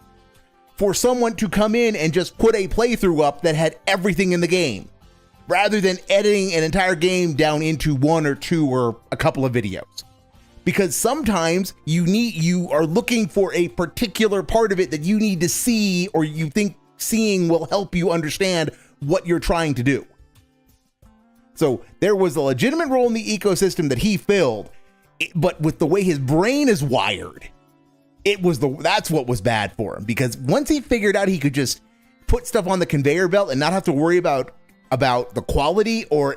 for someone to come in and just put a playthrough up that had everything in the game, rather than editing an entire game down into one or two or a couple of videos. Because sometimes you are looking for a particular part of it that you need to see, or you think seeing will help you understand what you're trying to do. So there was a legitimate role in the ecosystem that he filled, but with the way his brain is wired, that's what was bad for him. Because once he figured out he could just put stuff on the conveyor belt and not have to worry about the quality or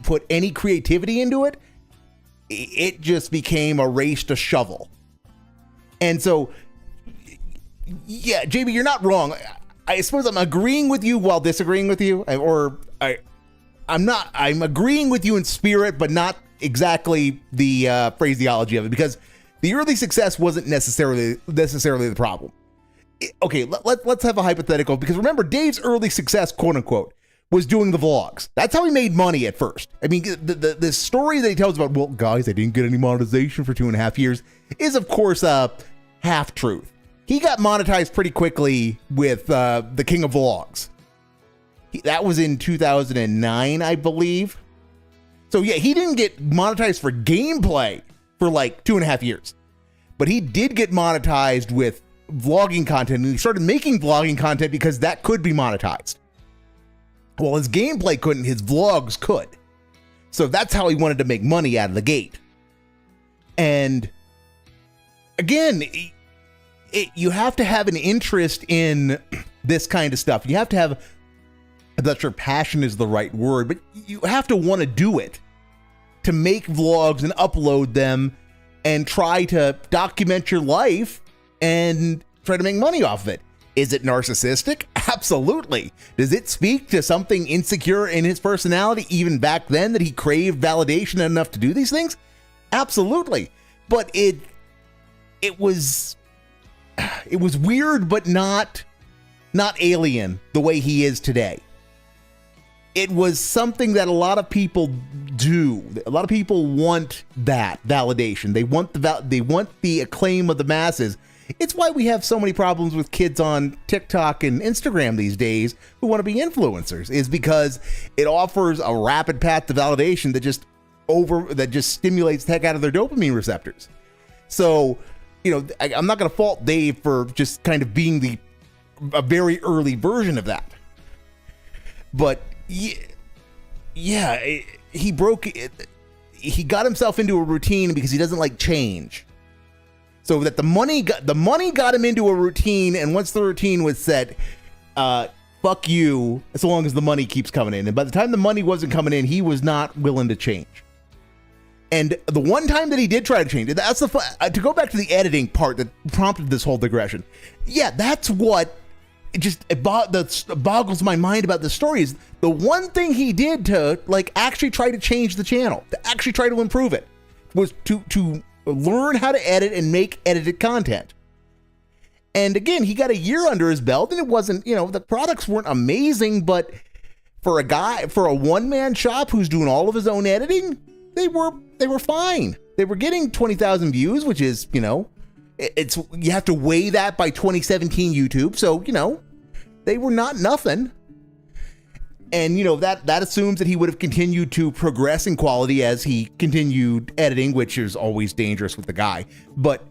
put any creativity into it, it just became a race to shovel. And so, yeah, JB, you're not wrong. I suppose I'm agreeing with you while disagreeing with you, I'm agreeing with you in spirit, but not exactly the phraseology of it, because the early success wasn't necessarily the problem. Okay, let's have a hypothetical, because remember, Dave's early success, quote unquote, was doing the vlogs. That's how he made money at first. I mean, the story that he tells about, well, guys, I didn't get any monetization for 2.5 years, is of course a half truth. He got monetized pretty quickly with the King of Vlogs. That was in 2009, I believe. So yeah, he didn't get monetized for gameplay for like 2.5 years, but he did get monetized with vlogging content, and he started making vlogging content because that could be monetized. Well, his gameplay couldn't, his vlogs could. So that's how he wanted to make money out of the gate. And again, you have to have an interest in this kind of stuff. You have to have, I'm not sure passion is the right word, but you have to want to do it, to make vlogs and upload them and try to document your life and try to make money off of it. Is it narcissistic? Absolutely. Does it speak to something insecure in his personality even back then, that he craved validation enough to do these things? Absolutely. But it was weird, but not alien the way he is today. It was something that a lot of people do. A lot of people want that validation. They want the acclaim of the masses. It's why we have so many problems with kids on TikTok and Instagram these days who want to be influencers, is because it offers a rapid path to validation that just stimulates the heck out of their dopamine receptors. So, I'm not going to fault Dave for just kind of being a very early version of that. But yeah, he broke it. He got himself into a routine because he doesn't like change. So that the money got him into a routine, and once the routine was set, fuck you, as long as the money keeps coming in. And by the time the money wasn't coming in, he was not willing to change. And the one time that he did try to change, that's to go back to the editing part that prompted this whole digression. Yeah, that's what it boggles my mind about the story, is the one thing he did to actually try to change the channel, to actually try to improve it, was to learn how to edit and make edited content. And again, he got a year under his belt, and it wasn't, the products weren't amazing, but for a one-man shop who's doing all of his own editing, they were fine. They were getting 20,000 views, which is, you have to weigh that by 2017 YouTube. So, they were not nothing. And, that assumes that he would have continued to progress in quality as he continued editing, which is always dangerous with the guy. But,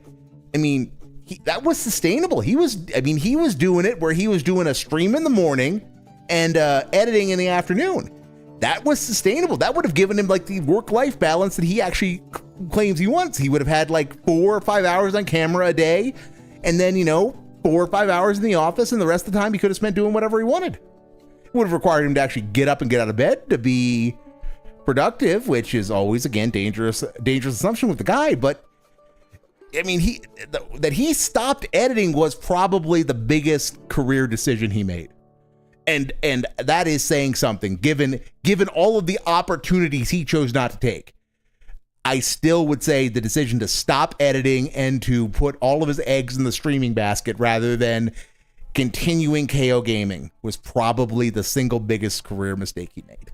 that was sustainable. He was doing it where he was doing a stream in the morning and editing in the afternoon. That was sustainable. That would have given him the work-life balance that he actually claims he wants. He would have had 4 or 5 hours on camera a day, and then, 4 or 5 hours in the office, and the rest of the time he could have spent doing whatever he wanted. It would have required him to actually get up and get out of bed to be productive, which is always, again, dangerous assumption with the guy. But that he stopped editing was probably the biggest career decision he made. And that is saying something, given all of the opportunities he chose not to take. I still would say the decision to stop editing and to put all of his eggs in the streaming basket rather than continuing KO gaming was probably the single biggest career mistake he made.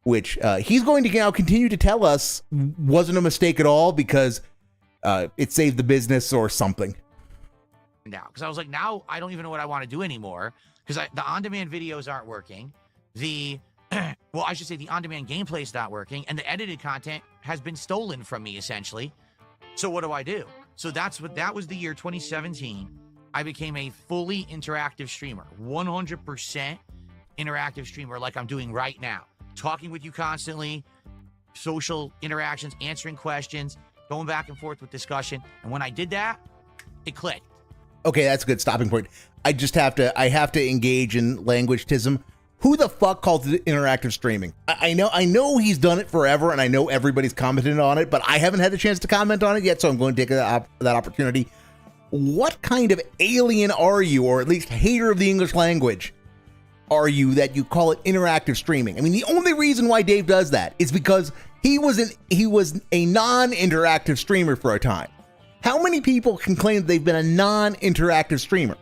Which he's going to now continue to tell us wasn't a mistake at all because it saved the business or something. Now, because I was like, now I don't even know what I want to do anymore. Because the on-demand videos aren't working. The on-demand gameplay is not working, and the edited content has been stolen from me, essentially. So what do? So that was the year 2017. I became a fully interactive streamer, 100% interactive streamer, like I'm doing right now. Talking with you constantly, social interactions, answering questions, going back and forth with discussion. And when I did that, it clicked. okay, that's a good stopping point. I have to engage in languageism. Who the fuck calls it interactive streaming? I know he's done it forever, and I know everybody's commented on it, but I haven't had the chance to comment on it yet, so I'm going to take that opportunity. What kind of alien are you, or at least hater of the English language are you, that you call it interactive streaming? I mean, the only reason why Dave does that is because he was a non-interactive streamer for a time. How many people can claim that they've been a non-interactive streamer?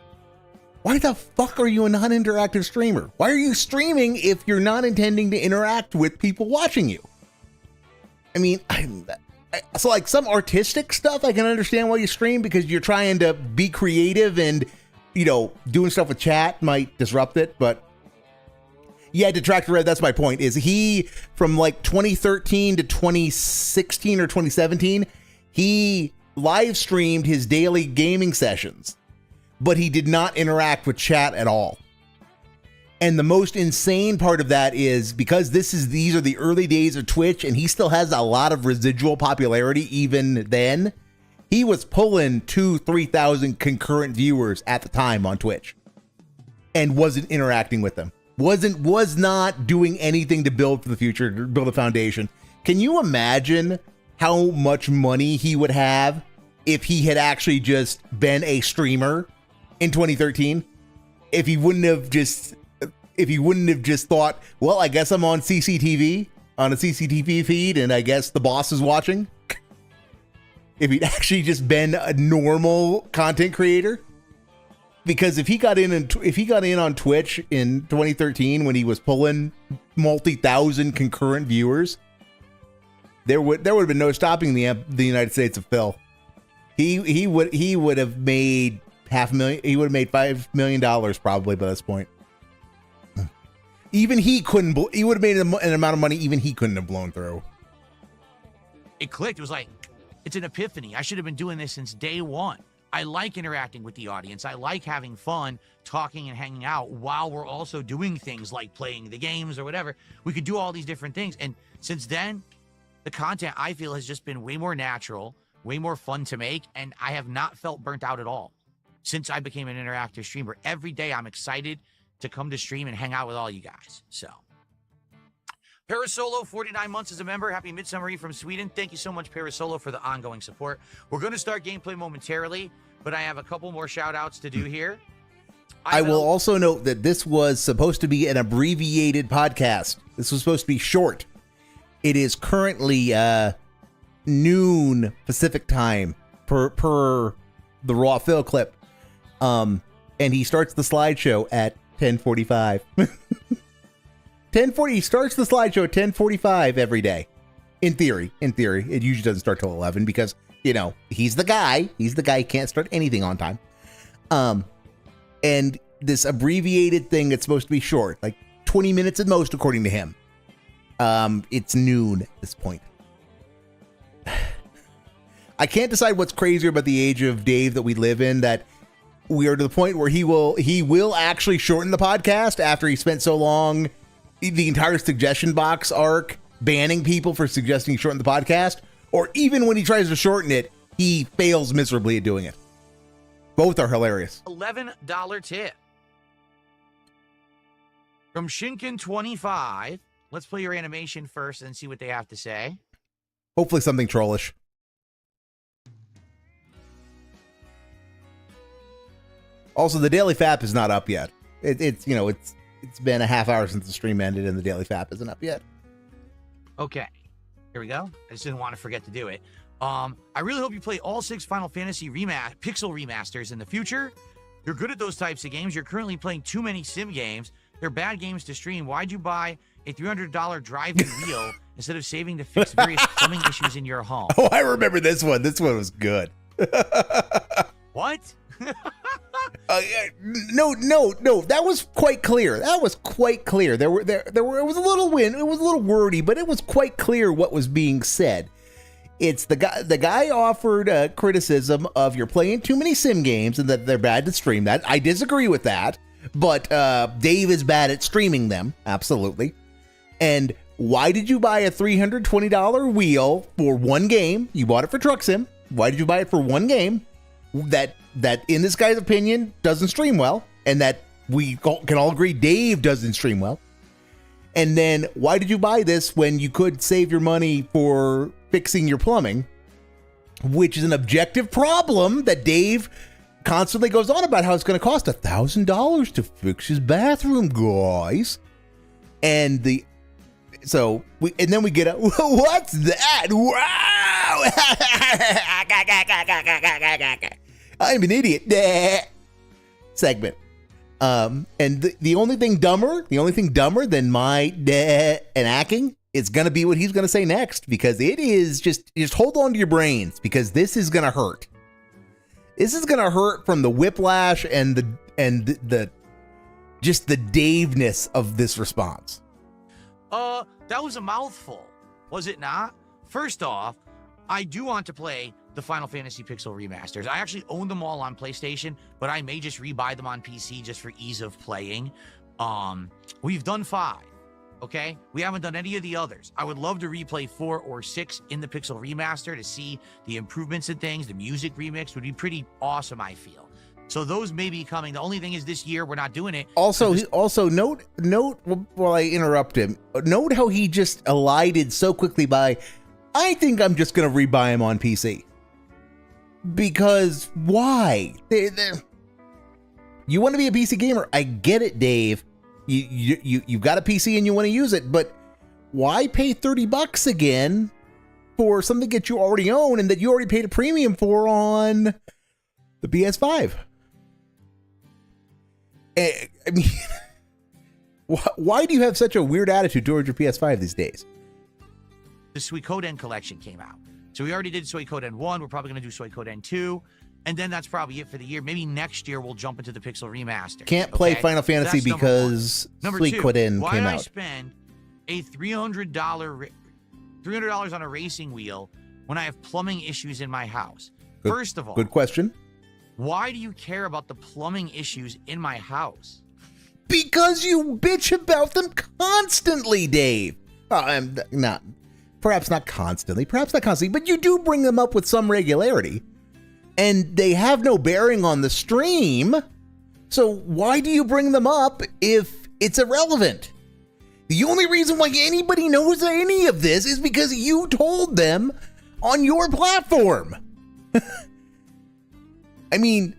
Why the fuck are you a non-interactive streamer? Why are you streaming if you're not intending to interact with people watching you? I mean, so like some artistic stuff, I can understand why you stream, because you're trying to be creative and, you know, doing stuff with chat might disrupt it. But yeah, Detractor Red, that's my point, is he, from like 2013 to 2016 or 2017, he live streamed his daily gaming sessions, but he did not interact with chat at all. And the most insane part of that is because these are the early days of Twitch, and he still has a lot of residual popularity even then. He was pulling 2,000-3,000 concurrent viewers at the time on Twitch and wasn't interacting with them. Was not doing anything to build for the future, to build a foundation. Can you imagine how much money he would have if he had actually just been a streamer in 2013? If he wouldn't have just thought, well, I guess I'm on CCTV, on a CCTV feed, and I guess the boss is watching. If he'd actually just been a normal content creator. Because if he got in on Twitch in 2013 when he was pulling multi-thousand concurrent viewers, there would have been no stopping the United States of Phil. He would have made $500,000. He would have made $5 million probably by this point. Even he couldn't. He would have made an amount of money even he couldn't have blown through. It clicked. It was like, it's an epiphany. I should have been doing this since day one. I like interacting with the audience. I like having fun, talking and hanging out while we're also doing things like playing the games or whatever. We could do all these different things. And since then, the content, I feel, has just been way more natural, way more fun to make, and I have not felt burnt out at all since I became an interactive streamer. Every day I'm excited to come to stream and hang out with all you guys. So, Parasolo, 49 months as a member. Happy Midsummer Eve from Sweden. Thank you so much, Parasolo, for the ongoing support. We're going to start gameplay momentarily, but I have a couple more shout-outs to do here. I will also note that this was supposed to be an abbreviated podcast. This was supposed to be short. It is currently noon Pacific time per the Raw Phil clip. And he starts the slideshow at 10:45. 10:40. He starts the slideshow at 10:45 every day. In theory, it usually doesn't start till 11 because, you know, he's the guy. He's the guy who can't start anything on time. And this abbreviated thing that's supposed to be short, like 20 minutes at most, according to him. It's noon at this point. I can't decide what's crazier about the age of Dave that we live in, that we are to the point where he will actually shorten the podcast after he spent so long, the entire suggestion box arc, banning people for suggesting he shorten the podcast, or even when he tries to shorten it, he fails miserably at doing it. Both are hilarious. $11 tip from Shinkin25. Let's play your animation first and see what they have to say. Hopefully something trollish. Also, the Daily Fap is not up yet. It's been a half hour since the stream ended and the Daily Fap isn't up yet. Okay, here we go. I just didn't want to forget to do it. I really hope you play all 6 Final Fantasy pixel remasters in the future. You're good at those types of games. You're currently playing too many sim games. They're bad games to stream. Why'd you buy a $300 drive-in wheel instead of saving to fix various plumbing issues in your home? Oh, I remember this one. This one was good. What? No. That was quite clear. It was a little wordy, but it was quite clear what was being said. It's the guy offered criticism of you're playing too many sim games and that they're bad to stream. That I disagree with that, but Dave is bad at streaming them. Absolutely. And why did you buy a $320 wheel for one game? You bought it for Truck Sim. Why did you buy it for one game? that in this guy's opinion doesn't stream well, and that we can all agree Dave doesn't stream well. And then why did you buy this when you could save your money for fixing your plumbing, which is an objective problem that Dave constantly goes on about how it's going to cost $1,000 to fix his bathroom, guys. And then we get a, what's that? Wow! I'm an idiot. Segment. And the only thing dumber than my and hacking is going to be what he's going to say next, because it is just hold on to your brains, because this is going to hurt. This is going to hurt from the whiplash and the just the Dave-ness of this response. That was a mouthful, was it not? First off, I do want to play the Final Fantasy Pixel remasters. I actually own them all on PlayStation, but I may just rebuy them on PC just for ease of playing. We've done 5, okay? We haven't done any of the others. I would love to replay 4 or 6 in the Pixel remaster to see the improvements and things. The music remix would be pretty awesome, I feel. So those may be coming. The only thing is this year we're not doing it. Also note while I interrupt him, note how he just elided so quickly by, I think I'm just going to rebuy him on PC. Because why? You want to be a PC gamer? I get it, Dave. You've got a PC and you want to use it, but why pay $30 again for something that you already own and that you already paid a premium for on the PS5? I mean, why do you have such a weird attitude towards your PS5 these days? The Suikoden collection came out. So we already did Suikoden 1. We're probably going to do Suikoden 2. And then that's probably it for the year. Maybe next year we'll jump into the Pixel remaster. Can't play Final Fantasy because Suikoden came out. Why did I spend a $300 on a racing wheel when I have plumbing issues in my house? First of all, good question. Why do you care about the plumbing issues in my house? Because you bitch about them constantly, Dave. Perhaps not constantly, but you do bring them up with some regularity. And they have no bearing on the stream. So why do you bring them up if it's irrelevant? The only reason why anybody knows any of this is because you told them on your platform. I mean,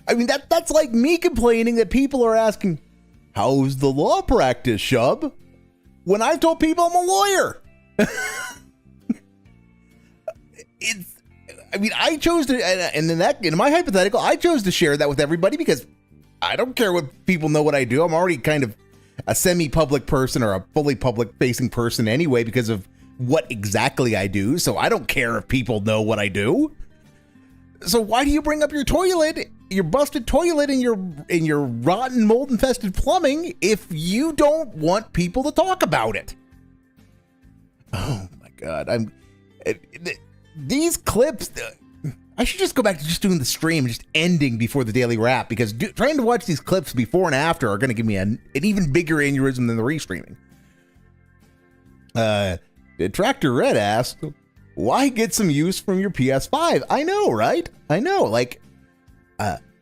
that's like me complaining that people are asking, how's the law practice, Shub? When I told people I'm a lawyer. I chose to, and in my hypothetical, I chose to share that with everybody because I don't care what people know what I do. I'm already kind of a semi-public person or a fully public-facing person anyway because of what exactly I do. So I don't care if people know what I do. So why do you bring up your toilet, your busted toilet, and your rotten, mold-infested plumbing if you don't want people to talk about it? Oh my God! These clips. I should just go back to just doing the stream, just ending before the daily wrap, because trying to watch these clips before and after are going to give me an even bigger aneurysm than the restreaming. Tractor Red asked, why get some use from your PS5? I know, right? I know,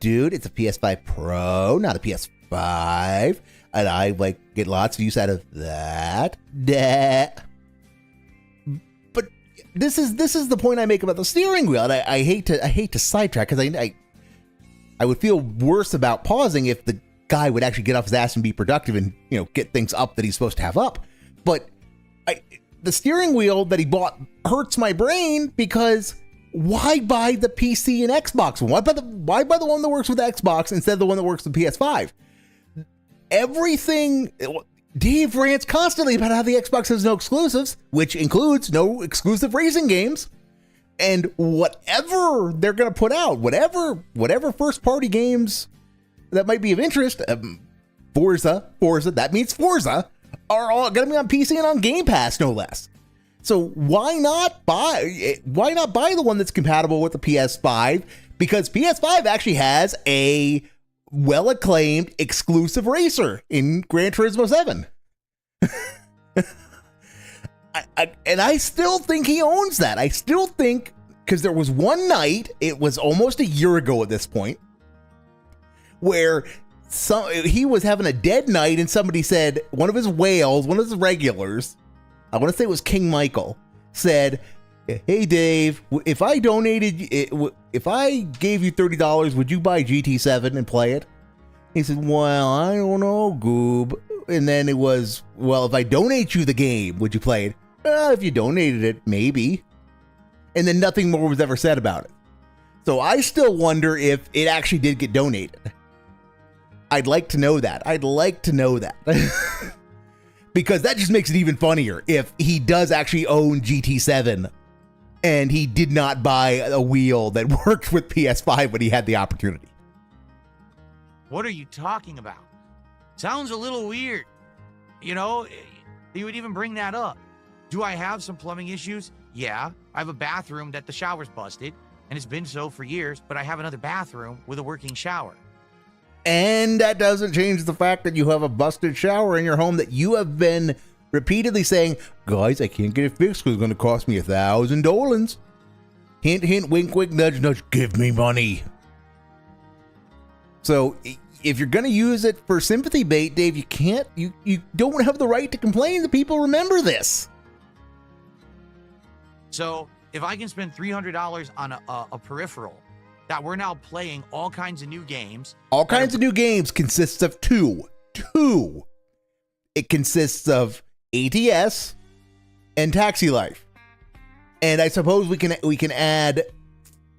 dude, it's a PS5 Pro, not a PS5, and I get lots of use out of that. But this is the point I make about the steering wheel, and I hate to sidetrack because I would feel worse about pausing if the guy would actually get off his ass and be productive and get things up that he's supposed to have up. But the steering wheel that he bought hurts my brain because why buy the PC and Xbox one? Why buy the one that works with Xbox instead of the one that works with PS5? Everything, Dave rants constantly about how the Xbox has no exclusives, which includes no exclusive racing games. And whatever they're going to put out, whatever first party games that might be of interest, Forza, that means Forza, are all going to be on PC and on Game Pass, no less. So why not buy the one that's compatible with the PS5? Because PS5 actually has a well-acclaimed exclusive racer in Gran Turismo 7. And I still think he owns that. I still think Because there was one night, it was almost a year ago at this point, where he was having a dead night and somebody said, one of his whales, one of his regulars, I want to say it was King Michael, said, "Hey Dave, if I gave you $30, would you buy GT7 and play it?" He said, "Well, I don't know, Goob." And then it was, "Well, if I donate you the game, would you play it?" If you donated it, maybe." And then nothing more was ever said about it. So I still wonder if it actually did get donated. I'd like to know that. Because that just makes it even funnier if he does actually own GT7 and he did not buy a wheel that worked with PS5 when he had the opportunity. What are you talking about? Sounds a little weird. You know, you would even bring that up. Do I have some plumbing issues? Yeah, I have a bathroom that the shower's busted, and it's been so for years, but I have another bathroom with a working shower. And that doesn't change the fact that you have a busted shower in your home that you have been repeatedly saying, "Guys, I can't get it fixed because it's going to cost me $1,000. Hint, hint, wink, wink, nudge, nudge, give me money." So if you're going to use it for sympathy bait, Dave, you don't have the right to complain that people remember this. So if I can spend $300 on a peripheral that we're now playing all kinds of new games. All kinds of new games consists of two. It consists of ATS and Taxi Life. And I suppose we can add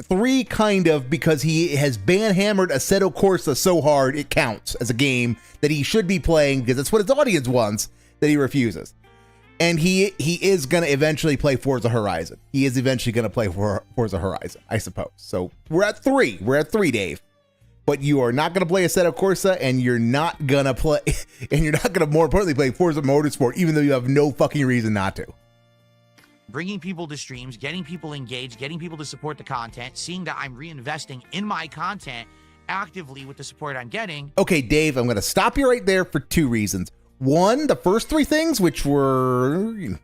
3 kind of, because he has banhammered Assetto Corsa so hard it counts as a game that he should be playing because that's what his audience wants, that he refuses. And he is going to eventually play Forza Horizon. He is eventually going to play Forza Horizon, I suppose. So we're at 3. We're at 3, Dave. But you are not going to play Assetto Corsa, and you're not going to play, and you're not going to, more importantly, play Forza Motorsport, even though you have no fucking reason not to. Bringing people to streams, getting people engaged, getting people to support the content, seeing that I'm reinvesting in my content actively with the support I'm getting. Okay, Dave, I'm going to stop you right there for 2 reasons. One, the first 3 things, which were, and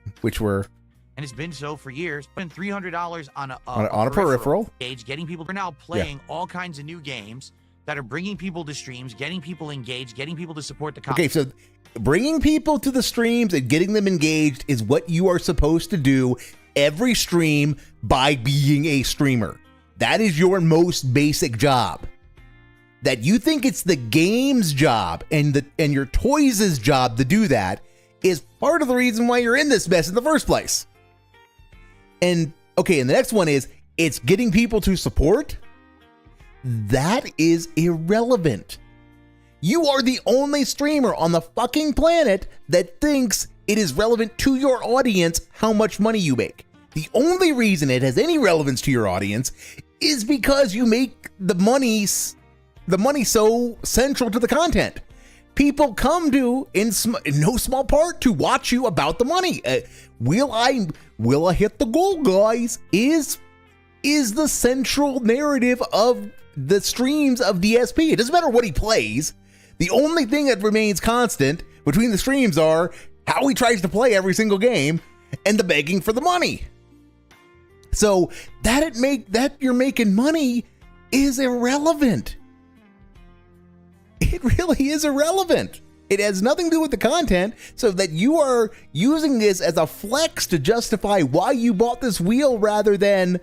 it's been so for years. Spend $300 on a peripheral. Getting people. We're now playing all kinds of new games that are bringing people to streams, getting people engaged, getting people to support the content. Okay, so bringing people to the streams and getting them engaged is what you are supposed to do every stream by being a streamer. That is your most basic job. That you think it's the game's job and your toys' job to do that is part of the reason why you're in this mess in the first place. And okay, and the next one is it's getting people to support. That is irrelevant. You are the only streamer on the fucking planet that thinks it is relevant to your audience how much money you make. The only reason it has any relevance to your audience is because you make the money so central to the content. People come to, in no small part, to watch you about the money. Will I hit the goal, guys? Is the central narrative of the streams of DSP. It doesn't matter what he plays. The only thing that remains constant between the streams are how he tries to play every single game and the begging for the money. So that you're making money is irrelevant. It really is irrelevant. It has nothing to do with the content, so that you are using this as a flex to justify why you bought this wheel rather than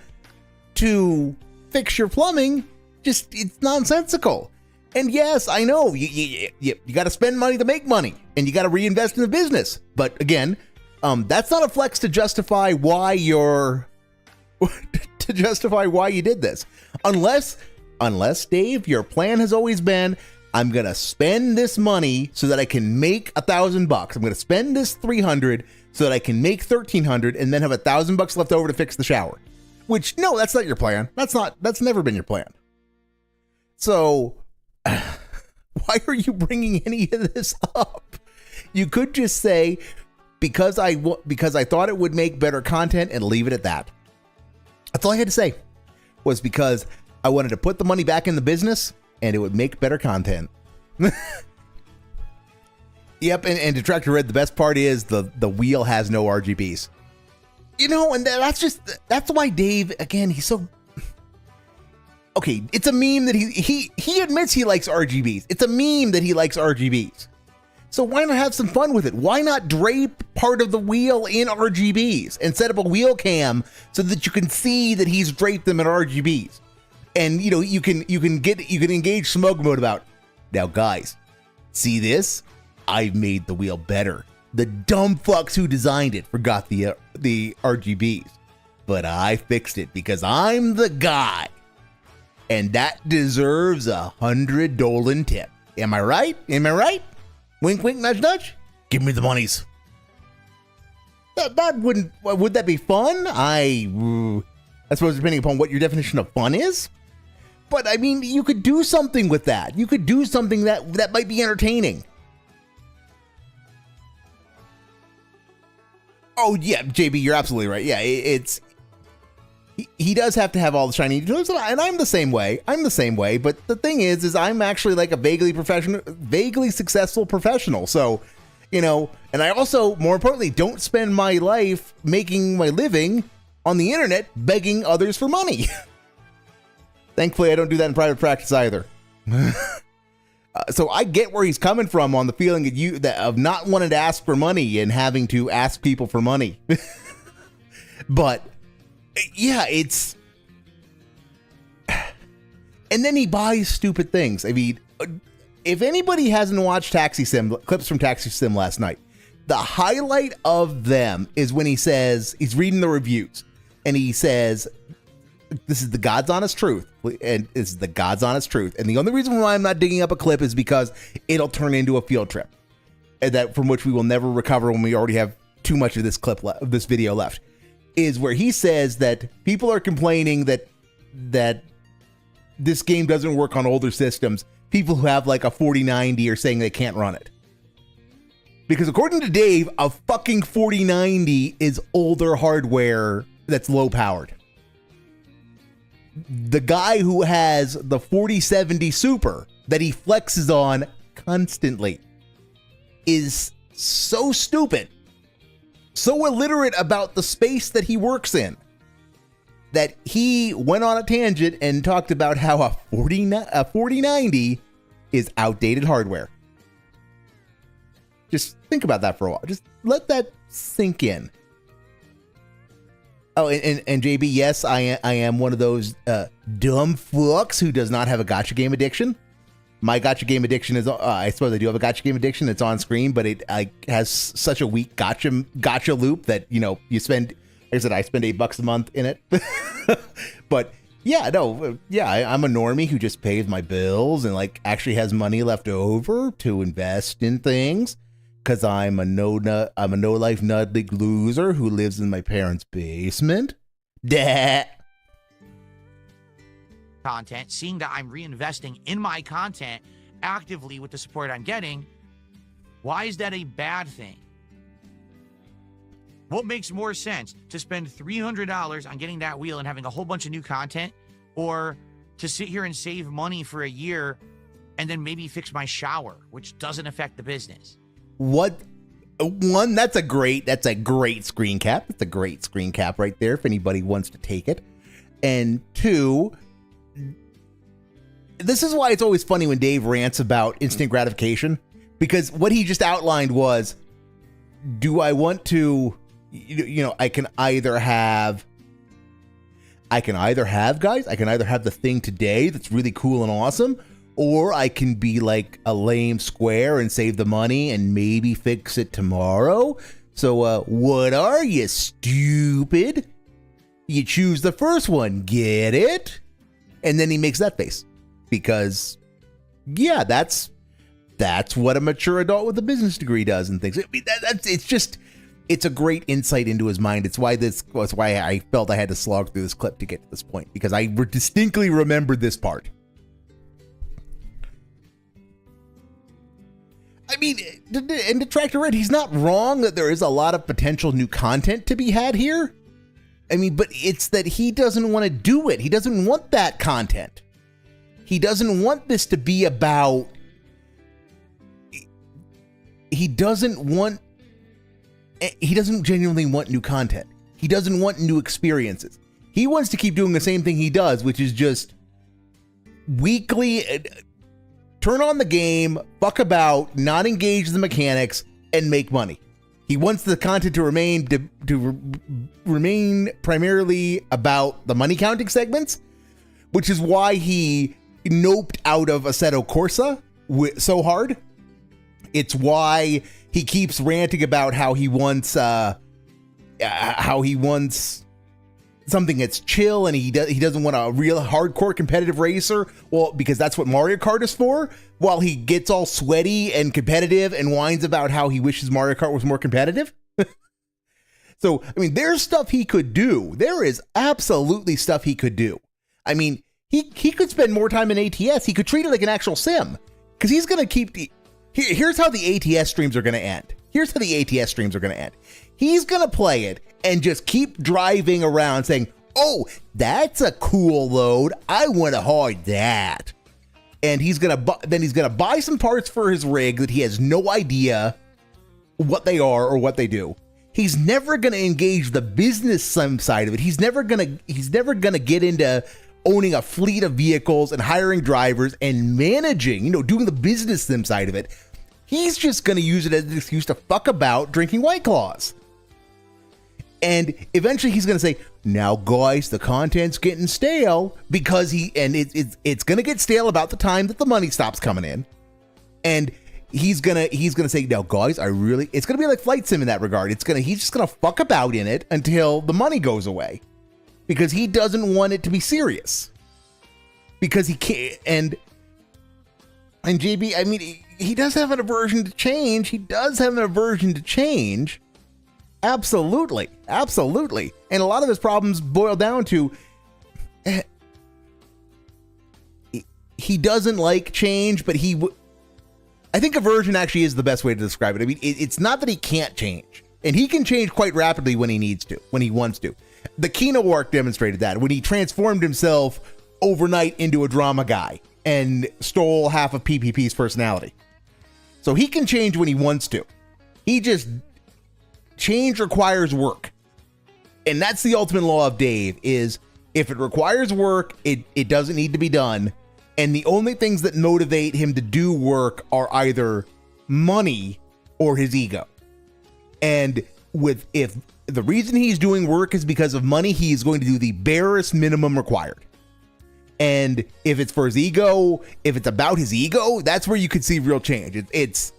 to fix your plumbing. Just, it's nonsensical. And yes, I know you got to spend money to make money, and you got to reinvest in the business. But again, that's not a flex to justify why you did this. Unless Dave, your plan has always been, I'm going to spend this money so that I can make $1,000. I'm going to spend this $300 so that I can make $1,300 and then have $1,000 left over to fix the shower. Which, no, that's not your plan. That's never been your plan. So why are you bringing any of this up? You could just say, because I thought it would make better content, and leave it at that. That's all I had to say, was because I wanted to put the money back in the business and it would make better content. Yep, and Detractor Red, the best part is the wheel has no RGBs. You know, and that's why Dave, again, he's so... Okay, it's a meme that he admits he likes RGBs. It's a meme that he likes RGBs. So why not have some fun with it? Why not drape part of the wheel in RGBs and set up a wheel cam so that you can see that he's draped them in RGBs? And you know, you can engage smug mode about, now guys, see this? I've made the wheel better. The dumb fucks who designed it forgot the RGBs, but I fixed it because I'm the guy, and that deserves $100 tip. Am I right? Am I right? Wink, wink, nudge, nudge. Give me the monies. Would that be fun? I suppose depending upon what your definition of fun is. But I mean, you could do something with that. You could do something that might be entertaining. Oh yeah, JB, you're absolutely right. Yeah, he does have to have all the shiny tools, and I'm the same way. But the thing is I'm actually like a vaguely successful professional. So, you know, and I also, more importantly, don't spend my life making my living on the internet begging others for money. Thankfully, I don't do that in private practice either. So I get where he's coming from on the feeling of not wanting to ask for money and having to ask people for money. But yeah, it's... And then he buys stupid things. I mean, if anybody hasn't watched clips from Taxi Sim last night, the highlight of them is when he says, he's reading the reviews, and he says, this is the God's honest truth. And this is the God's honest truth. And the only reason why I'm not digging up a clip is because it'll turn into a field trip, and that from which we will never recover when we already have too much of this this video left, is where he says that people are complaining that this game doesn't work on older systems. People who have like a 4090 are saying they can't run it. Because according to Dave, a fucking 4090 is older hardware that's low powered. The guy who has the 4070 Super that he flexes on constantly is so stupid, so illiterate about the space that he works in, that he went on a tangent and talked about how a 4090 is outdated hardware. Just think about that for a while. Just let that sink in. Oh, and JB, yes, I am one of those dumb fucks who does not have a gacha game addiction. My gacha game addiction is, I suppose I do have a gacha game addiction. It's on screen, but it has such a weak gacha loop that, you know, you spend, like I said, I spend $8 a month in it. But yeah, no, yeah, I'm a normie who just pays my bills and like actually has money left over to invest in things. Because I'm a no-life nudlig loser who lives in my parents' basement. Content, seeing that I'm reinvesting in my content actively with the support I'm getting, why is that a bad thing? What makes more sense, to spend $300 on getting that wheel and having a whole bunch of new content, or to sit here and save money for a year and then maybe fix my shower, which doesn't affect the business? That's a great screen cap. That's a great screen cap right there if anybody wants to take it. And two, this is why it's always funny when Dave rants about instant gratification, because what he just outlined was, do I want to, you know, I can either have the thing today that's really cool and awesome, or I can be like a lame square and save the money and maybe fix it tomorrow. So what are you, stupid? You choose the first one, get it? And then he makes that face. Because, yeah, that's what a mature adult with a business degree does and things. I mean, it's a great insight into his mind. It's why I felt I had to slog through this clip to get to this point, because I distinctly remembered this part. I mean, and Detractor Red, he's not wrong that there is a lot of potential new content to be had here. I mean, but it's that he doesn't want to do it. He doesn't want that content. He doesn't want this to be about... He doesn't genuinely want new content. He doesn't want new experiences. He wants to keep doing the same thing he does, which is just weekly turn on the game, fuck about, not engage the mechanics, and make money. He wants the content to remain primarily about the money counting segments, which is why he noped out of Assetto Corsa so hard. It's why he keeps ranting about how he wants something that's chill, and he doesn't want a real hardcore competitive racer. Well, because that's what Mario Kart is for. While he gets all sweaty and competitive and whines about how he wishes Mario Kart was more competitive. So, I mean, there's stuff he could do. There is absolutely stuff he could do. I mean, he could spend more time in ATS. He could treat it like an actual sim, because he's going to keep here's how the ATS streams are going to end. Here's how the ATS streams are going to end. He's going to play it and just keep driving around saying, oh, that's a cool load. I want to hard that. And he's going to buy some parts for his rig that he has no idea what they are or what they do. He's never going to engage the business side of it. He's never going to get into owning a fleet of vehicles and hiring drivers and managing, doing the business sim side of it. He's just going to use it as an excuse to fuck about drinking White Claws. And eventually he's going to say, now guys, the content's getting stale, because it's going to get stale about the time that the money stops coming in. And he's going to say, now guys, it's going to be like Flight Sim in that regard. He's just going to fuck about in it until the money goes away, because he doesn't want it to be serious, because he can't. And JB, I mean, he does have an aversion to change. Absolutely. And a lot of his problems boil down to he doesn't like change, but I think aversion actually is the best way to describe it. I mean, it's not that he can't change, and he can change quite rapidly when he needs to, when he wants to. The Kino arc demonstrated that when he transformed himself overnight into a drama guy and stole half of PPP's personality. So he can change when he wants to. Change requires work. And that's the ultimate law of Dave, is if it requires work, it doesn't need to be done. And the only things that motivate him to do work are either money or his ego. And if the reason he's doing work is because of money, he's going to do the barest minimum required. And if it's for his ego, if it's about his ego, that's where you could see real change. It's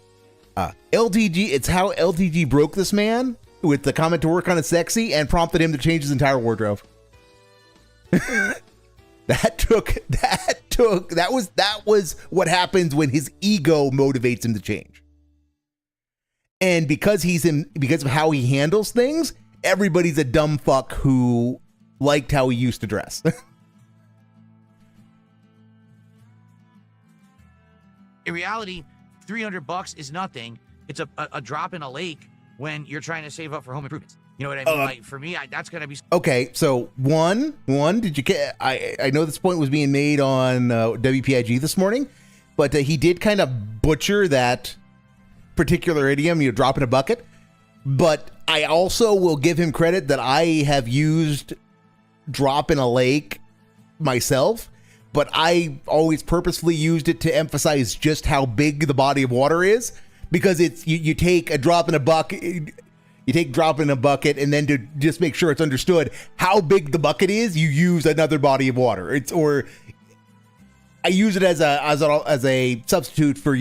LTG. It's how LTG broke this man with the comment to work on it sexy and prompted him to change his entire wardrobe. That was what happens when his ego motivates him to change. And because of how he handles things, everybody's a dumb fuck who liked how he used to dress. In reality, $300 is nothing. It's a drop in a lake when you're trying to save up for home improvements. You know what I mean? Like, for me, that's going to be... Okay, so one, did you get... I know this point was being made on WPIG this morning, but he did kind of butcher that particular idiom, drop in a bucket. But I also will give him credit that I have used drop in a lake myself, but I always purposefully used it to emphasize just how big the body of water is, because it's you take a drop in a bucket, and then to just make sure it's understood how big the bucket is, you use another body of water. I use it as a substitute for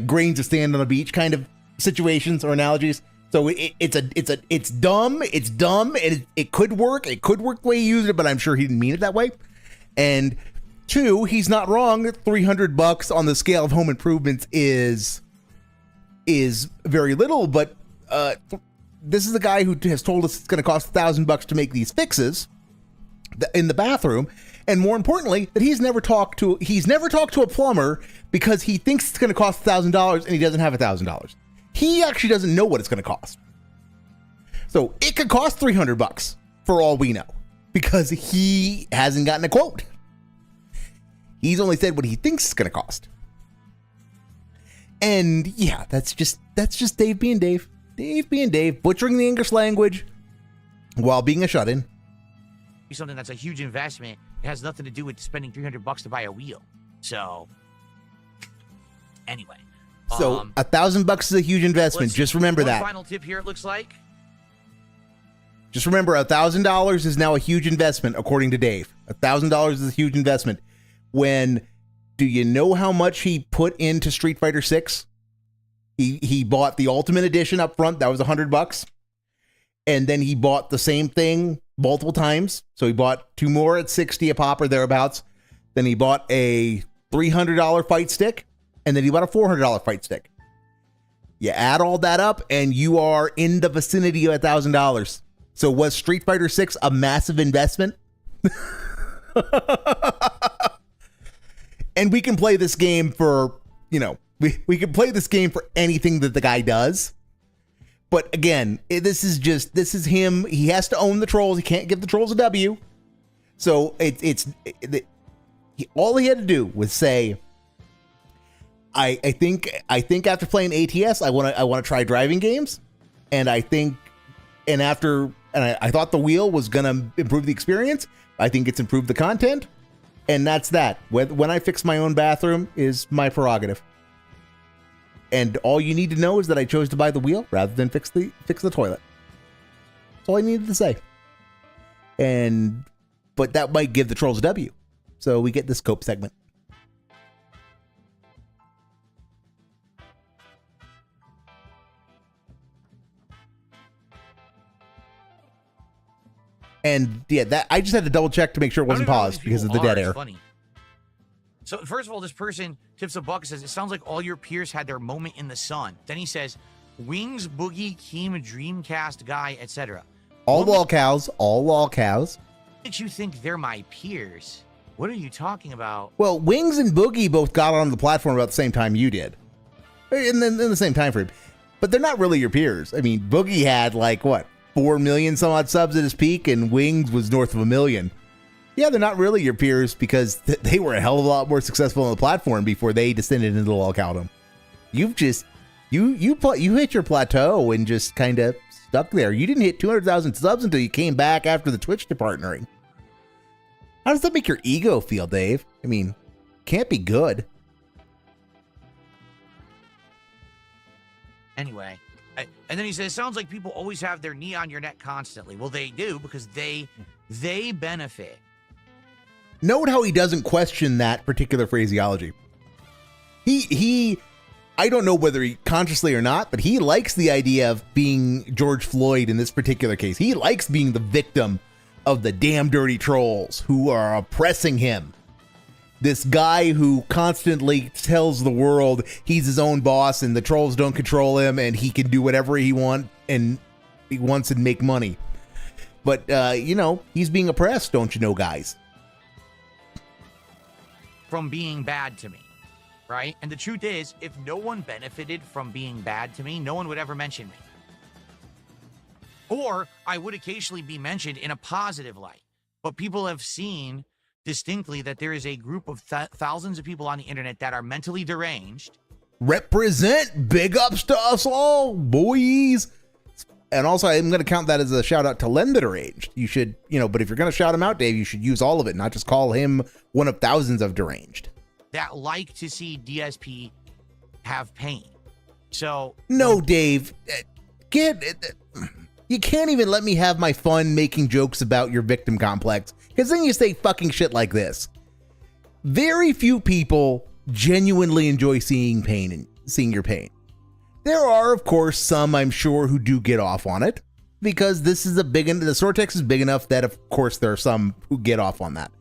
grains of sand on a beach kind of situations or analogies. So it's dumb, and it could work. It could work the way he used it, but I'm sure he didn't mean it that way. And two, he's not wrong. $300 on the scale of home improvements is very little, but this is the guy who has told us it's going to cost $1,000 to make these fixes in the bathroom, and more importantly, that he's never talked to a plumber because he thinks it's going to cost $1,000 and he doesn't have $1,000. He actually doesn't know what it's going to cost. So it could cost $300 for all we know, because he hasn't gotten a quote. He's only said what he thinks it's going to cost. And yeah, that's just Dave being Dave. Dave being Dave, butchering the English language, while being a shut-in. Something that's a huge investment. It has nothing to do with spending $300 to buy a wheel. So, anyway. So $1,000 is a huge investment. Just remember that. Final tip here, it looks like. Just remember, $1,000 is now a huge investment, according to Dave. $1,000 is a huge investment. Do you know how much he put into Street Fighter 6? He bought the Ultimate Edition up front. That was $100. And then he bought the same thing multiple times. So he bought 2 more at 60 a pop or thereabouts. Then he bought a $300 fight stick. And then he bought a $400 fight stick. You add all that up and you are in the vicinity of $1,000. So was Street Fighter 6 a massive investment? And we can play this game for, we can play this game for anything that the guy does. But again, this is him. He has to own the trolls. He can't give the trolls a W. So all he had to do was say, I think after playing ATS, I want to try driving games, and I thought the wheel was gonna improve the experience. I think it's improved the content, and that's that. When I fix my own bathroom is my prerogative, and all you need to know is that I chose to buy the wheel rather than fix the toilet. That's all I needed to say. But that might give the trolls a W, so we get this cope segment. And yeah, that I just had to double check to make sure it wasn't paused because of the dead air. Funny. So first of all, this person tips a buck and says, it sounds like all your peers had their moment in the sun. Then he says, Wings, Boogie, Keem, Dreamcast guy, etc. All lol cows. What makes you think they're my peers? What are you talking about? Well, Wings and Boogie both got on the platform about the same time you did. In the same time frame. But they're not really your peers. I mean, Boogie had 4 million some odd subs at his peak, and Wings was north of 1 million. Yeah, they're not really your peers because they were a hell of a lot more successful on the platform before they descended into lolcowdom. You've just you hit your plateau and just kind of stuck there. You didn't hit 200,000 subs until you came back after the Twitch partnering. How does that make your ego feel, Dave? I mean, can't be good. Anyway. And then he says, sounds like people always have their knee on your neck constantly. Well, they do because they benefit. Note how he doesn't question that particular phraseology. I don't know whether he consciously or not, but he likes the idea of being George Floyd in this particular case. He likes being the victim of the damn dirty trolls who are oppressing him. This guy who constantly tells the world he's his own boss and the trolls don't control him and he can do whatever he wants and make money. But, he's being oppressed, don't you know, guys? From being bad to me, right? And the truth is, if no one benefited from being bad to me, no one would ever mention me. Or I would occasionally be mentioned in a positive light. But people have seen distinctly that there is a group of thousands of people on the internet that are mentally deranged. Represent. Big ups to us all, boys. And also, I'm going to count that as a shout out to Len that are aged. You should, but if you're going to shout him out, Dave, you should use all of it, not just call him one of thousands of deranged. That like to see DSP have pain. So. No, Dave. You can't even let me have my fun making jokes about your victim complex, because then you say fucking shit like this. Very few people genuinely enjoy seeing pain and seeing your pain. There are, of course, some I'm sure who do get off on it, because the Sortex is big enough that, of course, there are some who get off on that.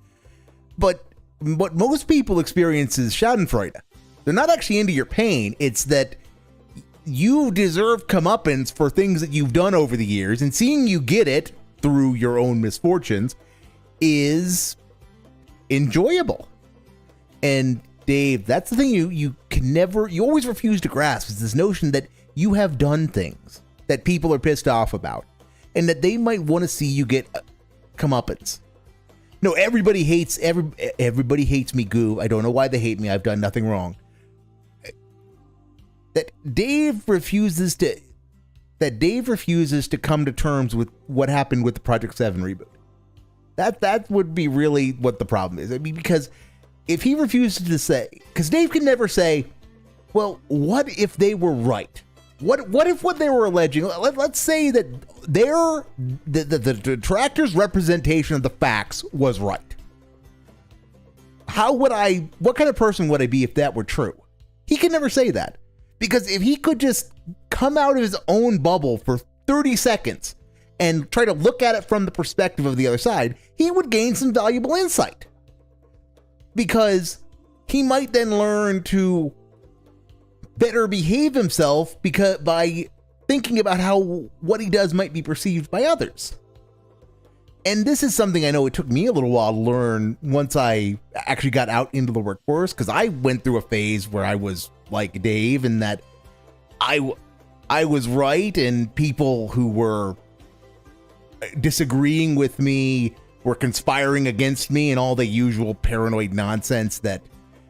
But what most people experience is Schadenfreude. They're not actually into your pain. It's that you deserve comeuppance for things that you've done over the years, and seeing you get it through your own misfortunes is enjoyable. And Dave, that's the thing you always refuse to grasp, is this notion that you have done things that people are pissed off about and that they might want to see you get comeuppance. No, everybody hates me, Goo. I don't know why they hate me. I've done nothing wrong. That Dave refuses to that Dave refuses to come to terms with what happened with the Project 7 reboot. That would be really what the problem is. I mean, because if he refuses to say, because Dave can never say, well, what if they were right? What if what they were alleging, let's say that the detractors' representation of the facts was right. What kind of person would I be if that were true? He can never say that. Because if he could just come out of his own bubble for 30 seconds and try to look at it from the perspective of the other side, he would gain some valuable insight. Because he might then learn to better behave himself by thinking about how what he does might be perceived by others. And this is something I know it took me a little while to learn once I actually got out into the workforce, because I went through a phase where I was like Dave, in that I was right and people who were disagreeing with me were conspiring against me and all the usual paranoid nonsense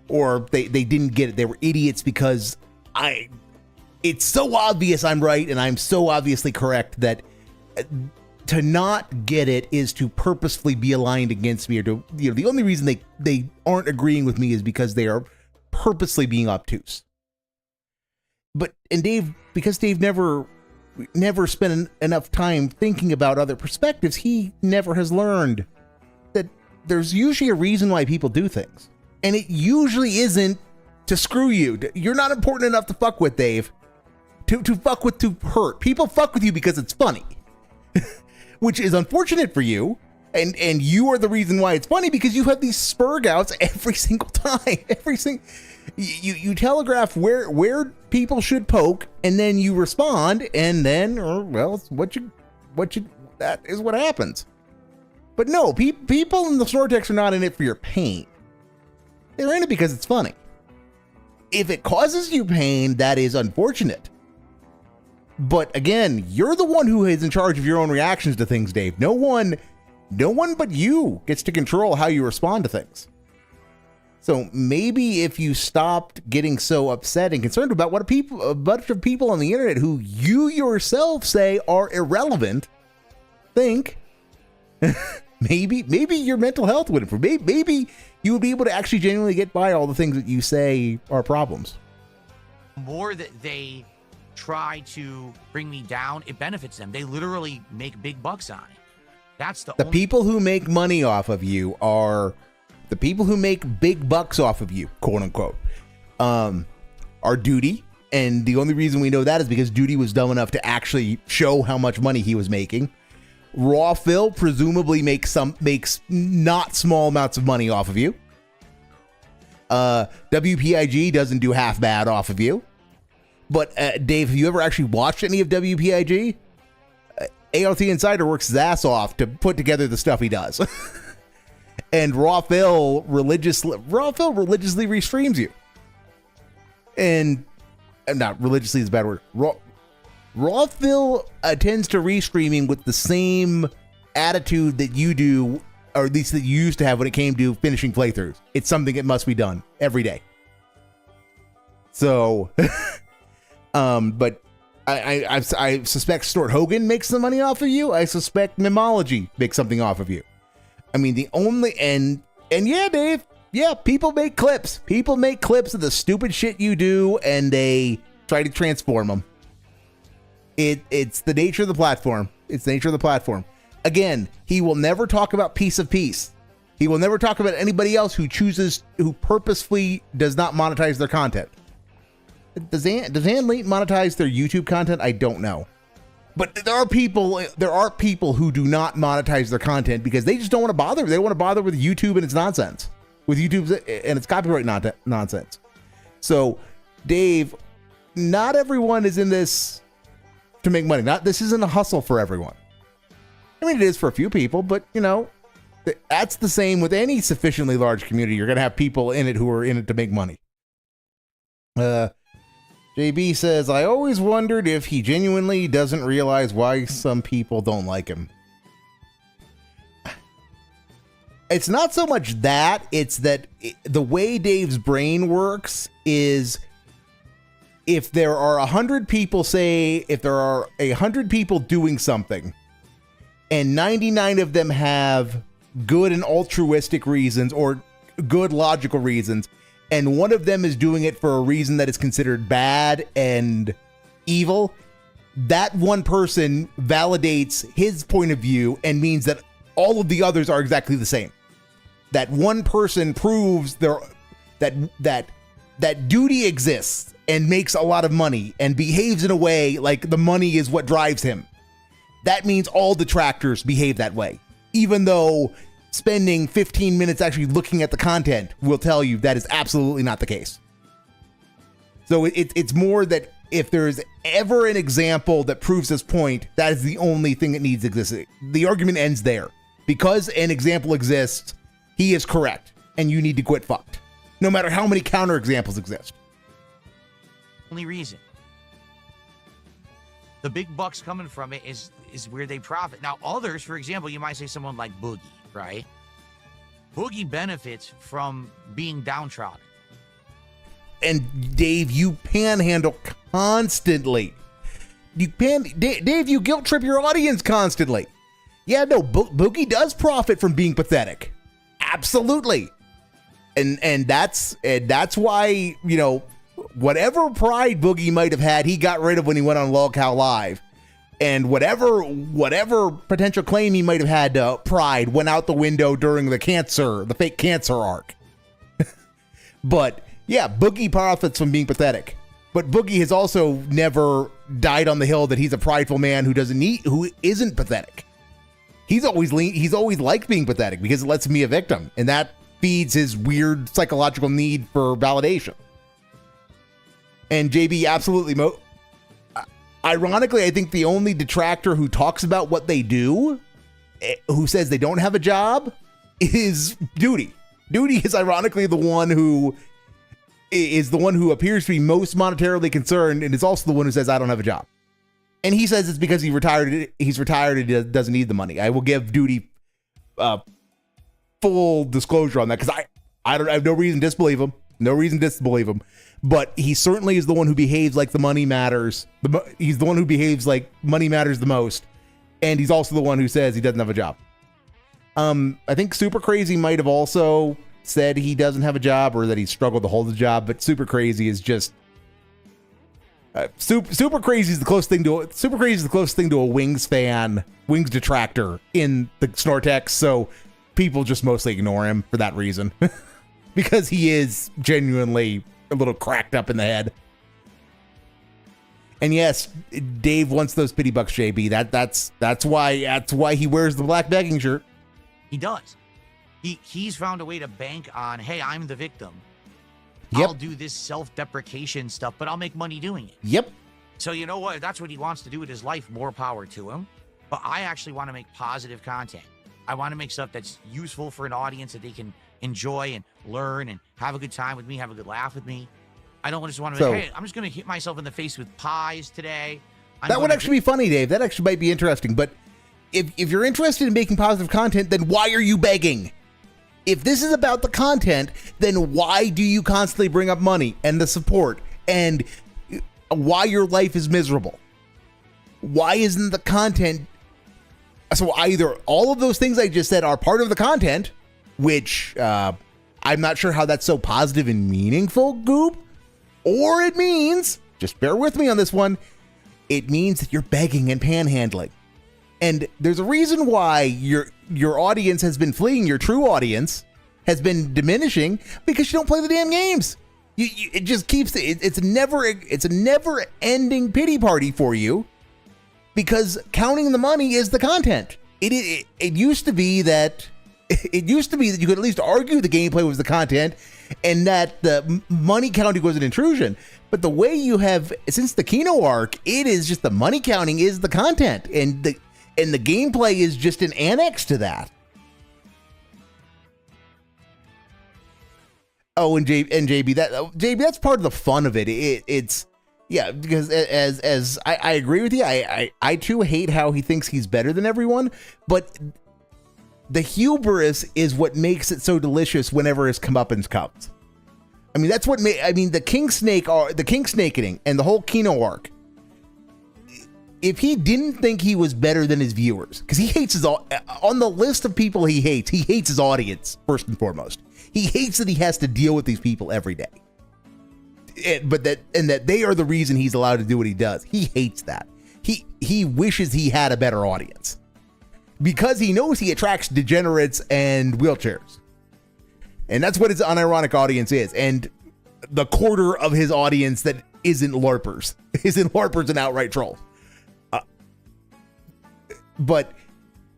or they didn't get it. They were idiots because it's so obvious I'm right and I'm so obviously correct that to not get it is to purposefully be aligned against me, or to, the only reason they aren't agreeing with me is because they are purposely being obtuse. Because Dave never spent enough time thinking about other perspectives, he never has learned that there's usually a reason why people do things. And it usually isn't to screw you. You're not important enough to fuck with, Dave. To fuck with, to hurt. People fuck with you because it's funny. Which is unfortunate for you. And you are the reason why it's funny, because you have these spurg outs every single time. You telegraph where people should poke, and then you respond, and then, that is what happens. But no, people in the Snortex are not in it for your pain. They're in it because it's funny. If it causes you pain, that is unfortunate. But again, you're the one who is in charge of your own reactions to things, Dave. No one but you gets to control how you respond to things. So maybe if you stopped getting so upset and concerned about what a bunch of people on the internet who you yourself say are irrelevant think, maybe your mental health would improve. Maybe you would be able to actually genuinely get by all the things that you say are problems. More that they try to bring me down, it benefits them. They literally make big bucks on it. That's the people who make money off of you are the people who make big bucks off of you, quote unquote, are Duty. And the only reason we know that is because Duty was dumb enough to actually show how much money he was making. Raw Phil presumably makes not small amounts of money off of you. WPIG doesn't do half bad off of you. But Dave, have you ever actually watched any of WPIG? ALT Insider works his ass off to put together the stuff he does. And Raw Phil religiously restreams you. And not religiously is a bad word. Raw Phil tends to restreaming with the same attitude that you do, or at least that you used to have when it came to finishing playthroughs. It's something that must be done every day. So, but I suspect Snort Hogan makes some money off of you. I suspect Mimology makes something off of you. I mean, and yeah, Dave, yeah, people make clips. People make clips of the stupid shit you do, and they try to transform them. It's the nature of the platform. It's the nature of the platform. Again, he will never talk about Piece of Peace. He will never talk about anybody else who purposefully does not monetize their content. Does Ann Lee monetize their YouTube content? I don't know. But there are people who do not monetize their content because they just don't want to bother. They don't want to bother with YouTube and its nonsense. With YouTube and its copyright nonsense. So, Dave, not everyone is in this to make money. This isn't a hustle for everyone. I mean, it is for a few people, but that's the same with any sufficiently large community. You're going to have people in it who are in it to make money. JB says, I always wondered if he genuinely doesn't realize why some people don't like him. It's not so much that, it's that the way Dave's brain works is if there are 100 people, say, if there are 100 people doing something, and 99 of them have good and altruistic reasons or good logical reasons, and one of them is doing it for a reason that is considered bad and evil, that one person validates his point of view and means that all of the others are exactly the same. That one person proves that duty exists and makes a lot of money and behaves in a way like the money is what drives him. That means all detractors behave that way, even though spending 15 minutes actually looking at the content will tell you that is absolutely not the case. So it's more that if there's ever an example that proves this point, that is the only thing that needs existing. The argument ends there. Because an example exists, he is correct, and you need to quit fucked. No matter how many counterexamples exist. Only reason. The big bucks coming from it is where they profit. Now, others, for example, you might say someone like Boogie, right? Boogie benefits from being downtrodden. And Dave, you panhandle constantly. Dave, you guilt trip your audience constantly. Yeah, no, Boogie does profit from being pathetic. Absolutely. And that's why, you know, whatever pride Boogie might have had, he got rid of when he went on Lolcow Live. And whatever potential claim he might have had to pride went out the window during the fake cancer arc. But yeah, Boogie profits from being pathetic. But Boogie has also never died on the hill that he's a prideful man who isn't pathetic. He's always liked being pathetic because it lets him be a victim, and that feeds his weird psychological need for validation. And JB, absolutely. Ironically, I think the only detractor who talks about what they do, who says they don't have a job, is Duty. Duty is ironically the one who appears to be most monetarily concerned, and is also the one who says, I don't have a job. And he says it's because he's retired and he doesn't need the money. I will give Duty full disclosure on that, because I have no reason to disbelieve him. But he certainly is the one who behaves like the money matters. He's the one who behaves like money matters the most. And he's also the one who says he doesn't have a job. I think Super Crazy might have also said he doesn't have a job, or that he struggled to hold a job, but Super Crazy is just Super Crazy is the closest thing to a Wings fan, Wings detractor in the Snortex, so people just mostly ignore him for that reason. Because he is genuinely a little cracked up in the head. And yes, Dave wants those pity bucks, JB. That's why he wears the black begging shirt. He does. He's found a way to bank on, hey, I'm the victim. Yep. I'll do this self-deprecation stuff, but I'll make money doing it. Yep. So you know what? If that's what he wants to do with his life, more power to him. But I actually want to make positive content. I want to make stuff that's useful for an audience that they can enjoy and learn and have a good time with me, have a good laugh with me. I don't just want to hey, I'm just going to hit myself in the face with pies today. That would actually be funny, Dave. That actually might be interesting. But if you're interested in making positive content, then why are you begging? If this is about the content, then why do you constantly bring up money and the support and why your life is miserable? Why isn't the content? So either all of those things I just said are part of the content, which I'm not sure how that's so positive and meaningful, Goop, or it means, just bear with me on this one, it means that you're begging and panhandling. And there's a reason why your audience has been fleeing, your true audience has been diminishing, because you don't play the damn games. It just keeps it's a never ending pity party for you, because counting the money is the content. It used to be that you could at least argue the gameplay was the content and that the money counting was an intrusion. But the way you have, since the Kino arc, it is just the money counting is the content, and the gameplay is just an annex to that. Oh, and JB, that's part of the fun of it. It's yeah, because as I agree with you, I too hate how he thinks he's better than everyone, but the hubris is what makes it so delicious whenever his comeuppance comes. I mean, that's what made, I mean, the King Snaketing and the whole Kino arc. If he didn't think he was better than his viewers, because he hates his, on the list of people he hates his audience, first and foremost. He hates that he has to deal with these people every day. That they are the reason he's allowed to do what he does. He hates that. He wishes he had a better audience. Because he knows he attracts degenerates and wheelchairs. And that's what his unironic audience is. And the quarter of his audience that isn't LARPers. Isn't LARPers and outright trolls. But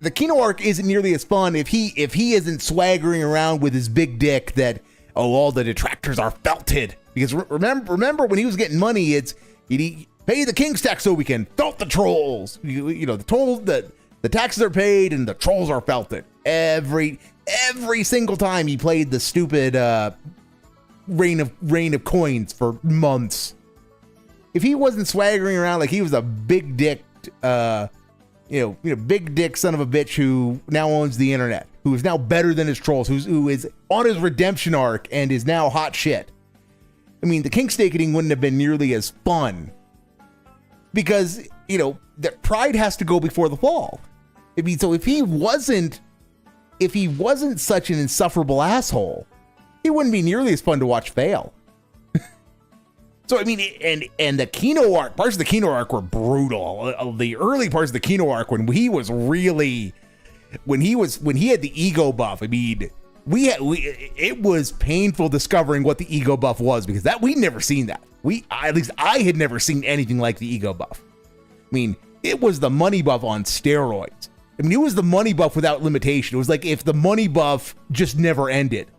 the Kino arc isn't nearly as fun if he isn't swaggering around with his big dick that, oh, all the detractors are felted. Because remember when he was getting money, it's he'd pay the King's tax so we can felt the trolls. You know, the trolls, the taxes are paid and the trolls are felted. Every single time he played the stupid rain of coins for months. If he wasn't swaggering around like he was a big dick, big dick son of a bitch who now owns the internet, who is now better than his trolls, who is on his redemption arc and is now hot shit. I mean, the King Snaketing wouldn't have been nearly as fun because, that pride has to go before the fall. I mean, so if he wasn't such an insufferable asshole, he wouldn't be nearly as fun to watch fail. So, I mean, and the Kino arc, parts of the Kino arc were brutal. The early parts of the Kino arc when he had the ego buff, I mean, it was painful discovering what the ego buff was because we'd never seen that. At least I had never seen anything like the ego buff. I mean, it was the money buff on steroids. I mean, it was the money buff without limitation. It was like if the money buff just never ended.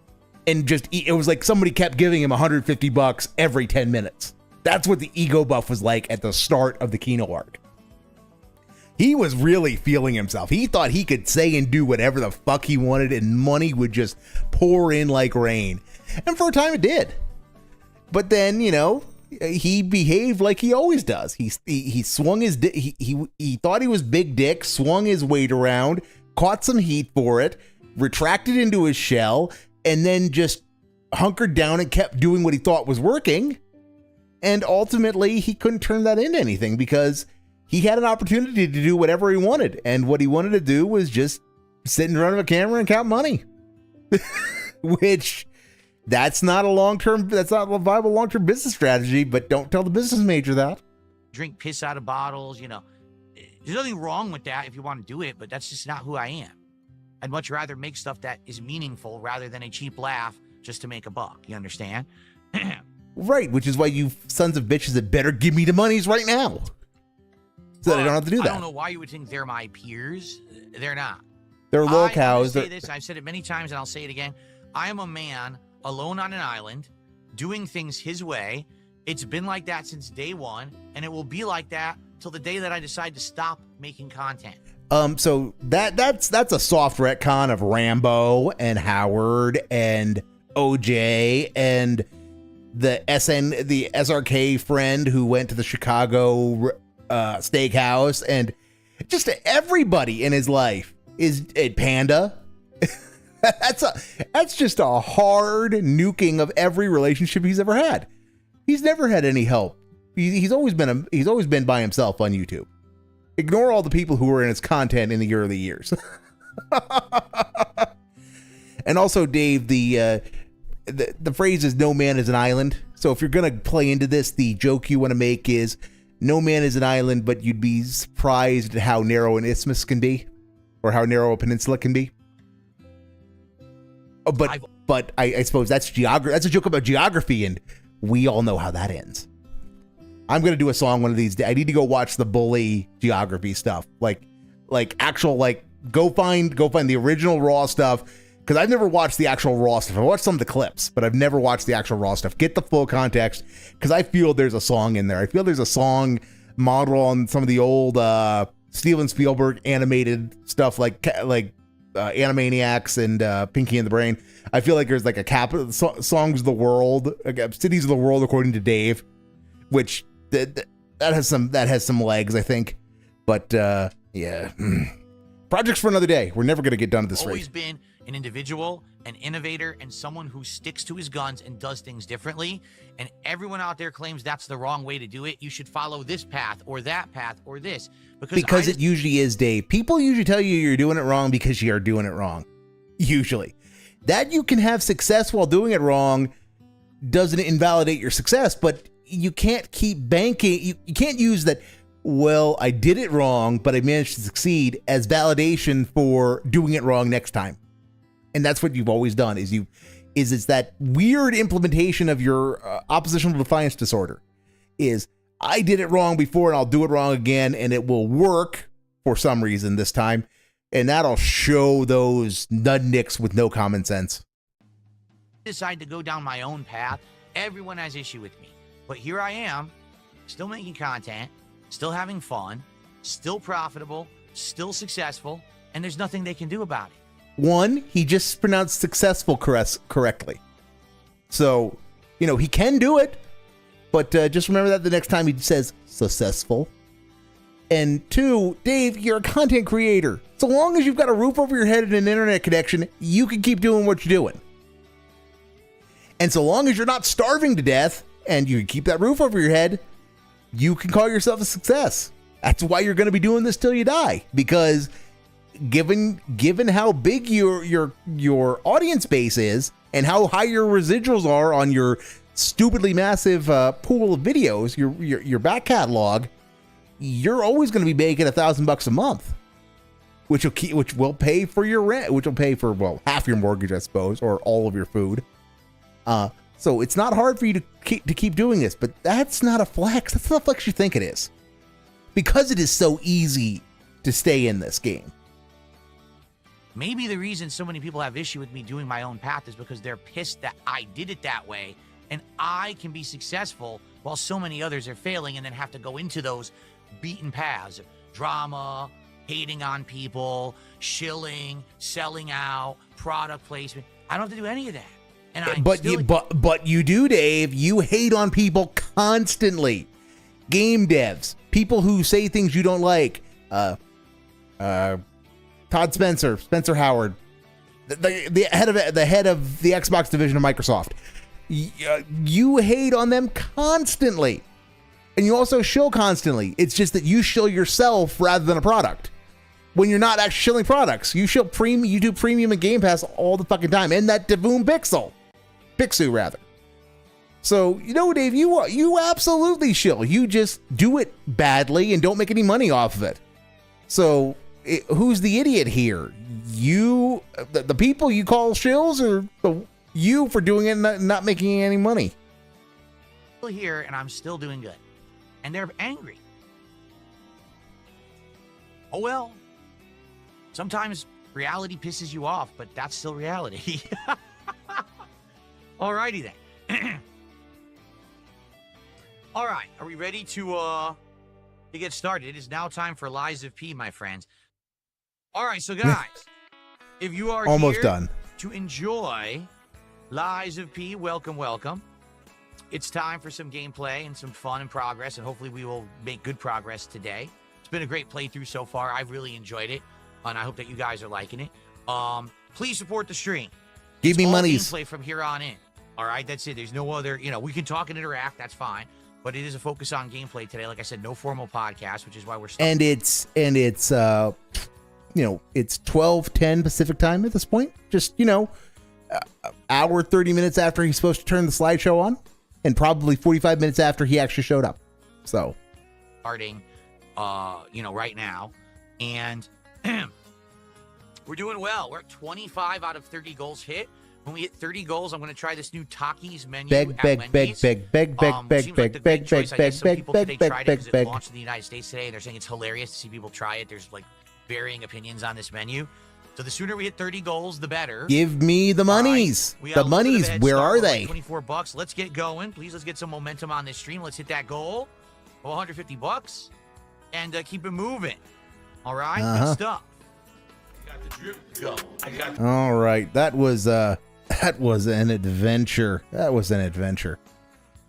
And it was like somebody kept giving him $150 every 10 minutes. That's what the ego buff was like at the start of the Kino arc. He was really feeling himself. He thought he could say and do whatever the fuck he wanted and money would just pour in like rain. And for a time it did. But then, he behaved like he always does. He swung his he thought he was big dick, swung his weight around, caught some heat for it, retracted into his shell, and then just hunkered down and kept doing what he thought was working. And ultimately, he couldn't turn that into anything because he had an opportunity to do whatever he wanted. And what he wanted to do was just sit in front of a camera and count money. Which, that's not a viable long-term business strategy, but don't tell the business major that. Drink piss out of bottles, There's nothing wrong with that if you want to do it, but that's just not who I am. I'd much rather make stuff that is meaningful rather than a cheap laugh just to make a buck. You understand? Right, which is why you sons of bitches had better give me the monies right now. So that I don't have to do that. I don't know why you would think they're my peers. They're not. They're low cows. I'll say this, I've said it many times and I'll say it again. I am a man alone on an island doing things his way. It's been like that since day one, and it will be like that till the day that I decide to stop making content. So that's a soft retcon of Rambo and Howard and OJ and the SRK friend who went to the Chicago steakhouse, and just everybody in his life is a Panda. That's just a hard nuking of every relationship he's ever had. He's never had any help. He's always been by himself on YouTube. Ignore all the people who were in his content in the early years. And also, Dave, the phrase is "no man is an island." So if you're gonna play into this, the joke you want to make is "no man is an island," but you'd be surprised at how narrow an isthmus can be, or how narrow a peninsula can be. Oh, but I suppose that's geography. That's a joke about geography, and we all know how that ends. I'm gonna do a song one of these days. I need to go watch the Bully geography stuff, like actual, go find the original raw stuff, because I've never watched the actual raw stuff. I watched some of the clips, but I've never watched the actual raw stuff. Get the full context, because I feel there's a song in there. I feel there's a song modeled on some of the old Steven Spielberg animated stuff, like Animaniacs and Pinky and the Brain. I feel like there's like a capital songs of the world, cities of the world according to Dave, which that has some legs, I think. But yeah, projects for another day. We're never gonna get done at this rate. Always been an individual, an innovator, and someone who sticks to his guns and does things differently. And everyone out there claims that's the wrong way to do it. You should follow this path or that path or this. Because it usually is, Dave. People usually tell you you're doing it wrong because you are doing it wrong. Usually. That you can have success while doing it wrong doesn't invalidate your success, but you can't keep banking. You can't use that, well, I did it wrong, but I managed to succeed as validation for doing it wrong next time. And that's what you've always done is it's that weird implementation of your oppositional defiance disorder is I did it wrong before and I'll do it wrong again and it will work for some reason this time. And that'll show those nudnicks with no common sense. Decide to go down my own path. Everyone has issue with me. But here I am, still making content, still having fun, still profitable, still successful, and there's nothing they can do about it. One, he just pronounced successful correctly. So, he can do it, but just remember that the next time he says successful. And two, Dave, you're a content creator. So long as you've got a roof over your head and an internet connection, you can keep doing what you're doing. And so long as you're not starving to death and you keep that roof over your head, you can call yourself a success. That's why you're going to be doing this till you die, because given how big your audience base is and how high your residuals are on your stupidly massive pool of videos, your back catalog, you're always going to be making $1,000 a month, which will pay for your rent, which will pay for, well, half your mortgage, I suppose, or all of your food. So it's not hard for you to keep doing this, but that's not a flex. That's not a flex you think it is, because it is so easy to stay in this game. Maybe the reason so many people have issue with me doing my own path is because they're pissed that I did it that way and I can be successful while so many others are failing and then have to go into those beaten paths. Drama, hating on people, shilling, selling out, product placement. I don't have to do any of that. And But you do, Dave. You hate on people constantly. Game devs, people who say things you don't like. Todd Spencer Howard, the head of the Xbox division of Microsoft. You hate on them constantly, and you also shill constantly. It's just that you shill yourself rather than a product. When you're not actually shilling products, you shill premium. You do premium and Game Pass all the fucking time, and that Davoom Pixu rather. So Dave, you absolutely shill. You just do it badly and don't make any money off of it. So who's the idiot here? You, the people you call shills, or you for doing it and not making any money? Still here, and I'm still doing good, and they're angry. Oh well. Sometimes reality pisses you off, but that's still reality. Alrighty then. All right, are we ready to get started? It is now time for Lies of P, my friends. All right, so guys, if you are almost here done to enjoy Lies of P, welcome. It's time for some gameplay and some fun and progress, and hopefully we will make good progress today. It's been a great playthrough so far. I've really enjoyed it, and I hope that you guys are liking it. Please support the stream. Give me monies. Gameplay from here on in. All right, that's it. There's no other, we can talk and interact. That's fine. But it is a focus on gameplay today. Like I said, no formal podcast, which is why we're stuck. And it's it's 12:10 Pacific time at this point. Just, hour 30 minutes after he's supposed to turn the slideshow on, and probably 45 minutes after he actually showed up. So starting right now. And we're doing well. We're at 25 out of 30 goals hit. When we hit 30 goals, I'm going to try this new Takis menu beg. Some people today tried it because it launched in the United States today. They're saying it's hilarious to see people try it. There's varying opinions on this menu. So the sooner we hit 30 goals, the better. Give me the monies. Right. The monies. Where are they? $24. Let's get going. Please, let's get some momentum on this stream. Let's hit that goal of $150 and keep it moving. All right, good stuff. All right, that was an adventure.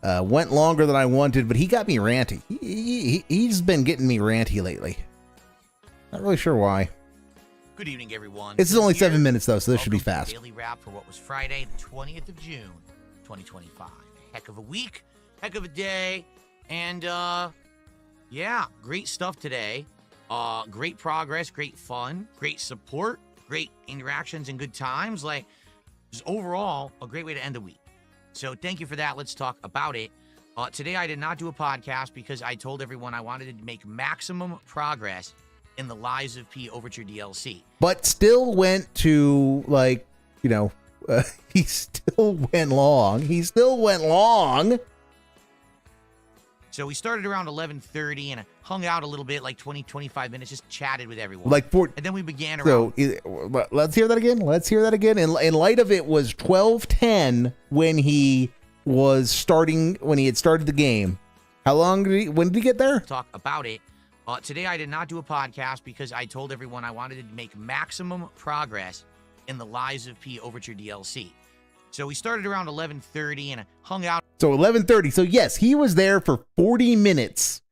Went longer than I wanted, but he got me ranty. He's been getting me ranty lately. Not really sure why. Good evening, everyone. This is only Here. 7 minutes, though, so this should be Welcome to the fast. Daily wrap for what was Friday, the 20th of June, 2025. Heck of a week, heck of a day, and yeah, great stuff today. Great progress, great fun, great support, great interactions, and good times. Like, just overall, a great way to end the week. So thank you for that. Let's talk about it. Today, I did not do a podcast because I told everyone I wanted to make maximum progress in the Lies of P Overture DLC. But still went to, like, you know, he still went long. So we started around 11:30 and hung out a little bit, like 20-25 minutes, just chatted with everyone. Like and then we began around. So let's hear that again. In light of it was 12:10 when he was starting, when he had started the game. How long when did he get there? Talk about it. Today I did not do a podcast because I told everyone I wanted to make maximum progress in the Lies of P Overture DLC. So we started around 11:30 and hung out. So 11:30. So yes, he was there for 40 minutes.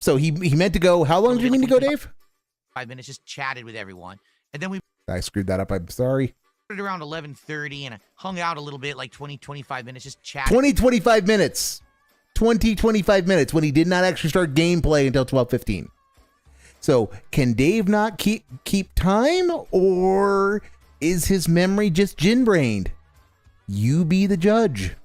So he meant to go. How long did you mean to go, Dave? 5 minutes, just chatted with everyone. And then we I screwed that up. I'm sorry. started around 11:30 and hung out a little bit, like 20-25 minutes, just chatted. 25 minutes. 25 minutes when he did not actually start gameplay until 12:15. So can Dave not keep time, or is his memory just gin-brained? You be the judge.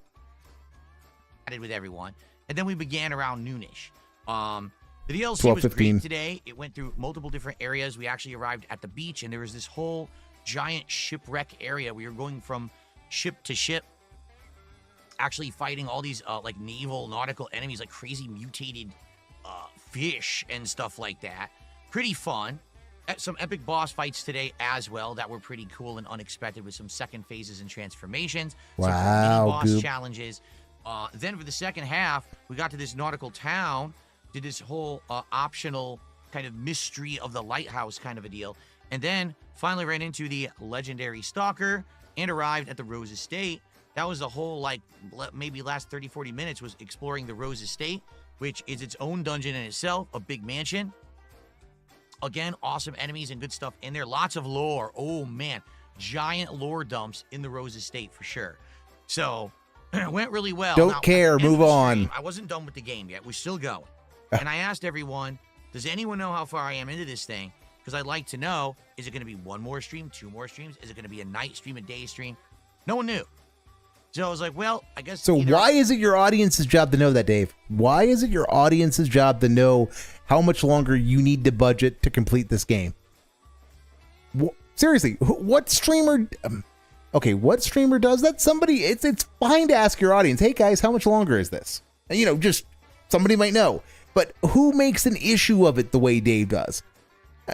Chatted with everyone, and then we began around noonish. The DLC was 12:15. great today. It went through multiple different areas. We actually arrived at the beach, and there was this whole giant shipwreck area. We were going from ship to ship, actually fighting all these like nautical enemies, like crazy mutated fish and stuff like that. Pretty fun. Some epic boss fights today as well that were pretty cool and unexpected, with some second phases and transformations. Wow, Some mini boss Goop. challenges. Then for the second half, we got to this nautical town, did this whole optional kind of mystery of the lighthouse kind of a deal. And then finally ran into the legendary stalker and arrived at the Rose Estate. That was the whole, like, maybe last 30-40 minutes was exploring the Rose Estate, which is its own dungeon in itself, a big mansion. Again, awesome enemies and good stuff in there. Lots of lore. Oh, man. Giant lore dumps in the Rose Estate for sure. So, it went really well. Don't Now, care. at the end Move of the on. stream, I wasn't done with the game yet. We're still going. And I asked everyone, does anyone know how far I am into this thing? Because I'd like to know, is it going to be one more stream, 2 more streams? Is it going to be a night stream, a day stream? No one knew. So I was like, well, I guess. So why is it your audience's job to know that, Dave? Why is it your audience's job to know how much longer you need to budget to complete this game? Seriously, what streamer? Okay, what streamer does that? Somebody, it's fine to ask your audience, hey guys, how much longer is this? And, you know, just somebody might know. But who makes an issue of it the way Dave does?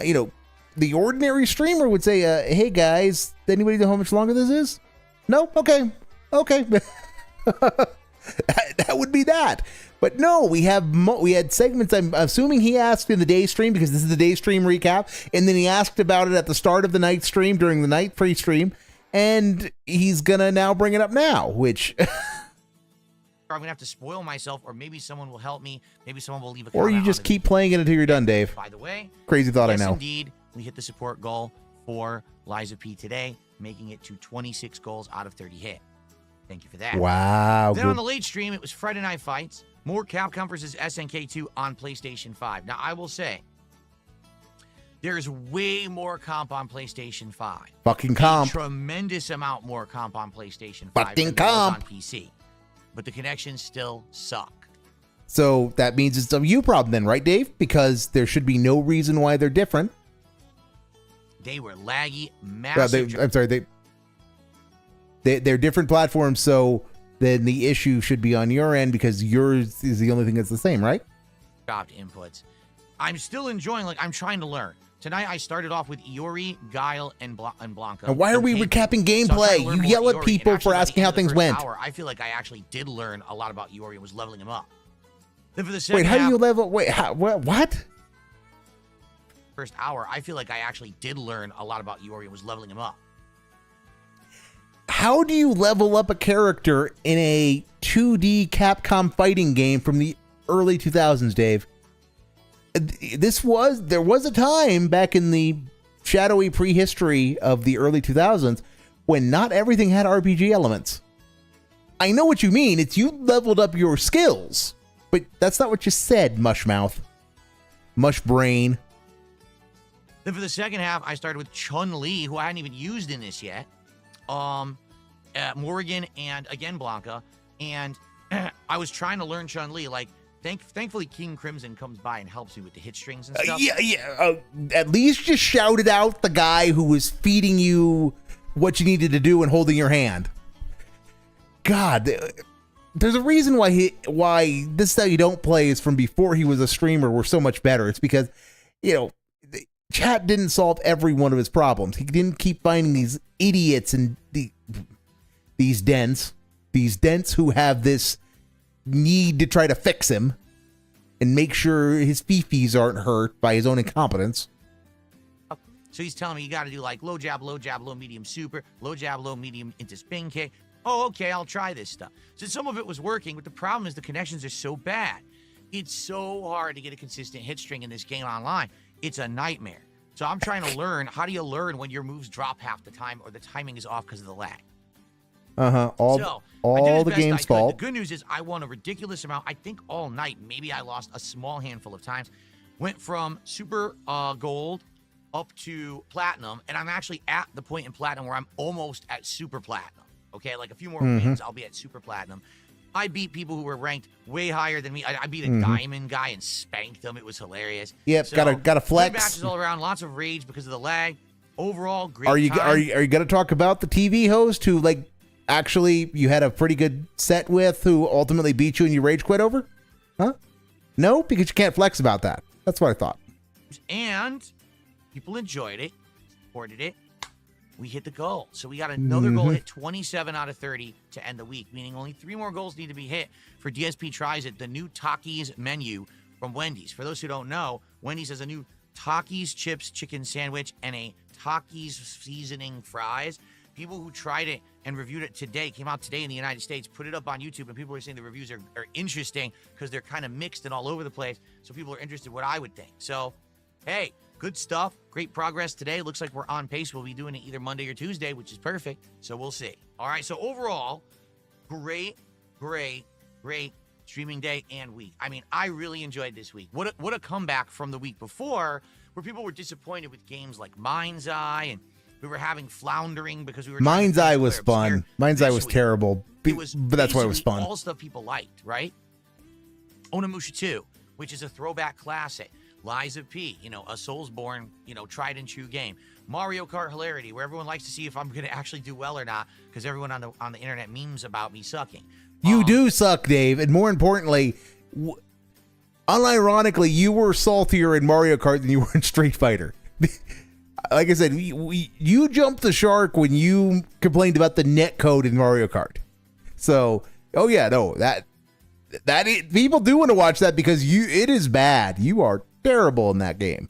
You know, the ordinary streamer would say, hey guys, anybody know how much longer this is? No? Okay. That would be that. But no, we had segments. I'm assuming he asked in the day stream, because this is the day stream recap, and then he asked about it at the start of the night stream during the night pre-stream, and he's gonna now bring it up now, which I'm gonna have to spoil myself, or maybe someone will help me. Maybe someone will leave a or comment. you just keep playing it until you're done, Dave. By the way, Crazy thought, yes, I know. Indeed, we hit the support goal for Liza P today, making it to 26 goals out of 30 hit. Thank you for that. Wow. Then on the late stream, it was Friday Night Fights. More Capcom versus SNK 2 on PlayStation 5. Now, I will say, there is way more comp on PlayStation 5. Fucking comp. A tremendous amount more comp on PlayStation 5 Fucking than there was comp. on PC. But the connections still suck. So that means it's a you problem then, right, Dave? Because there should be no reason why they're different. They were laggy, massive. I'm sorry, they're different platforms, so then the issue should be on your end, because yours is the only thing that's the same, right? dropped inputs. I'm still enjoying, like, I'm trying to learn. Tonight, I started off with Iori, Guile, and Blanca. And why are we recapping gameplay? You yell at people for asking how things went. I feel like I actually did learn a lot about Iori and was leveling him up. Then for the second Wait, how do half, you level? Wait, what? first hour, I feel like I actually did learn a lot about Iori and was leveling him up. How do you level up a character in a 2D Capcom fighting game from the early 2000s, Dave? There was a time back in the shadowy prehistory of the early 2000s when not everything had RPG elements. I know what you mean. It's you leveled up your skills, but that's not what you said, Mushmouth. Mushbrain. Then for the second half, I started with Chun-Li, who I hadn't even used in this yet. Morrigan and again Blanca. And I was trying to learn Chun-Li. Like, thankfully, King Crimson comes by and helps me with the hit strings and stuff. At least just shouted out the guy who was feeding you what you needed to do and holding your hand. God, there's a reason why this style you don't play is from before he was a streamer were so much better. It's because, chat didn't solve every one of his problems. He didn't keep finding these idiots and these dents who have this need to try to fix him and make sure his fifis aren't hurt by his own incompetence. So he's telling me you got to do like low jab, low medium super, low jab, low medium into spin kick. Oh, okay, I'll try this stuff. So some of it was working, but the problem is the connections are so bad. It's so hard to get a consistent hit string in this game online. It's a nightmare. So I'm trying to learn, how do you learn when your moves drop half the time or the timing is off because of the lag? All the game's fault. The good news is I won a ridiculous amount, I think all night. Maybe I lost a small handful of times. Went from super gold up to platinum, and I'm actually at the point in platinum where I'm almost at super platinum. Okay, like a few more wins, I'll be at super platinum. I beat people who were ranked way higher than me. I beat a diamond guy and spanked him. It was hilarious. Yep, so, gotta flex. Good matches all around. Lots of rage because of the lag. Overall, great. Are you time. gonna talk about the TV host who actually you had a pretty good set with, who ultimately beat you and you rage quit over? Huh? No, because you can't flex about that. That's what I thought. And people enjoyed it, supported it. We hit the goal. So we got another goal hit, 27 out of 30 to end the week, meaning only 3 more goals need to be hit for DSP Tries It, the new Takis menu from Wendy's. For those who don't know, Wendy's has a new Takis chips chicken sandwich and a Takis seasoning fries. People who tried it and reviewed it today, came out today in the United States, put it up on YouTube, and people are saying the reviews are interesting because they're kind of mixed and all over the place. So people are interested in what I would think. So, hey, good stuff. Great progress today. Looks like we're on pace. We'll be doing it either Monday or Tuesday, which is perfect. So we'll see. All right. So overall, great streaming day and week. I mean, I really enjoyed this week. What a comeback from the week before, where people were disappointed with games like Mind's Eye, and we were having floundering because we were. Mind's Eye was fun. Mind's Eye was terrible, but that's why it was fun. All stuff people liked, right? Onimusha 2, which is a throwback classic. Lies of P, a Soulsborne, tried and true game. Mario Kart Hilarity, where everyone likes to see if I'm going to actually do well or not, because everyone on the internet memes about me sucking. You do suck, Dave, and more importantly, unironically, you were saltier in Mario Kart than you were in Street Fighter. Like I said, you jumped the shark when you complained about the netcode in Mario Kart. So, people do want to watch that because it is bad. You are terrible in that game.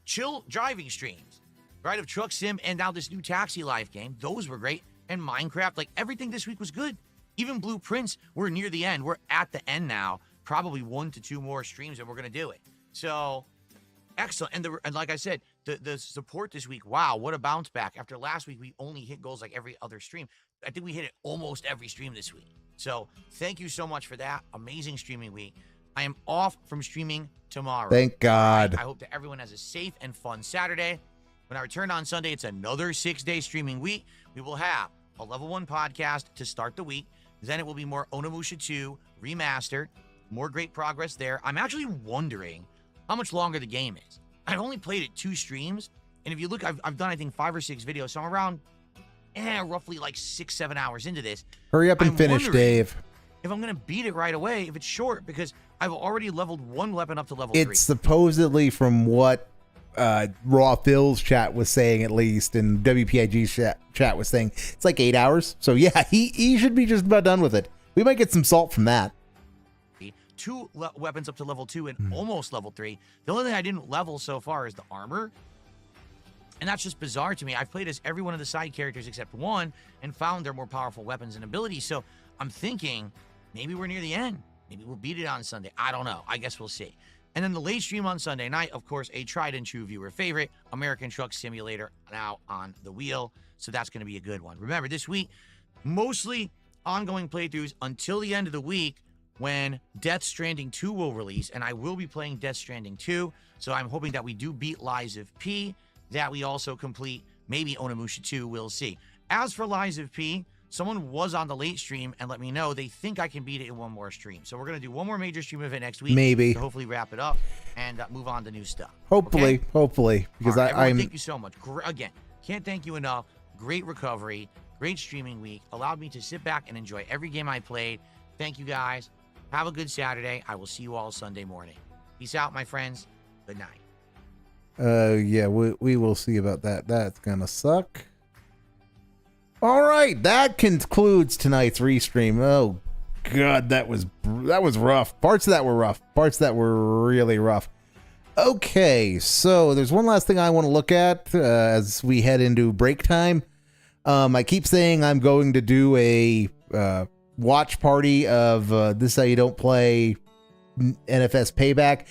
Chill driving streams, right? Of Truck Sim and now this new Taxi Life game. Those were great. And Minecraft, everything this week was good. Even Blueprints, we're near the end. We're at the end now. Probably 1 to 2 more streams and we're going to do it. So, excellent. And like I said, the support this week, wow, what a bounce back. After last week, we only hit goals like every other stream. I think we hit it almost every stream this week. So, thank you so much for that. Amazing streaming week. I am off from streaming tomorrow. Thank God. I hope that everyone has a safe and fun Saturday. When I return on Sunday, it's another 6-day streaming week. We will have a level 1 podcast to start the week. Then it will be more Onimusha 2 remastered. More great progress there. I'm actually wondering how much longer the game is. I've only played it 2 streams. And if you look, I've done, I think, 5 or 6 videos. So I'm around roughly 6-7 hours into this. Hurry up and finish, Dave. If I'm going to beat it right away, if it's short, because I've already leveled 1 weapon up to level 3. It's supposedly, from what Raw Phil's chat was saying, at least, and WPIG's chat was saying, it's 8 hours. So yeah, he should be just about done with it. We might get some salt from that. 2 weapons up to level 2 and almost level 3. The only thing I didn't level so far is the armor. And that's just bizarre to me. I've played as every one of the side characters except 1 and found their more powerful weapons and abilities. So I'm thinking maybe we're near the end. Maybe we'll beat it on Sunday. I don't know. I guess we'll see. And then the late stream on Sunday night, of course, a tried and true viewer favorite, American Truck Simulator, now on the wheel. So that's going to be a good one. Remember, this week, mostly ongoing playthroughs until the end of the week when Death Stranding 2 will release. And I will be playing Death Stranding 2. So I'm hoping that we do beat Lies of P, that we also complete maybe Onimusha 2. We'll see. As for Lies of P, someone was on the late stream and let me know they think I can beat it in one more stream. So we're going to do one more major stream event next week. Maybe. To hopefully wrap it up and move on to new stuff. Hopefully, Okay? hopefully, because All right, everyone, I'm. thank you so much. Again, can't thank you enough. Great recovery, great streaming week. Allowed me to sit back and enjoy every game I played. Thank you guys. Have a good Saturday. I will see you all Sunday morning. Peace out, my friends. Good night. Yeah, we will see about that. That's gonna suck. All right, that concludes tonight's Reestream. Oh God, that was rough. Parts of that were rough. Parts that were really rough. Okay, so there's one last thing I want to look at as we head into break time. I keep saying I'm going to do a watch party of This Is How You Don't Play NFS Payback.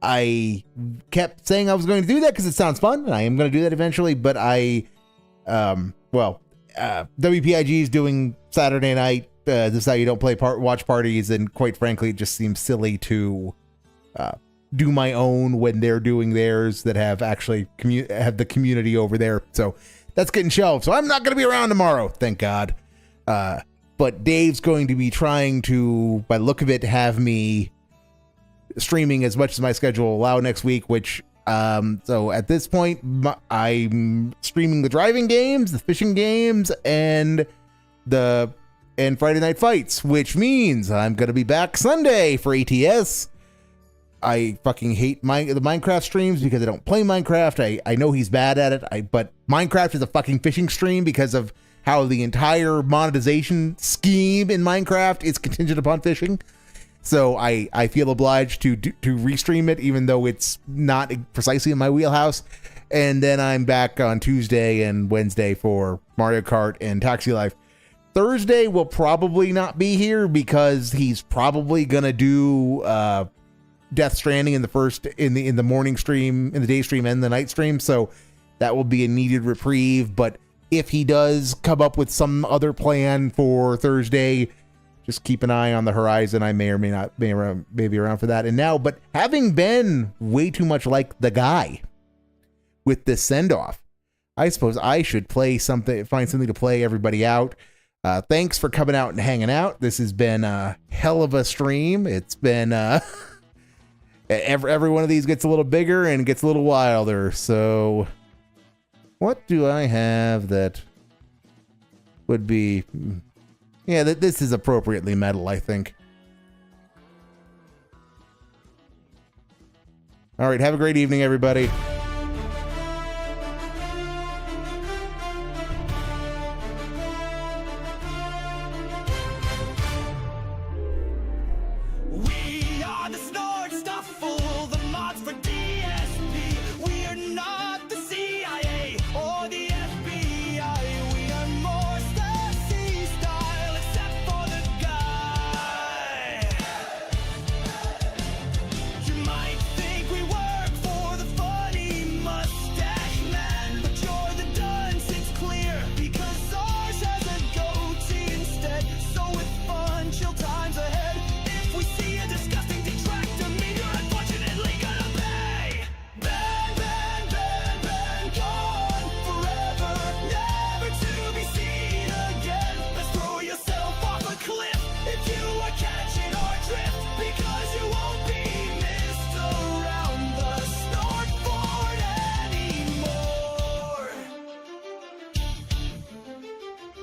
I kept saying I was going to do that because it sounds fun, and I am going to do that eventually, but WPIG is doing Saturday night. This is how you don't play watch parties, and quite frankly, it just seems silly to do my own when they're doing theirs that have actually have the community over there. So that's getting shelved. So I'm not going to be around tomorrow, thank God. But Dave's going to be trying to, by the look of it, have me streaming as much as my schedule will allow next week, which so at this point I'm streaming the driving games, the fishing games, and Friday Night Fights, which means I'm gonna be back Sunday for ATS. I fucking hate the Minecraft streams because I don't play Minecraft. I know he's bad at it, but Minecraft is a fucking fishing stream because of how the entire monetization scheme in Minecraft is contingent upon fishing. So I feel obliged to restream it, even though it's not precisely in my wheelhouse. And then I'm back on Tuesday and Wednesday for Mario Kart and Taxi Life. Thursday will probably not be here because he's probably gonna do Death Stranding in the morning stream, in the day stream, and the night stream. So that will be a needed reprieve. But if he does come up with some other plan for Thursday, just keep an eye on the horizon. I may or may not be around for that. And now, but having been way too much like the guy with this send-off, I suppose I should find something to play everybody out. Thanks for coming out and hanging out. This has been a hell of a stream. It's been every one of these gets a little bigger and gets a little wilder. So what do I have that would be... Yeah, this is appropriately metal, I think. All right, have a great evening, everybody. We are the snort stuff full, the mods for DSP. We are not the CIA or the FBI. We are more Stasi style, except for the guy. You might think we work for the funny mustache man, but you're the dunce, it's clear, because ours has a goatee instead. So with fun, chill times ahead, if we see a disgusting detractor, mean you're unfortunately gonna pay. Ban, ban, ban, ban, gone forever, never to be seen again. Let's throw yourself off a cliff if you are catching our drift, because you won't be missed around the snortboard anymore.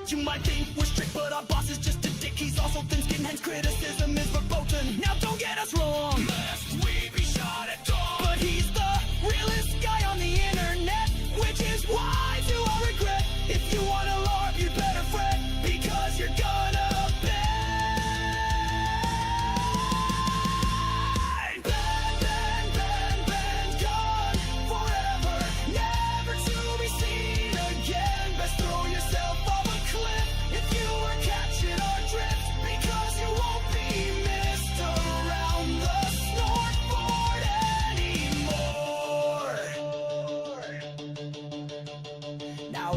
You might think we're strict, but our boss is just a dick. He's also thin-skinned, hence criticism is verboten. Now don't get us wrong, lest we be shot at dawn, but he's the realest guy on the internet, which is why to our regret, if you want to LARP, you'd better fret, because you're gonna ban. Ban, ban, ban, ban, gone forever, never to be seen again. Best throw yourself off a cliff if you were catching our drift, because you won't be missed around the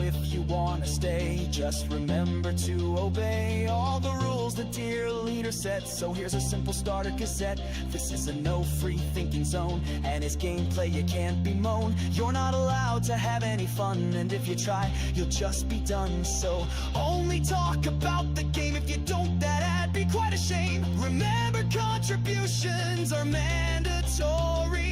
Now if you wanna stay, just remember to obey all the rules the dear leader set. So here's a simple starter cassette. This is a no free thinking zone, and it's gameplay you can't bemoan. You're not allowed to have any fun, and if you try, you'll just be done. So only talk about the game. If you don't, that'd be quite a shame. Remember, contributions are mandatory.